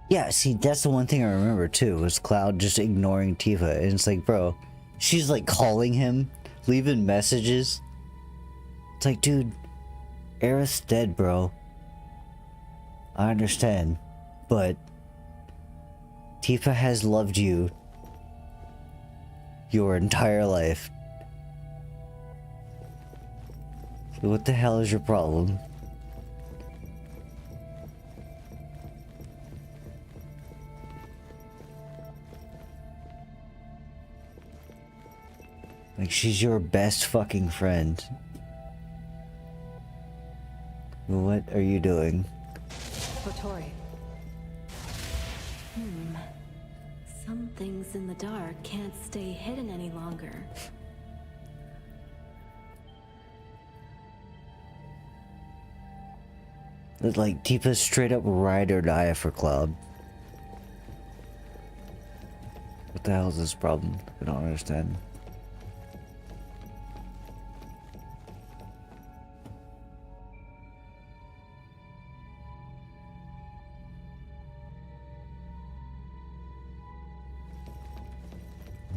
Yeah, see, that's the one thing I remember too, was Cloud just ignoring Tifa. And it's like, bro, she's like calling him, leaving messages. It's like, dude, Aerith's dead, bro. I understand, but Tifa has loved you your entire life. So what the hell is your problem? Like, she's your best fucking friend. What are you doing? Kotori. Some things in the dark can't stay hidden any longer. Like, Tifa's straight up ride or die for Cloud. What the hell is this problem? I don't understand.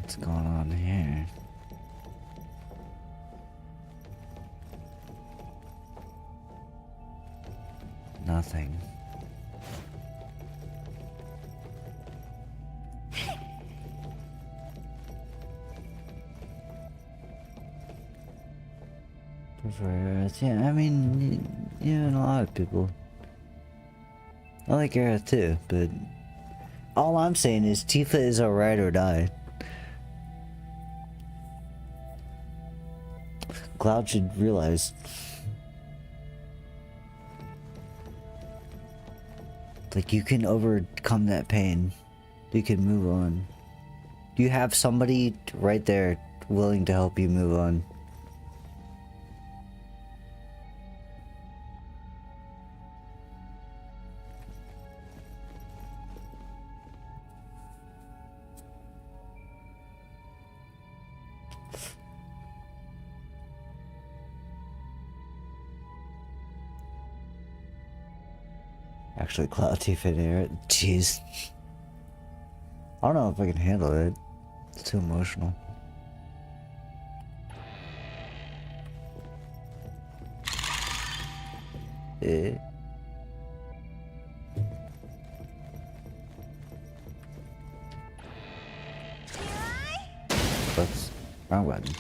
What's going on here? Nothing. Yeah, I mean, yeah, and a lot of people. I like Aerith too, but all I'm saying is Tifa is a ride or die. Cloud should realize. Like, you can overcome that pain. You can move on. You have somebody right there willing to help you move on. Actually, Cloud Thief in here. Jeez. I don't know if I can handle it. It's too emotional. Eh. Oops. Wrong button.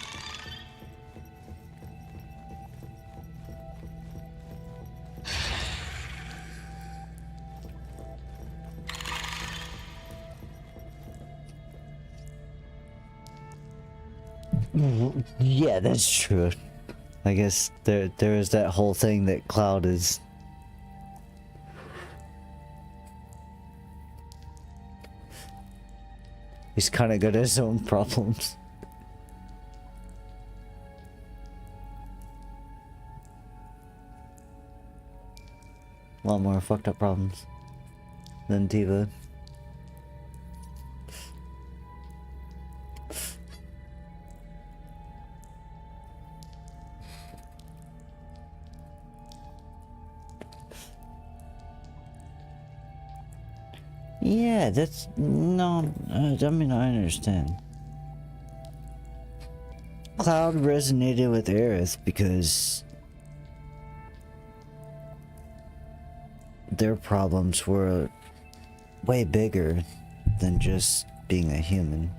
Yeah, that's true. I guess there is that whole thing that Cloud is. He's kind of good at his own problems. A lot more fucked up problems than Diva. Yeah, that's no. I mean, I understand. Cloud resonated with Aerith because their problems were way bigger than just being a human.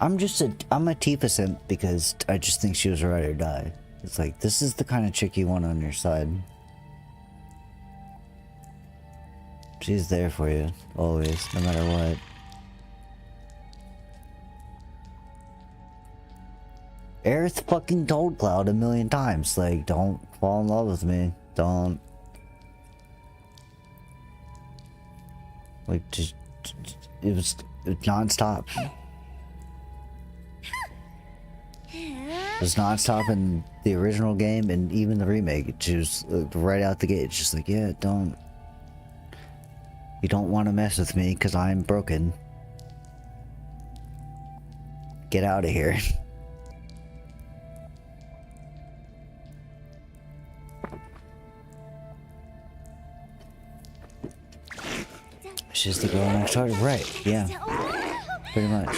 I'm a Tifa simp because I just think she was ride or die. It's like, this is the kind of chick you want on your side. She's there for you, always, no matter what. Aerith fucking told Cloud a million times, like, don't fall in love with me. Don't. Like, just, it was non-stop. It was non-stop in the original game and even the remake. It just right out the gate. It's just like, yeah, don't. You don't want to mess with me because I'm broken. Get out of here. She's the girl next door, right? Yeah, pretty much.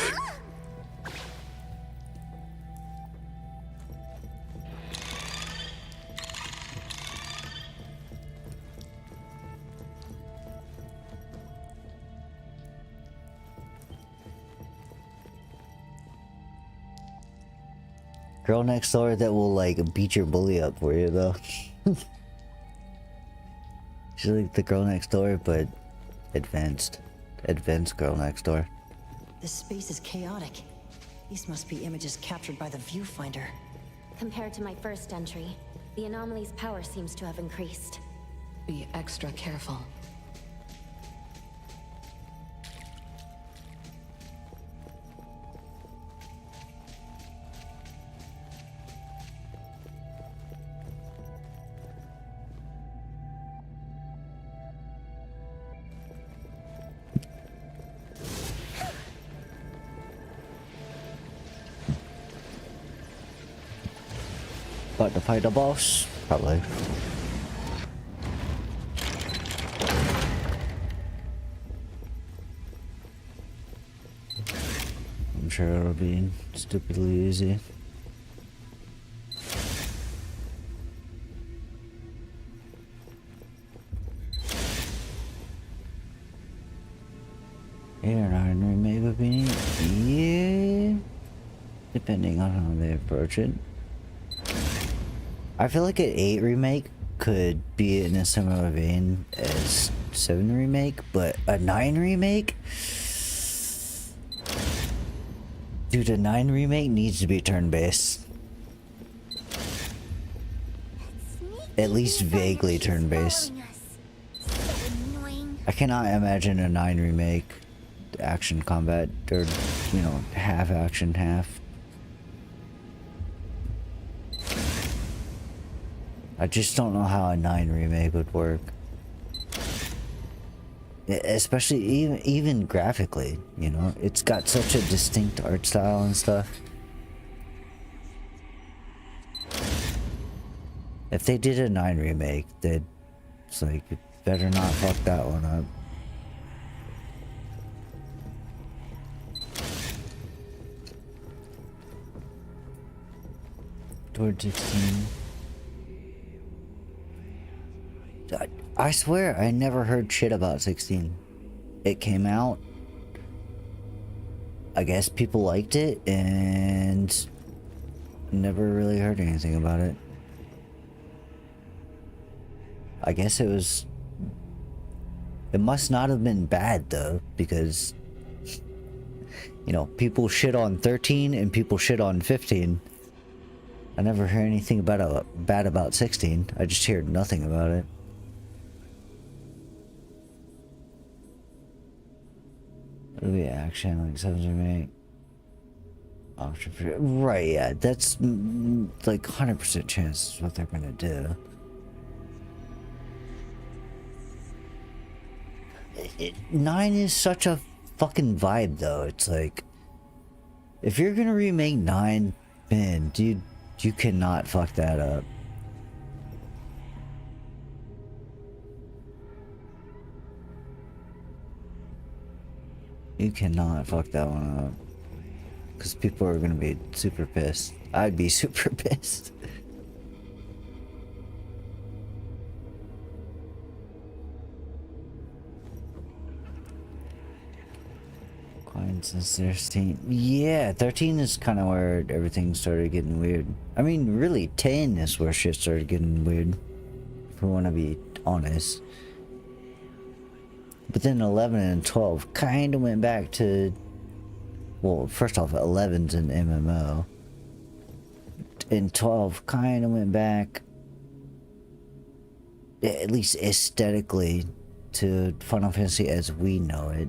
Girl next door that will like beat your bully up for you though. She's like the girl next door, but advanced girl next door. This space is chaotic. These must be images captured by the viewfinder. Compared to my first entry, the anomaly's power seems to have increased. Be extra careful. About to fight the boss? Probably. I'm sure it'll be stupidly easy. Maybe would be, yeah, depending on how they approach it. I feel like an 8 remake could be in a similar vein as 7 remake, but a 9 remake? Dude, a 9 remake needs to be turn-based. Sneaky at least vaguely turn-based. I cannot imagine a 9 remake action combat, or, you know, half action, half. I just don't know how a 9 remake would work. Especially even graphically, you know, it's got such a distinct art style and stuff. If they did a 9 remake, it's like, you better not fuck that one up. Towards 16. I swear I never heard shit about 16. It came out. I guess people liked it and never really heard anything about it. I guess it must not have been bad though, because, you know, people shit on 13 and people shit on 15. I never heard anything bad about 16. I just heard nothing about it. Movie action, like 7 remake. Option for, right, yeah, that's like 100% chance is what they're gonna do. 9 is such a fucking vibe though. It's like, if you're gonna remake 9, man, dude, you cannot fuck that up. You cannot fuck that one up. Because people are gonna be super pissed. I'd be super pissed. Quiet since 13. Yeah, 13 is kind of where everything started getting weird. I mean, really, 10 is where shit started getting weird. If we want to be honest. But then 11 and 12 kind of went back to... Well, first off, 11's an MMO. And 12 kind of went back... at least aesthetically, to Final Fantasy as we know it.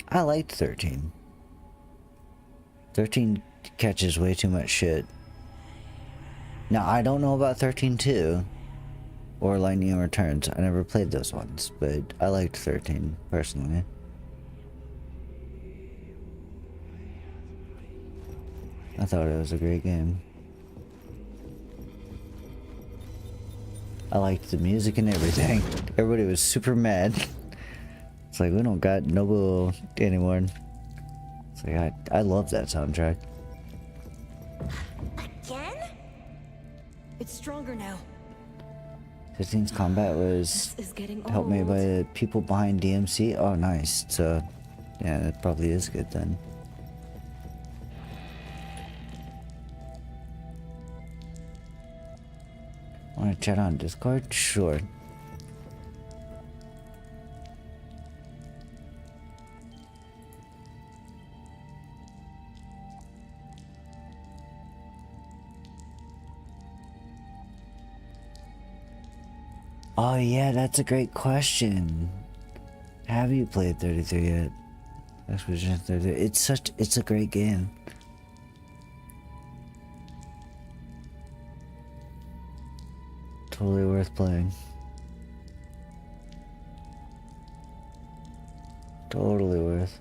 I liked 13. 13 catches way too much shit. Now, I don't know about 13-2 or Lightning Returns. I never played those ones, but I liked 13 personally. I thought it was a great game. I liked the music and everything. Everybody was super mad. It's like, we don't got Nobu anymore. It's like, I love that soundtrack. Again? It's stronger now. 15's combat was helped me by the people behind DMC. Oh, nice. So, yeah, that probably is good then. Want to chat on Discord? Sure. Oh yeah, that's a great question. Have you played 33 yet? Expedition 33. It's a great game. Totally worth playing. Totally worth.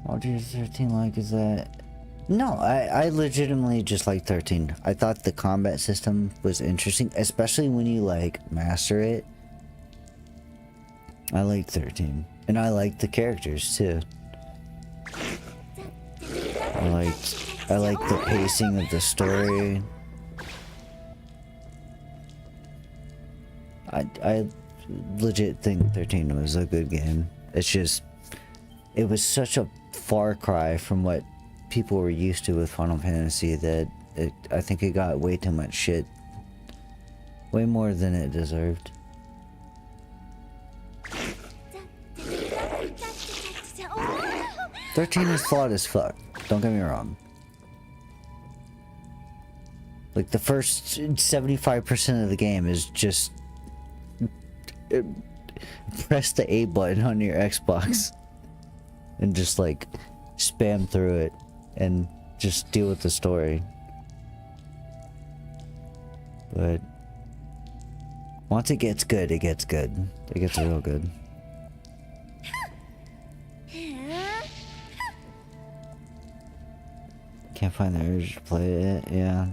What do you 13 like? Is that... No, I legitimately just like 13. I thought the combat system was interesting, especially when you like master it. I like 13. And I like the characters too. I like the pacing of the story. I legit think 13 was a good game. It's just, it was such a far cry from what people were used to with Final Fantasy that I think it got way too much shit Way more than it deserved. 13 is flawed as fuck. Don't get me wrong. Like, the first 75% of the game is just... press the A button on your Xbox. And just, like, spam through it. And just deal with the story. But... once it gets good, it gets good. It gets real good. Can't find the urge to play it, yeah.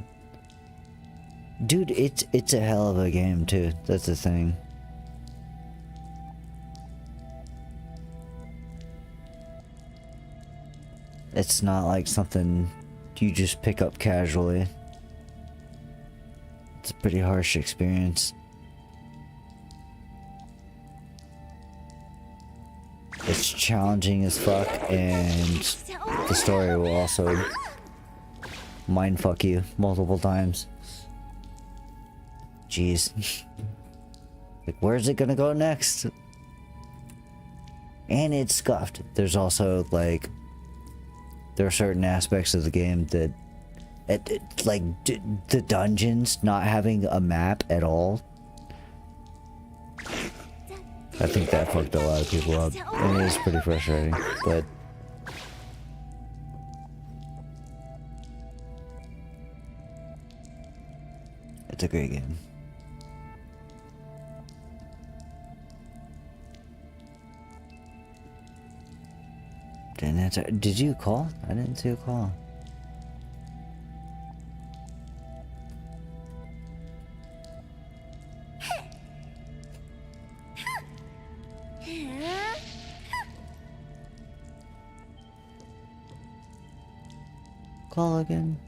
Dude, it's a hell of a game too. That's the thing. It's not like something you just pick up casually. It's a pretty harsh experience. It's challenging as fuck, and the story will also mindfuck you multiple times. Jeez. Like, where's it gonna go next? And it's scuffed. There's also, like, there are certain aspects of the game that, like, the dungeons not having a map at all. I think that fucked a lot of people up, and it is pretty frustrating, but... it's a great game. Didn't answer. Did you call? I didn't see a call. Call again.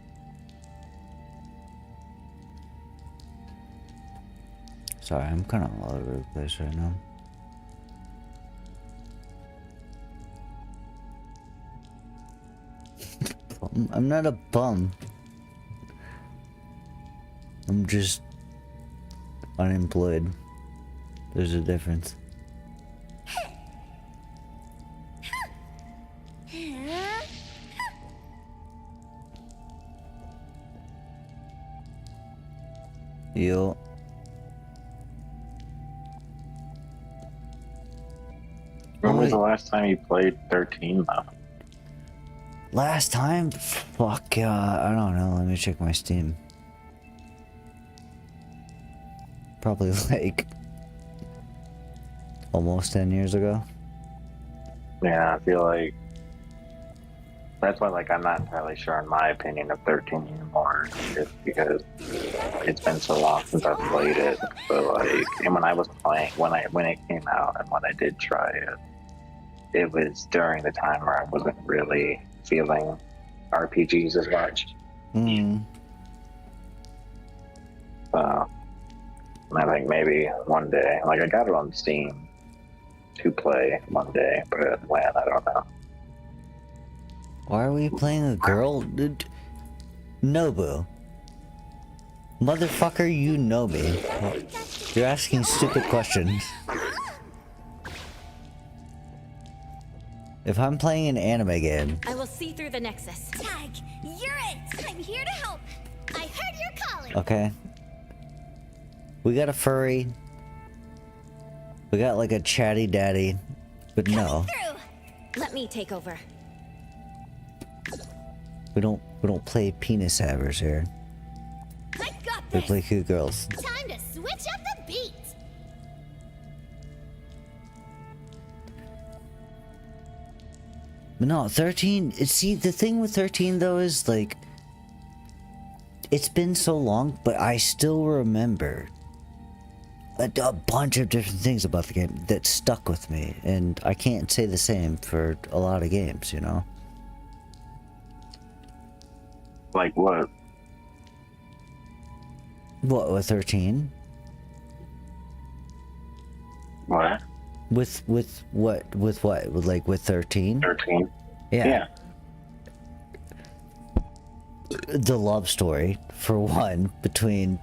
Sorry, I'm kind of all over the place right now. I'm not a bum. I'm just unemployed. There's a difference. Yo. When was the last time you played 13 though? Last time? Fuck, I don't know. Let me check my Steam. Probably like almost 10 years ago. Yeah, I feel like that's why, like, I'm not entirely sure in my opinion of 13 anymore, just because it's been so long since I've played it. But like, and when I was playing, when it came out and when I did try it, it was during the time where I wasn't really feeling RPGs as much. So I think maybe one day, like, I got it on Steam to play one day, but when, I don't know. Why are we playing a girl? Nobu. Motherfucker, you know me. You're asking stupid questions. If I'm playing an anime game... I will see through the Nexus. Tag, you're it! I'm here to help! I heard your calling! Okay. We got a furry. We got like a chatty daddy. But no. Let me take over. We don't play penis havers here. I got We this! play cute girls. Time to switch up the beat! But no, 13, see, the thing with 13 though is, like, it's been so long, but I still remember a bunch of different things about the game that stuck with me, and I can't say the same for a lot of games, you know? Like what? What, with 13? What? With what? With what? Like, with 13? 13? Yeah. The love story, for one, between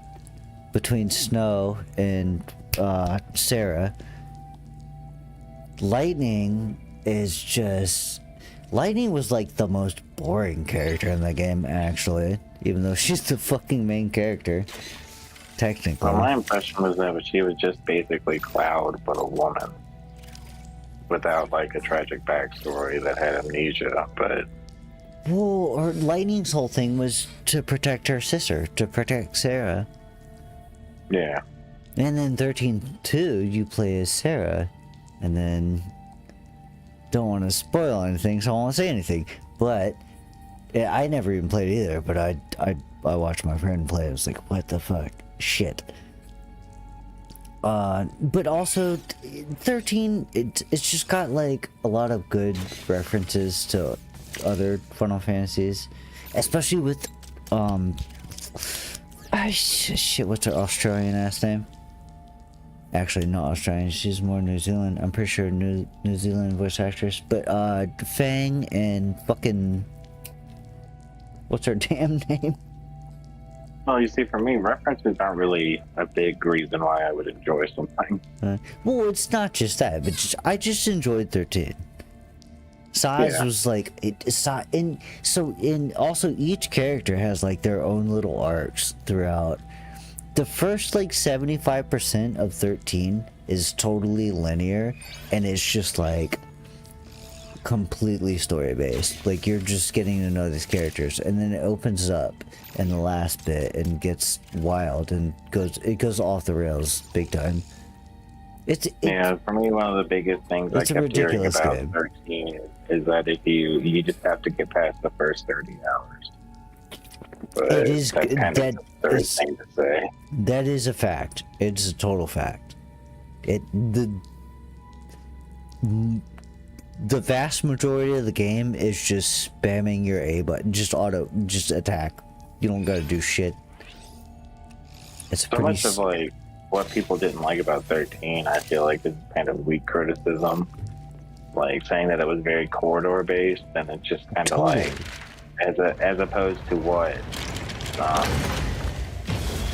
between Snow and Sarah. Lightning is just... Lightning was like the most boring character in the game, actually. Even though she's the fucking main character. Technically. Well, my impression was that she was just basically Cloud, but a woman. Without like a tragic backstory that had amnesia, but... Well, or Lightning's whole thing was to protect her sister, to protect Sarah. Yeah. And then 13-2, you play as Sarah. And then... Don't want to spoil anything, so I won't say anything. But... Yeah, I never even played it either, but I watched my friend play. I was like, what the fuck? Shit. But also, 13, it's just got like a lot of good references to other Final Fantasies. Especially with, shit, what's her Australian ass name? Actually, not Australian, she's more New Zealand. I'm pretty sure New Zealand voice actress. But, Fang and fucking... What's her damn name? Well, you see, for me, references aren't really a big reason why I would enjoy something. Well, it's not just that, but I just enjoyed 13. Saz was like, also each character has like their own little arcs throughout. The first like 75% of 13 is totally linear, and it's just like completely story based. Like you're just getting to know these characters, and then it opens up in the last bit and gets wild and goes off the rails big time. Yeah, for me, one of the biggest things I kept hearing about 13 is that if you just have to get past the first 30 hours. But it is that's kind of the third thing to say. That is a fact. It's a total fact. The vast majority of the game is just spamming your A button, just attack. You don't gotta do shit. It's so much of like what people didn't like about 13, I feel like is kind of weak criticism. Like saying that it was very corridor based, and it's just kind of like as opposed to what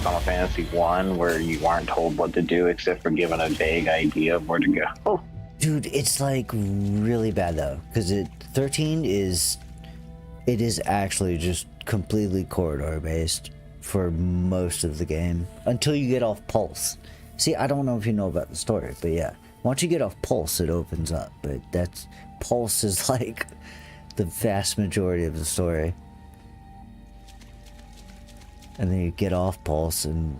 Final Fantasy 1, where you aren't told what to do except for given a vague idea of where to go. Dude, it's like really bad though, because 13 is actually just completely corridor based for most of the game until you get off Pulse. See, I don't know if you know about the story, but yeah, once you get off Pulse, it opens up. But Pulse is like the vast majority of the story. And then you get off Pulse and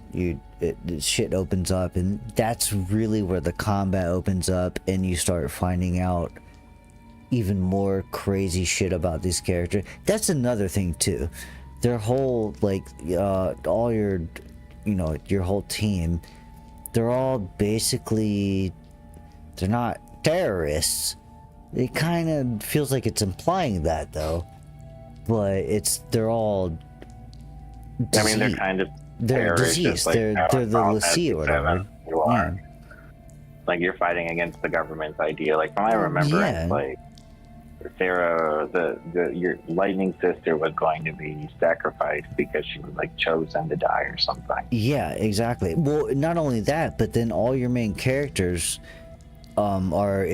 shit opens up, and that's really where the combat opens up, and you start finding out even more crazy shit about these characters. That's another thing too. Their whole like all your your whole team, they're all basically, they're not terrorists. It kind of feels like it's implying that though, but they're all diseased. I mean, they're kind of they're diseased. Like they're the Lassie or whatever. You are. Yeah. Like you're fighting against the government's idea. Like from I remember, like Sarah, your Lightning sister was going to be sacrificed because she was like chosen to die or something. Yeah, exactly. Well, not only that, but then all your main characters are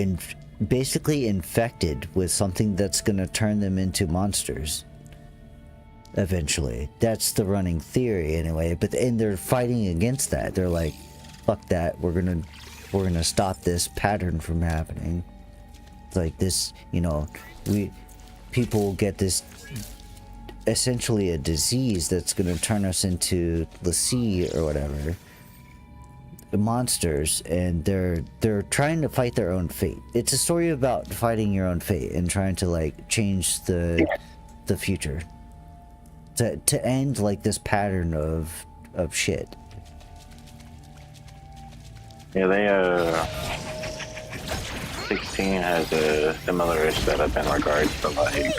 basically infected with something that's going to turn them into monsters. Eventually, that's the running theory anyway. But they're fighting against that. They're like, "Fuck that! We're gonna stop this pattern from happening." It's like this, people get this essentially a disease that's gonna turn us into Lassie or whatever, the monsters, and they're trying to fight their own fate. It's a story about fighting your own fate and trying to like change the future. To end like this pattern of shit. Yeah, 16 has a similar setup in regards to like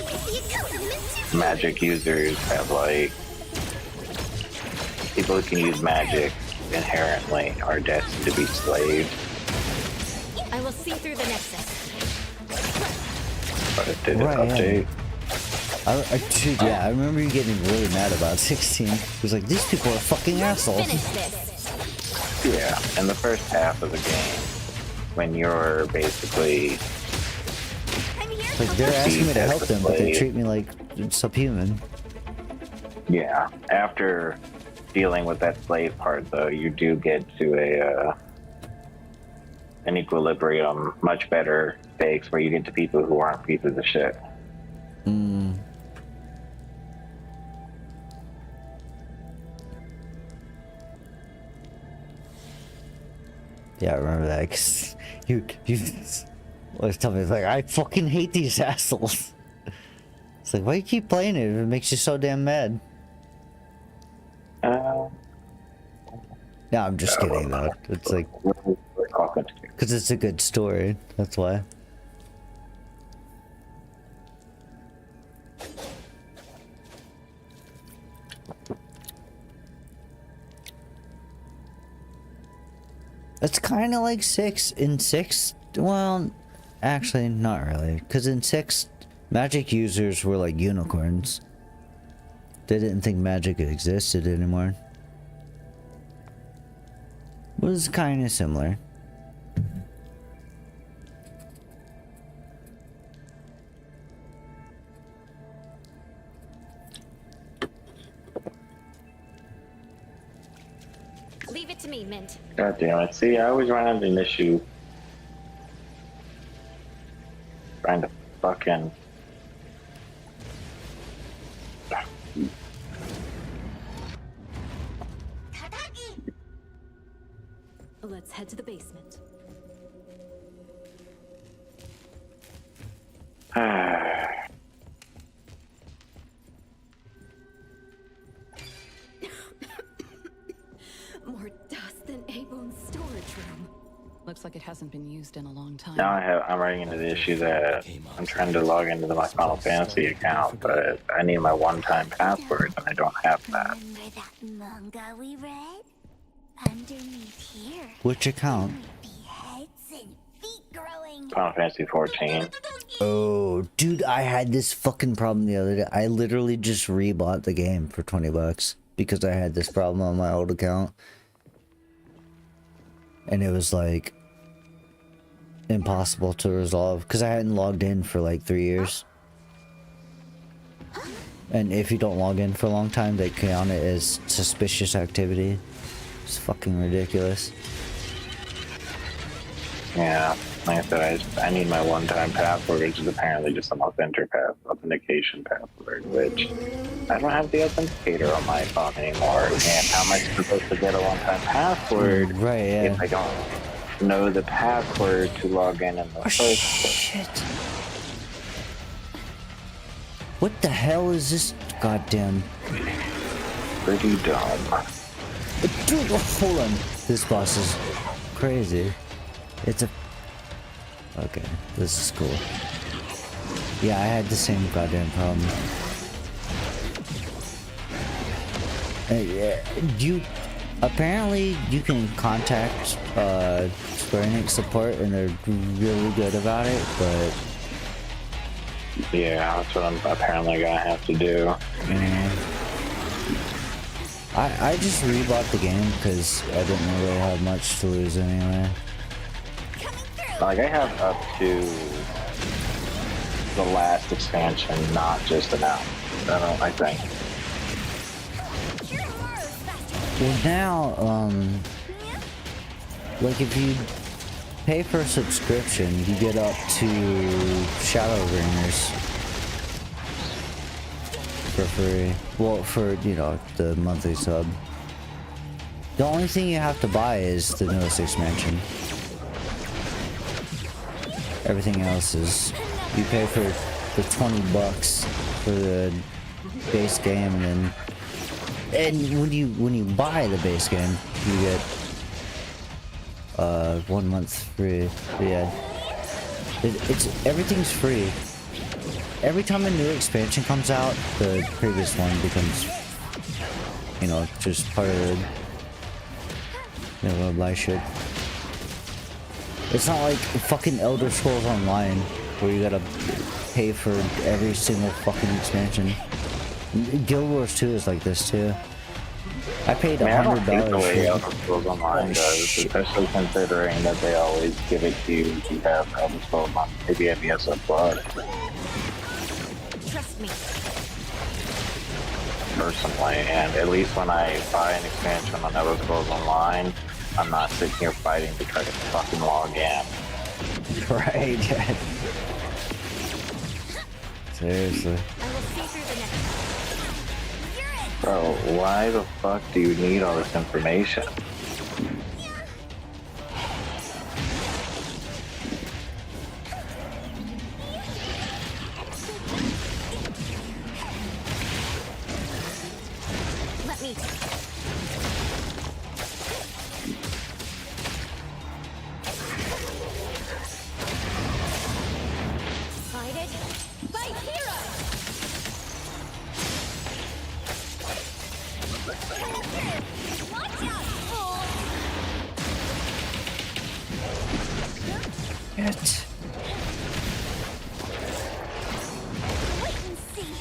magic users have like people who can use magic inherently are destined to be slaves. I will see through the nexus. But it did update. Dude, yeah, I remember you getting really mad about 16. It was like, these people are fucking assholes. Finish this. Yeah, in the first half of the game, when you're basically Like, they're asking me to help them, but they treat me like subhuman. Yeah, after dealing with that slave part, though, you do get to an equilibrium, much better stakes where you get to people who aren't pieces of shit. Yeah, I remember that, because you always tell me, it's like, I fucking hate these assholes. It's like, why you keep playing it if it makes you so damn mad? No, I'm just kidding, though. It's like, because it's a good story, that's why. It's kind of like 6. In 6, well, actually, not really. Because in 6, magic users were like unicorns. They didn't think magic existed anymore. It was kind of similar. Leave it to me, Mint. God damn it. See, I always run into an issue trying to fucking... Let's head to the basement. More dust than A-Bone's storage room. Looks like it hasn't been used in a long time. Now I'm running into the issue that I'm trying to log into my Final Fantasy account, but I need my one-time password and I don't have that. Remember that manga we read? Underneath here. Which account? Heads and feet growing. Final Fantasy 14. Oh, dude, I had this fucking problem the other day. I literally just rebought the game for 20 bucks because I had this problem on my old account. And it was like impossible to resolve because I hadn't logged in for like 3 years. And if you don't log in for a long time, they count it as suspicious activity. It's fucking ridiculous. Yeah, like I said, I need my one-time password, which is apparently just an authentication password, which I don't have the authenticator on my phone anymore. And how am I supposed to get a one-time password if I don't know the password to log in the first place? Shit. What the hell is this goddamn... Pretty dumb. Dude, hold on. This boss is crazy. It's a... Okay, this is cool. Yeah, I had the same goddamn problem. You... Apparently, you can contact Square Enix support and they're really good about it, but... Yeah, that's what I'm apparently gonna have to do. I just rebought the game because I didn't really have much to lose anyway. Like, I have up to the last expansion, not just announced. I think. Well, now, like if you pay for a subscription, you get up to Shadowbringers for free. Well, for, you know, the monthly sub. The only thing you have to buy is the newest expansion. Everything else is, you pay for the 20 bucks for the base game, and when you buy the base game, you get 1 month free. Yeah, it's everything's free. Every time a new expansion comes out, the previous one becomes, you know, just part of the, you know, buy shit. It's not like fucking Elder Scrolls Online, where you gotta pay for every single fucking expansion. Guild Wars 2 is like this too. I paid I don't hate the $100 way for Elder Scrolls Online does, especially considering that they always give it to you if you have Elder Scrolls on ABS Plus. Trust me. Personally, and at least when I buy an expansion on Elder Scrolls Online, I'm not sitting here fighting to try to fucking log in. Right. Seriously. Bro, why the fuck do you need all this information? Let me. Fight it. Fight hero. Watch out, fool. It. Wait and see.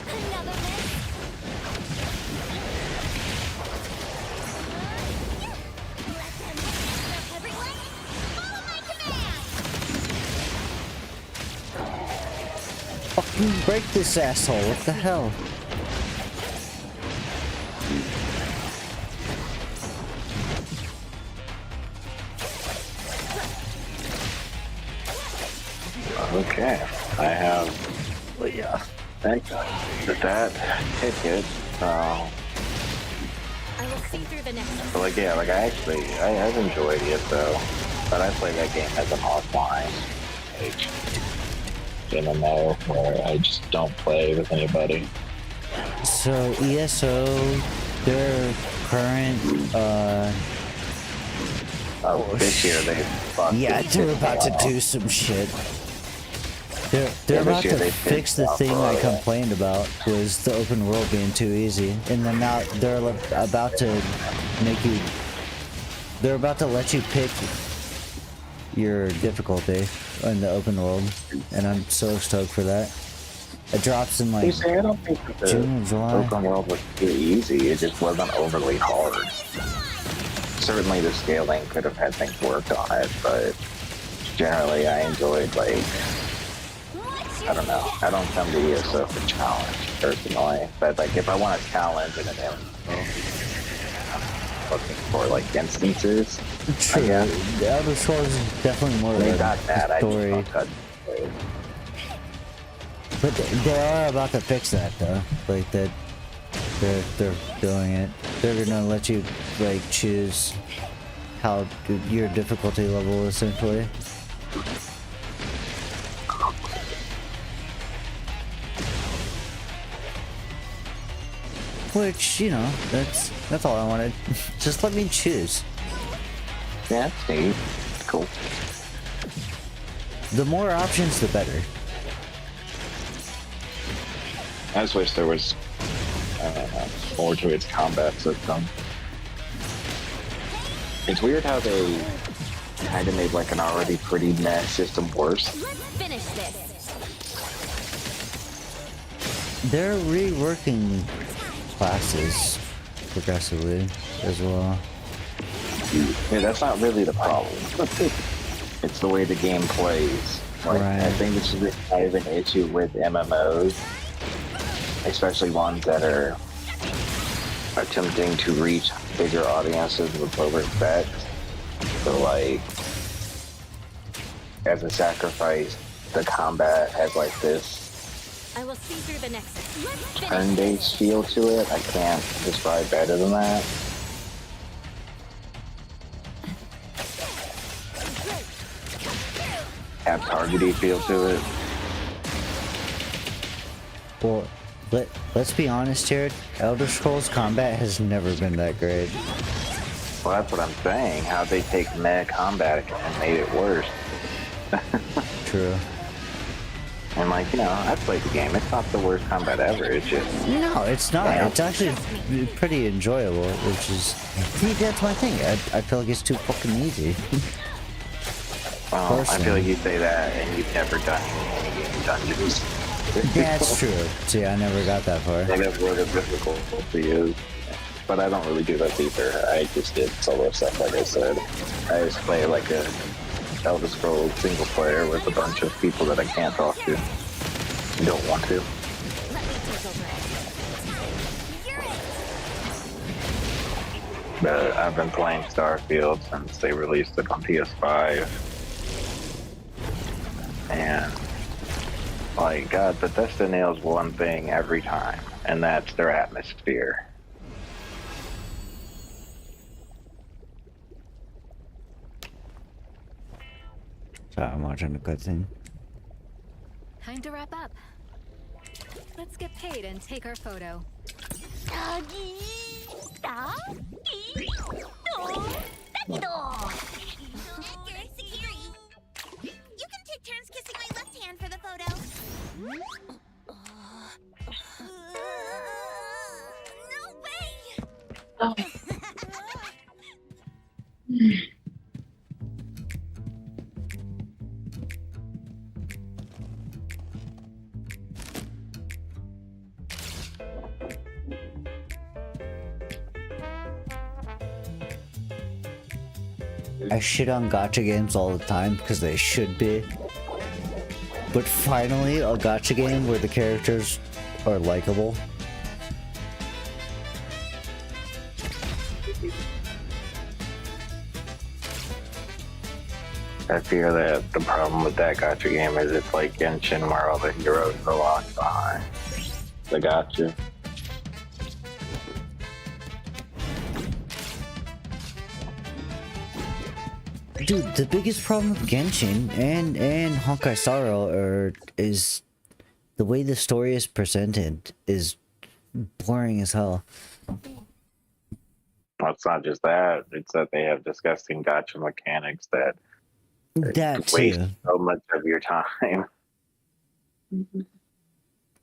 Another miss. Let them know, everyone. Follow my command. Fucking break this asshole. What the hell? Okay, I have that ticket. I will see through the next. But like, yeah, like I've enjoyed it though. But I play that game as an offline MMO where I just don't play with anybody. So ESO, their current this year they fucked. yeah, they're about to do some shit. They're about to fix the thing I complained about, was the open world being too easy, and then now they're about to make you. They're about to let you pick your difficulty in the open world, and I'm so stoked for that. It drops in like I don't think that June or July. open world was too easy. It just wasn't overly hard. Certainly the scaling could have had things worked on it, but generally I enjoyed, like, I don't know. I don't come to ESO for challenge, personally. But like if I want a challenge in an MMO, I'm looking for like instances. True. The Elder Scrolls is definitely more of They a got that. story. I just don't touch it. But they are about to fix that though. Like that, they're doing it. They're gonna let you like choose how your difficulty level essentially. Which, you know, that's all I wanted. Just let me choose. Yeah, neat. Cool. The more options, the better. I just wish there was more to its combat system. It's weird how they kind of made like an already pretty meh system worse. Let's finish this. They're reworking classes progressively as well. Yeah, that's not really the problem. It's the way the game plays. Like, Right. I think it's just kind of an issue with MMOs, especially ones that are attempting to reach bigger audiences with lower effects. So, like, as a sacrifice, the combat has like this I will see through the next. Let's finish. turn-based feel to it. I can't describe better than that. Have targety feel to it. Well, let's be honest here. Elder Scrolls combat has never been that great. Well, that's what I'm saying. How they take meh combat and made it worse. True. And like, you know, I played the game. It's not the worst combat ever. It's just No, it's not. Yeah. It's actually pretty enjoyable, which is... See, that's my thing. I feel like it's too fucking easy. well, I feel like you say that and you've never done any dungeons. That's true. See, I never got that far. And that's where the difficulty is. But I don't really do that either. I just did solo stuff, like I said. I just play like a Elder Scrolls single player with a bunch of people that I can't talk to. I don't want to. But I've been playing Starfield since they released it on PS5. And, like, God, Bethesda nails one thing every time, and that's their atmosphere. Sorry, I'm watching the cutscene. Time to wrap up. Let's get paid and take our photo. You can take turns kissing my left hand for the photo. No way! I shit on gacha games all the time because they should be. But finally, a gacha game where the characters are likable. I fear that the problem with that gacha game is it's like Genshin where all the heroes are locked behind the gacha. Dude, the biggest problem with Genshin and Honkai Star is the way the story is presented is boring as hell. Well, it's not just that; it's that they have disgusting gacha mechanics that waste too. so much of your time.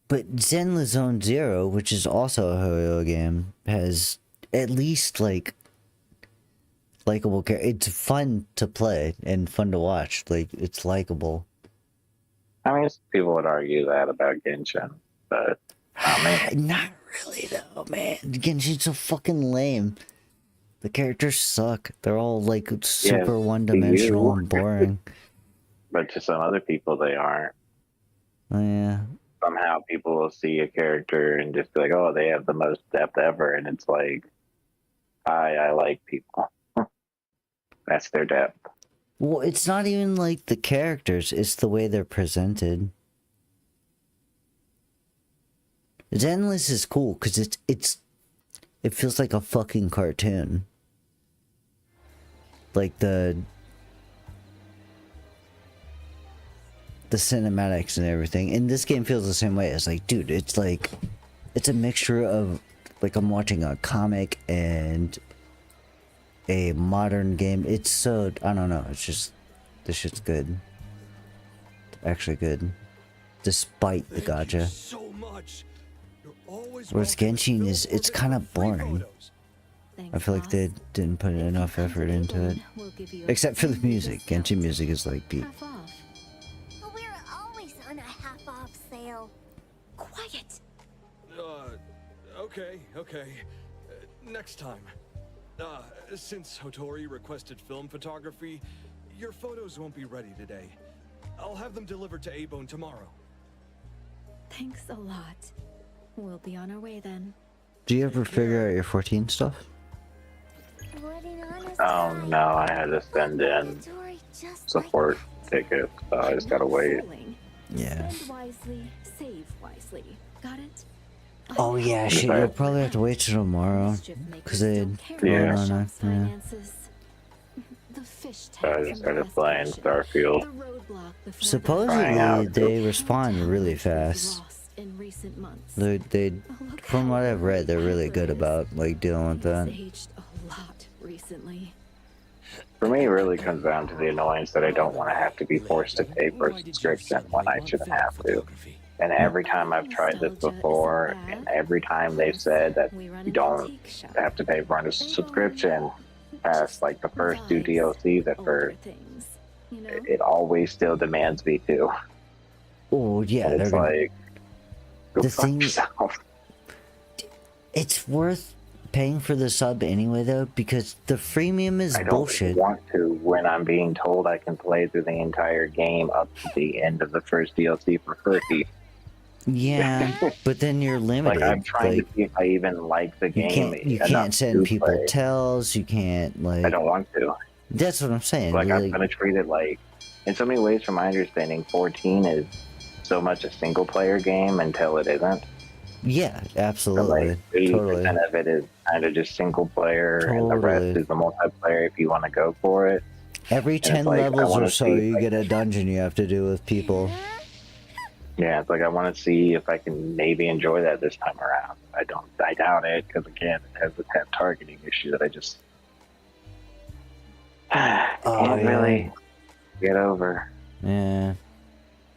But Zenless Zone Zero, which is also a Hoyo game, has at least like likable characters. It's fun to play and fun to watch. Like, it's likable. I mean, people would argue that about Genshin, but not really though, man. Genshin's so fucking lame. The characters suck. They're all like super one-dimensional and boring. But to some other people, they aren't. Oh, yeah. Somehow people will see a character and just be like, oh, they have the most depth ever. And it's like, I like people. That's their depth. Well, it's not even like the characters, it's the way they're presented. Zenless is cool because it feels like a fucking cartoon. Like the cinematics and everything. And this game feels the same way. It's like, dude, it's like, it's a mixture of, like, I'm watching a comic and a modern game. It's so, I don't know, it's just, this shit's good. Actually good. Despite the gacha. Whereas Genshin is, it's kind of boring. I feel like they didn't put enough effort into it. Except for the music. Genshin music is like beat. We're always on a half-off sale. Quiet. Okay. Next time. Since Hotori requested film photography, your photos won't be ready today. I'll have them delivered to A-Bone tomorrow. Thanks a lot. We'll be on our way then. Do you ever figure out your 14 stuff? Oh no, I had to send in support tickets, so I just gotta wait. Yeah. Spend wisely, save wisely. Got it? Oh yeah, shit, you'll probably have to wait till tomorrow. Cause they Yeah. on it. Yeah. So I just started playing Starfield. Supposedly they respond really fast. They from what I've read, they're really good about like dealing with that. For me, it really comes down to the annoyance that I don't want to have to be forced to pay for a subscription when I shouldn't have to. And every time I've tried this before, and every time they've said that you don't have to pay for a subscription past like the first two DLCs at first, it always still demands me to. Oh yeah, it's they're like the thing, it's worth paying for the sub anyway, though, because the freemium is bullshit. I don't want to when I'm being told I can play through the entire game up to the end of the first DLC for free. Yeah, but then you're limited. Like, I'm trying to see if I even like the game. You can't send people tells. You can't, like. I don't want to. That's what I'm saying. Like, I'm gonna treat it like, in so many ways, from my understanding, 14 is so much a single player game until it isn't. Yeah, absolutely. So, like, 80% of it is kind of just single player, and the rest is the multiplayer if you want to go for it. Every 10 levels or so, you get a dungeon you have to do with people. Yeah, it's like I want to see if I can maybe enjoy that this time around. I doubt it, because again, it has the tab targeting issue that I just can't really get over. Yeah.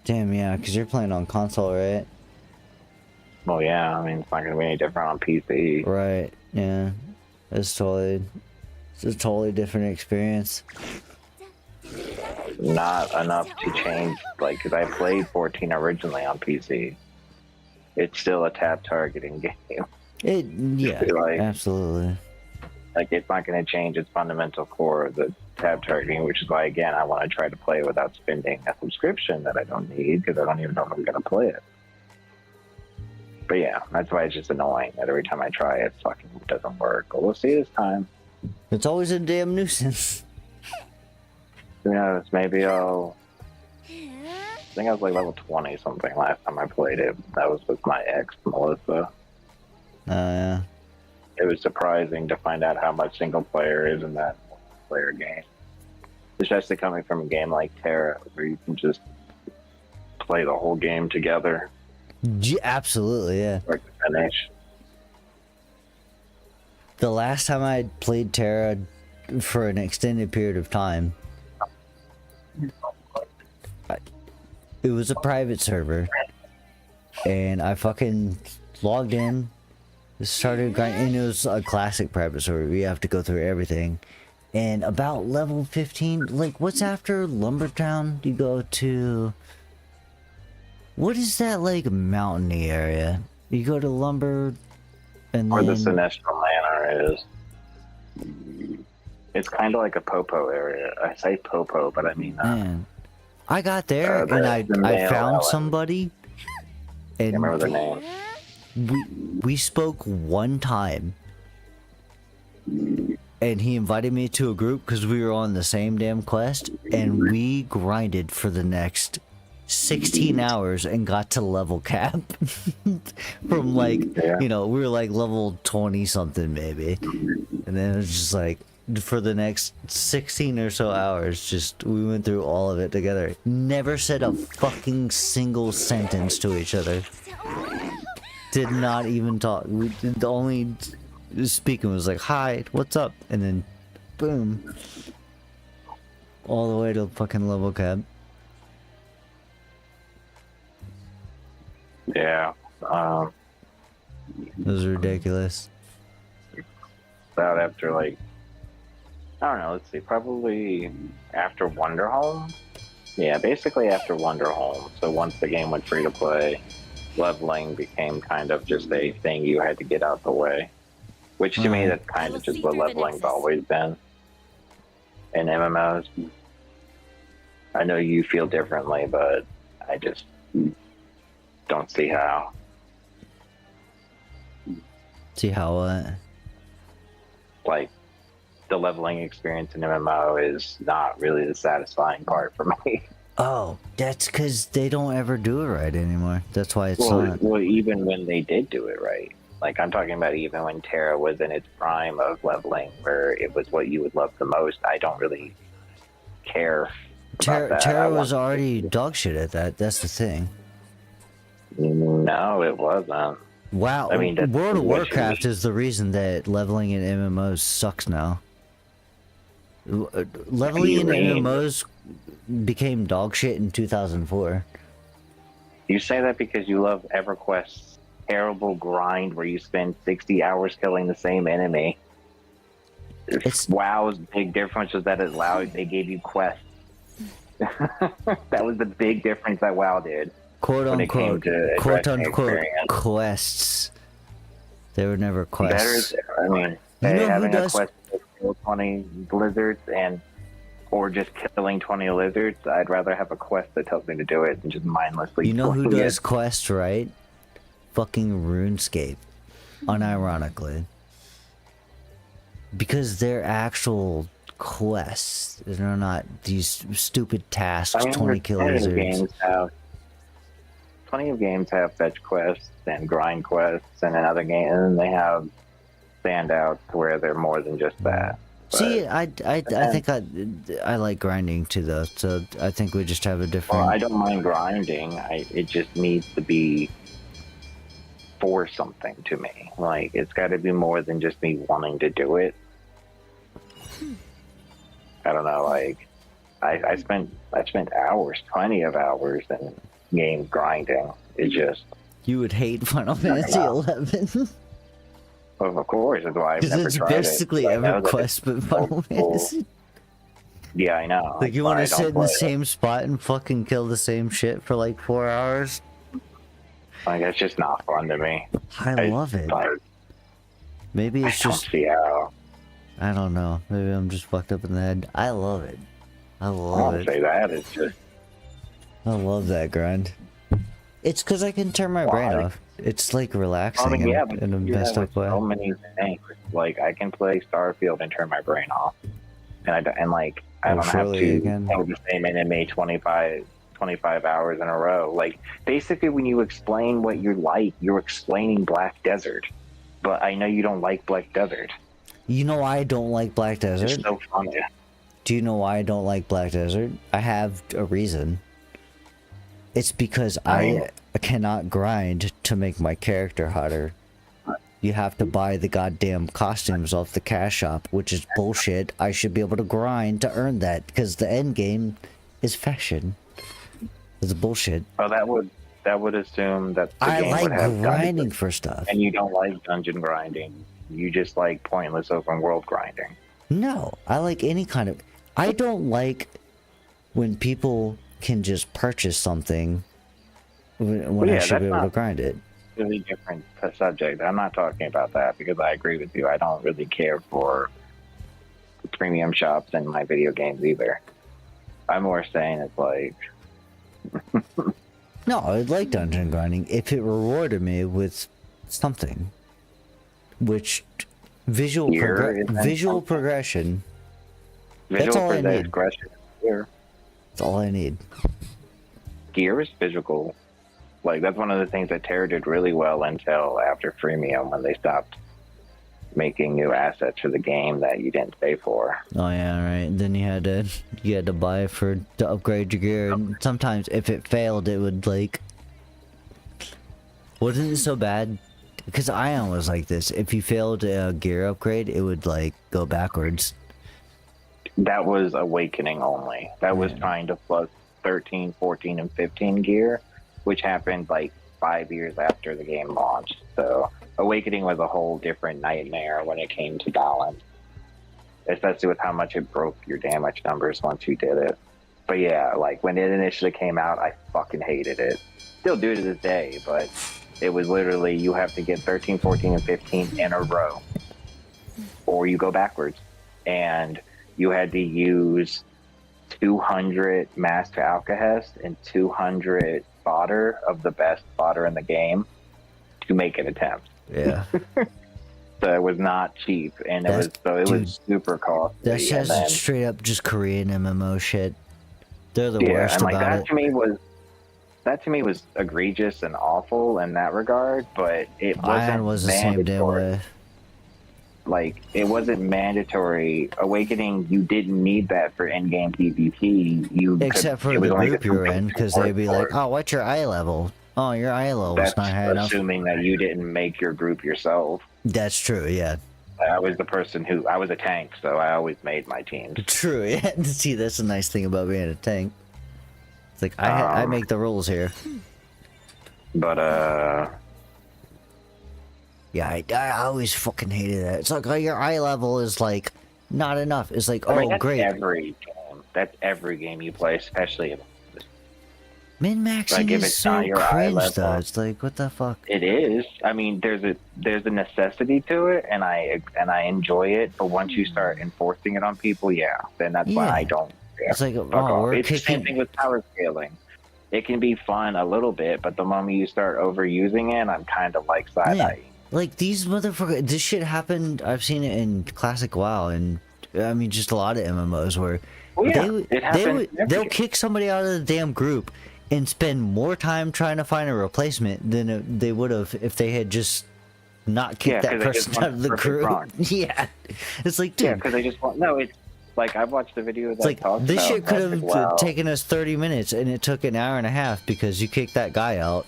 Damn, yeah, because you're playing on console, right? Well, yeah, I mean, it's not going to be any different on PC. Right, yeah. It's a totally different experience. Not enough to change, like, because I played 14 originally on PC. It's still a tab targeting game. Yeah, like, absolutely. Like, it's not going to change its fundamental core of the tab targeting, which is why, again, I want to try to play without spending a subscription that I don't need, because I don't even know if I'm going to play it. But yeah, that's why it's just annoying that every time I try it, fucking doesn't work. But we'll see this time. It's always a damn nuisance. Who knows? Maybe I'll. I think I was like level 20 something last time I played it. That was with my ex, Melissa. Yeah. It was surprising to find out how much single player is in that multiplayer game. Especially coming from a game like Terra, where you can just play the whole game together. Absolutely, yeah. Start to finish. The last time I played Terra for an extended period of time, it was a private server, and I fucking logged in, started grinding, and it was a classic private server. You have to go through everything, and about level 15, like, what's after Lumbertown? You go to, what is that, like, mountainy area? You go to Lumber, and where then... the Sinestro Manor is. It's kind of like a Popo area. I say Popo, but I mean... Man, I got there, and I found somebody, and... I remember their name. We spoke one time, and he invited me to a group because we were on the same damn quest, and we grinded for the next 16 hours and got to level cap. From like, you know, we were like level 20 something maybe, and then it was just like, for the next 16 or so hours, just we went through all of it together. Never said a fucking single sentence to each other. Did not even talk. The only speaking was like, hi, what's up? And then boom, all the way to fucking level cap. Yeah. It was ridiculous. About after, like, I don't know, let's see, probably after Wonder Home? Yeah, basically after Wonder Home. So once the game went free to play, leveling became kind of just a thing you had to get out the way. Which to me, that's kind of just what leveling's always been in MMOs. I know you feel differently, but I just don't see how. See how what? Like, the leveling experience in MMO is not really the satisfying part for me. Oh, that's because they don't ever do it right anymore. That's why it's not. Well, even when they did do it right. Like, I'm talking about even when Terra was in its prime of leveling, where it was what you would love the most. I don't really care about that. Terra was already dog shit at that. That's the thing. No, it wasn't. Wow. I mean, World of Warcraft is the reason that leveling in MMOs sucks now. Leveling in MMOs became dog shit in 2004. You say that because you love EverQuest's terrible grind where you spend 60 hours killing the same enemy. WoW's big difference was that they gave you quests. That was the big difference that WoW did. quote when it came unquote, to quote addressing unquote experience. quests. They were never quests. I mean, You know who having a does- quest to kill 20 lizards or just killing 20 lizards, I'd rather have a quest that tells me to do it than just mindlessly. You know who killing does it. quests right? Fucking RuneScape. Unironically. Because they're actual quests. They're not these stupid tasks, 20 kill lizards. Plenty of games have fetch quests and grind quests, and in other games, and they have standouts where they're more than just that. See, I think I like grinding too, though. So I think we just have a different. Well, I don't mind grinding. It just needs to be for something to me. Like, it's got to be more than just me wanting to do it. I don't know. Like, I spent hours, plenty of hours in games grinding. It just. You would hate Final Fantasy 11. Well, of course, that's why I've Because never it's tried basically it. every quest but Final Fantasy. Yeah, I know. Like, you That's want why to I sit don't in the play it. same spot and fucking kill the same shit for like 4 hours? Like, it's just not fun to me. I love it. Maybe it's I just. don't see how. I don't know. Maybe I'm just fucked up in the head. I love it. I I love don't it. say that. It's just. I love that grind. It's because I can turn my brain off. It's like relaxing I mean, yeah, but in a you messed have up way. so many things. Like, I can play Starfield and turn my brain off, and I don't have surely to you can. play the same enemy 25 hours in a row. Like, basically, when you explain what you like, you're explaining Black Desert. But I know you don't like Black Desert. You know why I don't like Black Desert? It's so fun. Do you know why I don't like Black Desert? I have a reason. It's because I cannot grind to make my character hotter. You have to buy the goddamn costumes off the cash shop, which is bullshit. I should be able to grind to earn that, because the end game is fashion. It's bullshit. Well, that would assume that the I game like would have grinding dungeon, for stuff. and you don't like dungeon grinding. You just like pointless open world grinding. No, I like any kind of... I don't like when people can just purchase something when I should be able to grind it. Really different subject. I'm not talking about that because I agree with you. I don't really care for premium shops in my video games either. I'm more saying it's like... No, I'd like dungeon grinding if it rewarded me with something. Which... Visual progression. That's all I need. Gear. That's all I need. Gear is physical. Like, that's one of the things that Terra did really well until after freemium, when they stopped making new assets for the game that you didn't pay for. Oh yeah, right. Then you had to buy to upgrade your gear, and sometimes if it failed, it would like. Wasn't it so bad? Because Ion was like this. If you failed a gear upgrade, it would like go backwards. That was Awakening only. That was trying to plus 13, 14, and 15 gear, which happened like 5 years after the game launched. So Awakening was a whole different nightmare when it came to balance, especially with how much it broke your damage numbers once you did it. But yeah, like when it initially came out, I fucking hated it. Still do to this day, but it was literally you have to get 13, 14, and 15 in a row, or you go backwards. And you had to use 200 Master Alcahest and 200 fodder of the best fodder in the game to make an attempt. Yeah. So it was not cheap, and it was super costly. That's and then, just straight up just Korean MMO shit. They're the worst and like about that it. That to me was egregious and awful in that regard, but it wasn't Ion was the same damn way. Like, it wasn't mandatory. Awakening, you didn't need that for in-game PvP. Except for the group you're in, because they'd be like, oh, what's your eye level? Oh, your eye level's That's not high enough. assuming that you didn't make your group yourself. That's true, yeah. I was the person I was a tank, so I always made my teams. True, yeah. See, that's the nice thing about being a tank. It's like, I make the rules here. But, yeah, I always fucking hated that. It's like, oh, your eye level is, like, not enough. It's like, I mean, oh, that's great. every game. That's every game you play, especially Min-maxing Like, if is it's so not your eye cringe, level, though. It's like, what the fuck? it is. I mean, there's a necessity to it, and I enjoy it. But once you start enforcing it on people, yeah, then that's when I don't. Yeah, It's like, fuck oh, off. we're It's the same kicking. thing with power scaling. It can be fun a little bit, but the moment you start overusing it, I'm kind of like side-eyeing. Like, these motherfuckers, this shit happened, I've seen it in Classic WoW, and, I mean, just a lot of MMOs where they'll kick somebody out of the damn group and spend more time trying to find a replacement than they would have if they had just not kicked that person out of the group. Yeah. It's like, dude. Yeah, because they just want... No, it's... Like, I've watched a video that It's like, talks this about shit could have WoW. taken us 30 minutes, and it took an hour and a half because you kicked that guy out.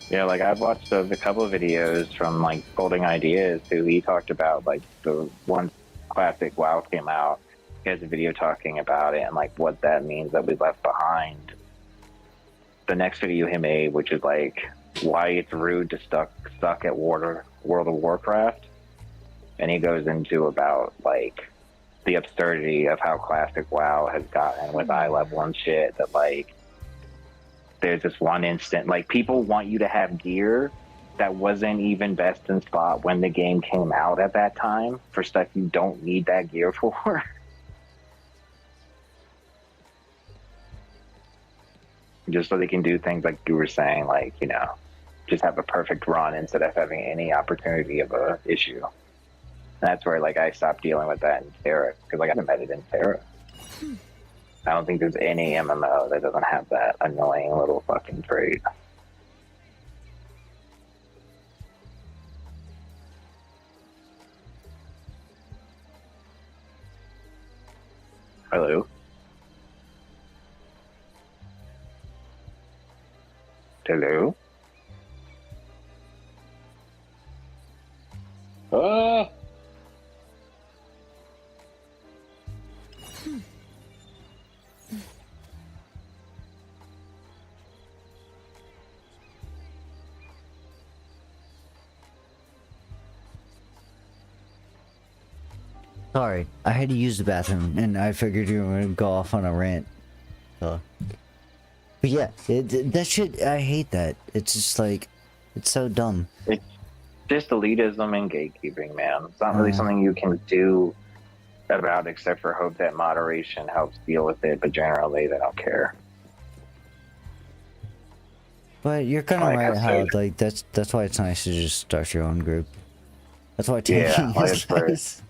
Yeah, like, I've watched a couple of videos from, like, Holding Ideas, who he talked about, like, the one classic WoW came out. He has a video talking about it and, like, what that means that we left behind. The next video he made, which is, like, why it's rude to stuck at World of Warcraft. And he goes into about, like, the absurdity of how classic WoW has gotten with eye level and shit, that, like, there's this one instant, like, people want you to have gear that wasn't even best in spot when the game came out at that time for stuff you don't need that gear for. Just so they can do things like you were saying, like, you know, just have a perfect run instead of having any opportunity of a issue. That's where, like, I stopped dealing with that in Terra, because, like, I haven't met it in Terra. I don't think there's any MMO that doesn't have that annoying little fucking trait. Hello? Hello? Ah! Sorry, I had to use the bathroom, and I figured you were gonna go off on a rant. So, but yeah, that shit, I hate that. It's just like, it's so dumb. It's just elitism and gatekeeping, man. It's not really something you can do about, except for hope that moderation helps deal with it, but generally they don't care. But you're kind of Like I right how, said- like, that's why it's nice to just start your own group. That's why Yeah, tanking like, is for- nice.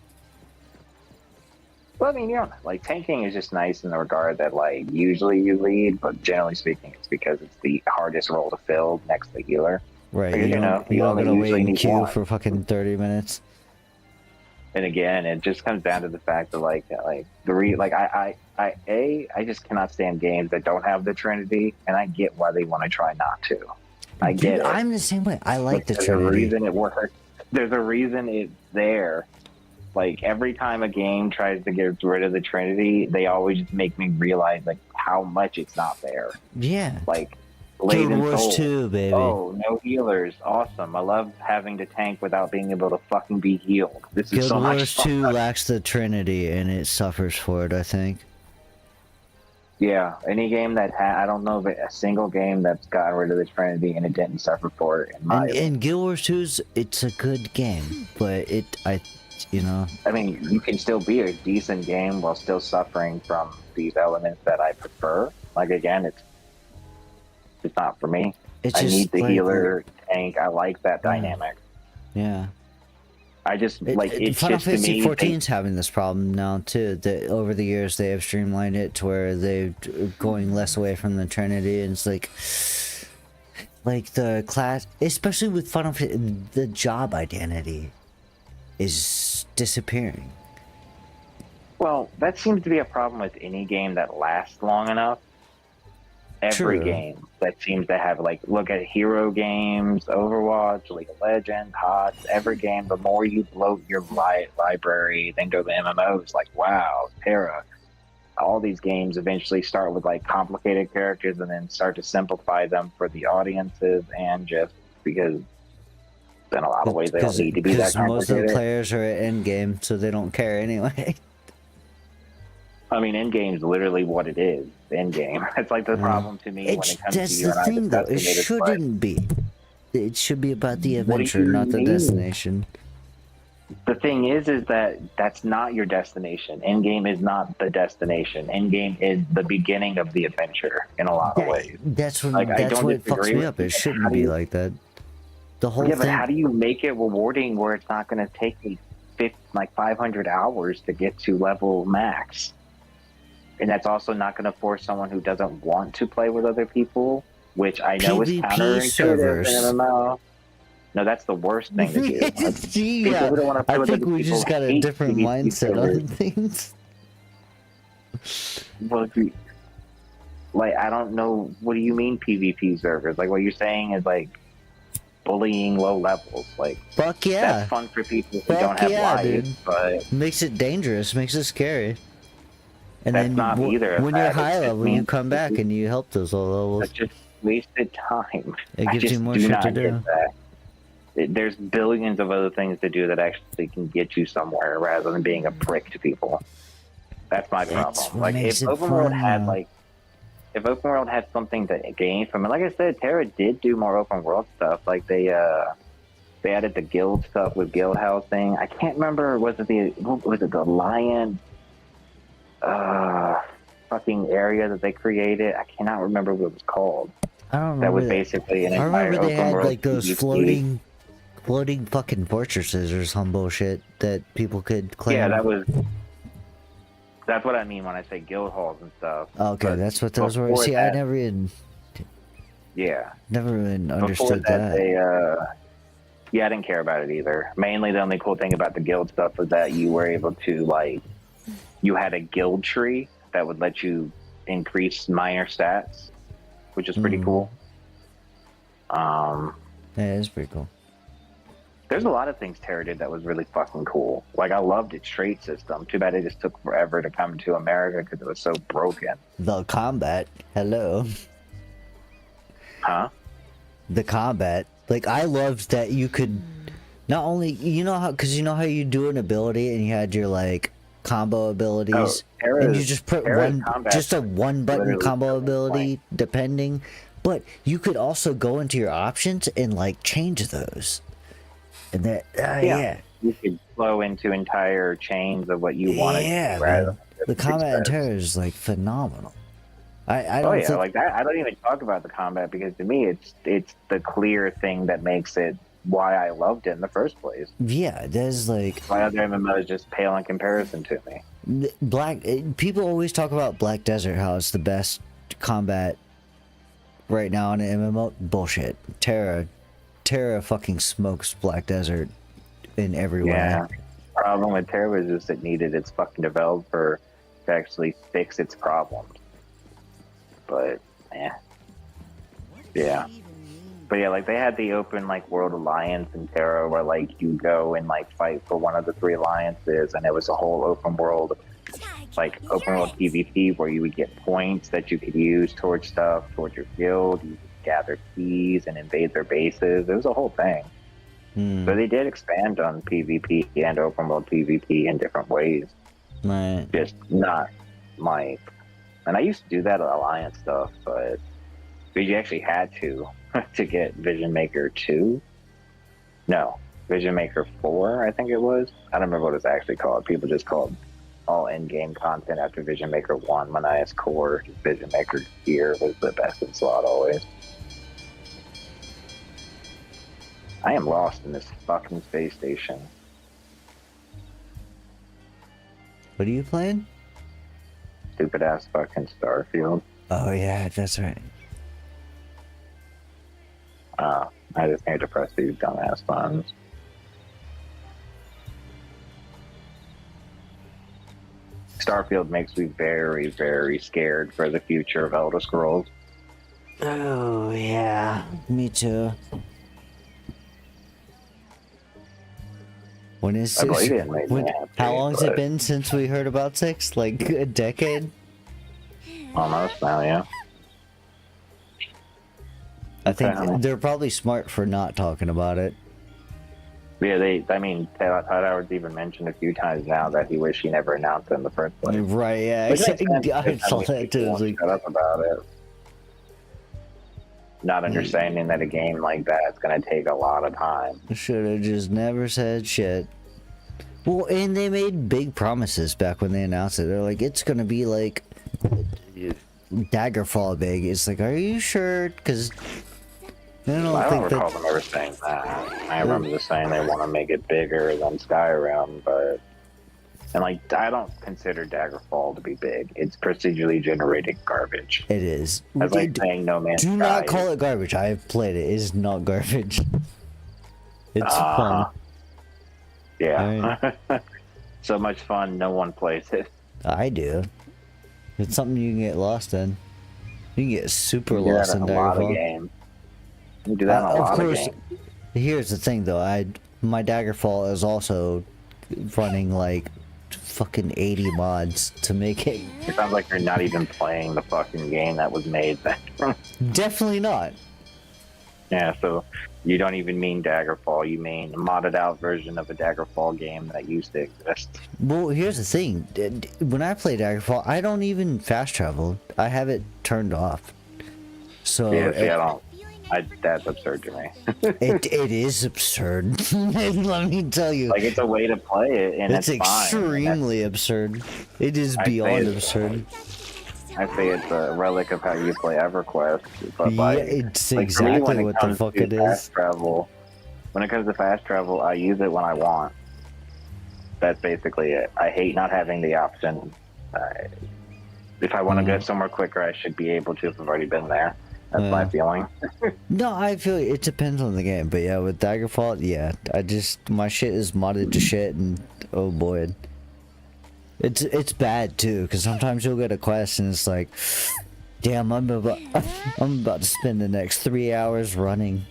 Well, I mean, you know, like, tanking is just nice in the regard that, like, usually you lead, but generally speaking, it's because it's the hardest role to fill next to the healer. Right, Because, you know, you're only gonna wait usually in need queue one. for fucking 30 minutes. And again, it just comes down to the fact that, I just cannot stand games that don't have the Trinity, and I get why they want to try not to. I Dude, get it. I'm the same way. I like the There's a Trinity. reason it works. There's a reason it's there. Like, every time a game tries to get rid of the Trinity, they always just make me realize, like, how much it's not there. Yeah. Like, Guild Blade Wars Soul. 2, baby. Oh, no healers. Awesome. I love having to tank without being able to fucking be healed. This is Guild so much Wars fun. 2 lacks the Trinity, and it suffers for it, I think. Yeah, any game that I don't know of a single game that's gotten rid of the Trinity and it didn't suffer for it. In my And Guild Wars 2's, it's a good game, but I mean, you can still be a decent game while still suffering from these elements that I prefer. Like, again, it's not for me. It's I just need the like- healer tank. I like that dynamic. Yeah. I just it's Final just to Fantasy me. 14's having this problem now too. That over the years they have streamlined it to where they're going less away from the Trinity, and it's like the class, especially with Final Fantasy, the job identity is disappearing. Well, that seems to be a problem with any game that lasts long enough. Every True. game that seems to have, like, look at hero games, Overwatch, League of Legends, HOTS, every game, the more you bloat your library, then go to MMOs, like WoW, Terra. All these games eventually start with, like, complicated characters and then start to simplify them for the audiences, and just because in a lot of ways they don't need to be that Because most of the complicated. players are at endgame, so they don't care anyway. I mean, Endgame's literally what it is. Endgame. It's like the problem to me when it comes to That's you the and I thing, though. discussing It it. It's like, shouldn't be. It should be about the what do adventure, you not the mean? destination. The thing is that that's not your destination. Endgame is not the destination. Endgame is the beginning of the adventure in a lot of ways. That's when Like, I that's don't what fucks disagree me with up. you, It but shouldn't how do be you- like that. The whole Yeah, thing. but how do you make it rewarding where it's not going to take me 500 hours to get to level max? And that's also not going to force someone who doesn't want to play with other people, which I know is PvP counterintuitive servers. in MMO. No, that's the worst thing to do. Yeah, People who don't want to play I with think other we people just got a hate different PvP mindset servers. on things. Well, like, I don't know. What do you mean PvP servers? Like, what you're saying is like bullying low levels. Like, Fuck yeah. that's fun for people who don't Fuck have yeah, lives, dude. but Makes it dangerous, makes it scary. And that's then not either of when you're that. It high just level, you means come back and you help those low levels. that's just wasted time. It I gives just you more do shit not to do. get that. There's billions of other things to do that actually can get you somewhere rather than being a prick to people. That's my problem. Like, if Open World had if Open World had something to gain from it, like I said, Terra did do more Open World stuff. Like they added the guild stuff with guild housing. I can't remember. Was it the Lion fucking area that they created? I cannot remember what it was called. I don't remember That was basically an I entire remember they open had world like those PvP. floating fucking fortresses or some bullshit that people could claim. Yeah, that's what I mean when I say guild halls and stuff. Okay, But that's what those were. before See, I that- never even Before understood that. They, I didn't care about it either. Mainly, the only cool thing about the guild stuff was that you were able to, like, you had a guild tree that would let you increase minor stats, which is pretty cool. Yeah, it's pretty cool. There's a lot of things Terra did that was really fucking cool. Like, I loved its trade system. Too bad it just took forever to come to America because it was so broken. The combat, hello. Huh? The combat, like I loved that you could not only because you know how you do an ability and you had your like combo abilities, and you just put just a one button combo ability depending, but you could also go into your options and like change those. And that, yeah. You could flow into entire chains of what you wanted. Yeah, man. The combat in Terra is like phenomenal. I don't think... like that. I don't even talk about the combat because to me, it's the clear thing that makes it why I loved it in the first place. Yeah, there's like my other MMOs just pale in comparison to me. People always talk about Black Desert, how it's the best combat right now in an MMO. Bullshit. Terra fucking smokes Black Desert in every way. Yeah. The problem with Terra was just it needed its fucking developer to actually fix its problems. But yeah. But yeah, like they had the open like World Alliance in Terra where like you go and like fight for one of the 3 alliances, and it was a whole open world PvP where you would get points that you could use towards stuff, towards your guild. You could gather keys and invade their bases. It was a whole thing. So they did expand on PvP and open world PvP in different ways. Right. Just not like, and I used to do that Alliance stuff, but you actually had to get Vision Maker 2. No, Vision Maker 4, I think it was. I don't remember what it's actually called. People just called all in-game content after Vision Maker 1. Manias Core, Vision Maker Gear was the best in slot always. I am lost in this fucking space station. What are you playing? Stupid ass fucking Starfield. Oh yeah, that's right. I just need to press these dumbass buttons. Starfield makes me very, very scared for the future of Elder Scrolls. Oh yeah, me too. When is I believe it made me happy, how long has it but- been since we heard about 6? Like a decade? Almost now, yeah. I think they're probably smart for not talking about it. Yeah, I mean, Todd Howard's even mentioned a few times now that he wished he never announced it in the first place. Right, yeah. Which makes sense, I saw that too. People It's like, shut up about it. Not understanding that a game like that's gonna take a lot of time. should have just never said shit. Well, and they made big promises back when they announced it. They're like, it's gonna be like Daggerfall big. It's like, are you sure? Because I don't recall them ever saying that. I remember just saying they want to make it bigger than Skyrim, but I don't consider Daggerfall to be big. It's procedurally generated garbage. It is. That's like saying No Man's Do Sky. not call it garbage. I have played it. It is not garbage. It's fun. Yeah. So much fun, no one plays it. I do. It's something you can get lost in. You can get super You do lost that in in a lot of Daggerfall. games. You do that in a lot of games. Here's the thing though, my Daggerfall is also running like fucking 80 mods to make it. It sounds like you're not even playing the fucking game that was made then. Definitely not. Yeah, so you don't even mean Daggerfall, you mean a modded out version of a Daggerfall game that used to exist. Well, here's the thing. When I play Daggerfall, I don't even fast travel. I have it turned off. So yeah, see, that's absurd to me. it is absurd. Let me tell you. Like, it's a way to play it, and it's extremely absurd. It is beyond absurd. I say it's a relic of how you play EverQuest. But yeah, it's exactly what the fuck it is. When it comes to fast travel, I use it when I want. That's basically it. I hate not having the option. If I want to get somewhere quicker, I should be able to if I've already been there. That's my feeling. No, I feel it depends on the game, but yeah, with Daggerfall, yeah, my shit is modded to shit, and oh boy, it's bad too, because sometimes you'll get a quest and it's like, damn, I'm about to spend the next 3 hours running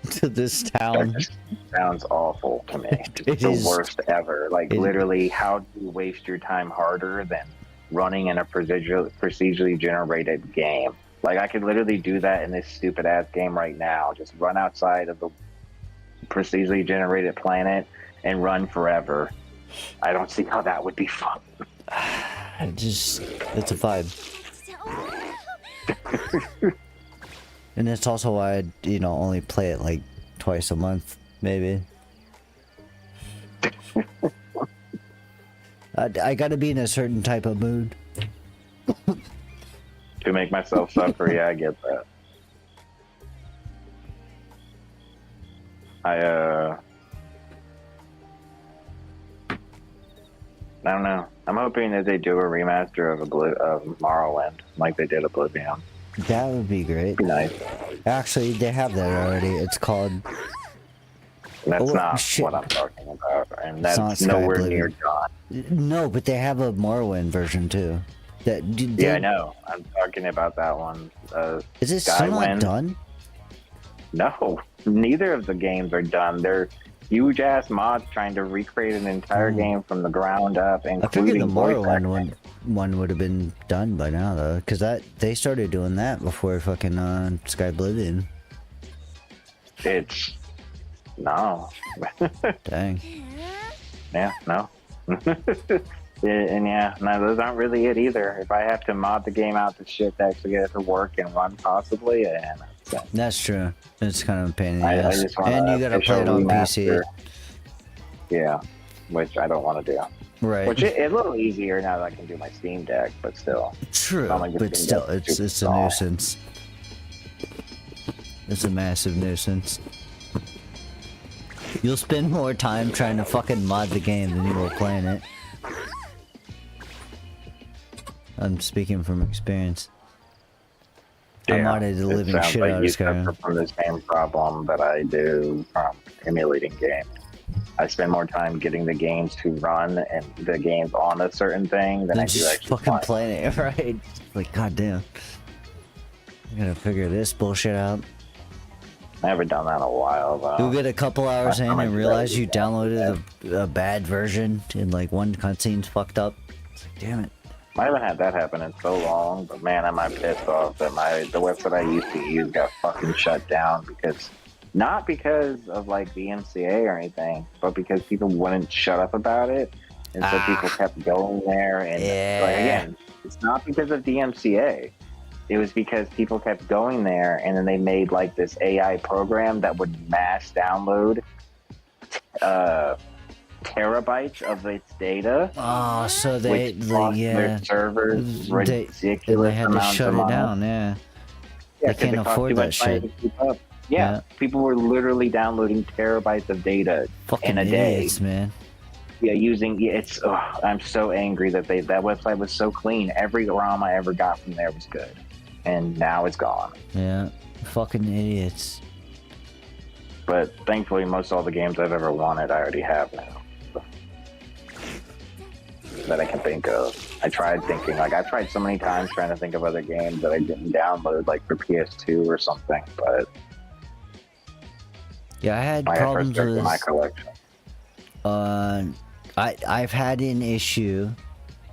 to this town. That sounds awful to me. It's It is. the worst ever. Like, literally, how do you waste your time harder than running in a procedurally generated game? Like, I could literally do that in this stupid ass game right now. Just run outside of the procedurally generated planet and run forever. I don't see how that would be fun. It's a vibe. And that's also why I, only play it like twice a month, maybe. I gotta be in a certain type of mood. To make myself suffer, yeah, I get that. I don't know. I'm hoping that they do a remaster of Morrowind, like they did Oblivion. That would be great. Be nice. Actually, they have that already. It's called... That's not what I'm talking about, and that's nowhere near done. No, but they have a Morrowind version too. Yeah, I know. I'm talking about that one. Is it still not done? No, neither of the games are done. They're huge ass mods trying to recreate an entire game from the ground up, I including figured the Morrowind one would have been done by now though, because they started doing that before fucking Sky Oblivion. It's no. Dang. Yeah, no. And yeah, no, those aren't really it either. If I have to mod the game out to shit to actually get it to work and run possibly, and that's true. It's kind of a pain in the I ass. just want And you gotta play it on PC. Yeah, which I don't want to do. Right. Which it's a little easier now that I can do my Steam Deck, but still. True, Like but still, it's a nuisance. It's a massive nuisance. You'll spend more time trying to fucking mod the game than you will playing it. I'm speaking from experience. I modded the living shit out of Skyrim. Suffer from the same problem that I do from emulating games. I spend more time getting the games to run and the games on a certain thing than I do just actually fucking playing it, right? Like, goddamn. I gotta figure this bullshit out. I haven't done that in a while, though. You'll get a couple hours in and realize you downloaded a bad version and like one cutscene's fucked up. It's like, damn it. I haven't had that happen in so long, but man, am I pissed off that the website I used to use got fucking shut down because not because of like the MCA or anything, but because people wouldn't shut up about it, and so people kept going there. And like again, it's not because of DMCA. It was because people kept going there, and then they made like this AI program that would mass download terabytes of its data. Oh, so they, which cost their servers ridiculous and they had to amounts shut of it money. down. Yeah, Yeah, they 'cause can't it costs afford too that much money shit. to keep up. Yeah, people were literally downloading terabytes of data Fucking in a day. idiots, man. Yeah, it's. I'm so angry that that website was so clean. Every ROM I ever got from there was good, and now it's gone. Yeah, fucking idiots. But thankfully, most all the games I've ever wanted, I already have now. That I can think of. I tried thinking, like, I've tried so many times trying to think of other games that I didn't download, like for PS2 or something, but. Yeah, I had I problems first with my collection. I've had an issue.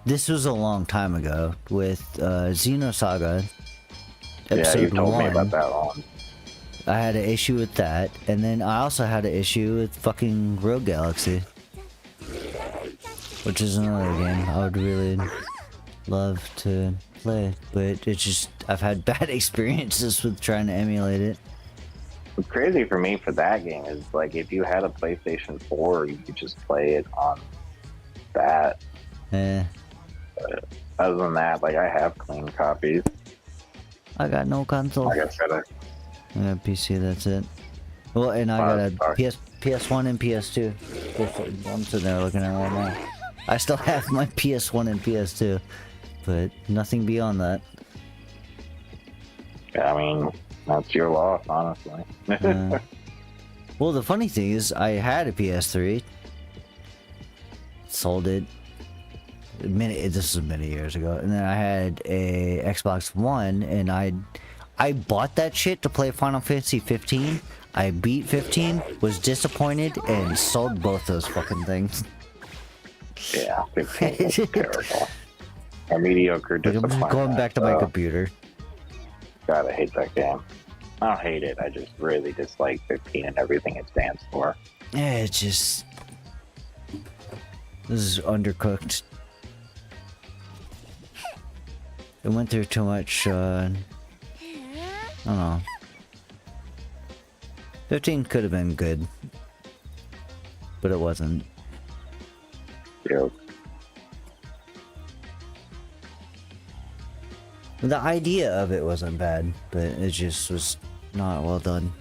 This was a long time ago with Xenosaga episode Yeah, you told 1. me about that one. I had an issue with that, and then I also had an issue with fucking Rogue Galaxy, which is another game I would really love to play, but it's just I've had bad experiences with trying to emulate it. What's crazy for me for that game is like if you had a PlayStation 4, you could just play it on that. Yeah. But other than that, like I have clean copies. I got no console. Like I said, I got a PC, that's it. Well, and I got a PS1 and PS2. I'm sitting there looking at it right now. I still have my PS1 and PS2, but nothing beyond that. Yeah, I mean, that's your loss, honestly. Well, the funny thing is, I had a PS3, sold it. This was many years ago, and then I had a Xbox One, and I bought that shit to play Final Fantasy 15. I beat 15, was disappointed, and sold both those fucking things. Yeah, 15 is terrible. A mediocre disappointment. I'm just going back to my computer. God, I hate that game. I don't hate it, I just really dislike 15 and everything it stands for. Yeah, it's just... This is undercooked. It went through too much, I don't know. 15 could have been good. But it wasn't. Yep. The idea of it wasn't bad, but it just was not well done.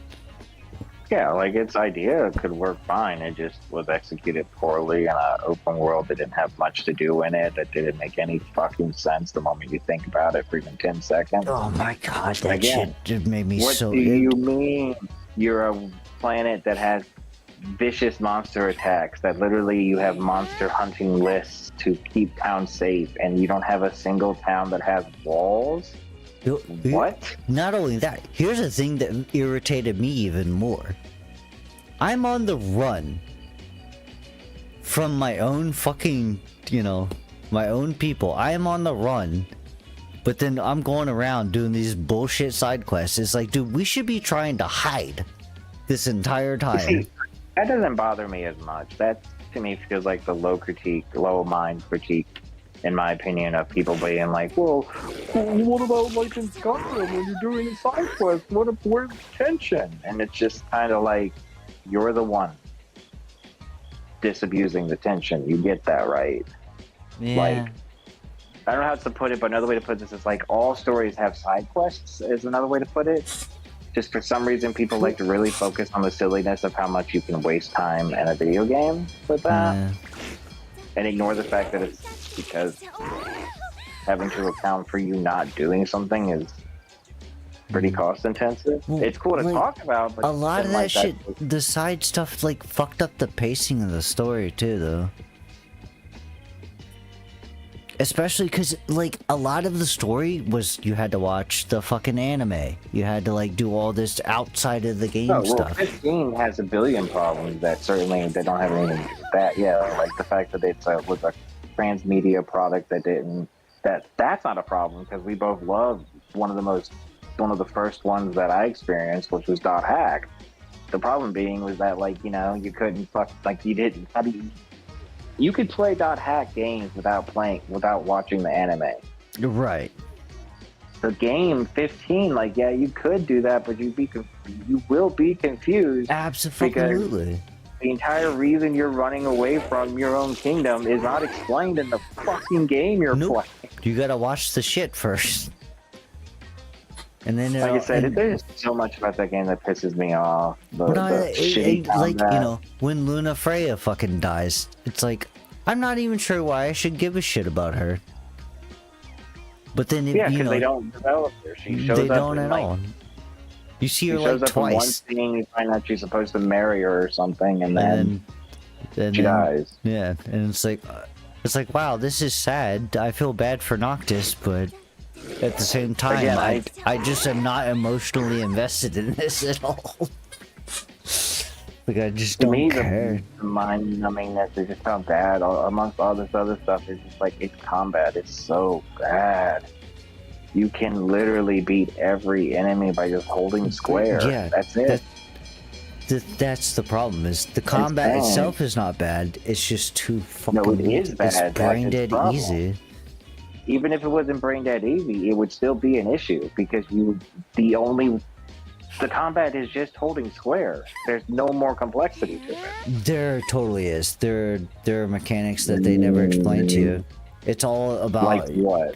Yeah, like its idea could work fine. It just was executed poorly in an open world that didn't have much to do in it. That didn't make any fucking sense the moment you think about it for even 10 seconds. Oh my god, that Again, shit just made me what so... do you mean you're a planet that has vicious monster attacks, that literally you have monster hunting lists to keep towns safe, and you don't have a single town that has walls? What? Not only that, here's the thing that irritated me even more. I'm on the run from my own fucking, my own people. I am on the run, but then I'm going around doing these bullshit side quests. It's like, dude, we should be trying to hide this entire time. See, that doesn't bother me as much. That, to me, feels like the low mind critique, in my opinion, of people being like, well, what about like in Skyrim when you're doing a side quest? Where's the tension? And it's just kind of like, you're the one disabusing the tension. You get that, right? Yeah. Like, I don't know how else to put it, but another way to put this is like all stories have side quests, is another way to put it. Just for some reason, people like to really focus on the silliness of how much you can waste time in a video game with that. And ignore the fact that it's because having to account for you not doing something is pretty cost intensive. It's cool to talk about, but a lot of that like shit, the side stuff, like, fucked up the pacing of the story, too, though. Especially because, like, a lot of the story was you had to watch the fucking anime. You had to, like, do all this outside of the game stuff. 15 has a billion problems that certainly they don't have anything to do with that. Yeah, like the fact that it was a transmedia product that didn't... That's not a problem, because we both loved one of the first ones that I experienced, which was .hack. The problem being was that, like, you know, you couldn't you didn't. How do you could play .hack games without watching the anime. Right. The game 15, like, yeah, you could do that, but you will be confused. Absolutely. Because the entire reason you're running away from your own kingdom is not explained in the fucking game you're playing. You gotta watch the shit first. And then like I said, there's so much about that game that pisses me off. Like, you know, when Luna Freya fucking dies, it's like, I'm not even sure why I should give a shit about her. But then, yeah, you because know, they don't develop her. She shows they up don't at all. You see her like twice. In one scene, you find out she's supposed to marry her or something, and then she dies. Yeah, and it's like, wow, this is sad. I feel bad for Noctis, but at the same time, Again, I just am not emotionally invested in this at all. Like, I just don't care. The mind-numbingness is just how bad, amongst all this other stuff, it's just like, its combat is so bad. You can literally beat every enemy by just holding square. Yeah, that's it. That's the problem, is the combat itself is not bad, it's just too fucking... No, it is bad. It's brain dead easy. Even if it wasn't brain dead easy, it would still be an issue, because the combat is just holding square. There's no more complexity to it. There totally is. There are mechanics that they never explain to you. It's all about... Like what?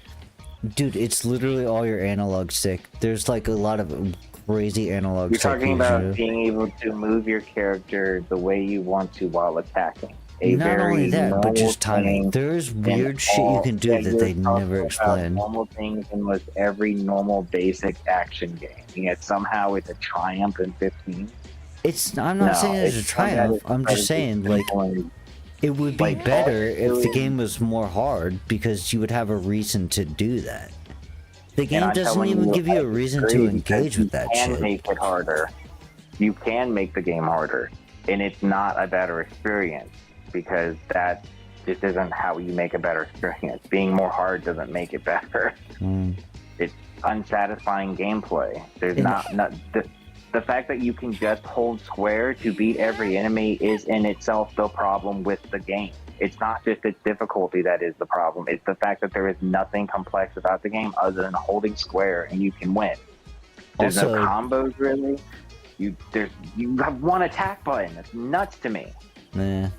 Dude, it's literally all your analog stick. There's like a lot of crazy analog stick. You're talking about being able to move your character the way you want to while attacking. Not only that, but just timing. There's weird shit you can do that they never explain. Normal things in with every normal basic action game. And yet somehow it's a triumph in 15. I'm not saying it's a triumph. I'm just saying, like, it would be better if the game was more hard, because you would have a reason to do that. The game doesn't even give you a reason to engage with that shit. You can make it harder. You can make the game harder, and it's not a better experience, because that just isn't how you make a better experience. Being more hard doesn't make it better. It's unsatisfying gameplay. There's the fact that you can just hold square to beat every enemy is in itself the problem with the game. It's not just its difficulty that is the problem. It's the fact that there is nothing complex about the game other than holding square and you can win. There's no combos really. You have one attack button. That's nuts to me. Nah.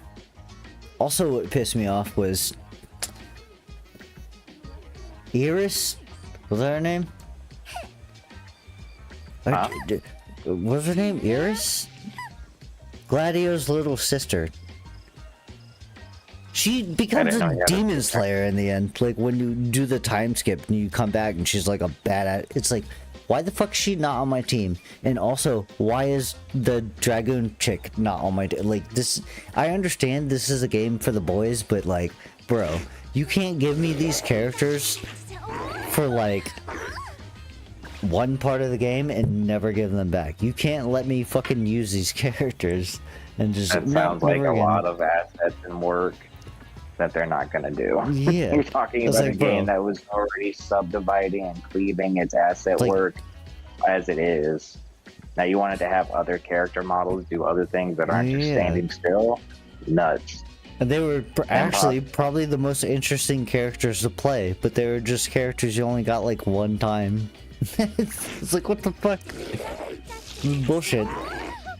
Also, what pissed me off was Iris. Was that her name? Huh? What was her name? Iris? Gladio's little sister. She becomes a demon slayer in the end. Like, when you do the time skip and you come back and she's like a badass. It's like, why the fuck is she not on my team? And also, why is the dragoon chick not on my team? Like, this, I understand this is a game for the boys, but like, bro, you can't give me these characters for like one part of the game and never give them back. You can't let me fucking use these characters and just... That sounds like a lot of assets and work that they're not going to do. Yeah. You're talking about a game that was already subdividing and cleaving its asset work as it is. Now you wanted to have other character models do other things that aren't just standing still? Nuts. And they were actually probably the most interesting characters to play, but they were just characters you only got like one time. It's like, what the fuck? Bullshit.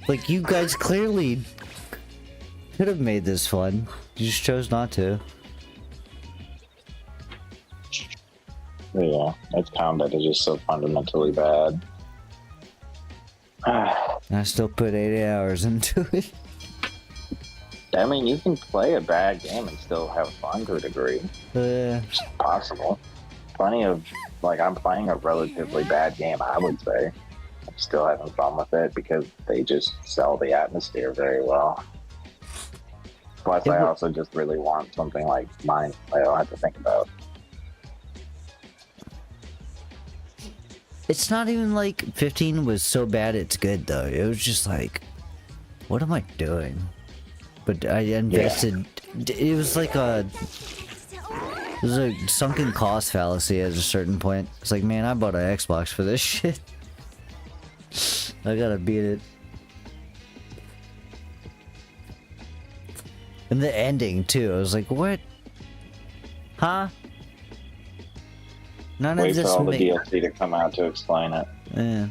Like, you guys clearly could have made this fun. You just chose not to. Yeah, its combat is just so fundamentally bad. I still put 80 hours into it. I mean, you can play a bad game and still have fun to a degree. It's possible. Plenty of, like, I'm playing a relatively bad game, I would say. I'm still having fun with it because they just sell the atmosphere very well. Plus, I also just really want something like mine I don't have to think about. It's not even like 15 was so bad it's good, though. It was just like, what am I doing? But I invested... Yeah. It was like a... It was a sunken cost fallacy at a certain point. It's like, man, I bought an Xbox for this shit. I gotta beat it. And the ending too. I was like, what? Huh? None Wait of for this all the made. DLC to come out to explain it. Yeah.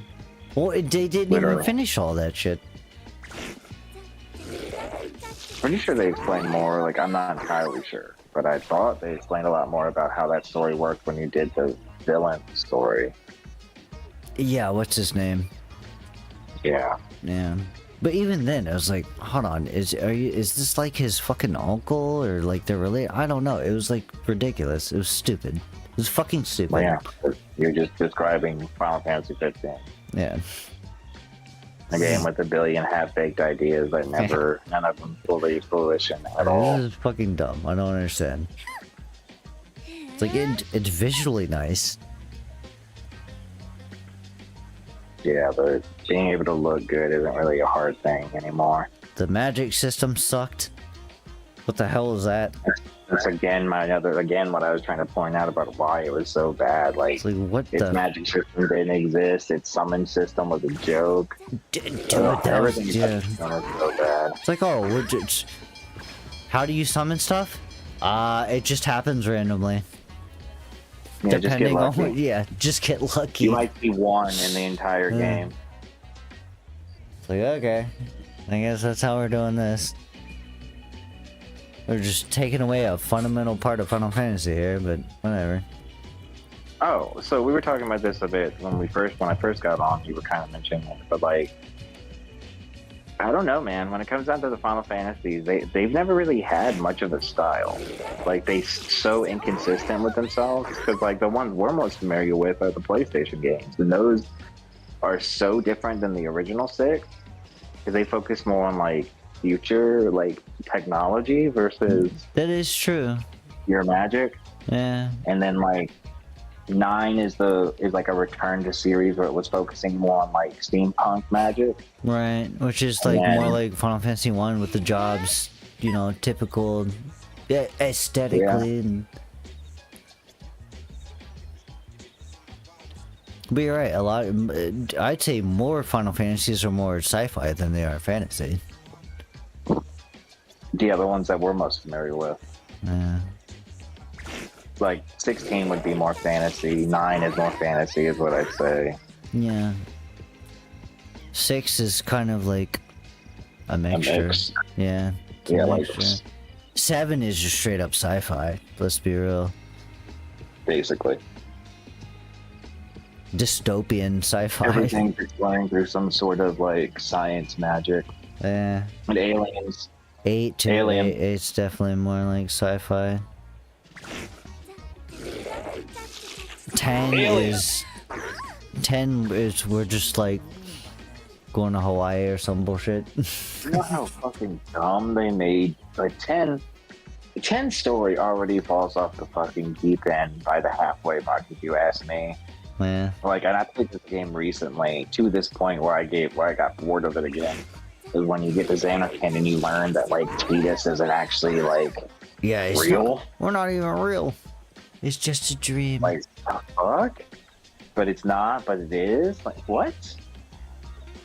Well, they didn't Literally. even finish all that shit. Pretty sure they explained more. Like, I'm not entirely sure, but I thought they explained a lot more about how that story worked when you did the villain story. Yeah, what's his name? Yeah. Yeah. But even then, I was like, hold on, is this like his fucking uncle or like they're related? I don't know. It was like ridiculous. It was stupid. It was fucking stupid. Well, yeah, you're just describing Final Fantasy 15. Yeah. A game with a billion half-baked ideas that never, none of them fully fruition at all. This is fucking dumb. I don't understand. It's like it's visually nice. Yeah, but being able to look good isn't really a hard thing anymore. The magic system sucked. What the hell is that? That's again what I was trying to point out about why it was so bad. Like what its the magic system didn't exist. Its summon system was a joke. everything was so bad. It's like, oh, we're just... How do you summon stuff? It just happens randomly. Yeah, Depending just get on lucky. yeah, just get lucky. You might see one in the entire game. It's like, okay, I guess that's how we're doing this. We're just taking away a fundamental part of Final Fantasy here, but whatever. Oh, so we were talking about this a bit when I first got on. You were kind of mentioning it, but like, I don't know, man. When it comes down to the Final Fantasies, they've never really had much of a style. Like, they so inconsistent with themselves. Because like the ones we're most familiar with are the PlayStation games, and those are so different than the original 6 because they focus more on like future like technology versus that is true. Your magic. Yeah. And then like 9 is like a return to series where it was focusing more on like steampunk magic. Right, which is like more like Final Fantasy 1 with the jobs, you know, typical aesthetically. And... But you're right, I'd say more Final Fantasies are more sci-fi than they are fantasy. The other ones that we're most familiar with. Yeah. Like 16 would be more fantasy, 9 is more fantasy is what I'd say. Yeah. 6 is kind of like a mixture. mix. Yeah. It's Yeah, a like mixture. 7 is just straight up sci-fi, let's be real. Basically. Dystopian sci-fi. Everything's exploring through some sort of like science magic. Yeah. And aliens. 8 to Alien. 8's definitely more like sci-fi. 10 is we're just like going to Hawaii or some bullshit. You know how fucking dumb they made like 10 story already falls off the fucking deep end by the halfway mark if you ask me. Yeah. Like, and I played this game recently to this point where I got bored of it again. Is when you get to Xanarkand and you learn that like Tidus isn't actually like it's real. We're not even real. It's just a dream. Like, the fuck? But it's not, but it is? Like, what?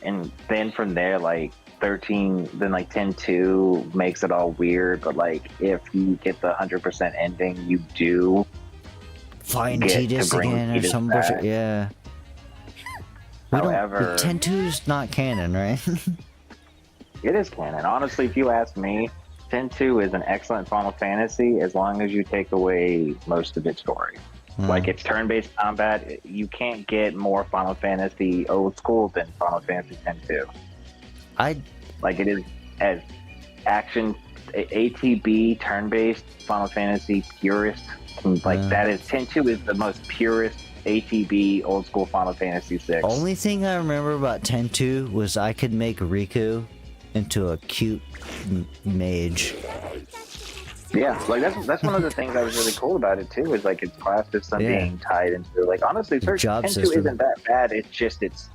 And then from there, like, 13, then like 10-2 makes it all weird, but like, if you get the 100% ending, you do find get to Tidus bring again or Tidus some back. bullshit. Yeah. We However, 10-2's not canon, right? it is canon. Honestly, if you ask me, 10-2 is an excellent Final Fantasy as long as you take away most of its story. Like, it's turn-based combat. You can't get more Final Fantasy old school than Final Fantasy 10-2. Like, it is as action, ATB, turn-based Final Fantasy purist. Like, that is, 10-2 is the most purest ATB old school Final Fantasy 6. Only thing I remember about 10-2 was I could make Riku into a cute mage. Yeah, like that's one of the things that was really cool about it too. Is like its class system being tied into like honestly, 10-2 isn't that bad. It's just its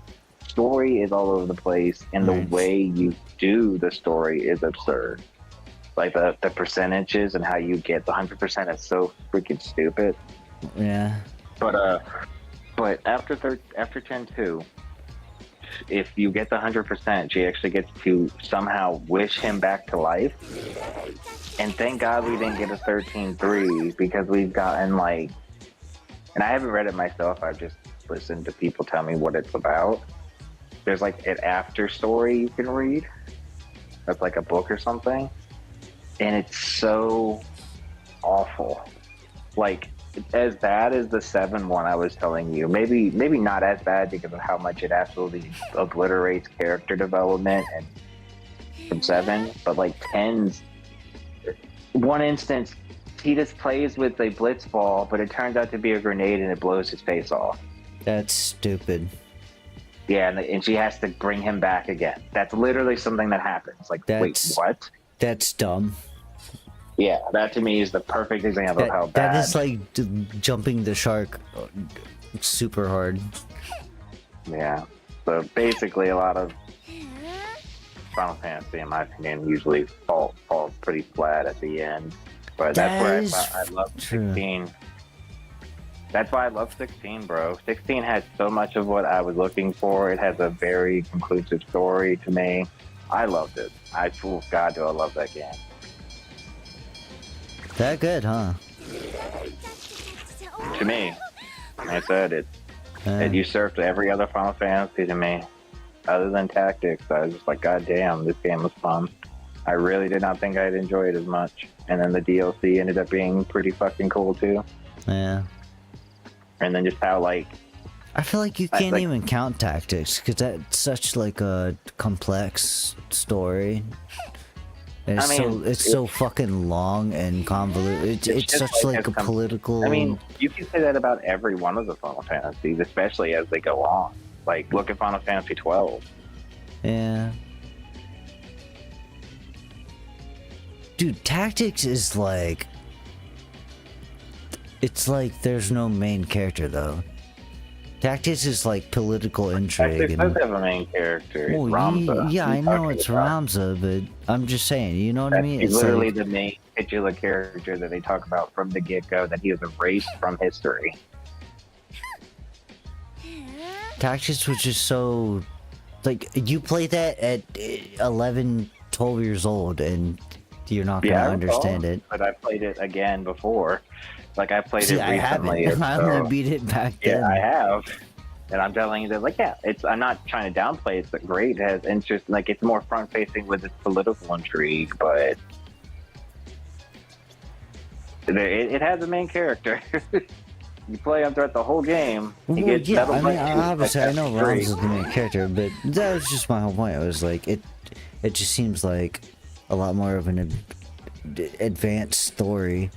story is all over the place, and the way you do the story is absurd. Like the percentages and how you get the 100% is so freaking stupid. Yeah. But after 10-2, if you get the 100%, she actually gets to somehow wish him back to life, And thank God we didn't get a 13.3 because we've gotten like, and I haven't read it myself. I've just listened to people tell me what it's about. There's like an after story you can read. That's like a book or something. And it's so awful. Like, as bad as the 7 one I was telling you. Maybe not as bad because of how much it absolutely obliterates character development and from 7, but like 10's one instance he just plays with a blitz ball, but it turns out to be a grenade and it blows his face off. That's stupid. Yeah, and she has to bring him back again. That's literally something that happens. Like, wait, what? That's dumb. Yeah, that to me is the perfect example of how bad. That is like jumping the shark super hard. Yeah. So basically, a lot of Final Fantasy, in my opinion, usually fall pretty flat at the end. But that's where I love 16. That's why I love 16, bro. 16 has so much of what I was looking for. It has a very conclusive story to me. I loved it. God, do I love that game. That good, huh? To me, like I said, it usurped every other Final Fantasy to me. Other than Tactics, I was just like, God damn, this game was fun. I really did not think I'd enjoy it as much. And then the DLC ended up being pretty fucking cool too. Yeah. And then just how, like... I feel like you can't even count Tactics, because that's such, like, a complex story. And it's so fucking long and convoluted. It's such, like, a political... I mean, you can say that about every one of the Final Fantasies, especially as they go on. Like, look at Final Fantasy 12. Yeah. Dude, Tactics is, like... It's like there's no main character though. Tactics is like political intrigue. Tactics does have a main character. It's Ramza. Yeah, I know it's Ramza, but I'm just saying, you know what I mean? He's It's literally like, the main titular character that they talk about from the get-go, that he is erased from history. Tactics was just so... Like, you play that at 11, 12 years old, and you're not gonna understand it. But I played it again before. Like, I played it recently. I haven't. I'm gonna beat it back then. Yeah, I have. And I'm telling you that, like, yeah, I'm not trying to downplay it. It's great. It has interest. Like, it's more front-facing with its political intrigue, but it has a main character. You play him throughout the whole game. Obviously, I know Ron's is the main character, but that was just my whole point. It was like, it just seems like a lot more of an advanced story.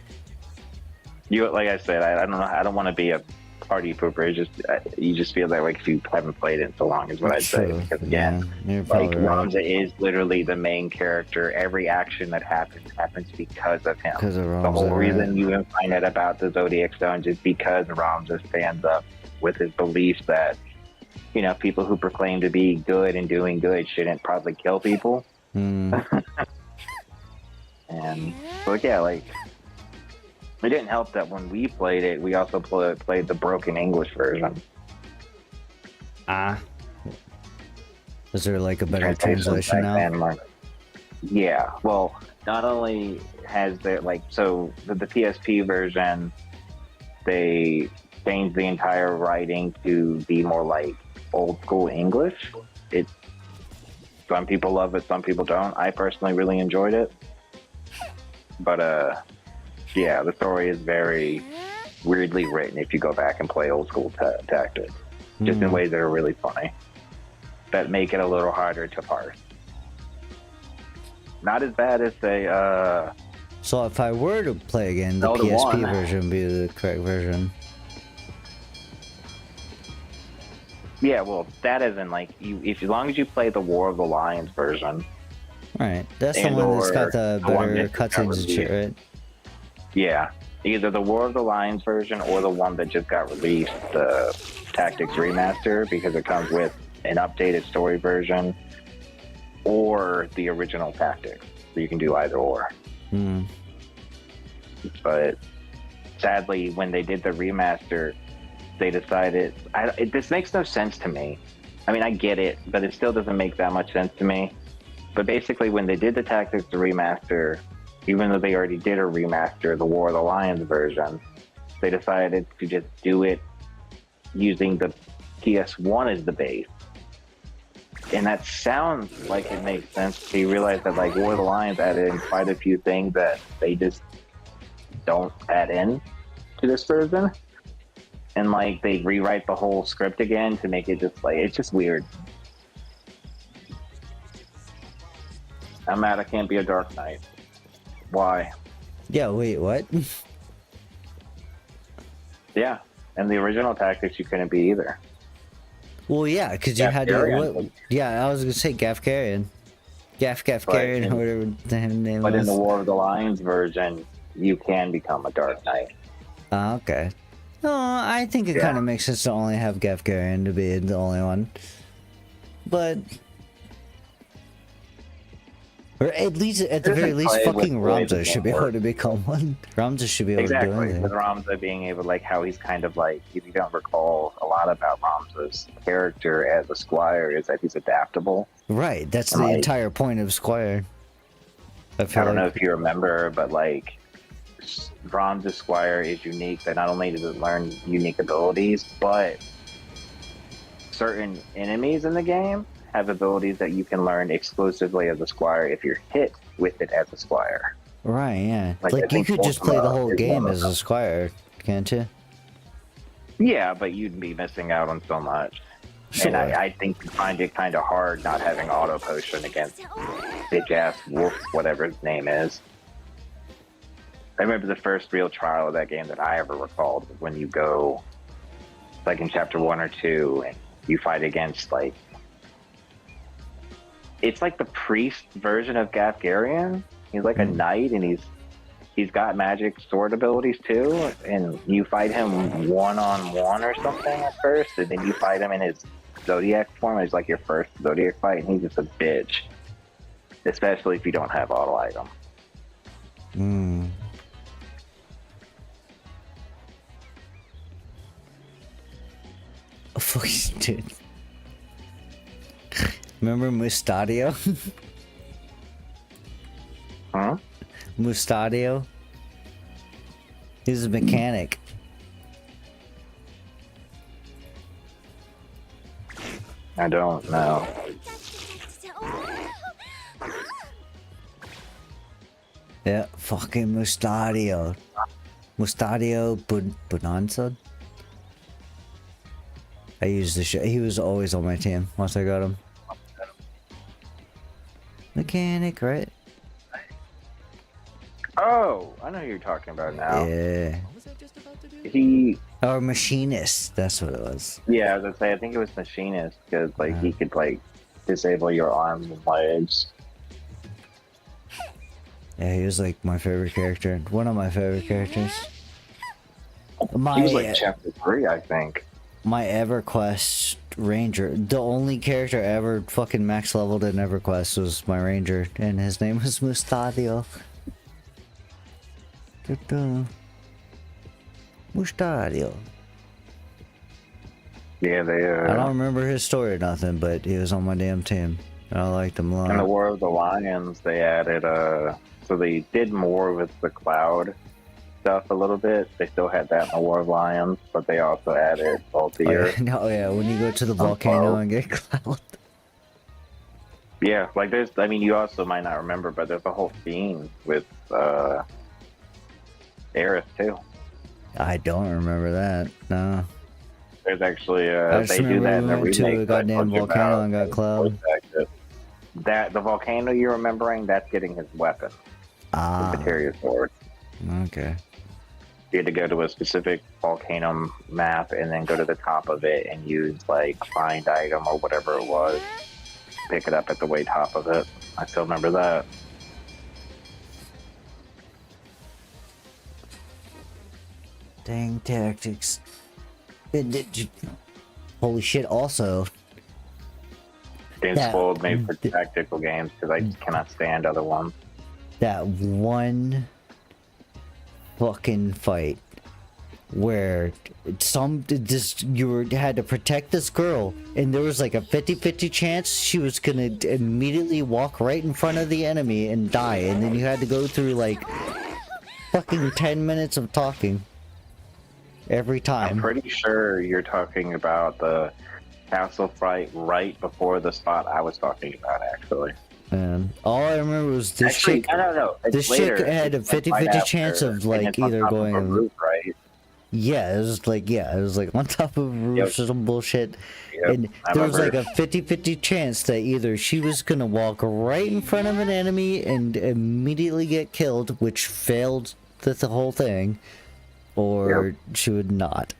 Like I said, I don't know. I don't want to be a party pooper. You just feel that, like, if you haven't played it in so long, is what I'd say. Because again, like, Ramza is literally the main character. Every action that happens because of him. Because of Ramza, the whole reason you even find out about the Zodiac Stones is because Ramza stands up with his beliefs that, you know, people who proclaim to be good and doing good shouldn't probably kill people. And so, yeah, like, it didn't help that when we played it, we also played the broken English version. Is there, like, a better translation now? Yeah, well, not only has there, like, so the PSP version, they changed the entire writing to be more like old school English. Some people love it, some people don't. I personally really enjoyed it. But, yeah, the story is very weirdly written if you go back and play old school Tactics. Just in ways that are really funny. That make it a little harder to parse. Not as bad as, say, So if I were to play again, the Zelda PSP 1. version would be the correct version. Yeah, well, that isn't like, as long as you play the War of the Lions version. Right, that's the one that's got the better cutscenes and shit, right? Yeah, either the War of the Lions version or the one that just got released, the Tactics Remaster, because it comes with an updated story version, or the original Tactics. So you can do either or. But sadly, when they did the remaster, they decided... this makes no sense to me. I mean, I get it, but it still doesn't make that much sense to me. But basically, when they did the Tactics Remaster, even though they already did a remaster, the War of the Lions version, they decided to just do it using the PS1 as the base. And that sounds like it makes sense. You realize that like War of the Lions added in quite a few things that they just don't add in to this version. And like they rewrite the whole script again to make it just like, it's just weird. I'm mad I can't be a Dark Knight. Why? Yeah, wait, what? Yeah, and the original Tactics you couldn't be either. Well, yeah, because you had to. What, yeah, I was gonna say Gafkarian. Gafkarian, or whatever the name was. But in the War of the Lions version, you can become a Dark Knight. Okay. Oh, I think it kind of makes sense to only have Gafkarian to be the only one. But... Or at least, at the very least, fucking Ramza should be able to become one. Ramza should be able to do anything. With Ramza being able, like, how he's kind of like, if you don't recall a lot about Ramza's character as a squire, is that he's adaptable. Right, that's the entire point of Squire. I don't know if you remember, but like, Ramza's Squire is unique, that not only does it learn unique abilities, but certain enemies in the game have abilities that you can learn exclusively as a Squire if you're hit with it as a Squire. Right, yeah. Like you could just play the whole game as a Squire, can't you? Yeah, but you'd be missing out on so much. Sure. And I think you find it kind of hard not having auto potion against bitch ass wolf, whatever his name is. I remember the first real trial of that game that I ever recalled was when you go, like in chapter 1 or 2, and you fight against like, it's like the priest version of Gafgarian. He's like a knight, and he's got magic sword abilities too. And you fight him one-on-one or something at first, and then you fight him in his Zodiac form. It's like your first Zodiac fight, and he's just a bitch. Especially if you don't have auto item. Hmm. Oh, fuck, dude. Remember Mustadio? Huh? Mustadio? He's a mechanic. I don't know. Yeah, fucking Mustadio. Mustadio Bonanza? I used the shit. He was always on my team once I got him. Mechanic, right? Oh, I know who you're talking about now. Yeah. Or machinist. That's what it was. Yeah, I was gonna say, I think it was machinist, because like he could like disable your arms and legs. Yeah, he was like my favorite character. One of my favorite characters. He was like chapter 3, I think. My EverQuest Ranger. The only character I ever fucking max leveled in EverQuest was my Ranger, and his name was Mustadio. Mustadio. Yeah, they I don't remember his story or nothing, but he was on my damn team. And I liked him a lot. In the War of the Lions, they added so they did more with the cloud stuff a little bit. They still had that in the War of Lions, but they also added Altier. Oh yeah, when you go to the volcano and get cloud. Yeah, like there's, I mean, you also might not remember, but there's a whole scene with Aerith too. I don't remember that. No. There's actually they do that in the remake. To a goddamn volcano and got cloud. That the volcano you're remembering, that's getting his weapon. The Materia sword. Okay. You had to go to a specific volcano map and then go to the top of it and use like find item or whatever it was. Pick it up at the way top of it. I still remember that. Dang tactics. Holy shit, also. Game's spoiled made for tactical games because I just cannot stand other ones. That one fucking fight where had to protect this girl, and there was like a 50-50 chance she was gonna immediately walk right in front of the enemy and die, and then you had to go through like fucking 10 minutes of talking every time. I'm pretty sure you're talking about the castle fight right before the spot I was talking about, actually. And all I remember was this chick. No. This chick had a 50-50 chance of like either going. Roof, right? Yeah, it was like on top of a roof or some bullshit. Yep, And there was like a 50-50 chance that either she was gonna walk right in front of an enemy and immediately get killed, which failed the whole thing, or she would not.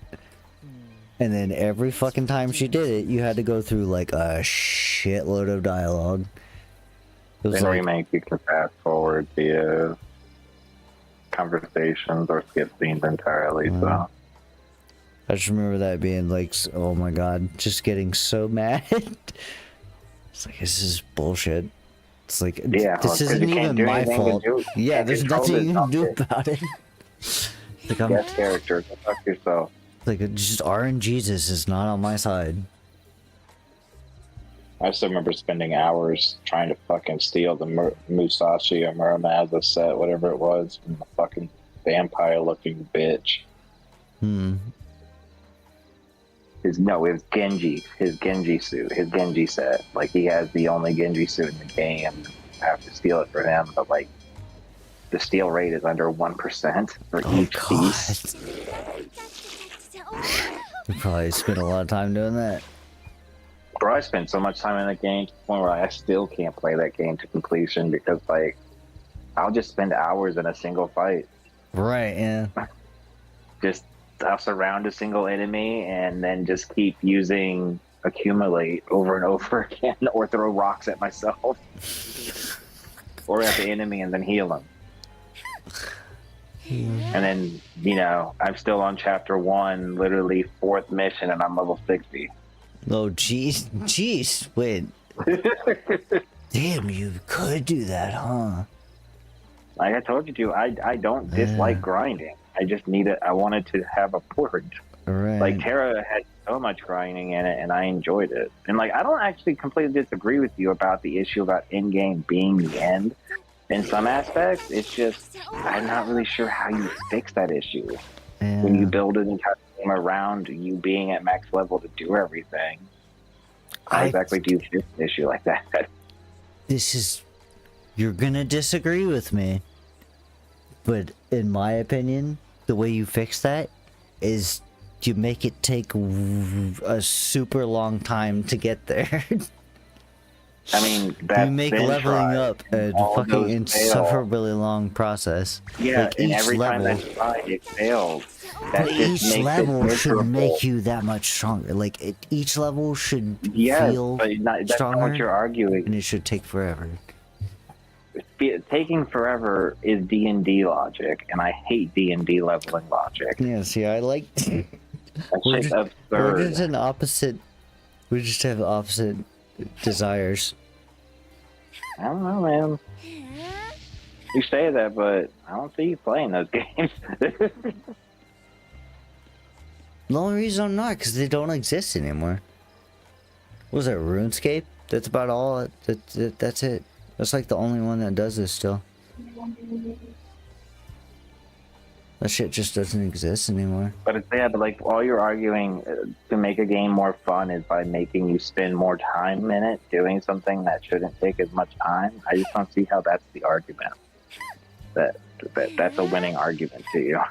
And then every fucking time she did it, you had to go through like a shitload of dialogue. It was In like, remake, you can fast forward the conversations or skip scenes entirely. So I just remember that being like, oh my god, just getting so mad. It's like, this is bullshit. It's like, yeah, this isn't even my fault. Yeah, there's nothing you can do about it. Like, I'm, yes, character, go fuck yourself. Like, just RNGesus is not on my side. I still remember spending hours trying to fucking steal the Musashi or Muramasa set, whatever it was, from the fucking vampire-looking bitch. It was Genji. His Genji suit. His Genji set. Like, he has the only Genji suit in the game. I have to steal it for him, but, like, the steal rate is under 1% for each piece. You probably spent a lot of time doing that. Bro, I spent so much time in the game to the point where I still can't play that game to completion because, like, I'll just spend hours in a single fight. Right, yeah. I'll surround a single enemy and then just keep using accumulate over and over again, or throw rocks at myself. Or at the enemy and then heal them. And then, I'm still on chapter 1, literally 4th mission, and I'm level 60. Oh, jeez, wait. Damn, you could do that, huh? Like I told you to, I don't dislike grinding. I just need it. I wanted to have a port. Right. Like, Terra had so much grinding in it, and I enjoyed it. And, like, I don't actually completely disagree with you about the issue about in-game being the end. In some aspects, it's just, I'm not really sure how you fix that issue. Yeah. When you build an entire game around you being at max level to do everything, how exactly do you fix an issue like that? You're gonna disagree with me, but in my opinion, the way you fix that is you make it take a super long time to get there. I mean, you make leveling up a fucking insufferably long process. Yeah, like and every time that's tried, it failed. But each level should make you that much stronger. Like, each level should feel but that's stronger. not what you're arguing. And it should take forever. Taking forever is D&D logic, and I hate D&D leveling logic. Yeah, see, I like... We're just an opposite... We just have opposite desires. I don't know, man. You say that, but I don't see you playing those games. The only reason I'm not, because they don't exist anymore. What was that, RuneScape? That's about all. That's it. That's like the only one that does this still. That shit just doesn't exist anymore. But it's but like, all you're arguing to make a game more fun is by making you spend more time in it doing something that shouldn't take as much time. I just don't see how that's the argument. That's a winning argument to you.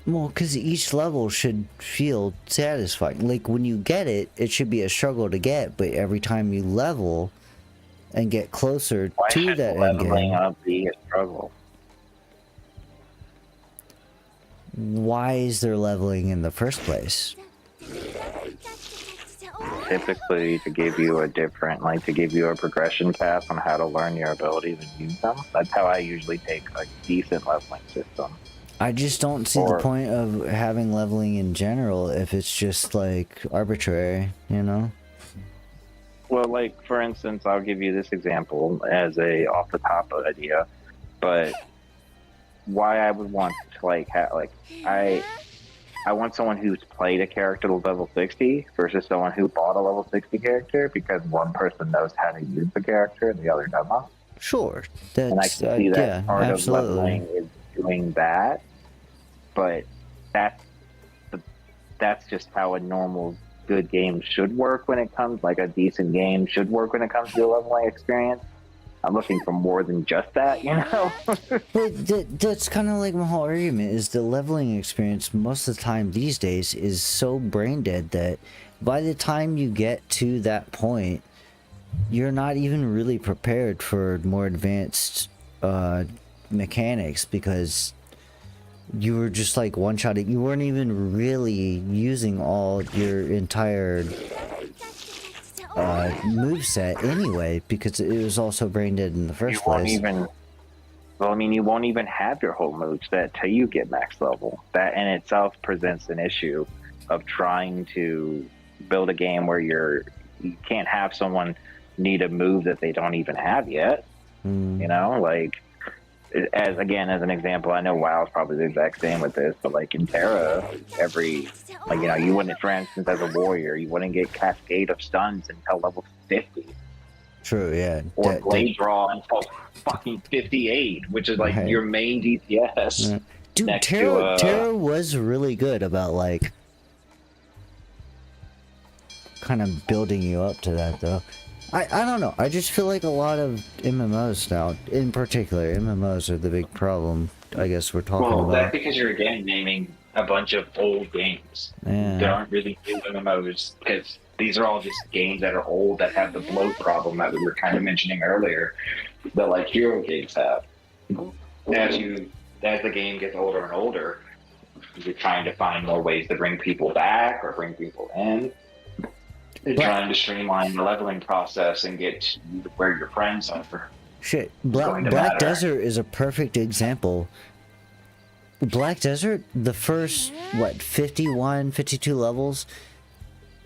Well, because each level should feel satisfying. Like, when you get it, it should be a struggle to get, but every time you level and get closer to that end leveling game, up be a struggle? why is there leveling in the first place? Typically to give you a different, like, to give you a progression path on how to learn your abilities and use them. That's how I usually take a decent leveling system. I just don't see the point of having leveling in general if it's just, like, arbitrary, you know? Well, like, for instance, I'll give you this example as a off-the-top idea, but why I would want to like have like I want someone who's played a character to level 60 versus someone who bought a level 60 character, because one person knows how to use the character and the other doesn't. Sure, And I that's can see that yeah, part absolutely. of leveling is doing that, but that's just how a normal good game should work when it comes, like a decent game should work when it comes to the leveling experience. I'm looking for more than just that, you know? But that's kind of like my whole argument, is the leveling experience most of the time these days is so brain dead that by the time you get to that point, you're not even really prepared for more advanced mechanics, because you were just like one-shotting. You weren't even really using all your entire moveset anyway, because it was also brain dead in the first place. Well, I mean, you won't even have your whole moveset till you get max level. That in itself presents an issue of trying to build a game where you can't have someone need a move that they don't even have yet. You know, like, as an example, I know WoW is probably the exact same with this, but like in Terra, you wouldn't, for instance, as a warrior, you wouldn't get Cascade of Stuns until level 50. True, yeah. Or Blade Draw until fucking 58, which is like your main DPS. Yeah. Dude, Terra was really good about like kind of building you up to that, though. I don't know. I just feel like a lot of MMOs now, in particular, MMOs are the big problem, I guess we're talking about. Well, that's because you're, again, naming a bunch of old games. Yeah. There aren't really new MMOs, because these are all just games that are old, that have the bloat problem that we were kind of mentioning earlier, that like hero games have. As the game gets older and older, you're trying to find more ways to bring people back or bring people in. You're trying to streamline the leveling process and get to where your friends are. Shit, Black Desert is a perfect example. Black Desert, the first, 51, 52 levels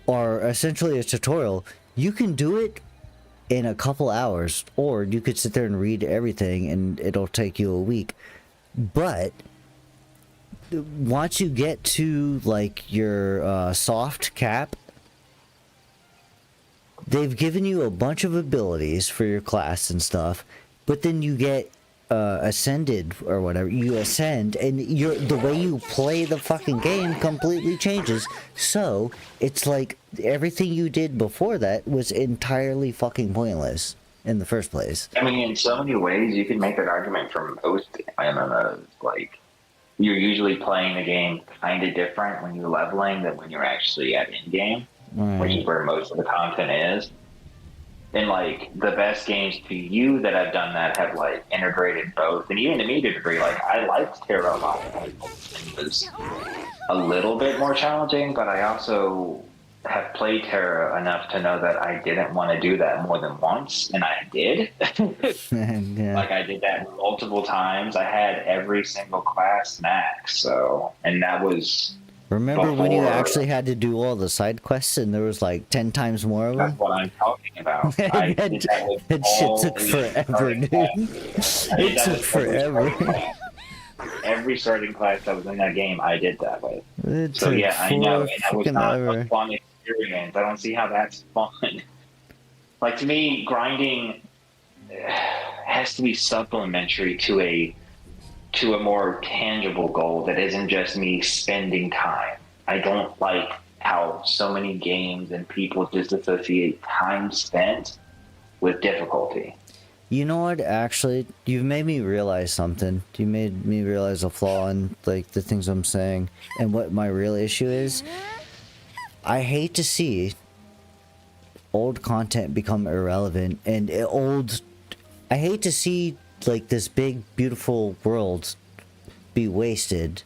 are essentially a tutorial. You can do it in a couple hours, or you could sit there and read everything and it'll take you a week. But once you get to like your soft cap, they've given you a bunch of abilities for your class and stuff, but then you get ascended or whatever. You ascend, and the way you play the fucking game completely changes. So it's like everything you did before that was entirely fucking pointless in the first place. I mean, in so many ways, you can make that argument from most MMOs. Like, you're usually playing the game kind of different when you're leveling than when you're actually at in-game. Which is where most of the content is. And like the best games to you that have done that have like integrated both. And even to me to a degree, like I liked Terra a lot. It was a little bit more challenging, but I also have played Terra enough to know that I didn't want to do that more than once, and I did. Like I did that multiple times. I had every single class max, and that was. Remember when you actually had to do all the side quests and there was like 10 times more of them? That's what I'm talking about. That shit took forever, dude. It took forever. Every starting class that was in that game, I did that with. I know. And that was not a fun experience. I don't see how that's fun. Like, to me, grinding has to be supplementary to a more tangible goal that isn't just me spending time. I don't like how so many games and people just associate time spent with difficulty. You know what, actually, you've made me realize something. You made me realize a flaw in like the things I'm saying and what my real issue is. I hate to see old content become irrelevant and I hate to see like this big beautiful world be wasted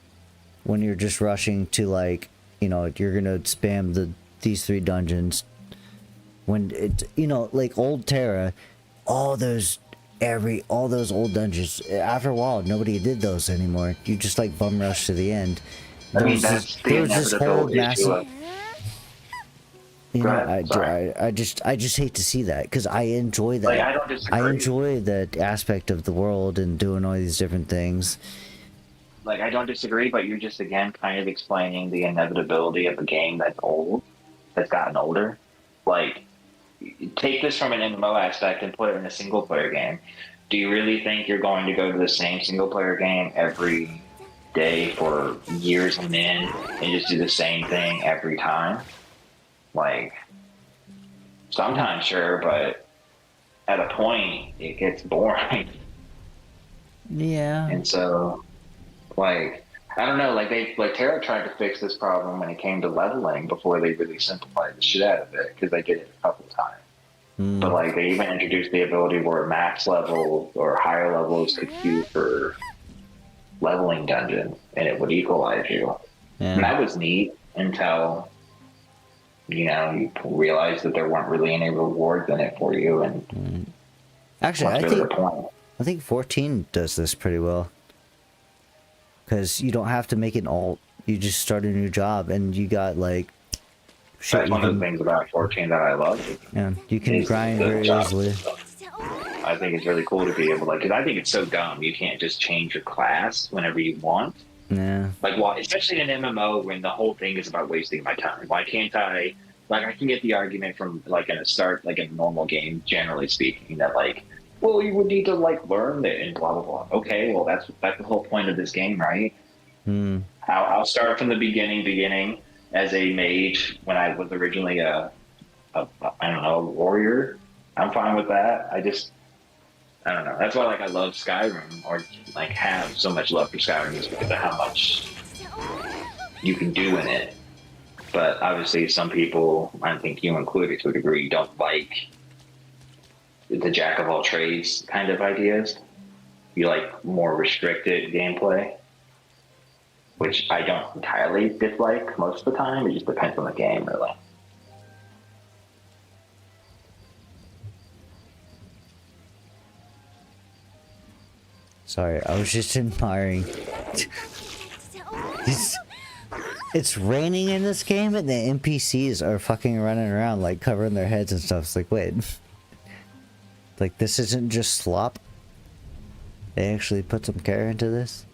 when you're just rushing to like, you know, you're gonna spam these 3 dungeons when it, you know, like old Terra, all those old dungeons, after a while nobody did those anymore. You just like bum rush to the end. There was this whole massive, you know, I just hate to see that, because I enjoy that. Like, I don't disagree. I enjoy that aspect of the world and doing all these different things, like, I don't disagree, but you're just, again, kind of explaining the inevitability of a game that's old, that's gotten older. Like, take this from an MMO aspect and put it in a single-player game. Do you really think you're going to go to the same single-player game every day for years on end and just do the same thing every time? Like, sometimes, sure, but at a point, it gets boring. Yeah. And so, like, I don't know, like Terra tried to fix this problem when it came to leveling before they really simplified the shit out of it, because they did it a couple times. But like, they even introduced the ability where max levels or higher levels could queue for leveling dungeons, and it would equalize you. Yeah. And that was neat until, you know, you realized that there weren't really any rewards in it for you, and Actually, what's really the point? I think 14 does this pretty well. Because you don't have to make it all. You just start a new job and you got like. Shit, That's one of the things about 14 that I love. Yeah, you can grind the very job easily. I think it's really cool to be able to, because I think it's so dumb. You can't just change your class whenever you want. Yeah. Like, well, especially in an MMO when the whole thing is about wasting my time. Why can't I? Like, I can get the argument from like in a normal game, generally speaking, that like, well, you would need to like learn it and blah blah blah. Okay, well that's the whole point of this game, right? I'll start from the beginning as a mage when I was originally a I don't know, a warrior. I'm fine with that. I don't know. That's why like I love Skyrim, or like have so much love for Skyrim, is because of how much you can do in it. But obviously, some people, I think you included to a degree, don't like the jack of all trades kind of ideas. You like more restricted gameplay, which I don't entirely dislike most of the time. It just depends on the game, really. Sorry, I was just admiring. It's raining in this game and the NPCs are fucking running around like covering their heads and stuff. It's like, wait. Like, this isn't just slop? They actually put some care into this?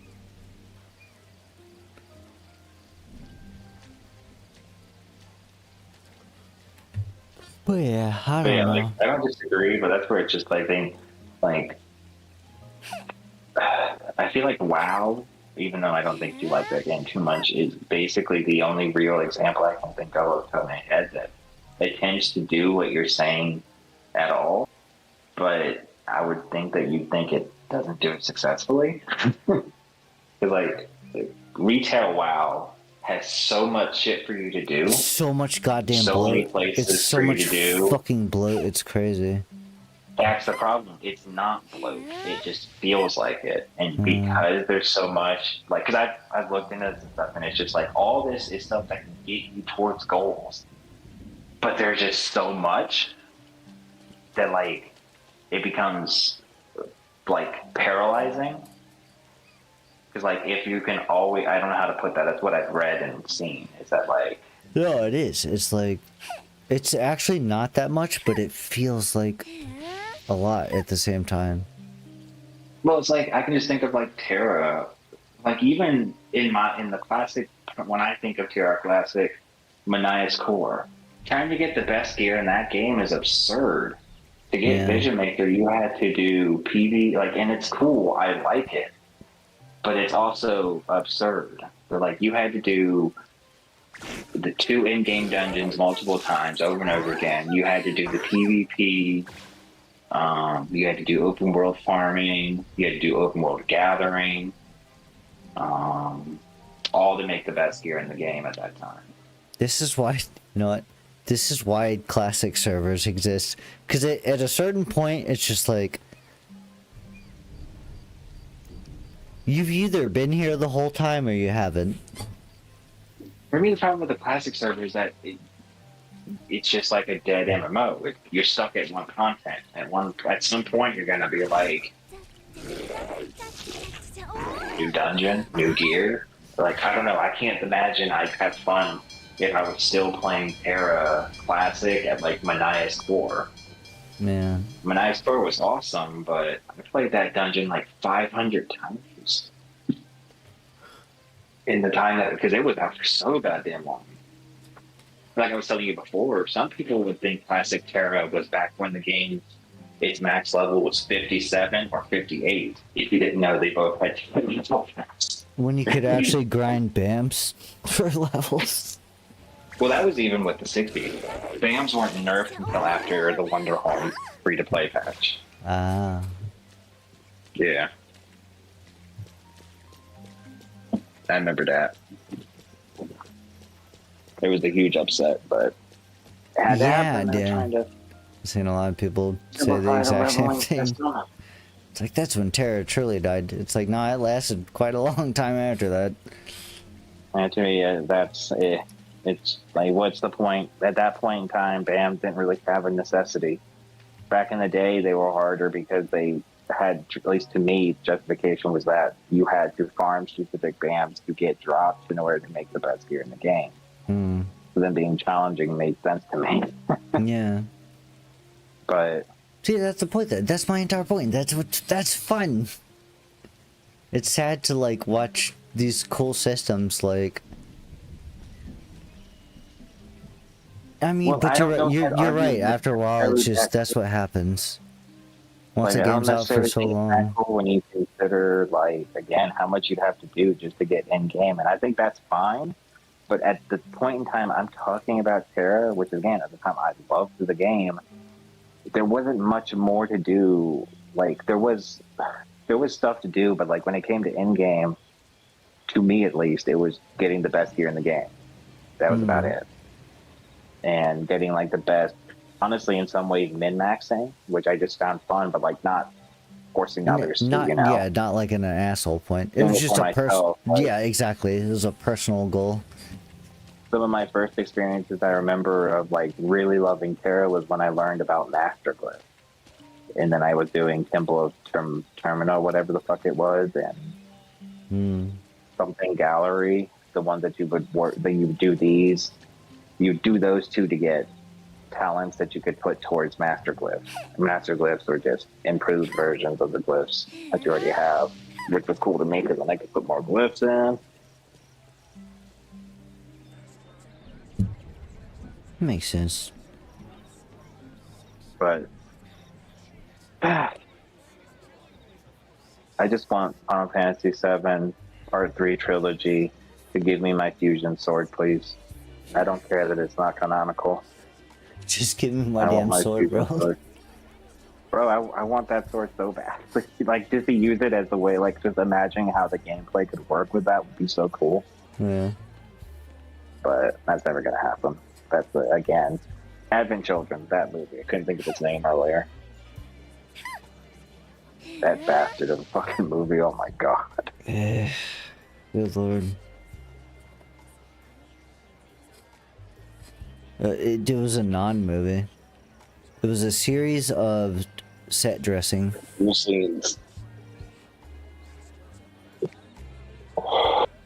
But yeah, I don't know. Like, I don't disagree, but that's where it's just like I feel like WoW, even though I don't think you like that game too much, is basically the only real example I can think of off the top of my head that it tends to do what you're saying at all, but I would think that you'd think it doesn't do it successfully. Because like retail WoW has so much shit for you to do. So much goddamn so bloat. many places It's so for you much to do. fucking bloat. It's crazy. That's the problem. It's not bloat. It just feels like it. And because there's so much, like, because I've looked into this stuff, and it's just like, all this is stuff that can get you towards goals. But there's just so much that, like, it becomes, like, paralyzing. Because, like, if you can always, I don't know how to put that. That's what I've read and seen. Is that, like... No, it is. It's like, it's actually not that much, but it feels like a lot at the same time. Well, it's like, I can just think of like Terra, like even in the classic, when I think of Terra Classic, Manias Core, trying to get the best gear in that game is absurd. To get Vision Maker, you had to do PV, like, and it's cool, I like it, but it's also absurd. So, like, you had to do the 2 in-game dungeons multiple times over and over again. You had to do the PvP. You had to do open world farming. You had to do open world gathering. All to make the best gear in the game at that time. This is why, you know what? This is why classic servers exist. Because at a certain point, it's just like, you've either been here the whole time or you haven't. For me, the problem with the classic server is that it's just like a dead MMO. You're stuck at one content. At some point, you're gonna be like, new dungeon, new gear. Like, I don't know. I can't imagine I'd have fun if I was still playing Terra Classic at like Manias Core. Yeah. Manias Core was awesome, but I played that dungeon like 500 times. in the time that, because it was out for so goddamn long. Like I was telling you before, some people would think Classic Terra was back when the game, its max level was 57 or 58. If you didn't know, they both had When you could actually grind BAMs for levels. Well, that was even with the 60. BAMs weren't nerfed until after the Wonder Home free-to-play patch. Ah. Yeah. I remember that. It was a huge upset, but it had to happen. They're trying to... I've seen a lot of people say the exact same thing. It's like, that's when Terra truly died. It's like, no, it lasted quite a long time after that. Actually, that's it. It's like, what's the point? At that point in time, BAM didn't really have a necessity. Back in the day, they were harder because they had, at least to me, justification was that you had to farm specific BAMs to get drops in order to make the best gear in the game. Hmm. So then being challenging made sense to me. Yeah. But see, that's the point. That's my entire point. That's fun. It's sad to like watch these cool systems like. I mean, well, but you're right. After a while, it's just that's what happens. Once like, the game's out for so long. When you consider, like, again, how much you'd have to do just to get in game, and I think that's fine. But at the point in time I'm talking about Terra, which again at the time I loved the game, there wasn't much more to do. Like there was stuff to do, but like when it came to in game, to me at least, it was getting the best gear in the game. That was about it. And getting like the best, honestly, in some ways min-maxing, which I just found fun, but like not forcing others to, you know? Yeah, not like in an asshole point. It was just a personal. Yeah, exactly. It was a personal goal. Some of my first experiences I remember of like really loving Terra was when I learned about Master Glyph. And then I was doing Temple of Termina, whatever the fuck it was, and something Gallery, the one that you would work, that you would do these. You do those two to get talents that you could put towards Master Glyphs. Master Glyphs were just improved versions of the glyphs that you already have, which was cool to me because then I could put more glyphs in. Makes sense. But I just want Final Fantasy VII Part 3 Trilogy to give me my fusion sword, please. I don't care that it's not canonical. Just give me my damn sword, bro. Sword. Bro, I want that sword so bad. Like, just to use it as a way, like, just imagining how the gameplay could work with that would be so cool. Yeah. But that's never gonna happen. That's, again, Advent Children, that movie. I couldn't think of its name earlier. That bastard of a fucking movie, oh my god. Good lord. It was a non-movie. It was a series of set dressing. Scenes.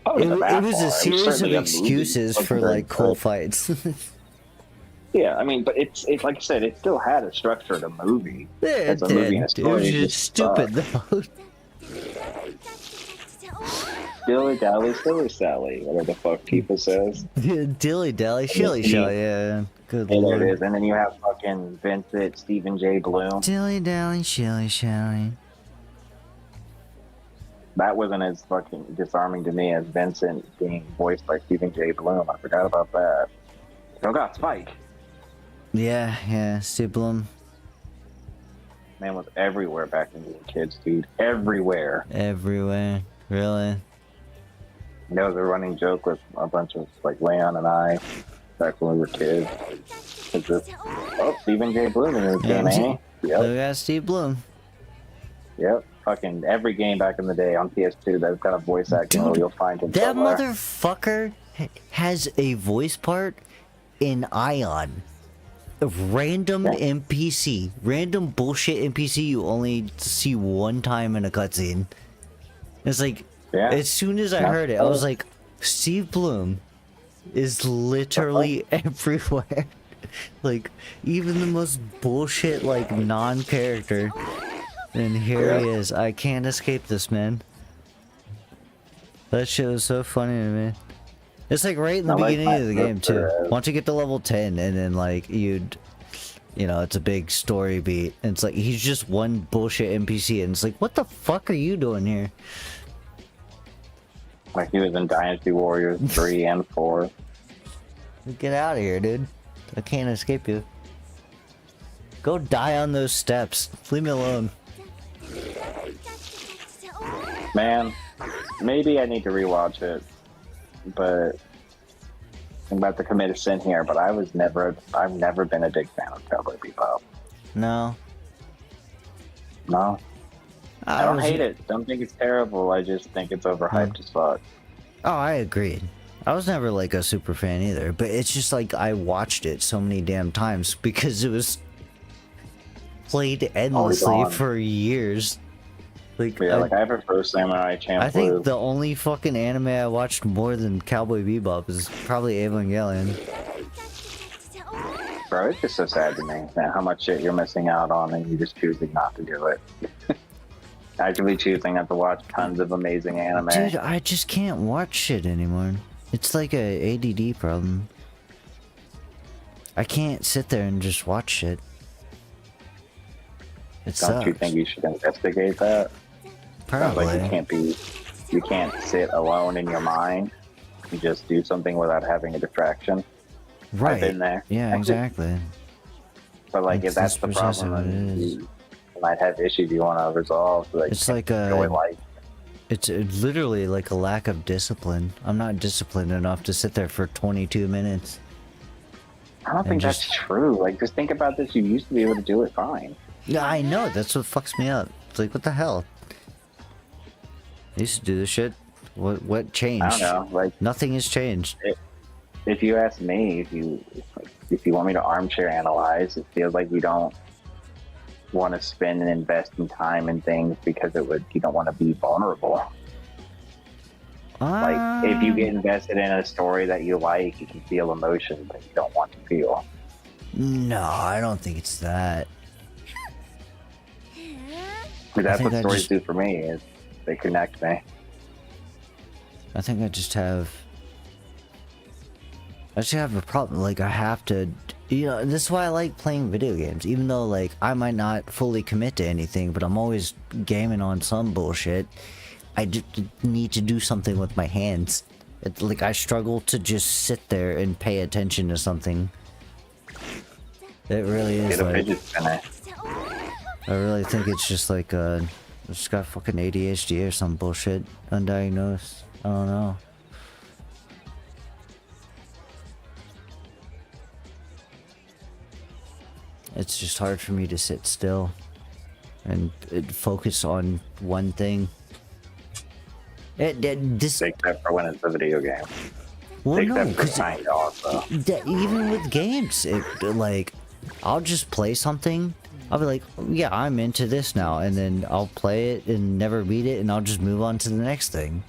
It was a series of excuses for like cool fights. Yeah, I mean, but it's like I said, it still had a structure of a movie. Yeah, it did. It was just stupid though. Dilly dally, silly Sally, whatever the fuck people says. Dilly dally, shilly shally, yeah. Good and lord. There it is, and then you have fucking Vincent, Stephen J. Bloom. Dilly dally, shilly shally. That wasn't as fucking disarming to me as Vincent being voiced by Stephen J. Bloom. I forgot about that. Oh god, Spike. Yeah, Steve Bloom. Man was everywhere back when we were kids, dude. Everywhere. Everywhere. Really? That was a running joke with a bunch of, like, Leon and I back when we were kids. Stephen J. Bloom in his game, eh? Yep. Look at Steve Bloom. Yep. Fucking every game back in the day on PS2 that's got a voice acting, you'll find him That somewhere. motherfucker has a voice part in Ion. A random NPC. Random bullshit NPC you only see one time in a cutscene. It's like, as soon as I heard it, I was like, Steve Bloom is literally everywhere. Like, even the most bullshit, like, non-character. And here he is. I can't escape this, man. That shit was so funny to me. It's like right in the I like beginning of the my game too. sister. Once you get to level 10 and then like you know, it's a big story beat and it's like he's just one bullshit NPC and it's like, what the fuck are you doing here? Like he was in Dynasty Warriors 3 and 4. Get out of here, dude. I can't escape you. Go die on those steps. Leave me alone. Man, maybe I need to rewatch it, but I'm about to commit a sin here. But I've never been a big fan of Cowboy Bebop. No. No. I don't hate it. Don't think it's terrible. I just think it's overhyped as fuck. Oh, I agreed. I was never like a super fan either, but it's just like I watched it so many damn times because it was played endlessly for years. Like, yeah, like I have a Pro Samurai Champloo. I think the only fucking anime I watched more than Cowboy Bebop is probably Evangelion. Bro, it's just so sad to me, man, how much shit you're missing out on and you're just choosing not to do it. Actively choosing not to watch tons of amazing anime. Dude, I just can't watch shit anymore. It's like a ADD problem. I can't sit there and just watch shit. It sucks. Don't you think you should investigate that? Probably. Like you can't sit alone in your mind. You just do something without having a distraction. Right. I've been there. Yeah, exactly. But like, if that's the problem, then you might have issues you want to resolve. So it's like it's literally like a lack of discipline. I'm not disciplined enough to sit there for 22 minutes. I don't think that's true. Like, just think about this. You used to be able to do it fine. Yeah, I know. That's what fucks me up. It's like, what the hell? I used to do this shit. What changed? I don't know. Like, nothing has changed. If you ask me, if you want me to armchair analyze, it feels like you don't want to spend and invest in time in things because you don't want to be vulnerable. Like, if you get invested in a story that you like, you can feel emotion that you don't want to feel. No, I don't think it's that. But that's what stories do for me, is they connect me. I think I just have a problem. Like, I have to, you know, this is why I like playing video games, even though, like, I might not fully commit to anything, but I'm always gaming on some bullshit. I just need to do something with my hands. It's like, I struggle to just sit there and pay attention to something. It really is Get a like, fidget spinner. I really think it's just like, just got fucking ADHD or some bullshit, undiagnosed. I don't know. It's just hard for me to sit still and focus on one thing. Except for when it's a video game. Well, no, because even with games, like, I'll just play something. I'll be like, yeah, I'm into this now, and then I'll play it and never beat it, and I'll just move on to the next thing.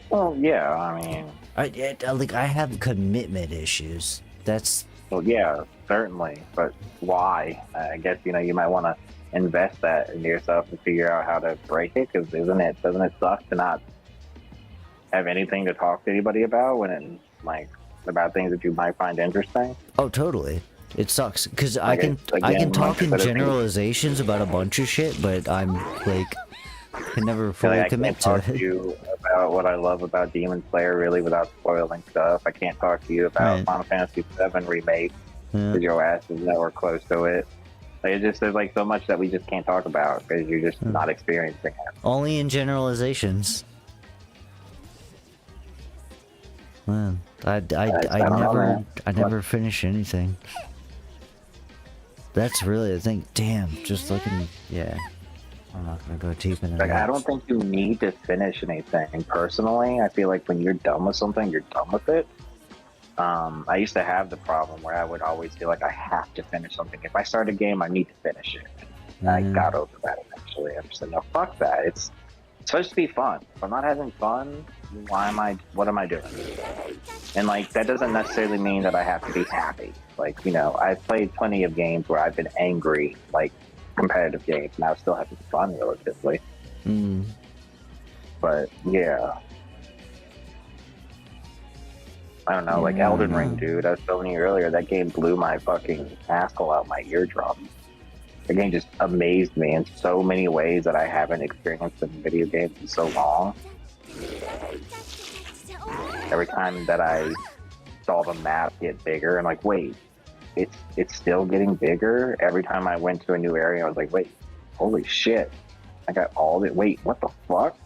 Well, yeah, I mean, I have commitment issues. That's. Well, yeah, certainly, but why? I guess, you know, you might want to invest that in yourself and figure out how to break it, because doesn't it suck to not have anything to talk to anybody about when it's like about things that you might find interesting? Oh, totally. It sucks because Like, I can talk in generalizations about a bunch of shit, but I'm like, can never fully commit to I can't talk to you about what I love about Demon Slayer really without spoiling stuff. I can't talk to you about Final Fantasy VII remake because your ass is nowhere close to it. Like, it's just, there's like so much that we just can't talk about because you're just not experiencing it. Only in generalizations. Man, I never finish anything. That's really the thing. Damn, just looking, yeah. I'm not gonna go deep into Like, that. I don't think you need to finish anything. Personally, I feel like when you're done with something, you're done with it. I used to have the problem where I would always feel like I have to finish something. If I start a game, I need to finish it. And I got over that eventually. I just said, no, fuck that. It's supposed to be fun. If I'm not having fun, what am I doing? And like, that doesn't necessarily mean that I have to be happy. Like, you know, I've played plenty of games where I've been angry, like competitive games, and I was still having fun relatively. But yeah, I don't know, like Elden Ring, dude. I was telling you earlier, that game blew my fucking asshole out my eardrum. The game just amazed me in so many ways that I haven't experienced in video games in so long. Every time that I saw the map get bigger, I'm like, wait, it's still getting bigger. Every time I went to a new area, I was like, wait, holy shit, I got all the wait, what the fuck?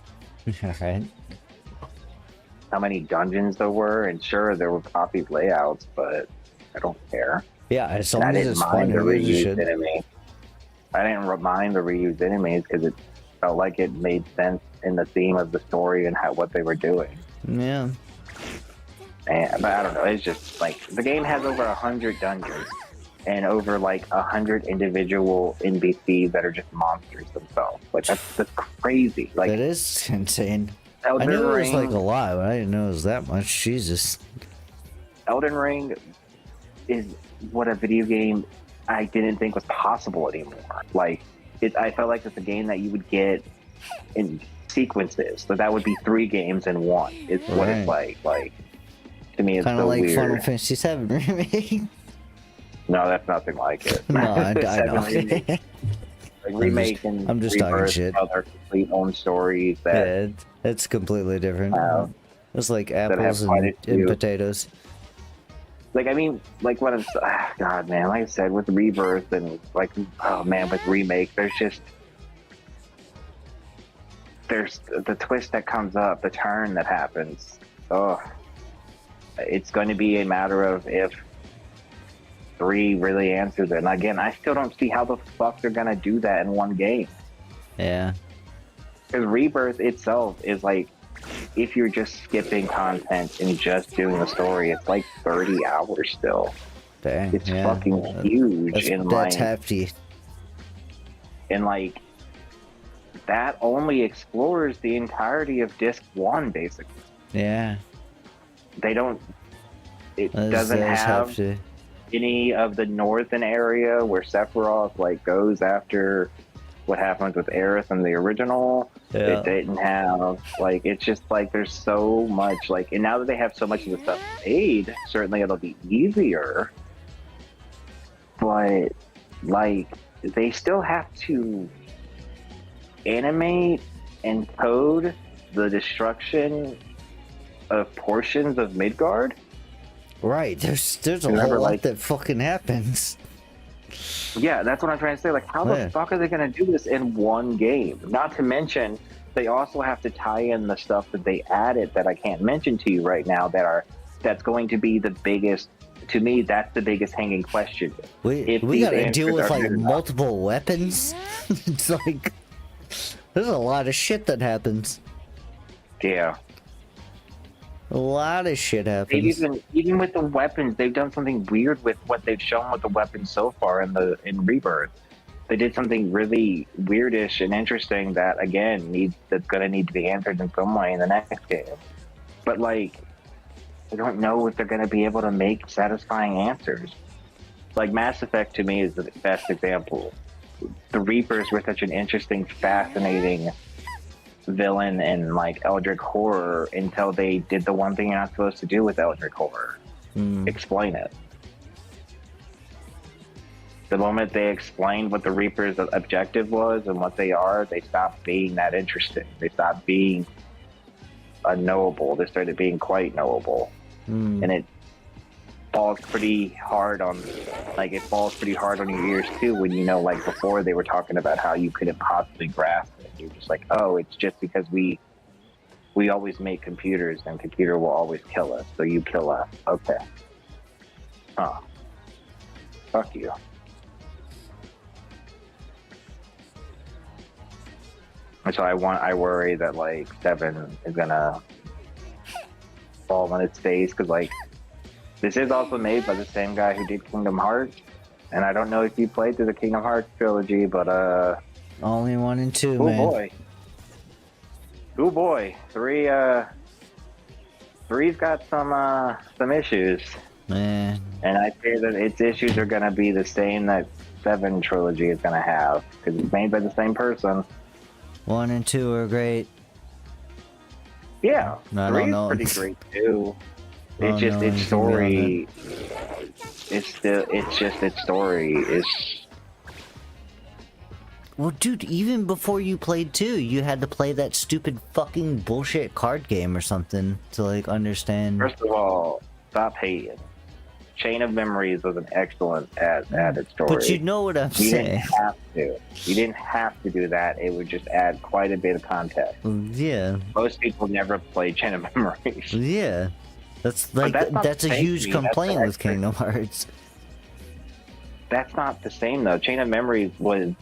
Right. How many dungeons there were, and sure, there were copied layouts, but I don't care. Yeah, as long I as didn't it's mind fun, the it really reused should. enemies. I didn't mind the reused enemies because it felt like it made sense in the theme of the story and what they were doing. Yeah. But I don't know. It's just like the game has over 100 dungeons and over like 100 individual NPCs that are just monsters themselves. Like that's crazy. Like that is insane. Elden I knew it was Ring, like a lot, but I didn't know it was that much. Jesus. Elden Ring is what a video game I didn't think was possible anymore. Like I felt like it's a game that you would get in sequences. So that would be 3 games in one. It's what it's like. Like to me, it's kind of so like weird. Final Fantasy VII remake. No, that's nothing like it. No, I know. Remake and I'm just talking Rebirth shit. tell their complete own stories. That Yeah, it's completely different. It's like have apples quite and a few. potatoes. like I mean, like what I'm God, man, like I said, with Rebirth and like oh man, with Remake, there's the twist that comes up, the turn that happens. Oh, it's going to be a matter of if 3 really answers it. And again, I still don't see how the fuck they're gonna do that in one game. Yeah. Because Rebirth itself is like, if you're just skipping content and just doing the story, it's like 30 hours still. Dang, it's yeah. fucking huge. That's hefty. And like, that only explores the entirety of Disc 1, basically. Yeah. It doesn't have hefty. any of the northern area where Sephiroth like goes after what happens with Aerith in the original. Yeah. It didn't have like, it's just like there's so much like, and now that they have so much of the stuff made, certainly it'll be easier, but like they still have to animate and code the destruction of portions of Midgard. Right, there's a Remember, whole lot like- that fucking happens. Yeah, that's what I'm trying to say. Like, how Yeah. the fuck are they going to do this in one game? Not to mention, they also have to tie in the stuff that they added that I can't mention to you right now. That's going to be the biggest. To me, that's the biggest hanging question. We these gotta deal answers with are like good enough. multiple weapons. It's like there's a lot of shit that happens. Yeah. A lot of shit happens. Even with the weapons, they've done something weird with what they've shown with the weapons so far in Rebirth. They did something really weirdish and interesting that again that's gonna need to be answered in some way in the next game. But like, I don't know if they're gonna be able to make satisfying answers. Like Mass Effect to me is the best example. The Reapers were such an interesting, fascinating villain and like Eldritch horror until they did the one thing you're not supposed to do with Eldritch horror. Explain it. The moment they explained what the Reaper's objective was and what they are, they stopped being that interesting. They stopped being unknowable. They started being quite knowable. And it falls pretty hard on your ears too when you know, like before they were talking about how you couldn't possibly grasp it. You're just like, oh, it's just because we always make computers and computer will always kill us, so you kill us. Okay. Huh. Fuck you. And so I worry that like 7 is gonna fall on its face because like this is also made by the same guy who did Kingdom Hearts, and I don't know if you played through the Kingdom Hearts trilogy, but only 1 and 2, oh man. boy, oh boy, 3's got some issues, man, and I fear that its issues are gonna be the same that 7 trilogy is gonna have because it's made by the same person. 1 and 2 are great. Yeah, I 3 don't know. is pretty great too. It's just no, its anything beyond story. It's just its story is. Well, dude, even before you played 2, you had to play that stupid fucking bullshit card game or something to, like, understand. First of all, stop hating. Chain of Memories was an excellent added story. But you know what I'm You saying. didn't have to. You didn't have to do that. It would just add quite a bit of context. Yeah. Most people never play Chain of Memories. Yeah. That's like that's a huge complaint with Kingdom Hearts. That's not the same though. Chain of Memories was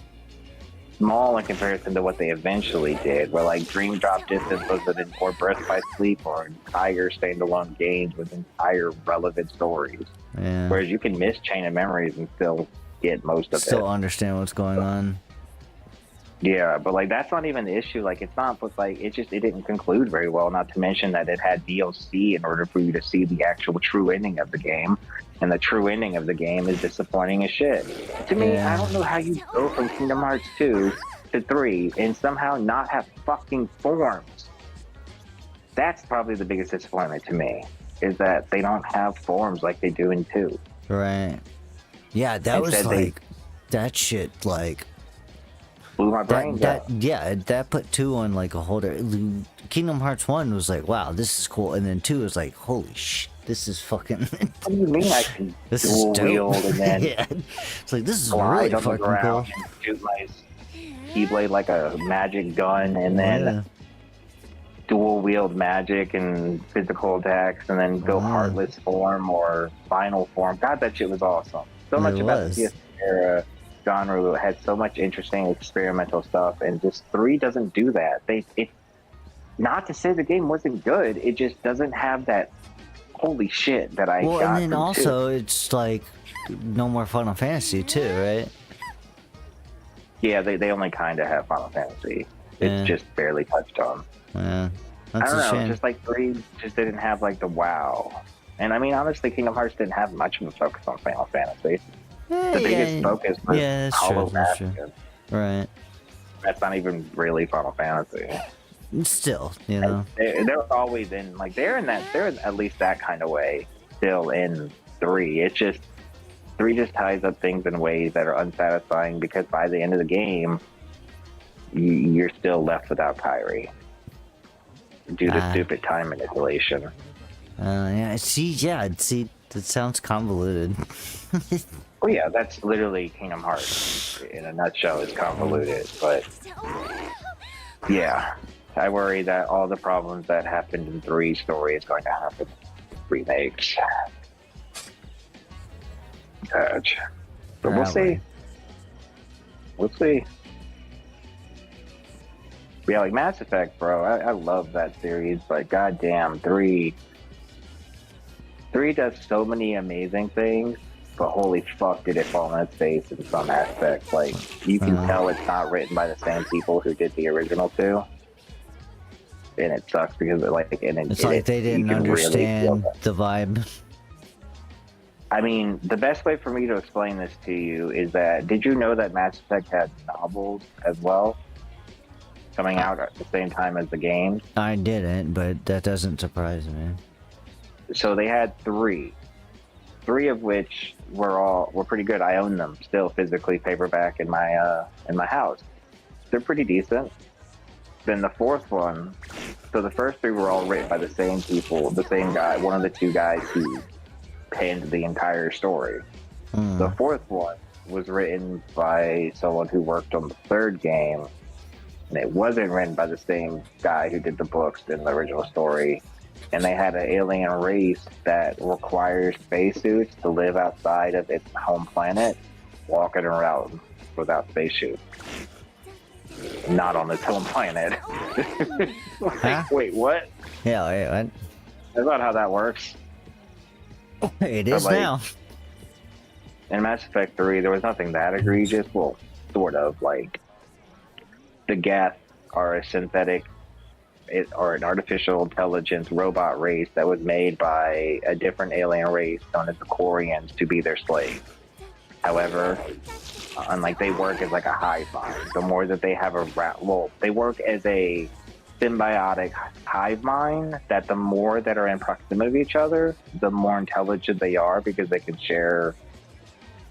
small in comparison to what they eventually did. Where like Dream Drop Distance was or Birth by Sleep or entire standalone games with entire relevant stories. Yeah. Whereas you can miss Chain of Memories and still get most of it. Still understand what's going on. Yeah, but like that's not even the issue. Like it's not, but like it didn't conclude very well. Not to mention that it had DLC in order for you to see the actual true ending of the game, and the true ending of the game is disappointing as shit. To me, I don't know how you go from Kingdom Hearts 2 to 3 and somehow not have fucking forms. That's probably the biggest disappointment to me, is that they don't have forms like they do in 2. Right. Yeah, that was like that shit like blew my brains out. Yeah, that put 2 on like a whole Kingdom Hearts 1 was like, wow, this is cool, and then 2 was like, holy shit, this is fucking what do you mean I can this dual is dope. wield and then yeah. It's like, this is glide really on the fucking ground cool. and shoot my Keyblade like a magic gun, and then dual wield magic and physical attacks, and then go heartless form or final form. God, that shit was awesome. So much about the PS era genre had so much interesting experimental stuff, and just 3 doesn't do that. Not to say the game wasn't good, it just doesn't have that holy shit that I got. And then also it's like no more Final Fantasy too, right? Yeah, they only kind of have Final Fantasy. It's just barely touched on. Yeah, I that's don't a know, shame. just like 3 just didn't have like the wow. And I mean, honestly, Kingdom Hearts didn't have much of a focus on Final Fantasy. The biggest focus was that's Hollow true, that's true. Bastion. Right. That's not even really Final Fantasy. Still, you know. They're always in, like, they're in at least that kind of way still in 3. It's just 3 just ties up things in ways that are unsatisfying, because by the end of the game, you're still left without Kyrie due to stupid time manipulation. See, that sounds convoluted. Oh yeah, that's literally Kingdom Hearts in a nutshell. It's convoluted, but yeah, I worry that all the problems that happened in 3 story is going to happen in remakes. But we'll see. We'll see. Yeah, like Mass Effect, bro. I love that series, but goddamn, 3 does so many amazing things, but holy fuck did it fall on its face in some aspects. Like, you can tell it's not written by the same people who did the original 2. And it sucks because It's like they didn't understand the vibe. I mean, the best way for me to explain this to you is that, did you know that Mass Effect had novels as well, coming out at the same time as the games? I didn't, but that doesn't surprise me. So they had 3 of which were pretty good. I own them still physically, paperback in my house. They're pretty decent. Then the 4th one, so the first 3 were all written by the same people, the same guy, one of the 2 guys who penned the entire story. The 4th one was written by someone who worked on the 3rd game, and it wasn't written by the same guy who did the books in the original story. And they had an alien race that requires spacesuits to live outside of its home planet, walking around without spacesuits. Not on its home planet. Wait, what? Yeah, wait, what? That's not how that works. It is now. In Mass Effect 3, there was nothing that egregious. Well, sort of. Like, the Geth are a synthetic or an artificial intelligence robot race that was made by a different alien race known as the Quarians to be their slaves. However, unlike they work as like a hive mind, the more that they have they work as a symbiotic hive mind that the more that are in proximity of each other, the more intelligent they are because they can share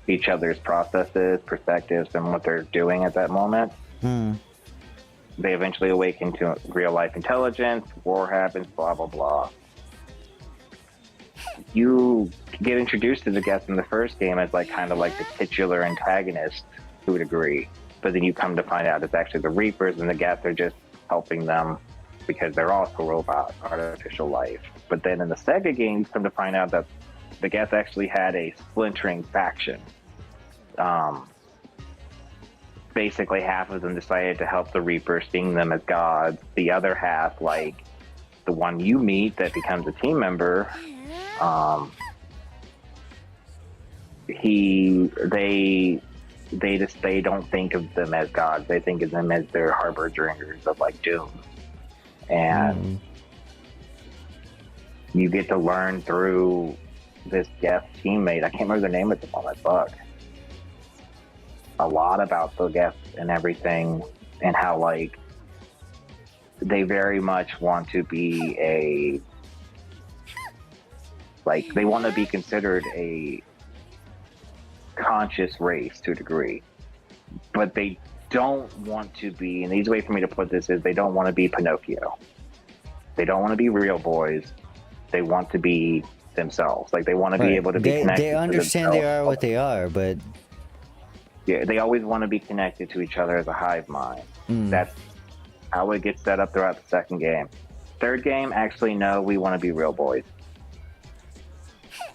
each other's processes, perspectives, and what they're doing at that moment. They eventually awaken to real life intelligence, war happens, blah, blah, blah. You get introduced to the Geth in the first game as like kind of like the titular antagonist to a degree, but then you come to find out it's actually the Reapers and the Geth are just helping them because they're also robot, artificial life. But then in the second game, you come to find out that the Geth actually had a splintering faction. Basically, half of them decided to help the Reapers, seeing them as gods. The other half, like the one you meet that becomes a team member, they don't think of them as gods. They think of them as their harbingers of like doom. And you get to learn through this Geth teammate. I can't remember the name of the moment, fuck. A lot about the Geth and everything, and how like they very much want to be they want to be considered a conscious race to a degree, but they don't want to be, and the easy way for me to put this is they don't want to be Pinocchio. They don't want to be real boys. They want to be themselves. Like they want to be able to be connected. They understand they are what they are, but yeah, they always want to be connected to each other as a hive mind. That's how it gets set up throughout the second game. Third game, actually, no, we want to be real boys.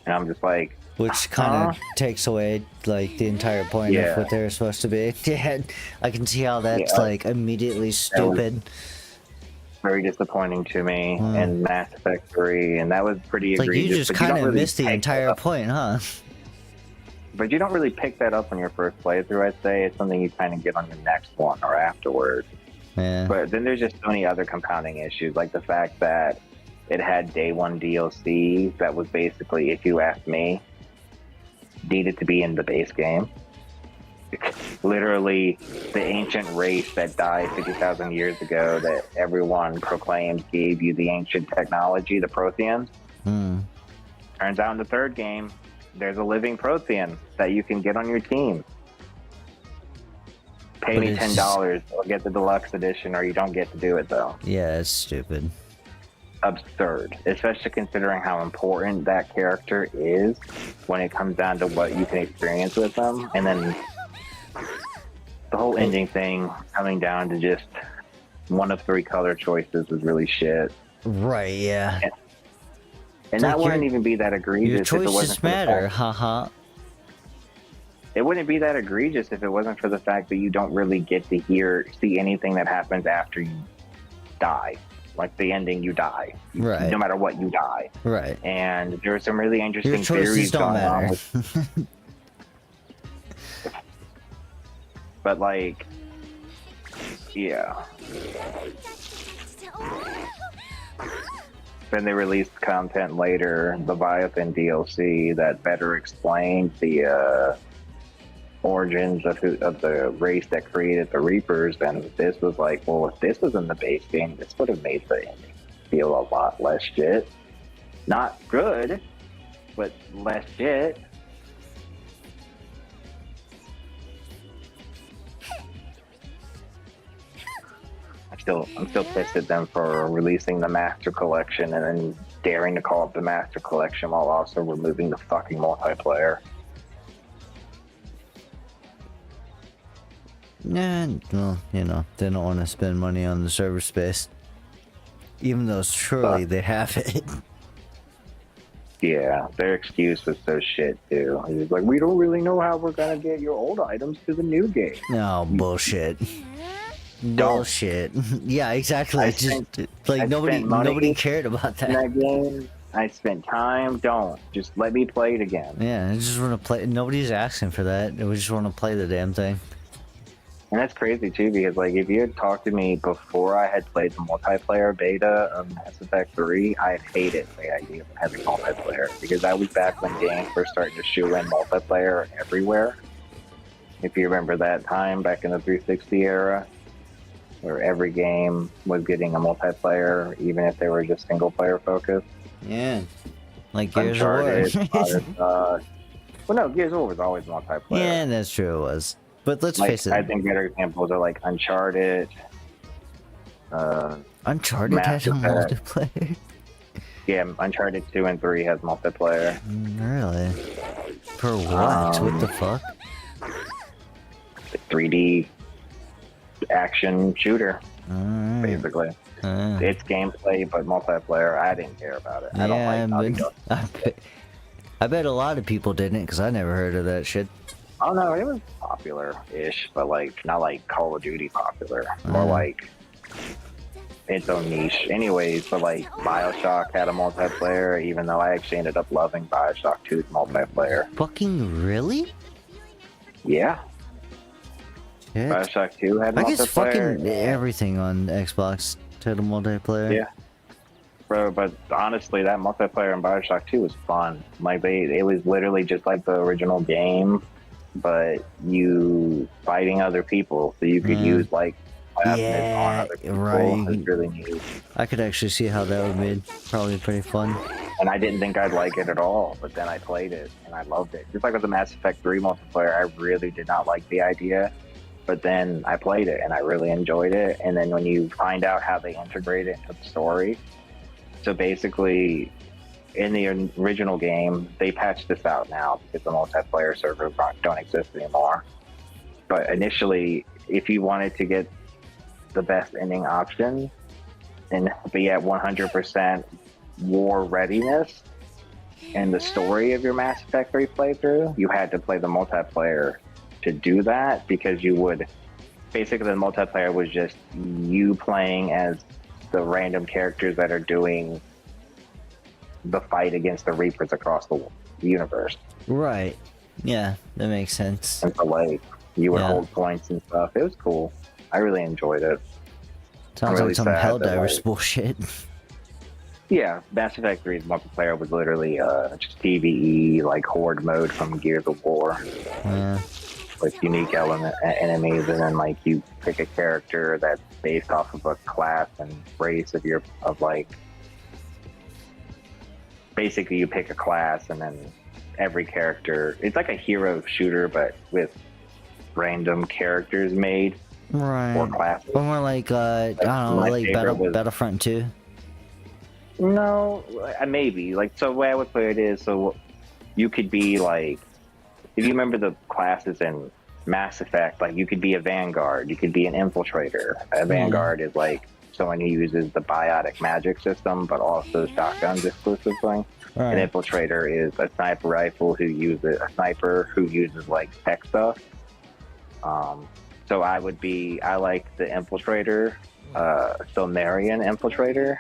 And I'm just like, which kind of takes away like the entire point of what they're supposed to be. Yeah, I can see how that's like immediately stupid. Very disappointing to me. And Mass Effect 3, and that was pretty egregious. Like you just kind of missed the entire point, huh? But you don't really pick that up on your first playthrough, I'd say. It's something you kind of get on your next one or afterwards. Yeah. But then there's just so many other compounding issues, like the fact that it had day one DLC that was basically, if you ask me, needed to be in the base game. Literally, the ancient race that died 50,000 years ago that everyone proclaims gave you the ancient technology, the Protheans. Turns out in the third game, there's a living Prothean that you can get on your team. Pay me $10 or get the deluxe edition, or you don't get to do it though. Yeah, it's stupid. Absurd, especially considering how important that character is when it comes down to what you can experience with them. And then the whole ending thing coming down to just one of three color choices was really shit. Right, yeah. And that wouldn't even be that egregious your if it wasn't choices for the matter, fact. haha. It wouldn't be that egregious if it wasn't for the fact that you don't really get to see anything that happens after you die. Like the ending, you die. Right. No matter what, you die. Right. And there are some really interesting your choices theories don't going on matter. But like, yeah. Then they released content later, the Leviathan DLC, that better explained the origins of the race that created the Reapers. And this was like, well, if this was in the base game, this would have made the ending feel a lot less shit. Not good, but less shit. I'm still pissed at them for releasing the Master Collection and then daring to call it the Master Collection while also removing the fucking multiplayer. Yeah, well, you know, they don't want to spend money on the server space. Even though surely they have it. Yeah, their excuse was so shit too. It was like, we don't really know how we're gonna get your old items to the new game. No, bullshit. Bullshit. Yeah, exactly. Nobody cared about that. In that game, I spent time. Don't just let me play it again. Yeah, I just want to play. Nobody's asking for that. We just want to play the damn thing. And that's crazy too, because like if you had talked to me before I had played the multiplayer beta of Mass Effect 3, I hated the idea of having multiplayer, because that was back when games were starting to shoe in multiplayer everywhere. If you remember that time back in the 360 era. where every game was getting a multiplayer, even if they were just single player focused. Yeah. Like Gears of Uncharted, War. well, no, Gears of War was always multiplayer. Yeah, that's true, it was. But let's face it. I think better examples are like Uncharted. Uncharted had a multiplayer? Yeah, Uncharted 2 and 3 has multiplayer. Really? For what? What the fuck? 3D action shooter, basically. It's gameplay, but multiplayer. I didn't care about it. I don't like Naughty Dog. I bet a lot of people didn't, because I never heard of that shit. Oh no, it was popular-ish, but like not like Call of Duty popular. More like its own niche. Anyways, but like Bioshock had a multiplayer, even though I actually ended up loving Bioshock 2's multiplayer. Fucking really? Yeah. Shit. Bioshock 2 had multiplayer. I guess fucking everything on Xbox had a multiplayer. Yeah. Bro, but honestly, that multiplayer in Bioshock 2 was fun. Like it was literally just like the original game, but you fighting other people, so you could use like weapons on other people. Right. It's really neat. I could actually see how that would be probably pretty fun. And I didn't think I'd like it at all, but then I played it and I loved it. Just like with the Mass Effect 3 multiplayer, I really did not like the idea, but then I played it and I really enjoyed it. And then when you find out how they integrate it into the story, so basically in the original game, they patched this out now because the multiplayer servers don't exist anymore. But initially, if you wanted to get the best ending option and be at 100% war readiness in the story of your Mass Effect 3 playthrough, you had to play the multiplayer to do that, because you would basically, the multiplayer was just you playing as the random characters that are doing the fight against the Reapers across the universe. Right. Yeah, that makes sense. And so like you would hold points and stuff. It was cool. I really enjoyed it. Sounds really like some Helldivers bullshit. Yeah, Mass Effect 3's multiplayer was literally just PvE, like Horde mode from Gears of War. Yeah. With unique enemies, and then like you pick a character that's based off of a class and race of like, basically you pick a class and then every character, it's like a hero shooter but with random characters made. Right. Or classes. Or more like, I don't know, like Battlefront 2? No, maybe. Like, so the way I would play it is, so you could be like, if you remember the classes in Mass Effect, like you could be a Vanguard, you could be an Infiltrator. A Vanguard is like someone who uses the biotic magic system, but also shotguns exclusively. Right. An Infiltrator is a sniper rifle a sniper who uses like tech stuff. So I like the Infiltrator, Salmarian Infiltrator.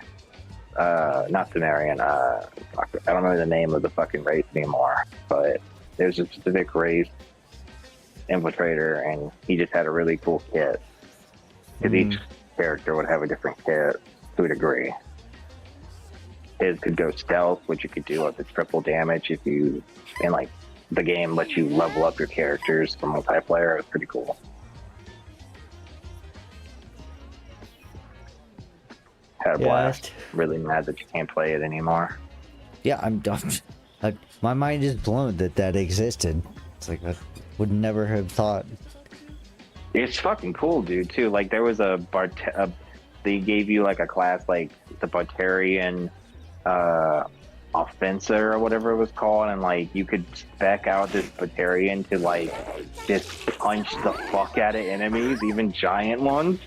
Not Salmarian, I don't know the name of the fucking race anymore, but there's a specific race Infiltrator, and he just had a really cool kit. Because each character would have a different kit to a degree. His could go stealth, which you could do up to triple damage and like the game lets you level up your characters for multiplayer. It's pretty cool. Had a blast. Really mad that you can't play it anymore. Yeah, I'm done. My mind is blown that existed. It's like, I would never have thought. It's fucking cool, dude, too. Like, there was they gave you, like, a class, like, the Bartarian Offenser or whatever it was called, and, like, you could spec out this Bartarian to, like, just punch the fuck out of enemies, even giant ones.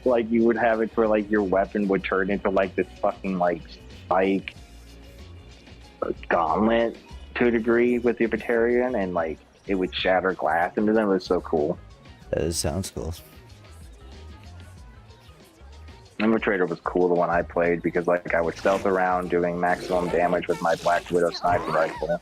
Like, you would have it where, like, your weapon would turn into, like, this fucking, like, spike gauntlet to a degree with the Batarian, and like it would shatter glass into them. It was so cool. That sounds cool. Infiltrator was cool, the one I played, because like I would stealth around doing maximum damage with my Black Widow sniper rifle,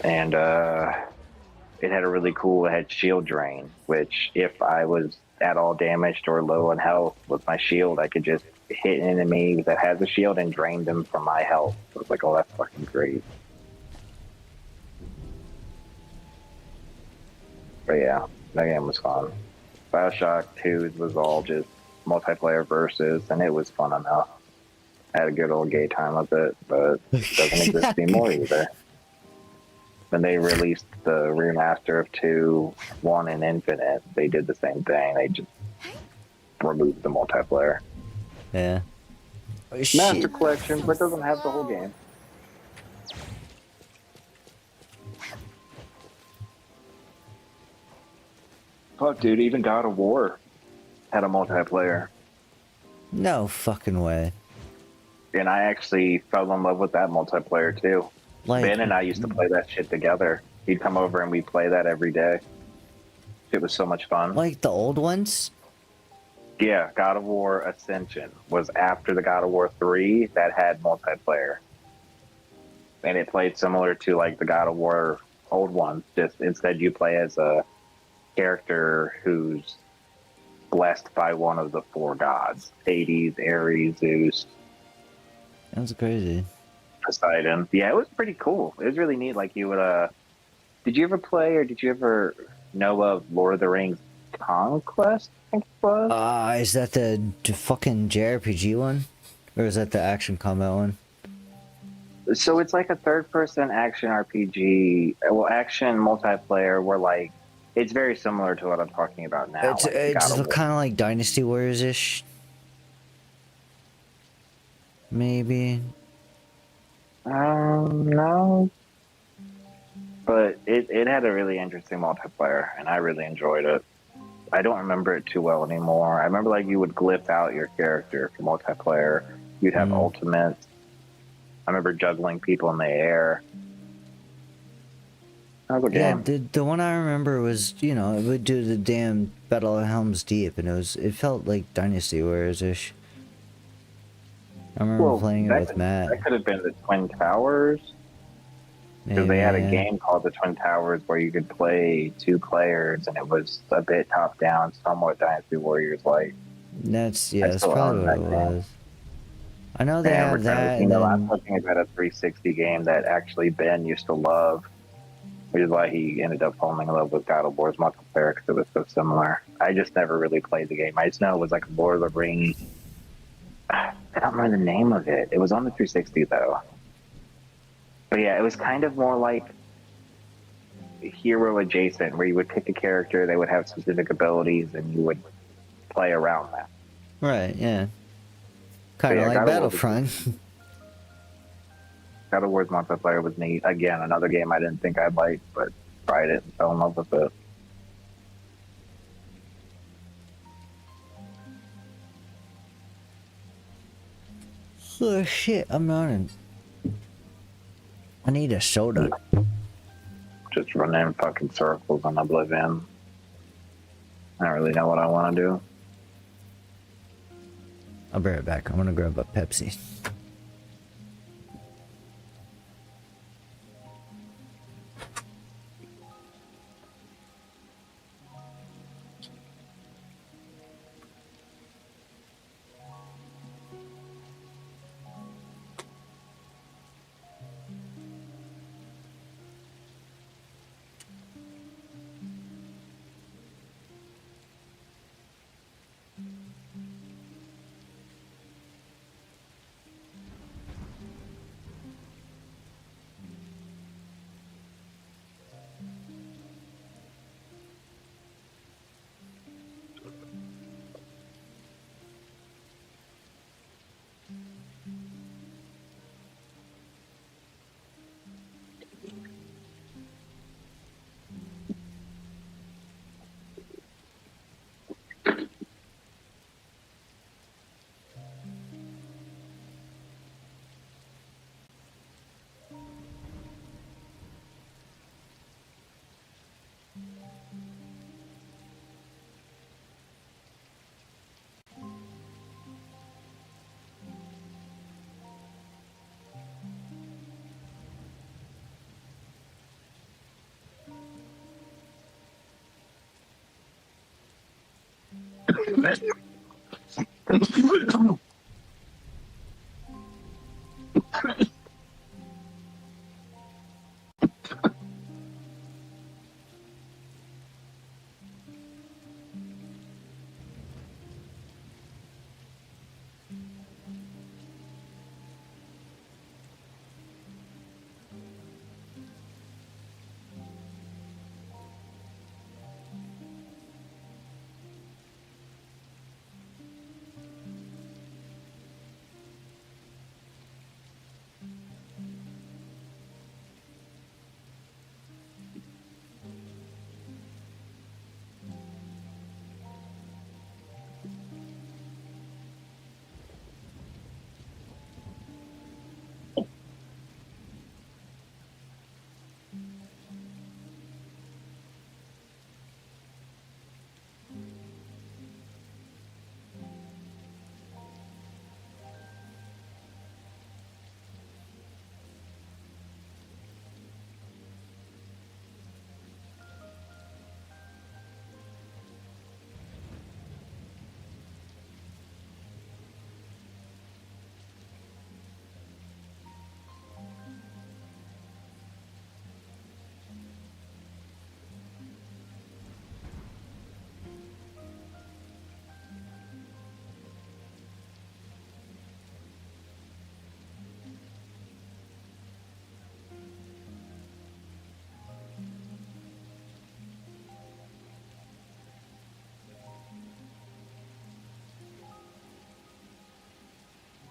and it had a really cool, it had shield drain, which if I was at all damaged or low on health with my shield, I could just hit an enemy that has a shield and drain them from my health. So it's like, oh, that's fucking great. But yeah, that game was fun. Bioshock 2 was all just multiplayer versus, and it was fun enough. I had a good old gay time with it, but it doesn't exist anymore either. When they released the remaster of 2, 1, and Infinite, they did the same thing. They just removed the multiplayer. Yeah. Oh, Master shit. Collection, but doesn't have the whole game. Fuck, dude, even God of War had a multiplayer. No fucking way. And I actually fell in love with that multiplayer too. Like, Ben and I used to play that shit together. He'd come over and we'd play that every day. It was so much fun. Like the old ones? Yeah, God of War Ascension was after the God of War 3 that had multiplayer. And it played similar to like the God of War old ones. Just instead you play as a character who's blessed by one of the 4 gods. Hades, Ares, Zeus. That's crazy. Poseidon. Yeah, it was pretty cool. It was really neat. Like you would did you ever play or did you ever know of Lord of the Rings Conquest? I think it was. Is that the fucking JRPG one? Or is that the action combat one? So it's like a third-person action RPG, well, action multiplayer. Where like it's very similar to what I'm talking about now. It's like kind of like Dynasty Warriors ish. Maybe. No. But it had a really interesting multiplayer, and I really enjoyed it. I don't remember it too well anymore. I remember like you would glyph out your character for multiplayer. You'd have ultimates. I remember juggling people in the air. That was a game. Yeah, the one I remember was, you know, it would do the damn Battle of Helm's Deep, and it felt like Dynasty Warriors ish. I remember playing it with Matt. That could have been the Twin Towers. Because they had a game called the Twin Towers where you could play 2 players, and it was a bit top-down, somewhat Dynasty Warriors-like. That's probably what it was. I know they have that. You know, I'm talking about a 360 game that actually Ben used to love, which is why he ended up falling in love with God of War's multiplayer because it was so similar. I just never really played the game. I just know it was like Lord of the Rings. I don't remember the name of it. It was on the 360 though. But yeah, it was kind of more like hero adjacent, where you would pick a character, they would have specific abilities, and you would play around that. Right, yeah. Kind of like Battlefront. God of War's multiplayer was neat. Again, another game I didn't think I'd like, but tried it and fell in love with it. Oh shit, I'm running. I need a soda. Just running in fucking circles on Oblivion. I don't really know what I want to do. I'll be right back. I'm gonna grab a Pepsi.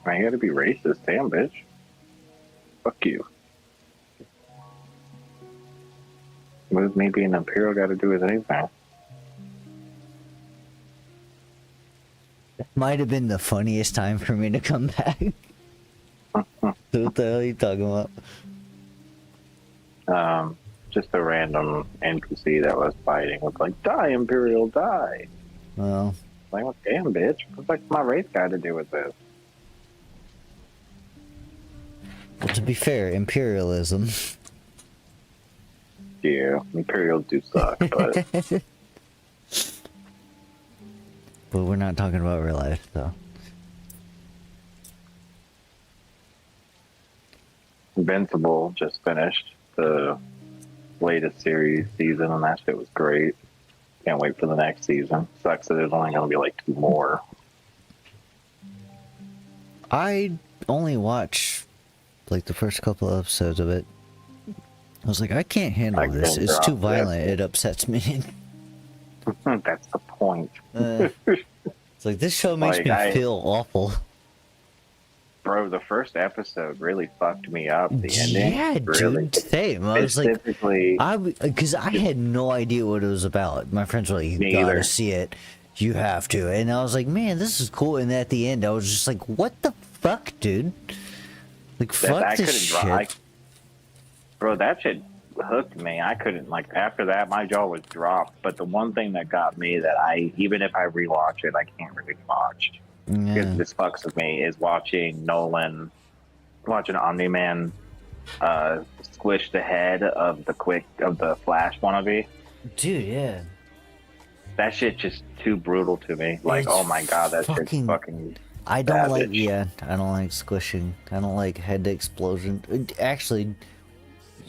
Man, you gotta be racist, damn bitch. Fuck you. What does me being Imperial got to do with anything? That might have been the funniest time for me to come back. What the hell are you talking about? Just a random NPC that was fighting was like, "Die, Imperial, die!" Well, like, well, damn, bitch. What's like my race got to do with this? Well, to be fair, imperialism. Yeah, Imperials do suck, but but we're not talking about real life, though. Invincible just finished the latest series season, and that shit was great. Can't wait for the next season. Sucks that there's only going to be like 2 more. I only watch like the first couple of episodes of it. I was like, I can't handle this. It's too violent. It upsets me. That's the point. It's like, this show makes me feel awful. Bro, the first episode really fucked me up. The ending. Yeah, really. dude, same. I was like, because I had no idea what it was about. My friends were like, you gotta see it. You have to. And I was like, man, this is cool. And at the end, I was just like, what the fuck, dude? Like, fuck this shit. Bro, that shit hooked me. I couldn't, like, after that, my jaw was dropped. But the one thing that got me that even if I rewatch it, I can't really watch. Because this fucks with me is watching Omni-Man squish the head of the Flash wannabe. Dude, yeah. That shit just too brutal to me. Like, it's oh my god, that shit's fucking I don't savage. I don't like squishing. I don't like head explosion. Actually,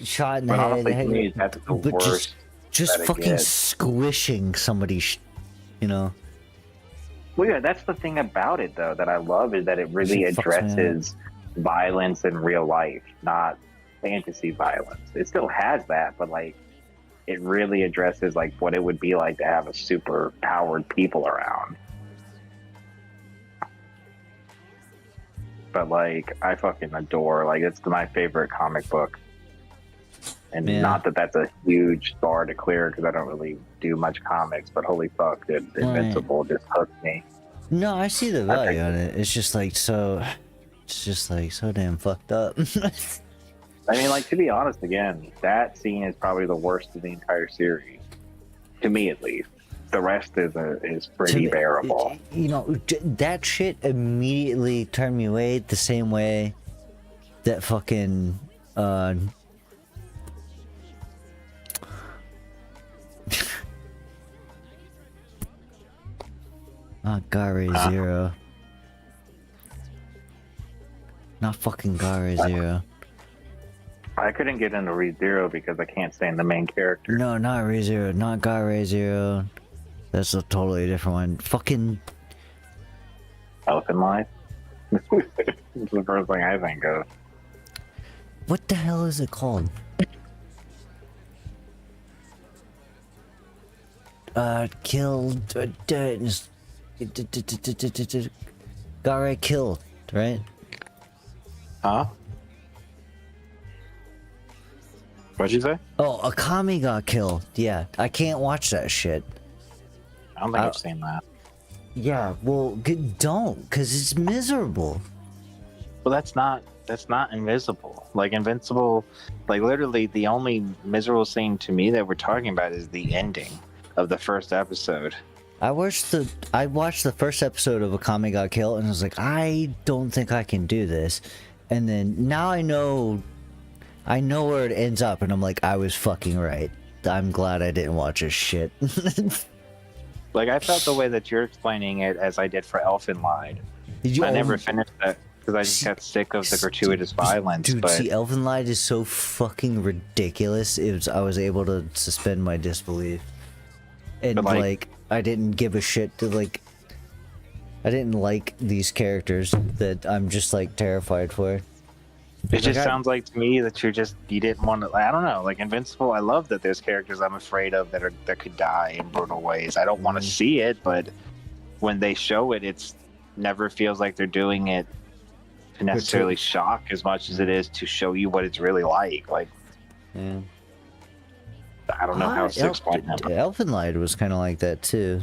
shot in the head. Honestly, to me, that's the worst. Just fucking squishing somebody, you know. Well, yeah, that's the thing about it, though, that I love is that it really addresses violence in real life, not fantasy violence. It still has that, but, like, it really addresses, like, what it would be like to have a super powered people around. But, like, I fucking adore, like, it's my favorite comic book. And not that that's a huge bar to clear because I don't really do much comics, but holy fuck, dude, Invincible just hooked me. No, I see the value on it. It's just like so damn fucked up. I mean, like, to be honest, again, that scene is probably the worst of the entire series, to me at least. The rest is pretty bearable. You know, that shit immediately turned me away the same way that fucking not Gare Zero. Not fucking Gare Zero. I couldn't get into ReZero because I can't stand the main character. No, not ReZero. Not Gare Zero. That's a totally different one. Fucking Elephant Life? It's the first thing I think of. What the hell is it called? Killed. Gare killed, right? Huh? What'd you say? Oh, Akami got killed. Yeah, I can't watch that shit. I don't think I've seen that. Yeah, well, don't, because it's miserable. Well, that's not Invisible. Like, Invincible, like, literally the only miserable scene to me that we're talking about is the ending of the first episode. I watched the first episode of Akami Got Killed, and I was like, I don't think I can do this. And then, now I know where it ends up, and I'm like, I was fucking right. I'm glad I didn't watch this shit. Like, I felt the way that you're explaining it as I did for Elfin Lied. I never finished that because I just got sick of the gratuitous violence. Dude, but see, Elfin Lied is so fucking ridiculous. I was able to suspend my disbelief. And, like, I didn't give a shit to, like... I didn't like these characters that I'm just, like, terrified for. It just sounds like to me that you didn't want to. I don't know. Like Invincible, I love that there's characters I'm afraid of that could die in brutal ways. I don't want to see it, but when they show it, it's never feels like they're doing it to necessarily shock as much as it is to show you what it's really like. Like, yeah. I don't know how else to explain that. Elfenlight was kind of like that too.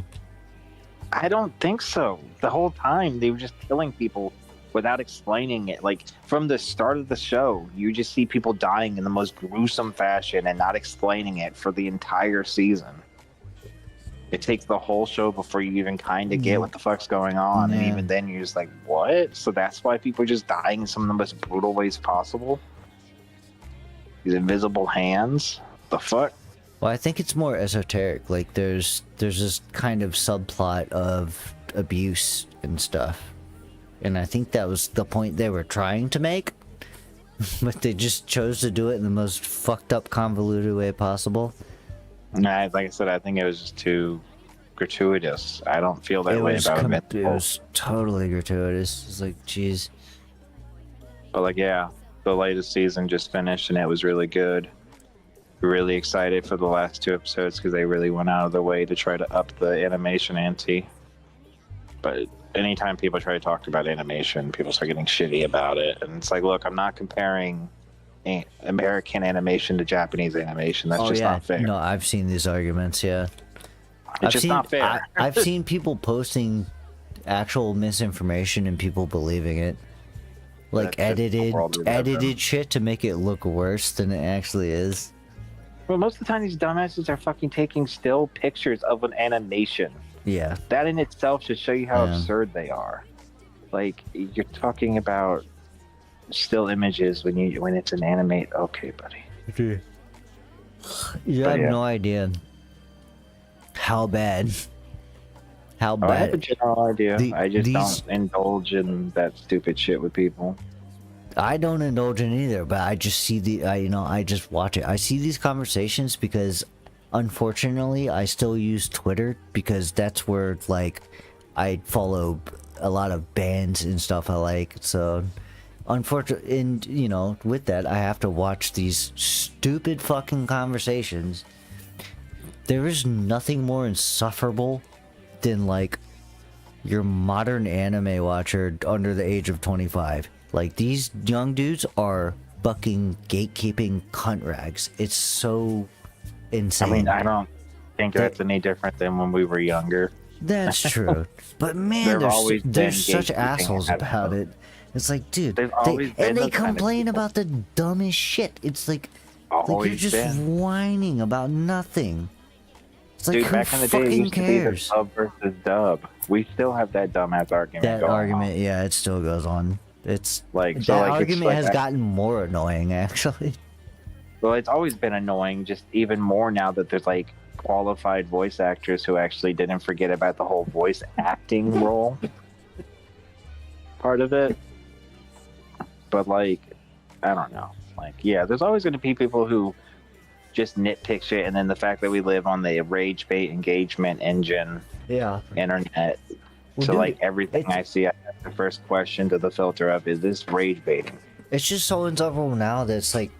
I don't think so. The whole time they were just killing people without explaining it. Like from the start of the show, you just see people dying in the most gruesome fashion and not explaining it for the entire season. It takes the whole show before you even kind of get what the fuck's going on, and even then you're just like, what? So that's why people are just dying in some of the most brutal ways possible? These invisible hands? The fuck? Well, I think it's more esoteric. Like there's this kind of subplot of abuse and stuff. And I think that was the point they were trying to make. But they just chose to do it in the most fucked up, convoluted way possible. Nah, like I said, I think it was just too gratuitous. I don't feel that way about it. It was totally gratuitous. It's like, jeez. But like, yeah, the latest season just finished and it was really good. Really excited for the last 2 episodes because they really went out of their way to try to up the animation ante. But anytime people try to talk about animation, people start getting shitty about it. And it's like, look, I'm not comparing American animation to Japanese animation. That's just not fair. No, I've seen these arguments, yeah. It's just not fair. I've seen people posting actual misinformation and people believing it. Like edited shit to make it look worse than it actually is. Well, most of the time these dumbasses are fucking taking still pictures of an animation. Yeah. That in itself should show you how absurd they are. Like, you're talking about still images when it's an animate. Okay, buddy. You have no idea how bad. How bad. I have a general idea. I just don't indulge in that stupid shit with people. I don't indulge in either, but I just see I just watch it. I see these conversations because, unfortunately, I still use Twitter because that's where, like, I follow a lot of bands and stuff I like. So, unfortunately, and, with that, I have to watch these stupid fucking conversations. There is nothing more insufferable than, like, your modern anime watcher under the age of 25. Like, these young dudes are fucking gatekeeping cunt rags. It's so insane. I mean, I don't think that's any different than when we were younger. That's true. But man, they're such assholes about it. It's like, dude, they complain about the dumbest shit. It's like you're just whining about nothing. It's like, dude, who back in the day, it fucking used to be the cares? sub versus dub. We still have that dumbass argument. That going argument, on. yeah, it still goes on. It's like that argument has gotten more annoying, actually. Well, it's always been annoying, just even more now that there's like qualified voice actors who actually didn't forget about the whole voice acting role part of it. But like, I don't know. Like, yeah, there's always going to be people who just nitpick shit, and then the fact that we live on the rage bait engagement engine, internet. Well, so dude, like everything I see, I have the first question to the filter of, is this rage baiting? It's just so insufferable now that it's like,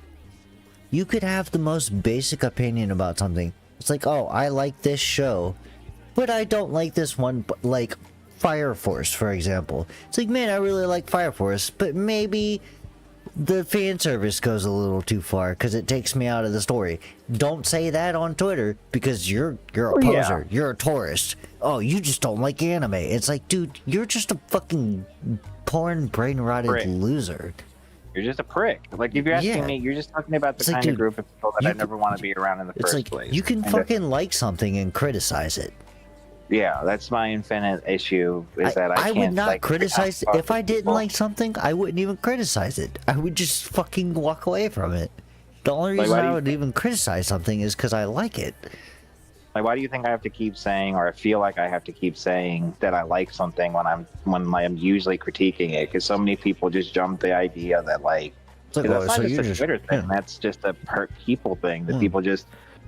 you could have the most basic opinion about something. It's like, oh, I like this show, but I don't like this one, like Fire Force, for example. It's like, man, I really like Fire Force, but maybe the fan service goes a little too far because it takes me out of the story. Don't say that on Twitter because you're a poser. You're a tourist. Oh, you just don't like anime. It's like, dude, you're just a fucking porn brain rotted loser. You're just a prick. Like, if you're asking me, you're just talking about the kind of group of people that I never want to be around in the first place. You can fucking like something and criticize it. Yeah, that's my infinite issue, is that I can't, would not like, criticize if I didn't like something. I wouldn't even criticize it. I would just fucking walk away from it. The only reason I would even criticize something is because I like it. Like, why do you think I have to keep saying, or I feel like I have to keep saying that I like something when I'm usually critiquing it? Because so many people just jump the idea that like, that's not just a Twitter thing. That's just a people thing. That people just,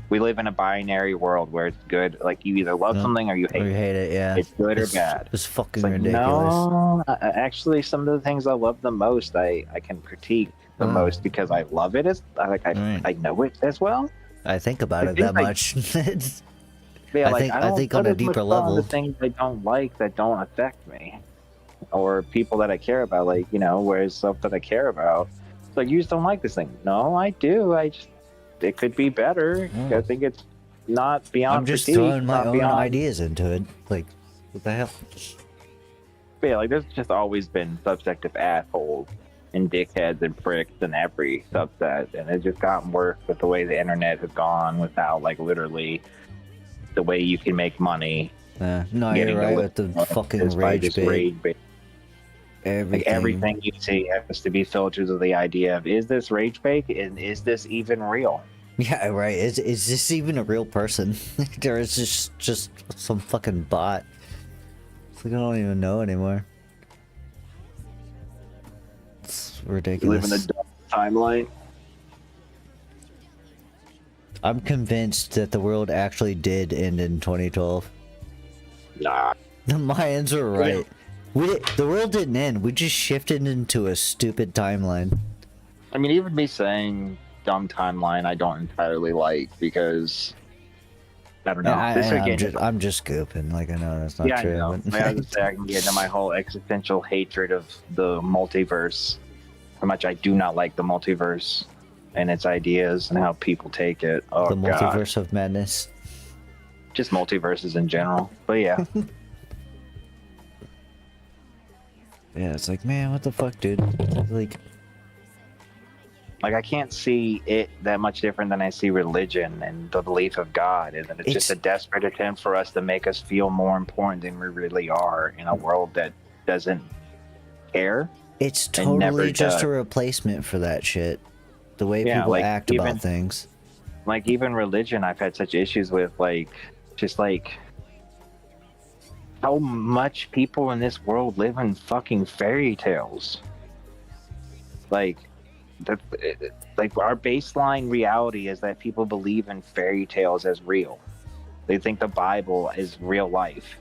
we live in a binary world where it's good. Like, you either love something or you hate it. Yeah, it's good or bad. It's fucking like, ridiculous. No, actually, some of the things I love the most, I can critique the most because I love it. I know it as well. I think about it that much. Yeah, I think on a deeper level, the things I don't like that don't affect me. or people that I care about, like, you know, where's stuff that I care about. It's like, you just don't like this thing. No, I do. It could be better. I think it's not beyond I'm just critique, throwing my not own beyond. ideas into it. Like, what the hell? But yeah, like, there's just always been subjective assholes and dickheads and pricks in every subset, and it's just gotten worse with the way the internet has gone, without, like, literally the way you can make money. No, getting you're right the with the listeners fucking is by rage just bait. rage bait. Everything. Like, everything you see has to be filtered with the idea of, is this rage bait, and is this even real? Yeah, right. Is this even a real person? Or is this just some fucking bot? It's like I don't even know anymore. It's ridiculous. We live in a dumb timeline. I'm convinced that the world actually did end in 2012. Nah. The Mayans were right. The world didn't end. We just shifted into a stupid timeline. I mean, even me saying dumb timeline, I don't entirely like, because I don't know. I'm just goofing. Like, I know that's not yeah, true. I know. But I was say I can get into my whole existential hatred of the multiverse. How much I do not like the multiverse and its ideas and how people take it. Oh, the God. multiverse of madness. Just multiverses in general. But yeah. Yeah, it's like, man, what the fuck, dude? Like, I can't see it that much different than I see religion and the belief of God. And that it's just a desperate attempt for us to make us feel more important than we really are in a world that doesn't care. It's totally just a replacement for that shit. The way people act about things. Like, even religion, I've had such issues with, like, just like how much people in this world live in fucking fairy tales. Like, our baseline reality is that people believe in fairy tales as real. They think the Bible is real life.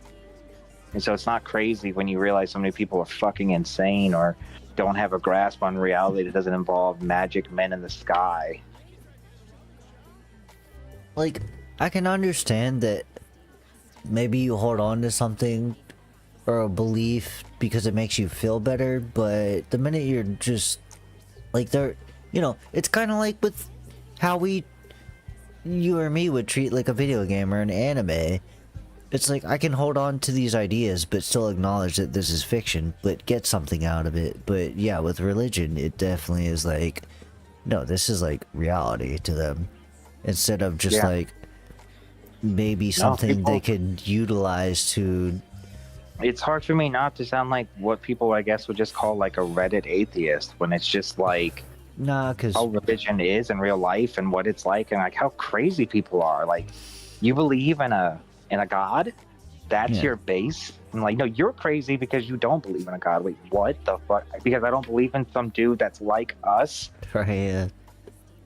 And so it's not crazy when you realize so many people are fucking insane or don't have a grasp on reality that doesn't involve magic men in the sky. Like, I can understand that maybe you hold on to something or a belief because it makes you feel better, but the minute you're just like, it's kind of like with how you or me would treat like a video game or an anime. It's like, I can hold on to these ideas but still acknowledge that this is fiction, but get something out of it. But yeah, with religion, it definitely is like, no, this is like reality to them, instead of just like maybe something they could utilize to. It's hard for me not to sound like what people, I guess, would just call like a Reddit atheist, when it's just like, nah, because how religion is in real life and what it's like, and like how crazy people are. Like, you believe in a god, that's your base. I'm like, no, you're crazy because you don't believe in a god. Wait, what the fuck? Because I don't believe in some dude that's like us. Right. Yeah.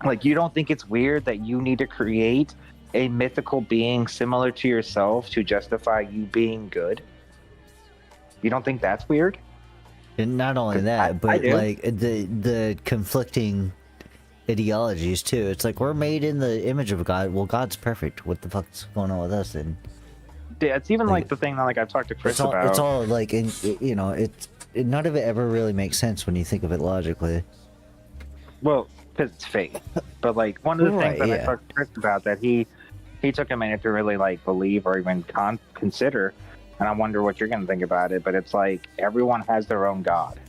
Like, you don't think it's weird that you need to create a mythical being similar to yourself to justify you being good? You don't think that's weird? And not only that, but like the conflicting ideologies too. It's like, we're made in the image of God. Well, God's perfect. What the fuck's going on with us then? Yeah, it's even like the thing that, like, I've talked to Chris about. It's all like, none of it ever really makes sense when you think of it logically. Well, because it's fake. But like, one of the things that I talked to Chris about, that he took a minute to really like believe or even consider, and I wonder what you're going to think about it, but it's like, everyone has their own god.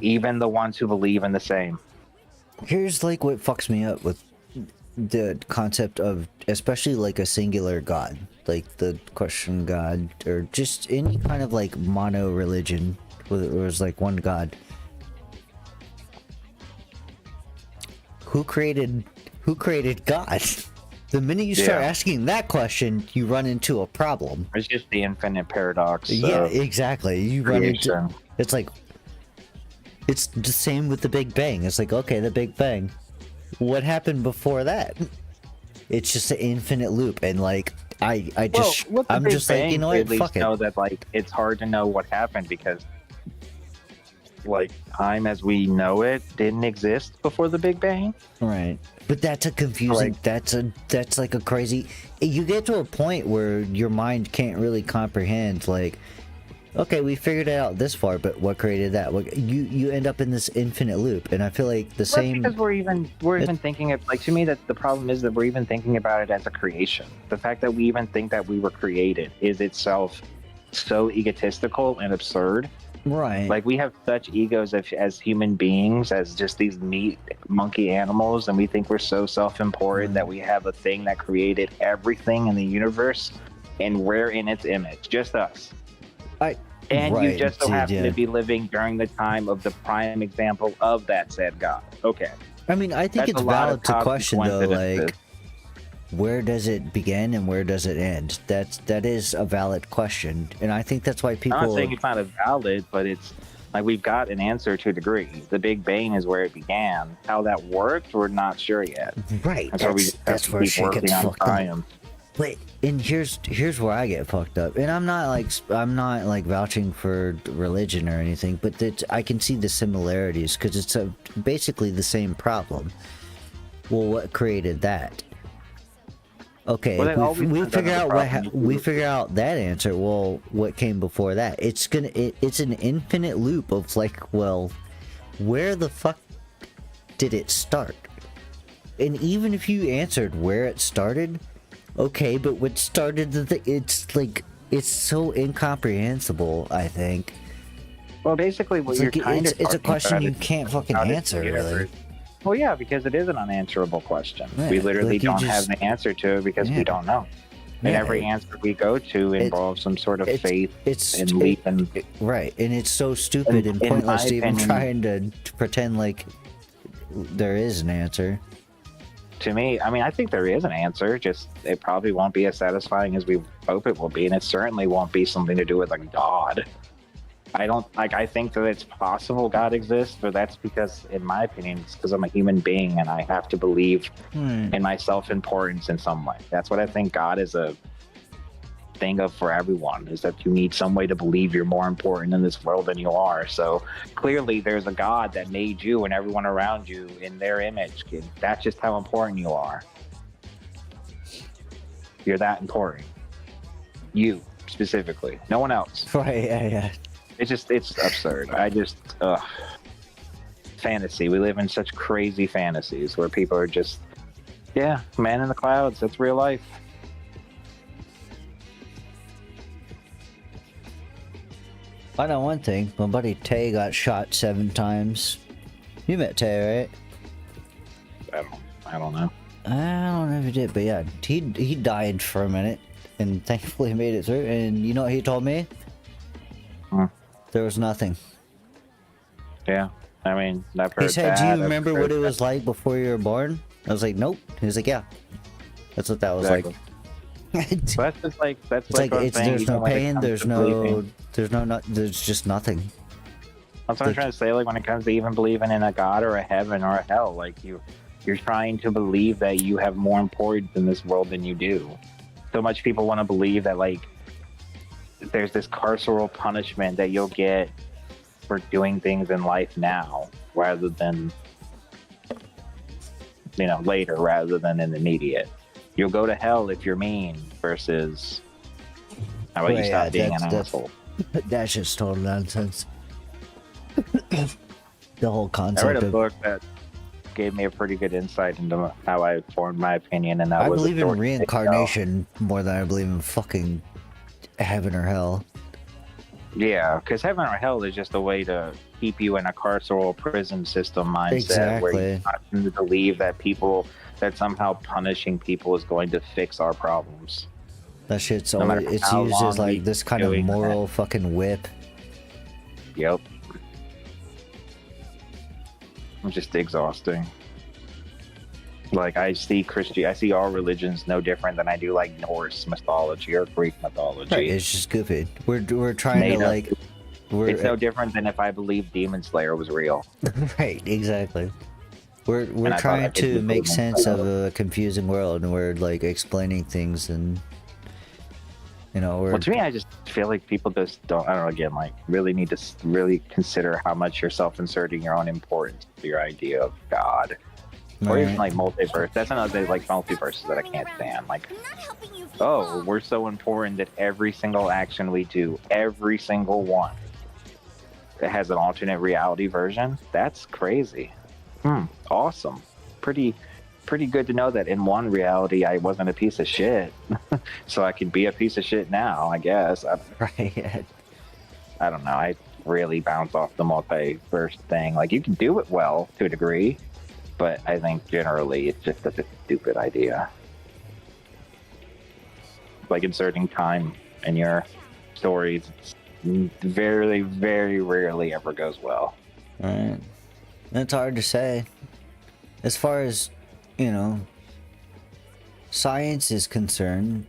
Even the ones who believe in the same. Here's like what fucks me up with the concept of, especially like a singular god, like the Christian god, or just any kind of like mono religion where it was like one god. Who created God? The minute you start asking that question, you run into a problem. It's just the infinite paradox. Yeah, exactly. You run into, it's like, it's the same with the Big Bang. It's like, okay, the Big Bang. What happened before that? It's just an infinite loop, and like, I'm just like, you know what? Fuck it. Know that like, it's hard to know what happened because, like, time as we know it didn't exist before the Big Bang. Right. But that's a confusing, that's like a crazy, you get to a point where your mind can't really comprehend, like, okay, we figured it out this far, but what created that? You end up in this infinite loop, and I feel like the same. Because we're even thinking of, like, to me, that the problem is that we're even thinking about it as a creation. The fact that we even think that we were created is itself so egotistical and absurd. Right. Like, we have such egos as human beings, as just these meat monkey animals, and we think we're so self-important that we have a thing that created everything in the universe, and we're in its image, just us. And you just so happen to be living during the time of the prime example of that said God. Okay. I mean, I think it's valid to question though, like, where does it begin and where does it end? That is a valid question, and I think that's why people. I'm not saying it's not as valid, but it's like we've got an answer to a degree. The Big Bang is where it began. How that worked, we're not sure yet. Right. That's where shit gets fucked up. Wait, and here's where I get fucked up, and I'm not like vouching for religion or anything, but I can see the similarities because it's basically the same problem. Well, what created that? Okay, if we figure out we figure out that answer. Well, what came before that? It's an infinite loop of like, well, where the fuck did it start? And even if you answered where it started. Okay, but what started the thing? It's like, it's so incomprehensible, I think. Well, basically, what you're kind of it's a question you can't fucking answer, really. Well, yeah, because it is an unanswerable question. Yeah, we literally like don't have the answer to it because we don't know. And every answer we go to involves some sort of faith and leap. Right, and it's so stupid and pointless to even trying to pretend like there is an answer. To me, I mean, I think there is an answer, just it probably won't be as satisfying as we hope it will be, and it certainly won't be something to do with a God. I think that it's possible God exists, but that's because, in my opinion, it's because I'm a human being and I have to believe in my self-importance in some way. That's what I think God is a thing of for everyone, is that you need some way to believe you're more important in this world than you are. So clearly there's a God that made you and everyone around you in their image. That's just how important you are. You're that important. You specifically, no one else. Right. Yeah. It's absurd. Fantasy. We live in such crazy fantasies where people are just, yeah, man in the clouds. That's real life. I know one thing. My buddy Tay got shot 7 times. You met Tay, right? I don't know. I don't know if he did, but yeah, he died for a minute, and thankfully made it through. And you know what he told me? There was nothing. Yeah, I mean, I've heard. He said, "Do you remember what it was like before you were born?" I was like, "Nope." He was like, "Yeah, that's what that was like." So that's just like there's no pain, there's just nothing. That's what I'm trying to say. Like, when it comes to even believing in a God or a heaven or a hell, like you're trying to believe that you have more importance in this world than you do. So much people want to believe that, like, there's this carceral punishment that you'll get for doing things in life now, rather than, later, rather than in the immediate. You'll go to hell if you're mean, versus how about you stop being an asshole? That's just total nonsense. The whole concept. I read a book that gave me a pretty good insight into how I formed my opinion, and I believe in reincarnation more than I believe in fucking heaven or hell. Yeah, because heaven or hell is just a way to keep you in a carceral prison system mindset, where you want to believe that that somehow punishing people is going to fix our problems. That shit's always, it's used as like this kind of moral fucking whip. Yep. It's just exhausting. Like, I see all religions no different than I do like Norse mythology or Greek mythology. Right, it's just stupid. We're trying to like. It's no different than if I believed Demon Slayer was real. Right, exactly. We're trying to make sense of a confusing world, and we're like explaining things, and Well, to me, I just feel like people just don't. I don't know. Again, like, really need to really consider how much you're self-inserting your own importance to your idea of God. Or even Right. like multiverse. That's another thing, like multiverses that I can't stand. Like, oh, we're so important that every single action we do, every single one, that has an alternate reality version. That's crazy. Awesome. Pretty good to know that in one reality I wasn't a piece of shit, so I can be a piece of shit now. I guess. Right. I don't know. I really bounce off the multiverse thing. Like, you can do it well to a degree, but I think generally it's just such a stupid idea. Like inserting time in your stories, it's very, very rarely ever goes well. Right. It's hard to say. As far as, you know, science is concerned,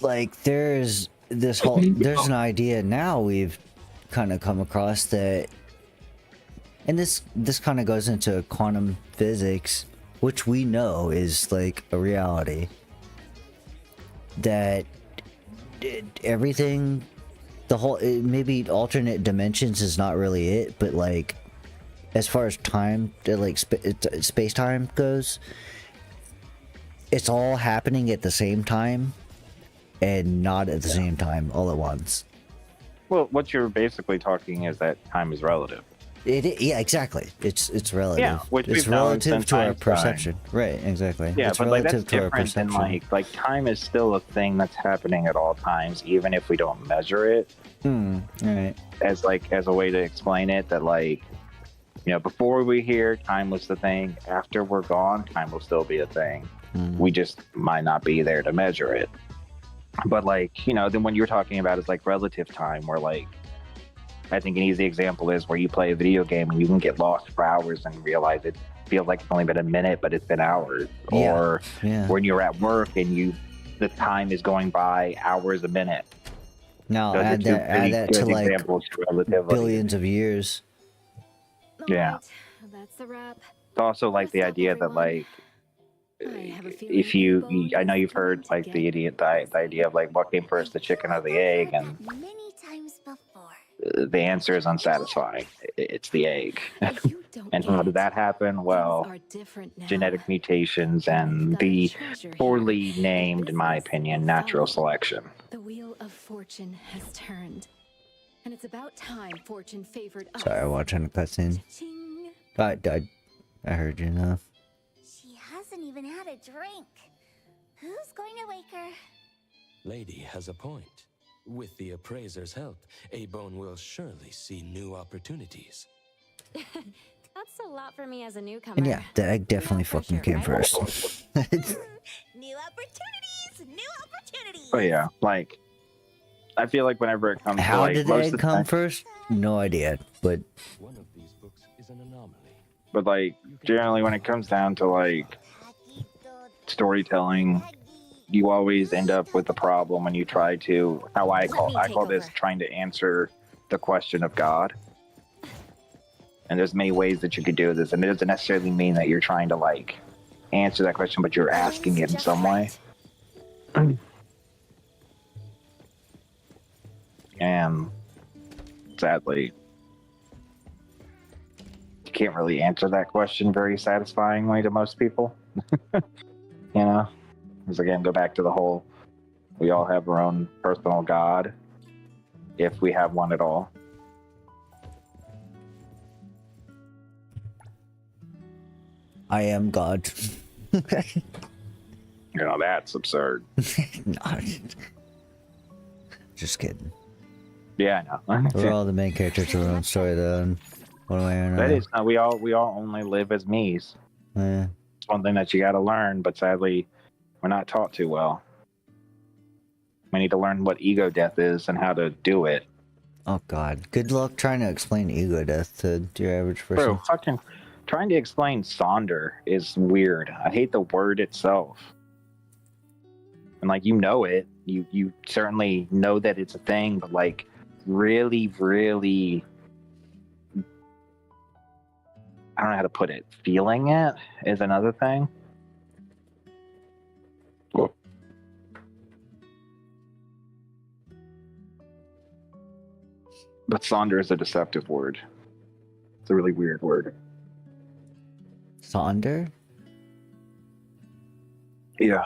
like there's an idea now we've kind of come across that, and this kind of goes into quantum physics, which we know is like a reality, that everything, the whole, maybe alternate dimensions is not really it, but like as far as time, like space-time goes, it's all happening at the same time and not at the same time all at once. Well, what you're basically talking is that time is relative. Yeah, exactly. It's relative. Yeah, which it's we've known relative since to our Einstein. perception. Right, exactly. Yeah, it's but like that's relative to our different than perception. like time is still a thing that's happening at all times, even if we don't measure it. Right. As a way to explain it, that like, you know, before we're here, time was the thing. After we're gone, time will still be a thing. We just might not be there to measure it. But like, you know, then when you're talking about is like relative time, where like, I think an easy example is where you play a video game and you can get lost for hours and realize it feels like it's only been a minute, but it's been hours. Yeah. Or Yeah. when you're at work and the time is going by hours a minute. Now Those are add two that pretty to good like examples to relativity. billions of years. Yeah. That's the wrap. It's also like the idea that like, if I know you've heard like the idea of like what came first, the chicken or the egg, and Many times before. the answer is unsatisfying. It's the egg. And how did that happen? Well, genetic mutations and the poorly named, in my opinion, natural selection. The wheel of fortune has turned. And it's about time fortune favored us. Sorry, I'm watching a cutscene. I heard you enough. She hasn't even had a drink. Who's going to wake her? Lady has a point. With the appraiser's help, A-Bone will surely see new opportunities. That's a lot for me as a newcomer. And yeah, the egg definitely fucking came first. New opportunities! New opportunities! But yeah, like, I feel like whenever it comes to How like did the most egg of the come time, first? No idea, but One of these books is an anomaly. but like generally when it comes down to like storytelling, you always end up with the problem when you try to, how I call this trying to answer the question of God. And there's many ways that you could do this, and it doesn't necessarily mean that you're trying to like answer that question, but you're asking it in some way. And sadly, you can't really answer that question very satisfyingly to most people. You know? Because again, go back to the whole, we all have our own personal God, if we have one at all. I am God. You know, that's absurd. No, just kidding. Yeah, I know. We're all the main characters of our own story, though. In one way or another. That is, we all only live as me's. Yeah. It's one thing that you got to learn, but sadly, we're not taught too well. We need to learn what ego death is and how to do it. Oh God, good luck trying to explain ego death to your average person. Bro, fucking trying to explain Sonder is weird. I hate the word itself. And like, you know it. You certainly know that it's a thing, but like really, really, I don't know how to put it. Feeling it is another thing. But Sonder is a deceptive word. It's a really weird word. Sonder? Yeah.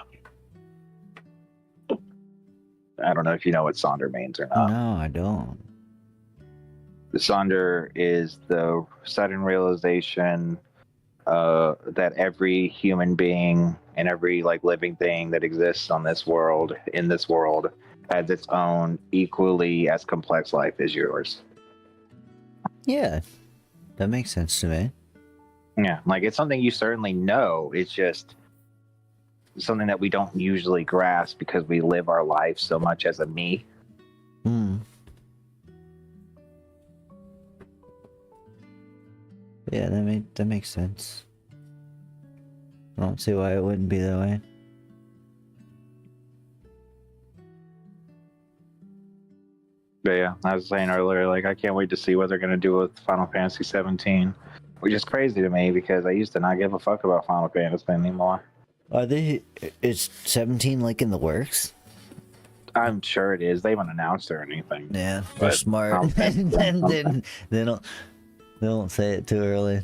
I don't know if you know what Sonder means or not. No, I don't. The Sonder is the sudden realization that every human being and every like living thing that exists on this world, in this world, has its own equally as complex life as yours. Yeah, that makes sense to me. Yeah, like it's something you certainly know. It's just something that we don't usually grasp because we live our life so much as a me. Hmm. Yeah, that makes sense. I don't see why it wouldn't be that way. But yeah, I was saying earlier, like I can't wait to see what they're gonna do with Final Fantasy 17, which is crazy to me because I used to not give a fuck about Final Fantasy anymore. Are they? Is 17 like in the works? I'm sure it is. They haven't announced it or anything. Yeah, they're smart. then they don't say it too early.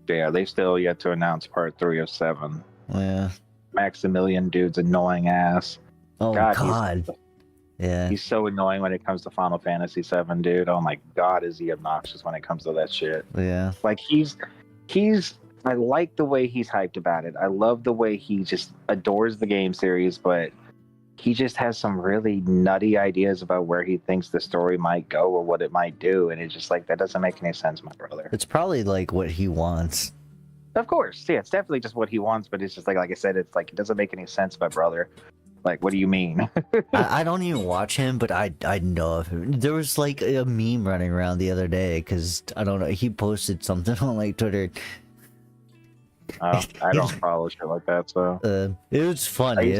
Yeah, they still yet to announce part 3 of 7. Yeah. Maximilian dude's annoying ass. Oh God. Yeah. He's so annoying when it comes to Final Fantasy 7, dude. Oh my God, is he obnoxious when it comes to that shit. Yeah. Like he's I like the way he's hyped about it. I love the way he just adores the game series, but he just has some really nutty ideas about where he thinks the story might go or what it might do, and it's just like that doesn't make any sense, my brother. It's probably like what he wants. Of course, yeah, it's definitely just what he wants, but it's just like I said, it's like it doesn't make any sense, my brother. Like, what do you mean? I don't even watch him, but I know of him. There was like a meme running around the other day because I don't know. He posted something on like Twitter. I don't follow shit like that, so it was funny.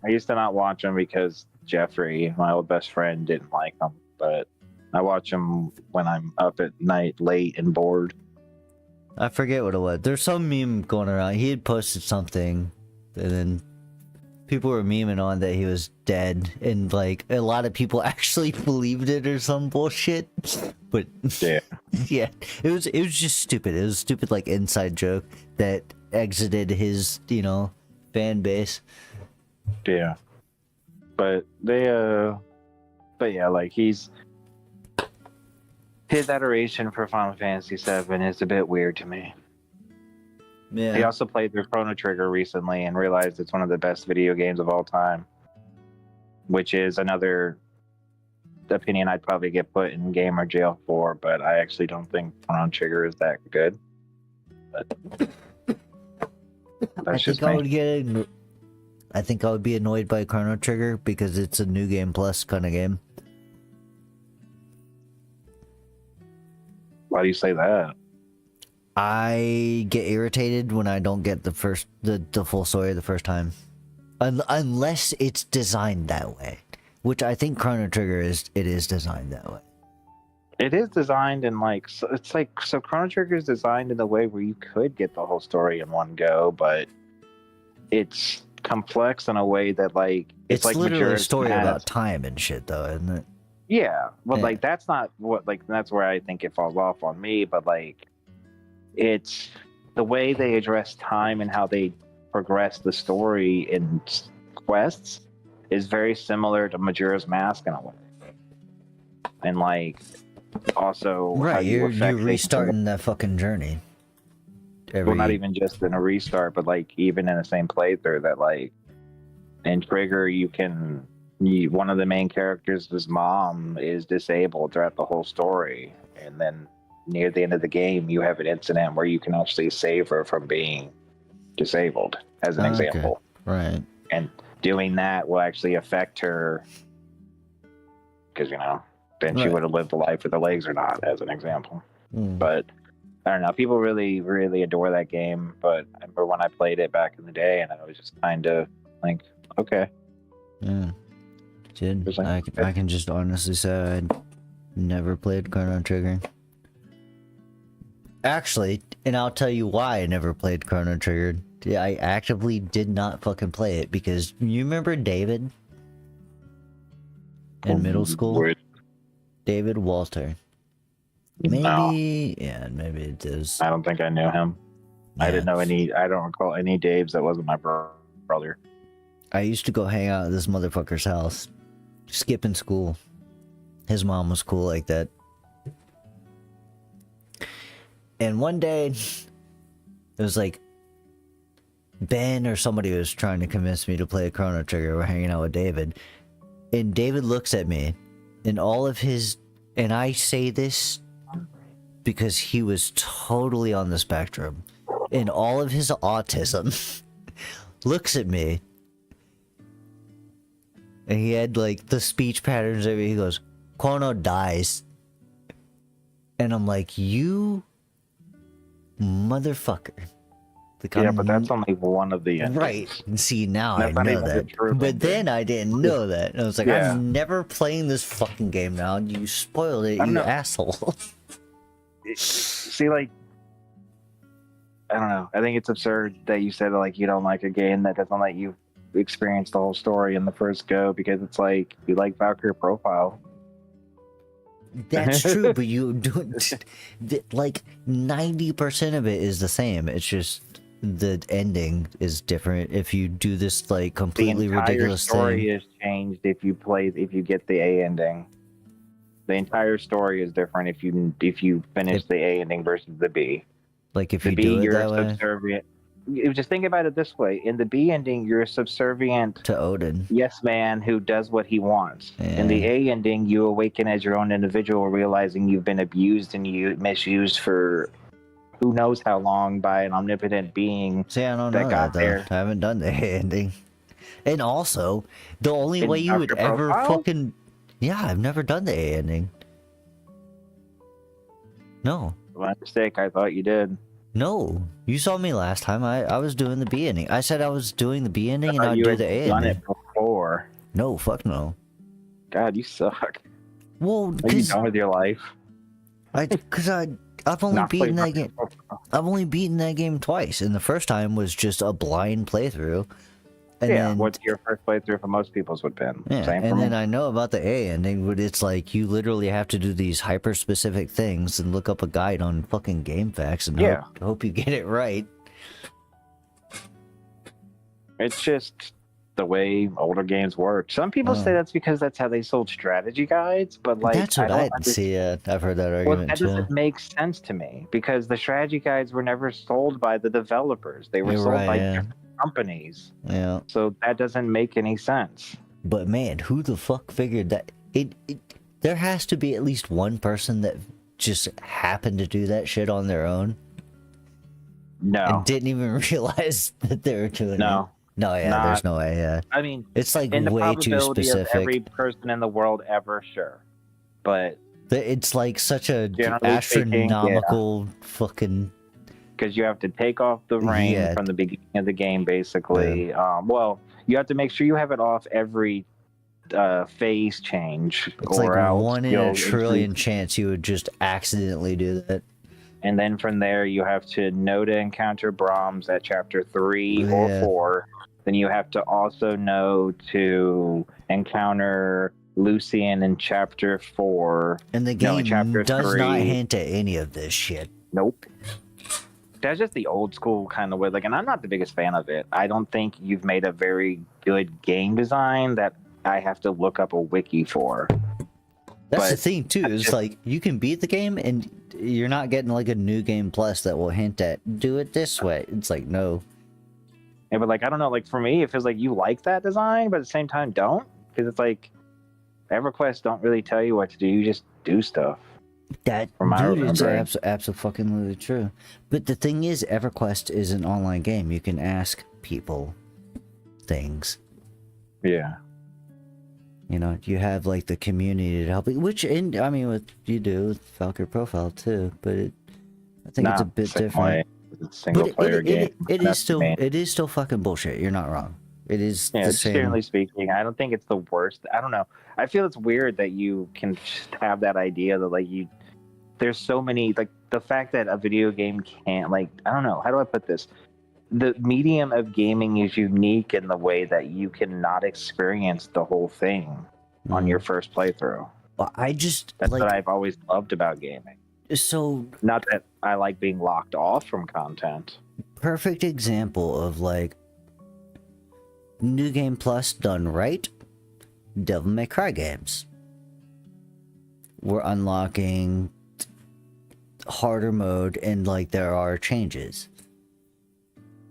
I used to not watch him because Jeffrey, my old best friend, didn't like him, but I watch him when I'm up at night late and bored. I forget what it was. There's some meme going around. He had posted something, and then people were memeing on that he was dead, and like a lot of people actually believed it or some bullshit. But yeah, yeah, it was just stupid. It was a stupid like inside joke that exited his fan base. Yeah, but yeah, like his adoration for Final Fantasy 7 is a bit weird to me. Yeah. He also played through Chrono Trigger recently and realized it's one of the best video games of all time, which is another opinion I'd probably get put in gamer jail for, but I actually don't think Chrono Trigger is that good. But that's just me. I think I would be annoyed by Chrono Trigger because it's a New Game Plus kind of game. Why do you say that? I get irritated when I don't get the full story the first time, unless it's designed that way, which I think Chrono Trigger is designed that way. It is designed in so Chrono Trigger is designed in the way where you could get the whole story in one go, but it's complex in a way that like it's like literally Majora's a story Mask. about time and shit, though, isn't it? Yeah, but Yeah. like that's not what that's where I think it falls off on me. But like, it's the way they address time and how they progress the story in quests is very similar to Majora's Mask in a way. And like, also how Right, you you're affect things restarting that fucking journey. well, not even just in a restart, but like even in the same playthrough that like in Trigger one of the main characters' mom is disabled throughout the whole story, and then near the end of the game you have an incident where you can actually save her from being disabled, as an example. Right. And doing that will actually affect her because then she Right. would have lived the life with the legs or not, as an example. Mm. But I don't know, people really really adore that game, but I remember when I played it back in the day and I was just kind of like, okay. Yeah. Dude, I can just honestly say I never played Chrono Trigger. Actually, and I'll tell you why I never played Chrono Trigger. Yeah, I actively did not fucking play it because you remember David in middle school? Word. David Walter. Maybe, yeah, maybe it is. I don't think I knew him. I didn't know any. I don't recall any Daves that wasn't my brother. I used to go hang out at this motherfucker's house, skipping school. His mom was cool like that. And one day, it was like Ben or somebody was trying to convince me to play a Chrono Trigger. We're hanging out with David. And David looks at me, and all of his... And I say this because he was totally on the spectrum. And all of his autism looks at me. And he had, like, the speech patterns. He goes, Chrono dies. And I'm like, you... motherfucker. Yeah, but that's only one of the endings. Right. See, now That's I not know even the that. true But ending. then I didn't know that. And I was like, Yeah. I'm never playing this fucking game now. You spoiled it, I don't you know. asshole. See, like, I don't know. I think it's absurd that you said, like, you don't like a game that doesn't let you experience the whole story in the first go, because it's like, you like Valkyrie Profile. That's true, but you don't... Like, 90% of it is the same. It's just... the ending is different if you do this like completely the entire ridiculous story thing. is changed if you get the A ending. The entire story is different if you finish the A ending versus the B. Like if The you B, do it you're that way subservient. You just think about it this way: in the B ending, you're subservient to Odin. Yes, man, who does what he wants. Yeah. In the A ending, you awaken as your own individual, realizing you've been abused and misused for who knows how long by an omnipotent being. See, I don't that know got that though. there. I haven't done the ending. And also, the only In way you would Valkyrie ever Profile? fucking... Yeah, I've never done the A ending. No. My mistake. I thought you did. No. You saw me last time. I was doing the B ending. I said I was doing the B ending and thought I'd you do had the A done ending. it before. No, fuck no. God, you suck. Well, What are you done with your life? I've only Not beaten play that game. I've only beaten that game twice, and the first time was just a blind playthrough. And yeah, then, what's your first playthrough for most people's would been. yeah, Same for and me. then I know about the A ending, but it's like you literally have to do these hyper specific things and look up a guide on fucking GameFAQs and Yeah. hope you get it right. It's just the way older games work. Some people say that's because that's how they sold strategy guides, but like That's what I don't I'd see. I've heard that Well, argument that too. doesn't make sense to me because the strategy guides were never sold by the developers. They were You're sold right, by yeah. different companies. Yeah. So that doesn't make any sense. But man, who the fuck figured that? There has to be at least one person that just happened to do that shit on their own. No. And didn't even realize that they were doing No. it. No, yeah, Not- there's no way, yeah. I mean, It's like in the way too probability of every specific. person in the world ever, sure. But It's like such a Generally speaking, yeah. astronomical fucking... because you have to take off the ring Yeah. from the beginning of the game, basically. Well, you have to make sure you have it off every phase change. It's or like else 1 in you'll a trillion increase- chance you would just accidentally do that. And then from there, you have to know to encounter Brahms at chapter 3 or Yeah. 4. Then you have to also know to encounter Lucian in chapter 4. And the No, in game chapter does 3. not hint at any of this shit. Nope. That's just the old school kind of way. Like, and I'm not the biggest fan of it. I don't think you've made a very good game design that I have to look up a wiki for. That's the But thing too, that's is just- like you can beat the game and you're not getting like a new game plus that will hint at do it this way. It's like no. Yeah, but like I don't know, like for me, it feels like you like that design, but at the same time don't, because it's like EverQuest don't really tell you what to do. You just do stuff. That From my dude, it's remembering. absolutely true. But the thing is, EverQuest is an online game. You can ask people things. Yeah. You know, you have like the community to help you, which I mean, with you do with Valkyrie Profile too. But I think it's a Not bit the same different. way. It's a single player game. It That's is still me. it is still fucking bullshit. You're not wrong. It is Yeah, the same. generally speaking, I don't think it's the worst. I don't know. I feel it's weird that you can just have that idea that like you. There's so many like the fact that a video game can't like I don't know how do I put this. The medium of gaming is unique in the way that you cannot experience the whole thing on your first playthrough. Well, I just That's like what I've always loved about gaming. So not that I like being locked off from content. Perfect example of like New Game Plus done right. Devil May Cry games. We're unlocking harder mode and like there are changes.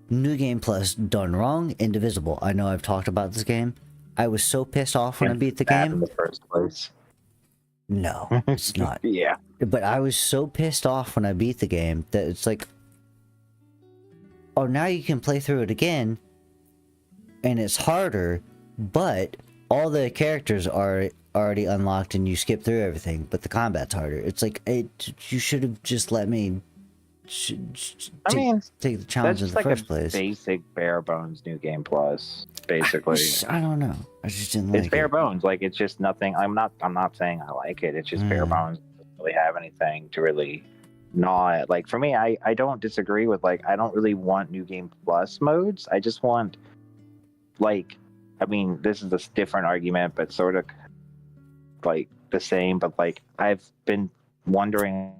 New Game Plus done wrong. Indivisible. I know I've talked about this game. I was so pissed off when I beat the game. In the first place. No, it's not. Yeah. But I was so pissed off when I beat the game that it's like, oh, now you can play through it again, and it's harder, but all the characters are already unlocked and you skip through everything, but the combat's harder. It's like, you should have just let me take the challenge in the first place. Basic bare bones New Game Plus, basically. I don't know. I just didn't like it. It's bare bones. Like, it's just nothing. I'm not saying I like it. It's just bare bones. It doesn't really have anything to really gnaw at. Like, for me, I don't disagree with, like, I don't really want New Game Plus modes. I just want, like, I mean, this is a different argument, but sort of like the same. But like, I've been wondering,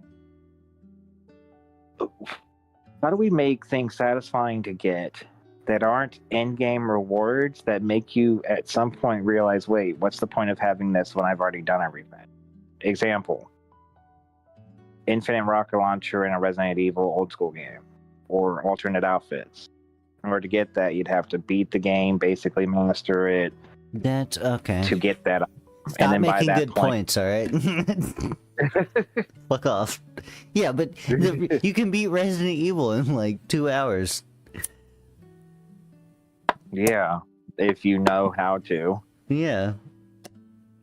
how do we make things satisfying to get that aren't end-game rewards that make you at some point realize, wait, what's the point of having this when I've already done everything? Example, infinite rocket launcher in a Resident Evil old school game, or alternate outfits. In order to get that, you'd have to beat the game, basically master it. That's okay. To get that. Stop and then making by that good points, alright? Fuck off. Yeah, but you can beat Resident Evil in like 2 hours. Yeah, if you know how to. Yeah.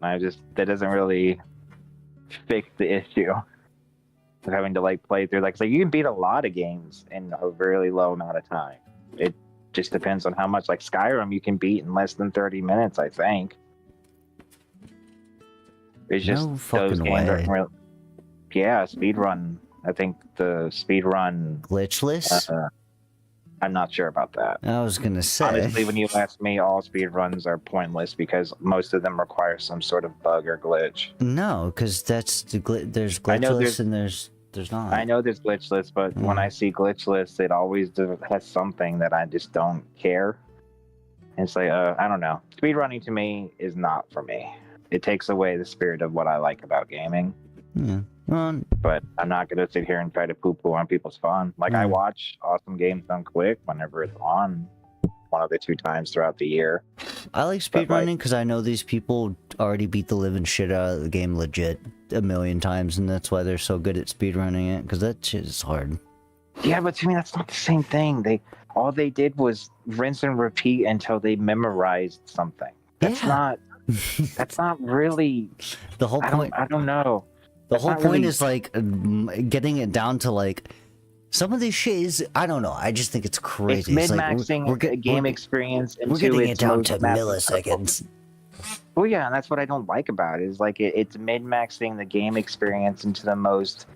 That doesn't really fix the issue of having to like play through. Like, so you can beat a lot of games in a really low amount of time. It just depends on how much. Like Skyrim, you can beat in less than 30 minutes, I think. It's just no fucking those games way. aren't yeah, speedrun. I think the speedrun glitchless. I'm not sure about that. I was gonna say. Honestly, when you ask me, all speedruns are pointless because most of them require some sort of bug or glitch. No, because that's the there's glitchless and there's not. I know there's glitchless, but when I see glitchless, it always has something that I just don't care. And it's like, I don't know. Speedrunning to me is not for me. It takes away the spirit of what I like about gaming. Yeah. But I'm not going to sit here and try to poo-poo on people's fun. Like, I watch Awesome Games Done Quick whenever it's on, 1 or 2 times throughout the year. I like speedrunning because I know these people already beat the living shit out of the game legit a million times, and that's why they're so good at speedrunning it, because that shit is hard. Yeah, but to me, that's not the same thing. All they did was rinse and repeat until they memorized something. That's not really the whole point. I don't know. The whole point is like getting it down to like some of this shit is, I don't know. I just think it's crazy. It's min-maxing a game experience into we're getting it down its to milliseconds. Well, yeah, and that's what I don't like about it. Is like it's min-maxing the game experience into the most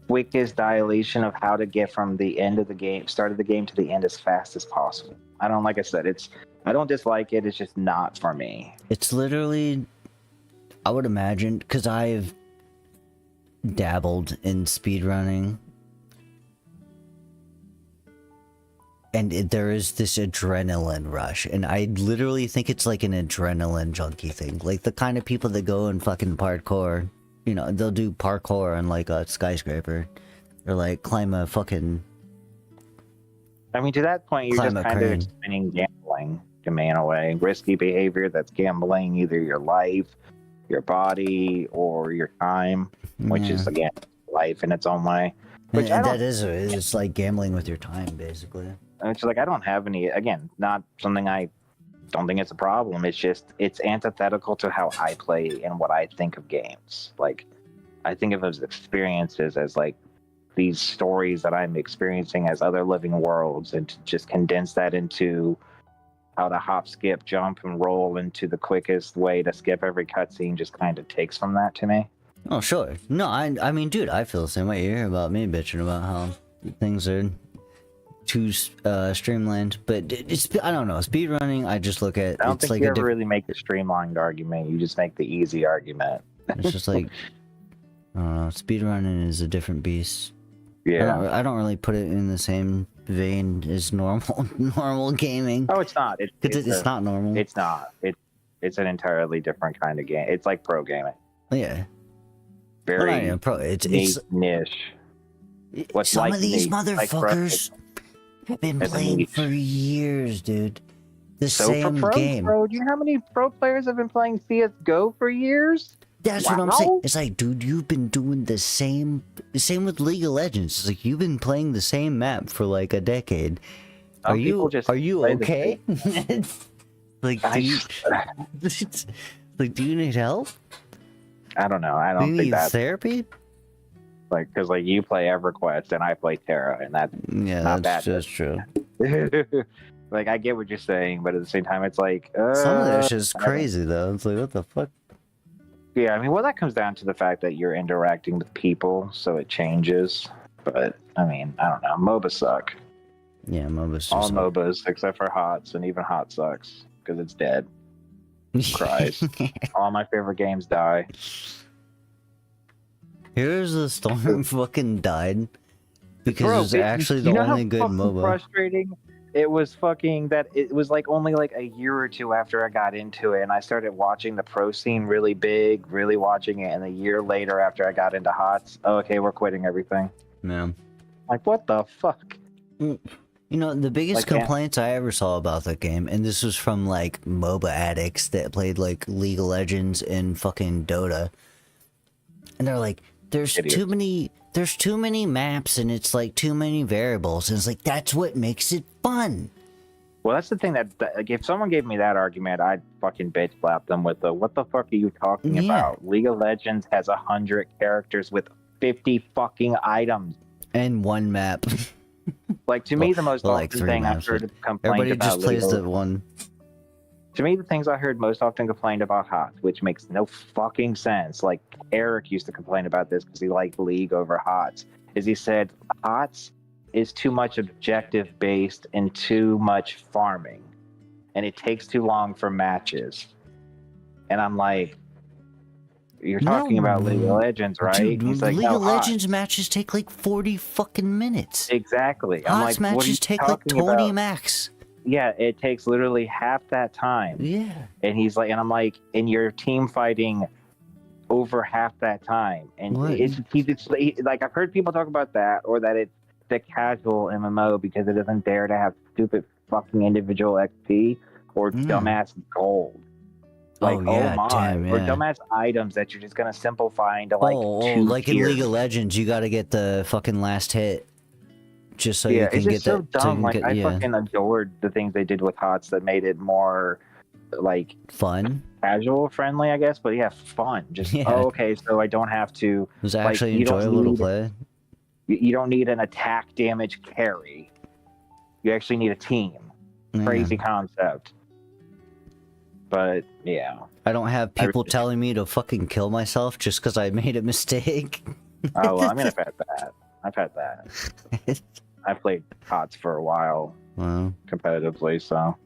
quickest dilation of how to get from the end of the game, start of the game, to the end as fast as possible. I don't, like I said, I don't dislike it. It's just not for me. It's literally, I would imagine, because I've dabbled in speedrunning, and there is this adrenaline rush, and I literally think it's like an adrenaline junkie thing, like the kind of people that go and fucking parkour, you know, they'll do parkour on like a skyscraper, or like climb a fucking, I mean, to that point, you're just kind of explaining gambling to me in a way. Risky behavior that's gambling either your life, your body, or your time, which is, again, life in its own way. Which and that is, it's like gambling with your time, basically. It's like, I don't have any, again, not something I don't think it's a problem. It's just, it's antithetical to how I play and what I think of games. Like, I think of those experiences as like these stories that I'm experiencing as other living worlds, and to just condense that into how to hop, skip, jump, and roll into the quickest way to skip every cutscene just kind of takes from that to me. Oh, sure. No, I mean, dude, I feel the same way. You hear about me bitching about how things are too streamlined, but it's, I don't know, speedrunning, I just look at, I don't it's think like you ever really make the streamlined argument. You just make the easy argument. It's just like, I don't know. Speedrunning is a different beast. Yeah. I don't really put it in the same vein as normal gaming. Oh, it's not. It's not normal. It's not. It's an entirely different kind of game. It's like pro gaming. Yeah. Very Well, not even pro. It's niche. What's some like of these niche, motherfuckers have been playing for years, dude. The same for pros, game. Bro, do you know how many pro players have been playing CS:GO for years? That's what I'm saying. It's like, dude, you've been doing the same with League of Legends. It's like you've been playing the same map for like a decade. Are you okay? Like, do you need help? I don't know. I Do don't you think need that's therapy? like, because like you play EverQuest and I play Terra, and that's not that's bad. just true. Like, I get what you're saying, but at the same time, it's like Some of that shit's crazy though. It's like, what the fuck? Yeah, I mean, well, that comes down to the fact that you're interacting with people, so it changes. But I mean, I don't know. MOBAs suck. Yeah, MOBAs. All MOBAs except for HOTS, and even HOT sucks because it's dead. Cries. All my favorite games die. Here's the Storm fucking died because Bro, it was actually the only good MOBA. Frustrating. It was fucking that. It was like only like a year or two after I got into it, and I started watching the pro scene really big, really watching it. And a year later, after I got into HOTS, oh, okay, we're quitting everything. Man, like what the fuck? You know, the biggest complaints I ever saw about that game, and this was from like MOBA addicts that played like League of Legends and fucking Dota, and they're like, "There's too many maps, and it's like too many variables." And it's like, that's what makes it fun. Well, that's the thing that like, if someone gave me that argument, I'd fucking bitch slap them with the "What the fuck are you talking about?" League of Legends has 100 characters with 50 fucking items and one map. Like, to me, the most often thing I've heard complained everybody about just plays the one. To me, the things I heard most often complained about HOTS, which makes no fucking sense. Like, Eric used to complain about this because he liked League over HOTS, is he said HOTS is too much objective based and too much farming, and it takes too long for matches. And I'm like, you're talking about League of Legends, right? Dude, He's like, League of HOTS. Legends matches take like 40 fucking minutes. Exactly. I'm HOTS like, what are you matches take like talking 20 about? max. Yeah, it takes literally half that time. Yeah. And he's like, and I'm like, and you're team fighting over half that time. And it's like, I've heard people talk about that, or that it's the casual MMO because it doesn't dare to have stupid fucking individual XP or dumbass gold. Like, yeah, my, damn, or yeah. dumbass items that you're just gonna simplify into like two like in tiers. League of Legends, you gotta get the fucking last hit. Just so Yeah, you can it's get just so that. dumb. Like, I fucking adored the things they did with HOTS that made it more like fun, casual friendly, I guess. But yeah, fun. Just okay, so I don't have to. It was like, actually you don't enjoyable to need- play. You don't need an attack damage carry. You actually need a team. Crazy concept. But yeah, I don't have people telling me to fucking kill myself just because I made a mistake. Oh well, I mean, I've had that. I played HOTS for a while, competitively, so.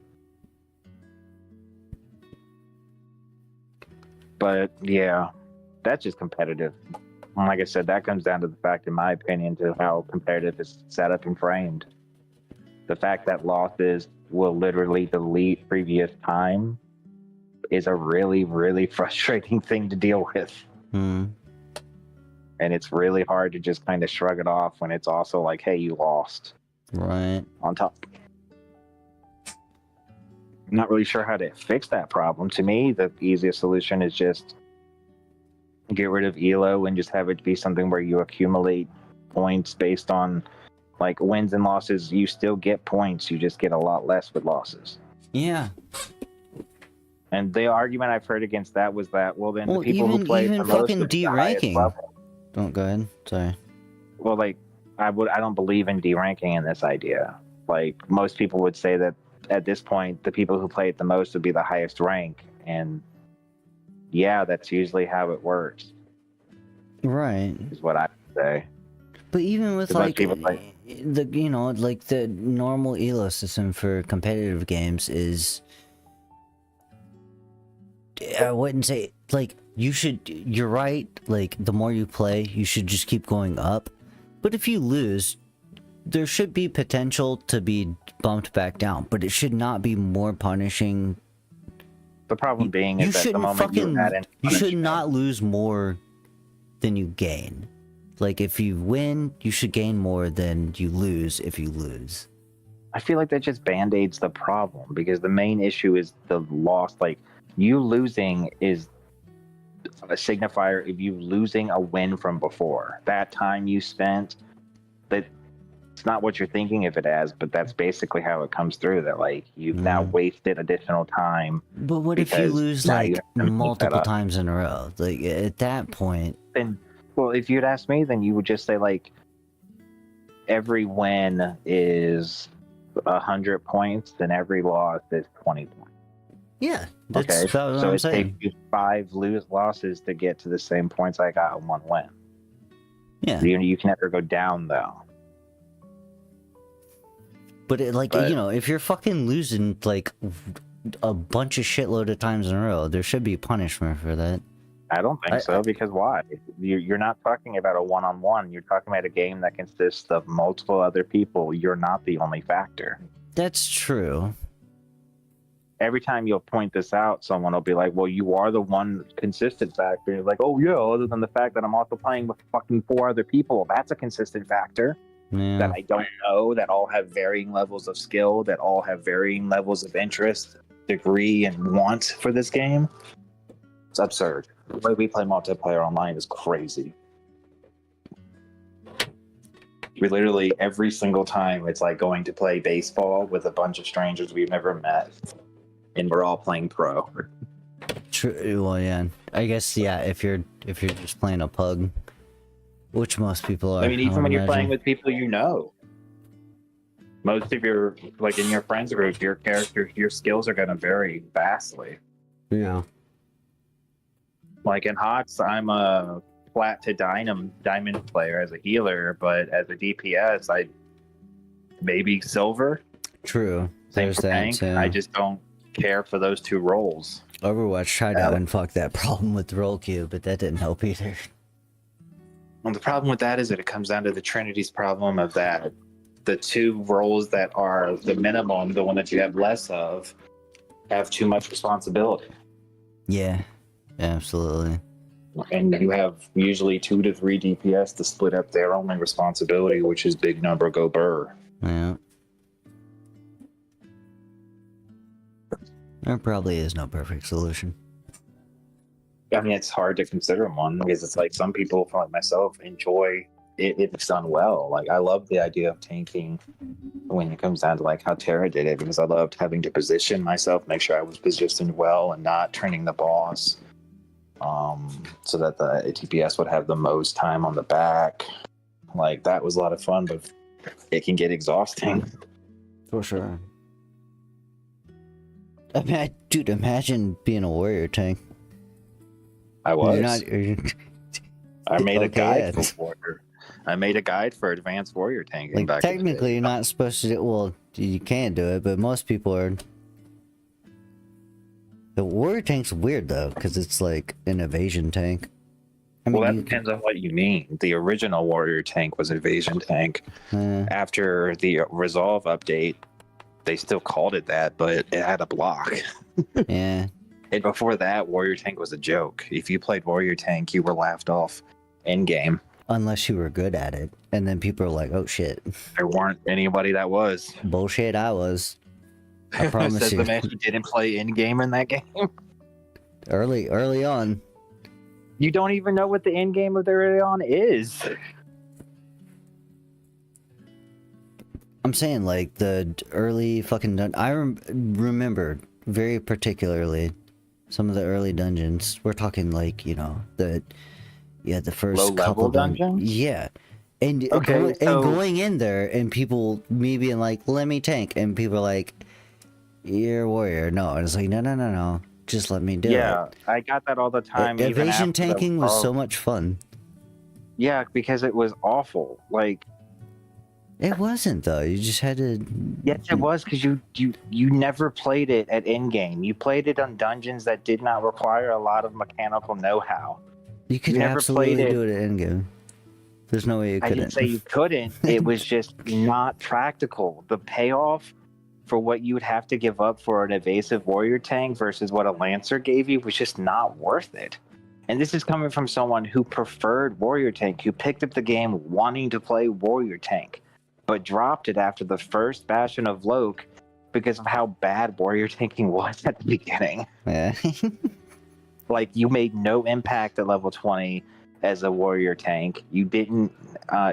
But yeah, that's just competitive. And like I said, that comes down to the fact, in my opinion, to how competitive is set up and framed. The fact that losses will literally delete previous time is a really, really frustrating thing to deal with. And it's really hard to just kind of shrug it off when it's also like, hey, you lost. Right. On top. I'm not really sure how to fix that problem. To me, the easiest solution is just get rid of ELO and just have it be something where you accumulate points based on like wins and losses. You still get points, you just get a lot less with losses. Yeah. And the argument I've heard against that was that, well, then the people who play the most fucking at the highest D-ranking. level. Don't go ahead. Sorry. Well, like, I don't believe in D-ranking in this idea. Like, most people would say that at this point, the people who play it the most would be the highest rank. And yeah, that's usually how it works. Right. Is what I would say. But even with Because like the like the normal ELO system for competitive games is, I wouldn't say like you're right, like, the more you play, you should just keep going up. But if you lose, there should be potential to be bumped back down, but it should not be more punishing. The problem being is that the moment you add in you should punishment- not lose more than you gain. Like, if you win, you should gain more than you lose if you lose. I feel like that just band-aids the problem, because the main issue is the loss. Like, you losing is a signifier of you losing a win from before. That time you spent, that it's not what you're thinking of it as, but that's basically how it comes through, that like you've now wasted additional time. But what if you because lose now like you have to make that multiple up. times in a row? Like, at that point, Then, well, if you'd ask me, then you would just say like every win is 100 points, then every loss is 20 points. yeah, that's Okay, what so I'm it saying. takes you 5 losses to get to the same points I got in 1 win. Yeah. You can never go down though. But it, like, But- you know, if you're fucking losing like a bunch of shitload of times in a row, there should be punishment for that. I don't think so, because why? You're not talking about a one-on-one. You're talking about a game that consists of multiple other people. You're not the only factor. That's true. Every time you'll point this out, someone will be like, well, you are the one consistent factor. You're like, oh yeah, other than the fact that I'm also playing with fucking 4 other people. That's a consistent factor. Yeah. That I don't know, that all have varying levels of skill, that all have varying levels of interest, degree, and want for this game. It's absurd. The way we play multiplayer online is crazy. We literally, every single time, it's like going to play baseball with a bunch of strangers we've never met, and we're all playing pro. True. Well, yeah. I guess, yeah. If you're just playing a pug, which most people are. I mean, even would when you're playing imagine. with people you know, most of your, like in your friends group, your character, your skills are going to vary vastly. Yeah. Like in HOTS, I'm a flat to diamond player as a healer, but as a DPS, I maybe silver. True. Same There's for that tank. too. I just don't care for those 2 roles. Overwatch tried to unfuck that problem with roll queue, but that didn't help either. Well, the problem with that is that it comes down to the Trinity's problem of that the 2 roles that are the minimum, the one that you have less of, have too much responsibility. Yeah. Absolutely. And you have usually 2 to 3 DPS to split up their only responsibility, which is big number go burr. Yeah. There probably is no perfect solution. I mean, it's hard to consider one because it's like some people, like myself, enjoy it if it's done well. Like, I love the idea of tanking when it comes down to like how Terra did it, because I loved having to position myself, make sure I was positioned well and not turning the boss, so that the ATPS would have the most time on the back. Like, that was a lot of fun, but it can get exhausting. For sure. I mean, dude, imagine being a warrior tank. I was. I made a Okay, guide yeah. for warrior. I made a guide for advanced warrior tanking Like, back in the day. technically, you're not supposed to do, well, you can do it, but most people are. The warrior tank's weird, though, because it's like an evasion tank. I mean, Well, that you depends on what you mean. The original warrior tank was invasion tank. After the Resolve update, they still called it that, but it had a block. Yeah. And before that, warrior tank was a joke. If you played warrior tank, you were laughed off in game. Unless you were good at it, and then people are like, "Oh shit." There weren't anybody that was. Bullshit, I was. I promise Says you. the man who didn't play in game in that game. Early on. You don't even know what the end game of the early on is. I'm saying, like, the early fucking I remember very particularly some of the early dungeons. We're talking, like, you know, the first Low-level couple dungeons? Yeah. And, Okay, going in there and people, me being like, let me tank. And people are like, you're a warrior. No. And it's like, no. Just let me do it. Yeah, I got that all the time. even Evasion after the tanking was so Resolve. much fun. Yeah, because it was awful. Like, It wasn't though. You just had to. Yes, it was because you never played it at in game. You played it on dungeons that did not require a lot of mechanical know-how. You could never played absolutely it. do it at endgame. There's no way you I couldn't. didn't say you couldn't. It was just not practical. The payoff for what you would have to give up for an evasive warrior tank versus what a lancer gave you was just not worth it. And this is coming from someone who preferred warrior tank, who picked up the game wanting to play warrior tank, but dropped it after the first Bastion of Loke because of how bad warrior tanking was at the beginning. Yeah. Like, you made no impact at level 20 as a warrior tank. You didn't,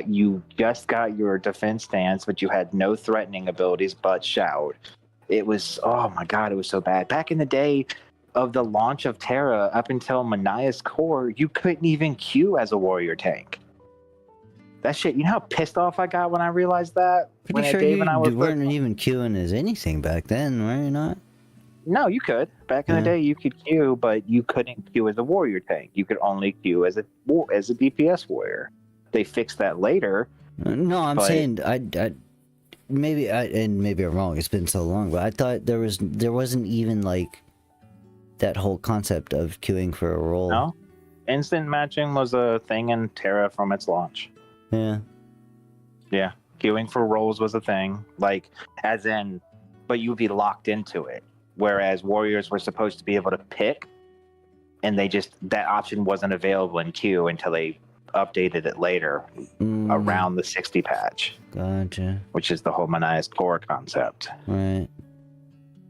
you just got your defense stance, but you had no threatening abilities but shout. It was, oh my god, it was so bad. Back in the day of the launch of Terra up until Mania's Core, you couldn't even queue as a warrior tank. That shit, you know how pissed off I got when I realized that? Pretty sure you weren't even queuing as anything back then, were you not? No, you could. Back in the day, you could queue, but you couldn't queue as a warrior tank. You could only queue as a DPS warrior. They fixed that later. No, I'm saying maybe I'm wrong. It's been so long, but I thought there wasn't even like that whole concept of queuing for a role. No, instant matching was a thing in Terra from its launch. Yeah. Yeah, queuing for roles was a thing. Like, as in, but you'd be locked into it. Whereas warriors were supposed to be able to pick, and that option wasn't available in queue until they updated it later around the 60 patch. Gotcha. Which is the whole Mania's Core concept. Right.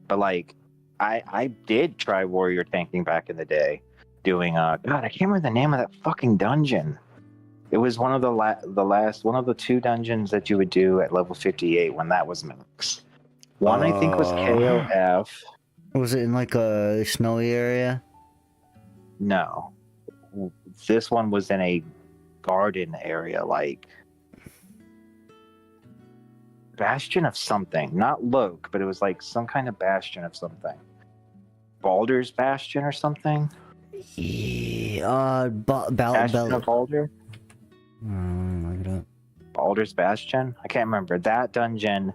But like, I did try warrior tanking back in the day, doing God, I can't remember the name of that fucking dungeon. It was one of the last one of the two dungeons that you would do at level 58 when that was max. One I think was KOF. Was it in like a snowy area? No. This one was in a garden area, like Bastion of something. Not Loke, but it was like some kind of Bastion of something. Baldur's Bastion or something? Yeah, Bastion of Baldur? Look it up. Baldur's Bastion? I can't remember. That dungeon,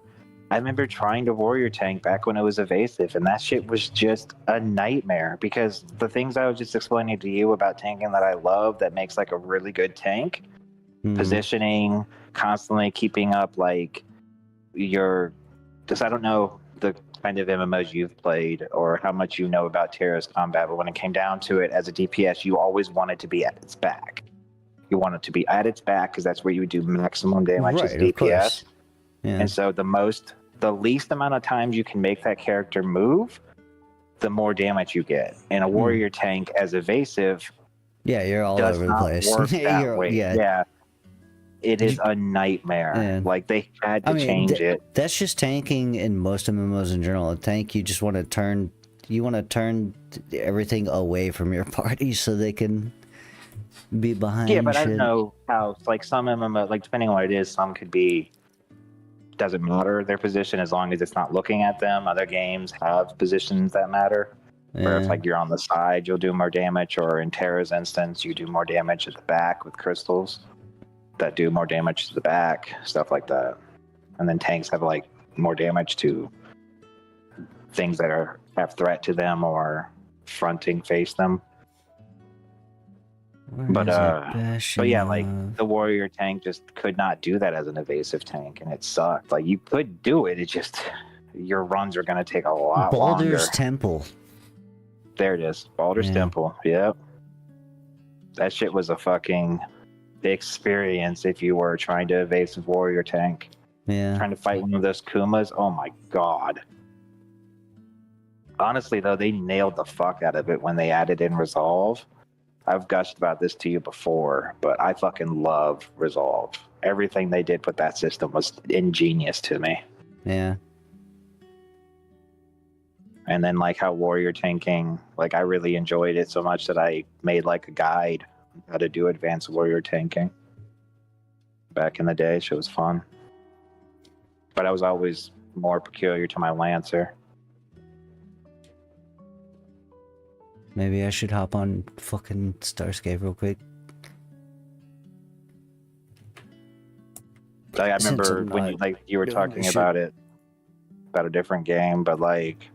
I remember trying to warrior tank back when it was evasive, and that shit was just a nightmare, because the things I was just explaining to you about tanking that I love that makes like a really good tank, positioning, constantly keeping up like your, because I don't know the kind of MMOs you've played or how much you know about Terra's combat, but when it came down to it, as a DPS, you always wanted to be at its back. You want it to be at its back because that's where you would do maximum damage as DPS. Yeah. And so the least amount of times you can make that character move, the more damage you get. And a warrior tank as evasive, yeah, you're all over the place. Work that way. Yeah. It is a nightmare. Yeah. Like, they had to change it. That's just tanking in most MMOs in general. A tank, you just want to turn everything away from your party so they can be behind. Yeah, but shit. I don't know how, like, some MMO, like, depending on what it is, some could be, doesn't matter their position as long as it's not looking at them. Other games have positions that matter. Where if, like, you're on the side, you'll do more damage, or in Terra's instance, you do more damage at the back with crystals that do more damage to the back, stuff like that. And then tanks have, like, more damage to things that have threat to them or fronting face them. But yeah, like, the warrior tank just could not do that as an evasive tank, and it sucked. Like, you could do it, it just, your runs are going to take a lot longer. Baldur's Temple. There it is. Baldur's Temple. Yep. That shit was a fucking experience if you were trying to evasive warrior tank. Yeah. Trying to fight one of those Kumas. Oh my god. Honestly, though, they nailed the fuck out of it when they added in Resolve. I've gushed about this to you before, but I fucking love Resolve. Everything they did with that system was ingenious to me. Yeah. And then, like, how warrior tanking, like, I really enjoyed it so much that I made, like, a guide on how to do advanced warrior tanking back in the day. So it was fun. But I was always more peculiar to my Lancer. Maybe I should hop on fucking Starscape real quick. Like, I Since remember I'm when not you were doing my talking shit. about it, about a different game, but like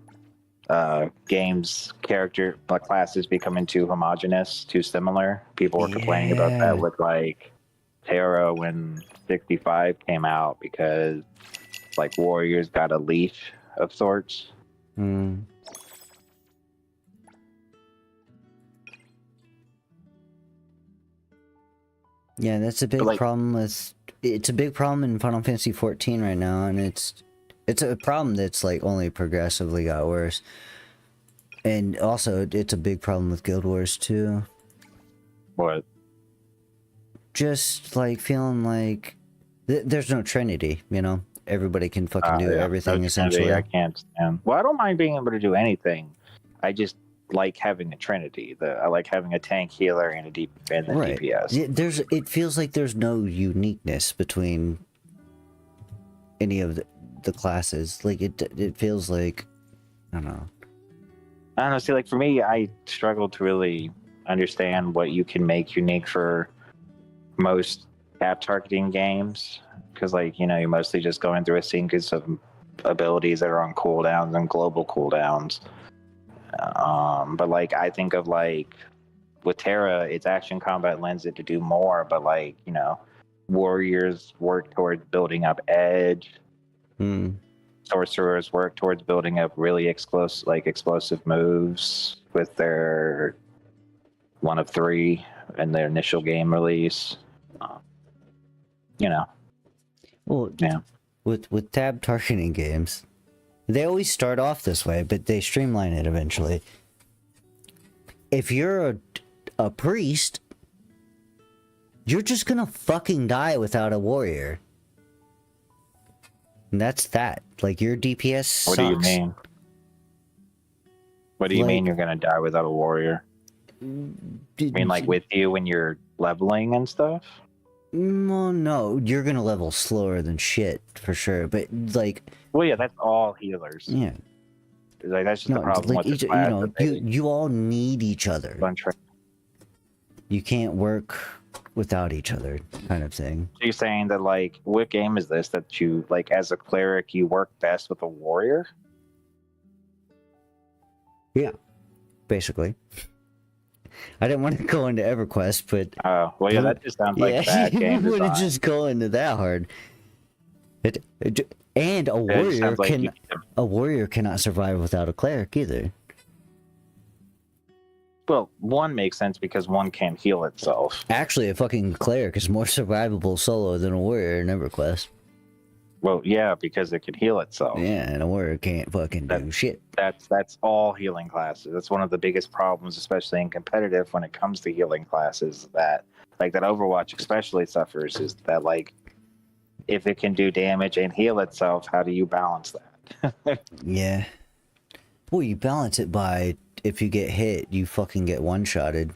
games character classes becoming too homogenous, too similar. People were complaining about that with like Terra when 65 came out because like warriors got a leash of sorts. Hmm. Yeah, that's a big problem with. It's a big problem in Final Fantasy 14 right now, and it's a problem that's like only progressively got worse. And also, it's a big problem with Guild Wars too. What? Just like feeling like there's no Trinity, you know. Everybody can fucking do everything No essentially. Trinity, I can't stand. Well, I don't mind being able to do anything. I just like having a Trinity. I like having a tank, healer, and a Right. DPS. It feels like there's no uniqueness between any of the classes. Like it feels like, I don't know. I don't know. See, like for me, I struggle to really understand what you can make unique for most tap targeting games, because like you're mostly just going through a sequence of abilities that are on cooldowns and global cooldowns. But like I think of like with Terra, its action combat lends it to do more, but like warriors work towards building up edge. Sorcerers work towards building up really explosive moves with their 1 of 3 in their initial game release. Well, yeah. With tab targeting games, they always start off this way, but they streamline it eventually. If you're a priest, you're just gonna fucking die without a warrior. And that's that. Like, your DPS sucks. What do you mean? What do you mean you're gonna die without a warrior? You mean like with you when you're leveling and stuff? Well, no, you're gonna level slower than shit, for sure, but like... Well, yeah, that's all healers. Yeah. Like, that's just the problem with the class. You all need each other. You can't work without each other, kind of thing. So you're saying that, like, what game is this that you, like, as a cleric, you work best with a warrior? Yeah, basically. I didn't want to go into EverQuest, but... Oh, well, yeah, that just sounds like bad game design. You wouldn't just go into that hard. And a warrior a warrior cannot survive without a cleric either. Well, one makes sense because one can't heal itself. Actually, a fucking cleric is more survivable solo than a warrior in EverQuest. Well, yeah, because it can heal itself. Yeah, and a warrior can't fucking do shit. That's all healing classes. That's one of the biggest problems, especially in competitive, when it comes to healing classes, that Overwatch especially suffers, is that, like, if it can do damage and heal itself, how do you balance that? Yeah. Well, you balance it by, if you get hit, you fucking get one-shotted.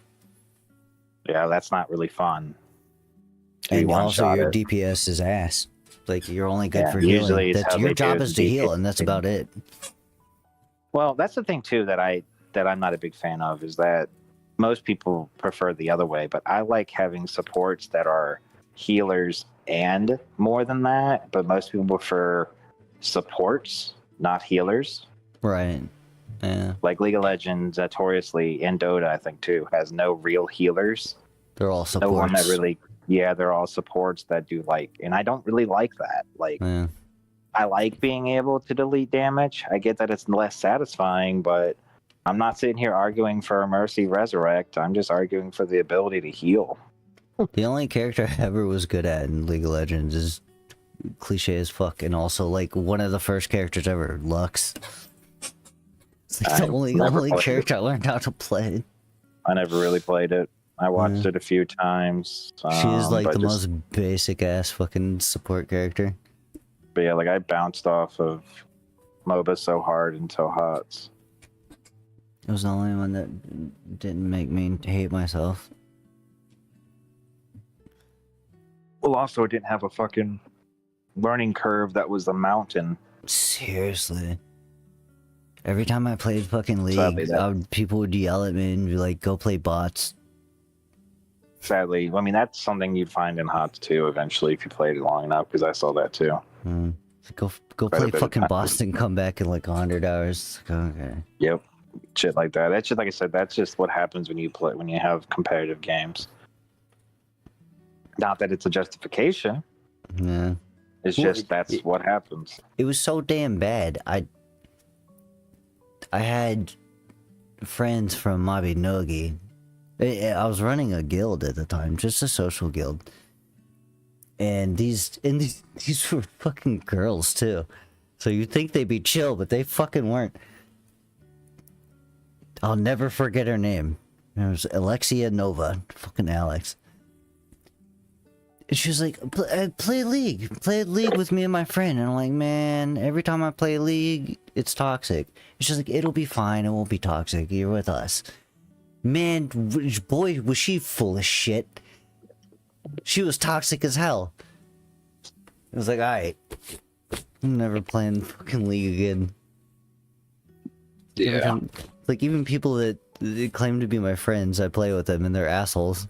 Yeah, that's not really fun. And also your DPS is ass. Like, you're only good for usually healing. Your job is to heal, and that's about it. Well, that's the thing too that I'm not a big fan of, is that most people prefer the other way, but I like having supports that are healers and more than that, but most people prefer supports, not healers. Right. Yeah. Like League of Legends, notoriously, and Dota, I think too, has no real healers. They're all supports. No one that really, they're all supports that do and I don't really like that. Like, I like being able to delete damage. I get that it's less satisfying, but I'm not sitting here arguing for a Mercy Resurrect. I'm just arguing for the ability to heal. The only character I ever was good at in League of Legends is cliche as fuck, and also like one of the first characters ever, Lux. It's like the only character I learned how to play. I never really played it. I watched it a few times. She is like the most basic ass fucking support character. But yeah, like I bounced off of MOBA so hard until HOTS. It was the only one that didn't make me hate myself. Well, also it didn't have a fucking learning curve that was a mountain. Seriously. Every time I played fucking League, people would yell at me and be like, go play bots. sadly, I mean, that's something you'd find in HOTS too eventually if you played it long enough, because I saw that too. Go Quite a play bit of fucking time. Boston, come back in like 100 hours. Okay. Yep, shit like that. That's just like I said. That's just what happens when you have competitive games. Not that it's a justification. Yeah. It's Well, just that's what happens. It was so damn bad. I had friends from Mabinogi. I was running a guild at the time, just a social guild. And these were fucking girls too. So you'd think they'd be chill, but they fucking weren't. I'll never forget her name. It was Alexia Nova. Fucking Alex. And she was like, play League with me and my friend. And I'm like, man, every time I play League, it's toxic. And she's like, it'll be fine, it won't be toxic, you're with us. Man, boy, was she full of shit. She was toxic as hell. I was like, alright. I'm never playing fucking League again. Yeah. Like, even people that claim to be my friends, I play with them and they're assholes.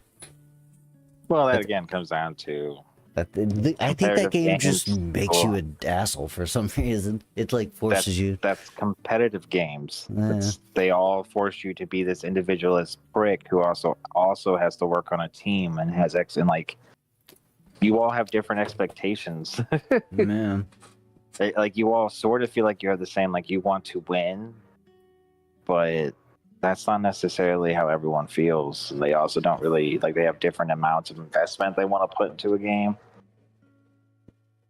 Well, that again comes down to. I think that game just makes you an asshole for some reason. It like forces you. That's competitive games. Yeah. They all force you to be this individualist prick who also has to work on a team and has and like. You all have different expectations. Man. Like you all sort of feel like you're the same. Like you want to win, but that's not necessarily how everyone feels. They also don't really like. They have different amounts of investment they want to put into a game.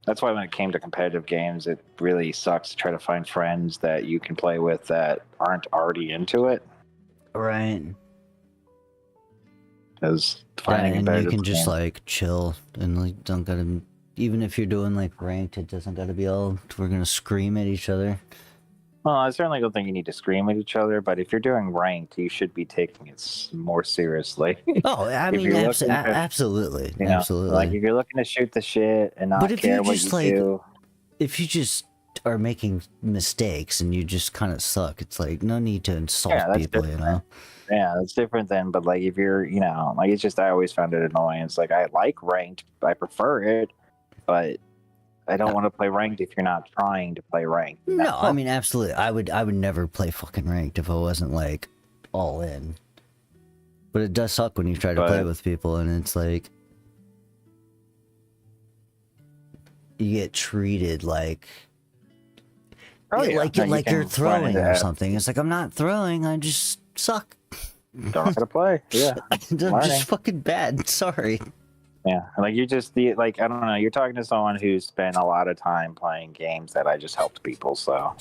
That's why when it came to competitive games, it really sucks to try to find friends that you can play with that aren't already into it. Right. Because and you can just like chill and like don't gotta. Even if you're doing like ranked, it doesn't gotta be all we're gonna scream at each other. Well, I certainly don't think you need to scream at each other, but if you're doing ranked, you should be taking it more seriously. Oh, I mean, absolutely, you know, absolutely. Like if you're looking to shoot the shit and not care what you do. If you just are making mistakes and you just kind of suck, it's like no need to insult people, different. you know? Yeah, that's different than, but like if you're, you know, like it's just I always found it annoying. It's like I like ranked, I prefer it, but I don't want to play ranked if you're not trying to play ranked. No, I mean absolutely. I would never play fucking ranked if I wasn't like all in. But it does suck when you try to play with people and it's like you get treated like like you're throwing or something. It's like I'm not throwing, I just suck. Don't know how to play. Yeah. I'm just fucking bad. Sorry. Yeah, like you just like I don't know. You're talking to someone who's spent a lot of time playing games that I just helped people. So,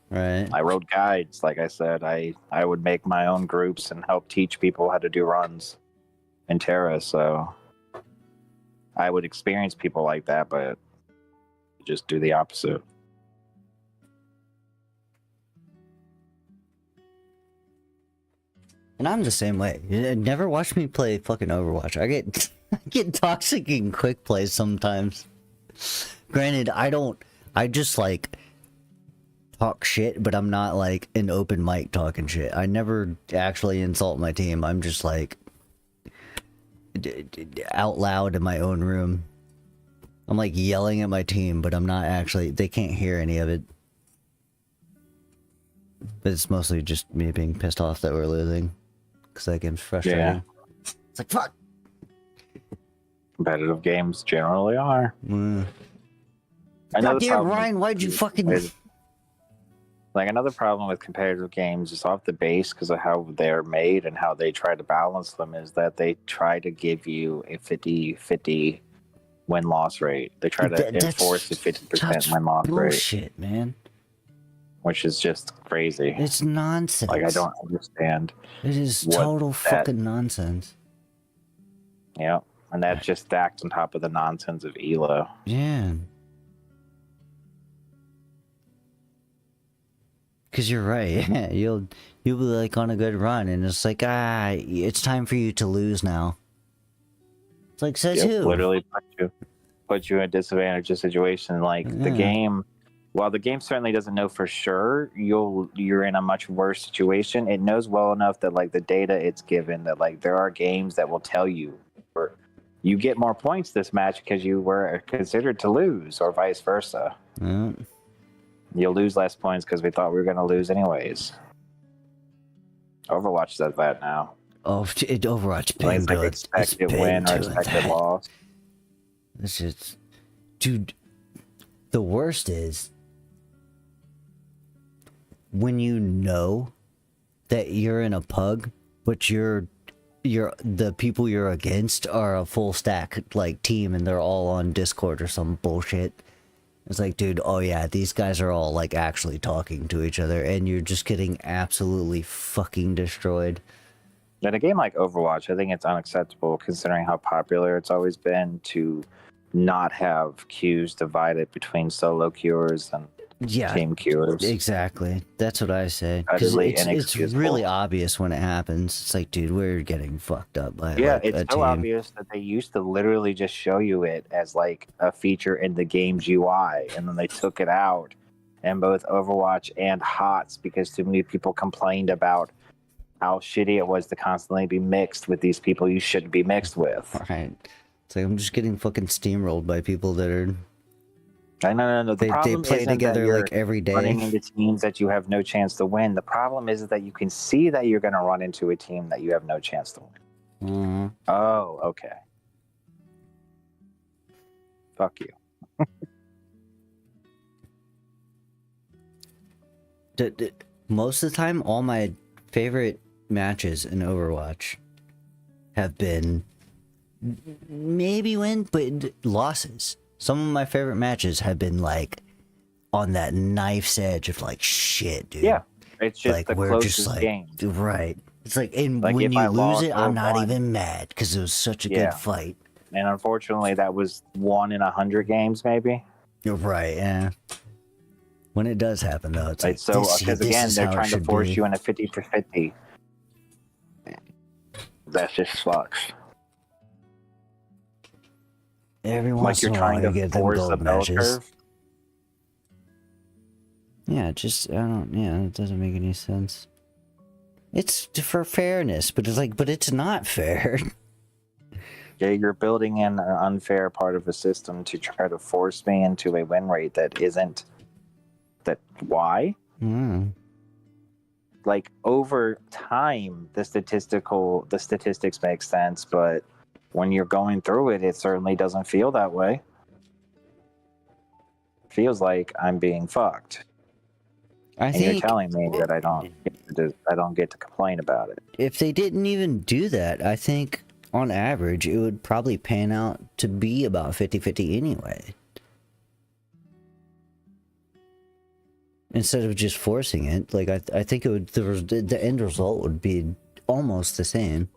right. I wrote guides. Like I said, I would make my own groups and help teach people how to do runs in Terra. So, I would experience people like that, but just do the opposite. And I'm the same way. You never watch me play fucking Overwatch. I get toxic in quick plays sometimes. Granted, I just like talk shit, but I'm not like an open mic talking shit. I never actually insult my team. I'm just like out loud in my own room. I'm like yelling at my team, but I'm not actually, they can't hear any of it. But it's mostly just me being pissed off that we're losing. Because that game's frustrating. Yeah. It's like, fuck! Competitive games generally are. Goddamn, Ryan, why'd you fucking... Like, another problem with competitive games is off the base because of how they're made and how they try to balance them is that they try to give you a 50-50 win-loss rate. They try to enforce a 50% win-loss rate. Bullshit, man. Which is just crazy. It's nonsense. Like, I don't understand. It is total fucking nonsense. Yeah, and that just stacked on top of the nonsense of ELO. Yeah. Because you're right. Yeah, you'll be like on a good run, and it's like, it's time for you to lose now. It's like, says who? Literally put you in a disadvantageous situation. Like the game, while the game certainly doesn't know for sure, you're in a much worse situation. It knows well enough that like the data it's given that like there are games that will tell you You get more points this match because you were considered to lose, or vice versa. Yeah. You'll lose less points because we thought we were going to lose anyways. Overwatch does that now. Oh, Overwatch Like, been it's like doing expected win or expected loss. This is, dude. The worst is when you know that you're in a pug, but the people you're against are a full stack like team, and they're all on Discord or some bullshit. It's like, dude, oh yeah, these guys are all like actually talking to each other, and you're just getting absolutely fucking destroyed. In a game like Overwatch, I think it's unacceptable considering how popular it's always been to not have queues divided between solo queuers and team queuers. Exactly. That's what I say. Because it's really obvious when it happens. It's like, dude, we're getting fucked up by like, it's a so team. obvious that they used to literally just show you it as like a feature in the game's UI, and then they took it out in both Overwatch and HOTS because too many people complained about how shitty it was to constantly be mixed with these people you shouldn't be mixed with. Right. It's like I'm just getting fucking steamrolled by people that are. No. They play together like every day. Running into teams that you have no chance to win. The problem is that you can see that you're going to run into a team that you have no chance to win. Mm-hmm. Oh, okay. Fuck you. Most of the time, all my favorite matches in Overwatch have been maybe win, but losses. Some of my favorite matches have been like on that knife's edge of like shit, dude. Yeah, it's just like the we're closest just like game. Right. It's like, and Like, when if you I lose lost it, or I'm not won- even mad because it was such a Yeah. good fight. And unfortunately, that was 1 in 100 games, maybe. You're right. Yeah. When it does happen, though, it's like So, this, because this again, is they're how it trying to should force be. you in a 50-50. That just sucks. Every Like once you're in a while, trying you to get them force a gold bell matches. curve. Yeah, just I don't. Yeah, it doesn't make any sense. It's for fairness, but it's like, but it's not fair. Yeah, you're building in an unfair part of the system to try to force me into a win rate that isn't. That why? Mm. Like over time, the statistics make sense, but when you're going through it, it certainly doesn't feel that way. Feels like I'm being fucked. I and think you're telling me that I don't get to complain about it. if they didn't even do that, I think on average it would probably pan out to be about 50-50 anyway. Instead of just forcing it, like I think it would, the end result would be almost the same.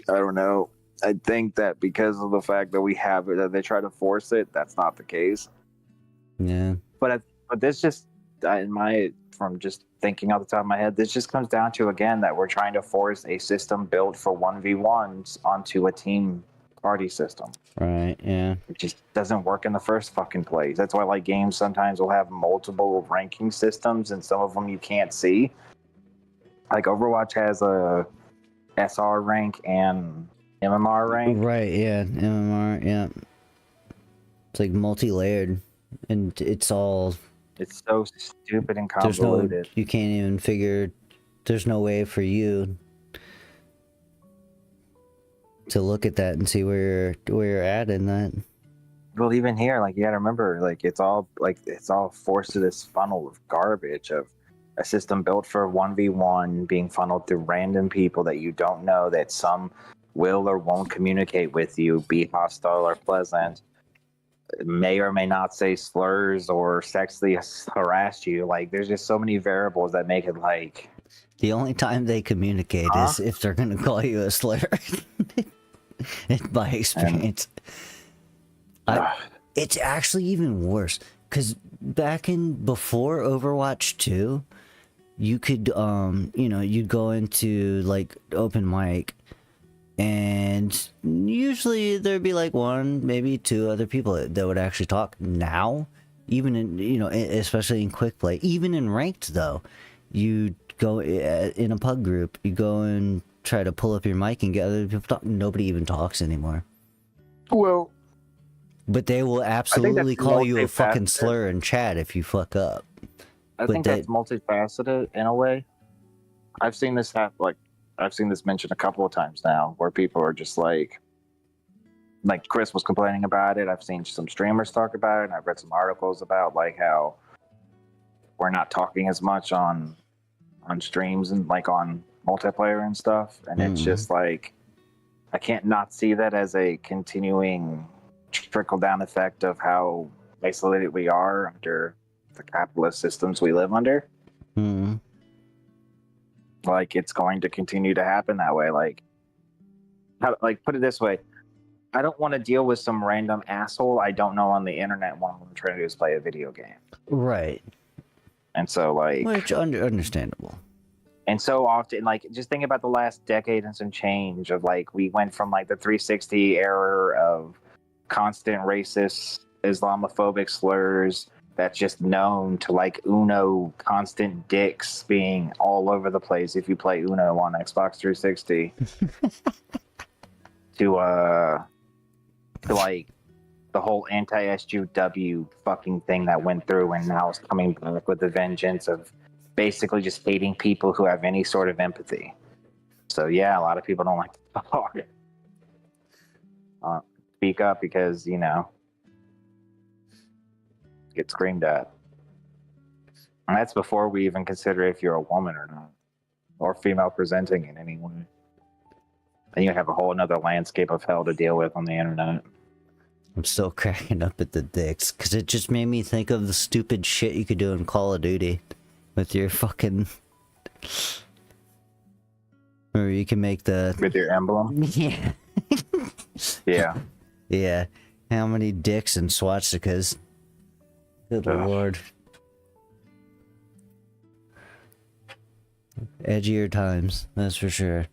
I don't know. I think that because of the fact that we have it, that they try to force it, that's not the case. Yeah. But this just, from just thinking off the top of my head, this just comes down to, again, that we're trying to force a system built for 1v1s onto a team party system. Right, yeah. It just doesn't work in the first fucking place. That's why, like, games sometimes will have multiple ranking systems, and some of them you can't see. Like, Overwatch has a SR rank and MMR rank. Right, yeah, MMR, yeah. It's like multi-layered, and it's all... It's so stupid and There's convoluted. no, you can't even figure, there's no way for you to look at that and see where you're at in that. Well, even here, like, you gotta remember, like, it's all forced to this funnel of garbage of a system built for 1v1 being funneled through random people that you don't know, that some will or won't communicate with you, be hostile or pleasant, may or may not say slurs or sexually harass you. Like, there's just so many variables that make it like... The only time they communicate is if they're gonna call you a slur. In my experience. It's actually even worse, because before Overwatch 2, you could, you'd go into, like, open mic, and usually there'd be, like, one, maybe two other people that would actually talk. Now, even in, especially in quick play, even in ranked, though, you go in a pug group, you go and try to pull up your mic and get other people talk. Nobody even talks anymore. Well, but they will absolutely call you a fucking slur in chat if you fuck up. I think that's multifaceted in a way. I've seen this happen. Like, I've seen this mentioned a couple of times now, where people are just like Chris was complaining about it. I've seen some streamers talk about it, and I've read some articles about like how we're not talking as much on streams and like on multiplayer and stuff, and it's just like I can't not see that as a continuing trickle down effect of how isolated we are under the capitalist systems we live under. Like, it's going to continue to happen that way. Like put it this way, I don't want to deal with some random asshole I don't know on the internet when I'm trying to do is play a video game. Right. And so, like... Which, understandable. And so often, like, just think about the last decade and some change of, like, we went from, like, the 360 era of constant racist, Islamophobic slurs that's just known to, like, Uno constant dicks being all over the place if you play Uno on Xbox 360. to, like, the whole anti-SJW fucking thing that went through and now it's coming back with the vengeance of basically just hating people who have any sort of empathy. So yeah, a lot of people don't like to talk. Speak up because, you know, get screamed at. And that's before we even consider if you're a woman or not, or female presenting in any way. And you have a whole another landscape of hell to deal with on the internet. I'm still cracking up at the dicks, because it just made me think of the stupid shit you could do in Call of Duty with your fucking... Or you can make the... With your emblem? Yeah. Yeah. Yeah. How many dicks and swastikas? Good lord. Edgier times, that's for sure.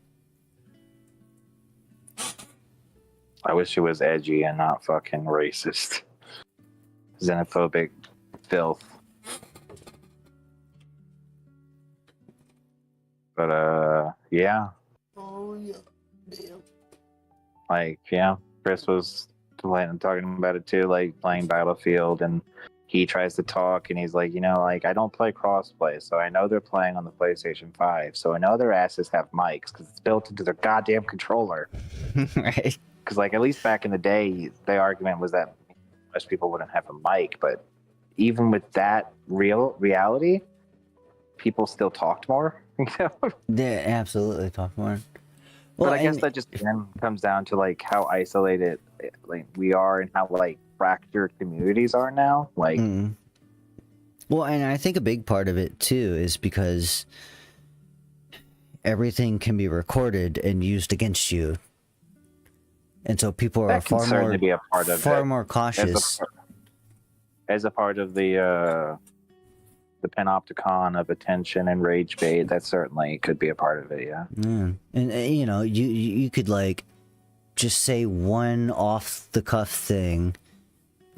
I wish it was edgy and not fucking racist. Xenophobic filth. But, yeah. Oh, yeah. Damn. Like, yeah, Chris was talking about it too, like playing Battlefield, and he tries to talk, and he's like, you know, like, I don't play crossplay, so I know they're playing on the PlayStation 5, so I know their asses have mics, because it's built into their goddamn controller. Right. Because, like, at least back in the day, the argument was that most people wouldn't have a mic, but even with that reality, people still talked more. You know? Yeah, absolutely talk more. Well, but I guess that just again comes down to, like, how isolated, like, we are and how, like, fractured communities are now. Like, well, and I think a big part of it too is because everything can be recorded and used against you. And so people are far more cautious. As a part of the panopticon of attention and rage bait, that certainly could be a part of it, yeah. And you know, you could, like, just say one off-the-cuff thing,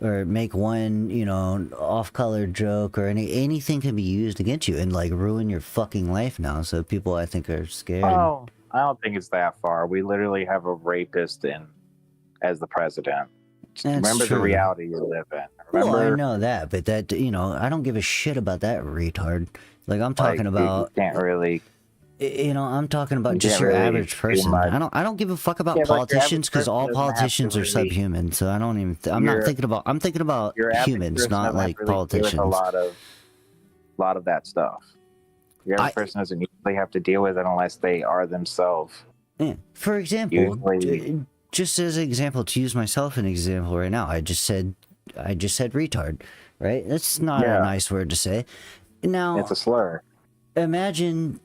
or make one, you know, off-color joke, or anything can be used against you and, like, ruin your fucking life now. So people, I think, are scared. Oh, I don't think it's that far. We literally have a rapist as the president. Remember the reality you live in. Remember, well, I know that, but that, you know, I don't give a shit about that retard. Like, I'm talking about... You can't really... You know, I'm talking about just your average person. I don't give a fuck about politicians, because all politicians are subhuman. So I don't even... I'm thinking about humans, not like politicians. A lot of that stuff. Your average person doesn't usually have to deal with it unless they are themselves. Yeah. For example, just as an example, to use myself an example right now, I just said retard, right? That's not a nice word to say. Now, it's a slur. Imagine,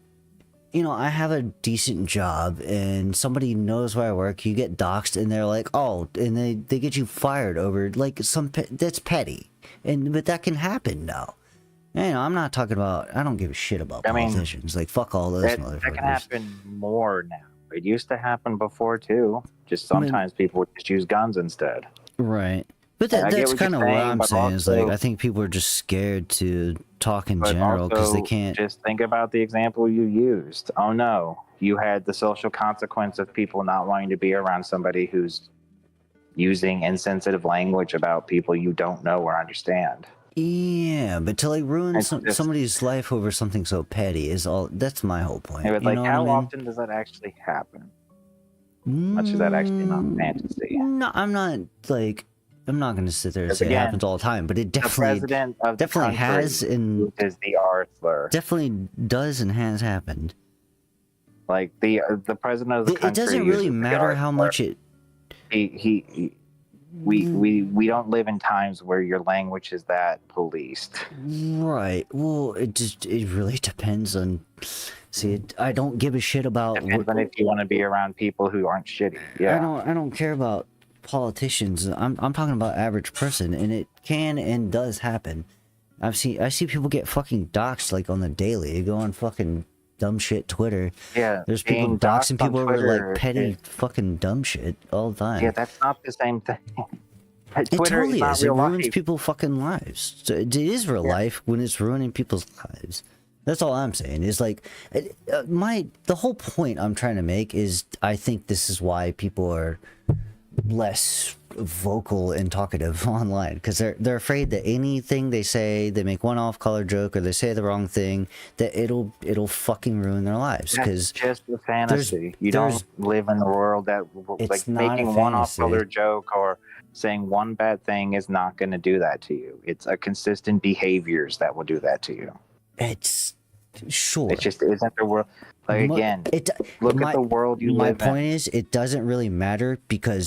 you know, I have a decent job and somebody knows where I work, you get doxxed, and they're like, oh, and they get you fired over, like, that's petty. But that can happen now. You know, I'm not talking about, I don't give a shit about politicians. Like, fuck all those motherfuckers. That can happen more now. It used to happen before, too. Just sometimes people would just use guns instead. Right. But I get that's what you're kind of what saying, I'm but saying. Is like also- I think people are just scared to talk in But general because they also, can't. just think about the example you used. Oh no, you had the social consequence of people not wanting to be around somebody who's using insensitive language about people you don't know or understand. Yeah, but to like ruin It's just- somebody's life over something so petty is all. That's my whole point. It was You like, know what how I mean? often does that actually happen? Much is that actually not fantasy? No, I'm not like. I'm not going to sit there and 'Cause say it again, happens all the time, but it The definitely president of the definitely country has and uses the R slur. definitely does and has happened. Like the president of the country. It doesn't really uses the matter R how slur. much it. We don't live in times where your language is that policed. Right. Well, it really depends on. See, I don't give a shit about. Depends on if you want to be around people who aren't shitty. Yeah. I don't care about politicians. I'm talking about average person, and it can and does happen. I see people get fucking doxxed like on the daily. You go on fucking dumb shit Twitter. Yeah. There's people being doxing doxxed on people over Twitter like petty is- fucking dumb shit all the time. Yeah, that's not the same thing. It Twitter totally is not is. It real ruins life. people's fucking lives. So it is real life when it's ruining people's lives. That's all I'm saying. Is like the whole point I'm trying to make is I think this is why people are less vocal and talkative online because they're afraid that anything they say, they make one off-color joke or they say the wrong thing, that it'll fucking ruin their lives. Because That's just a fantasy. You don't live in the world that like It's not a making one fantasy. off-color joke or saying one bad thing is not going to do that to you. It's a consistent behaviors that will do that to you. It's sure. It just isn't the world. Like again, look at the world you my live in. point is, it doesn't really matter because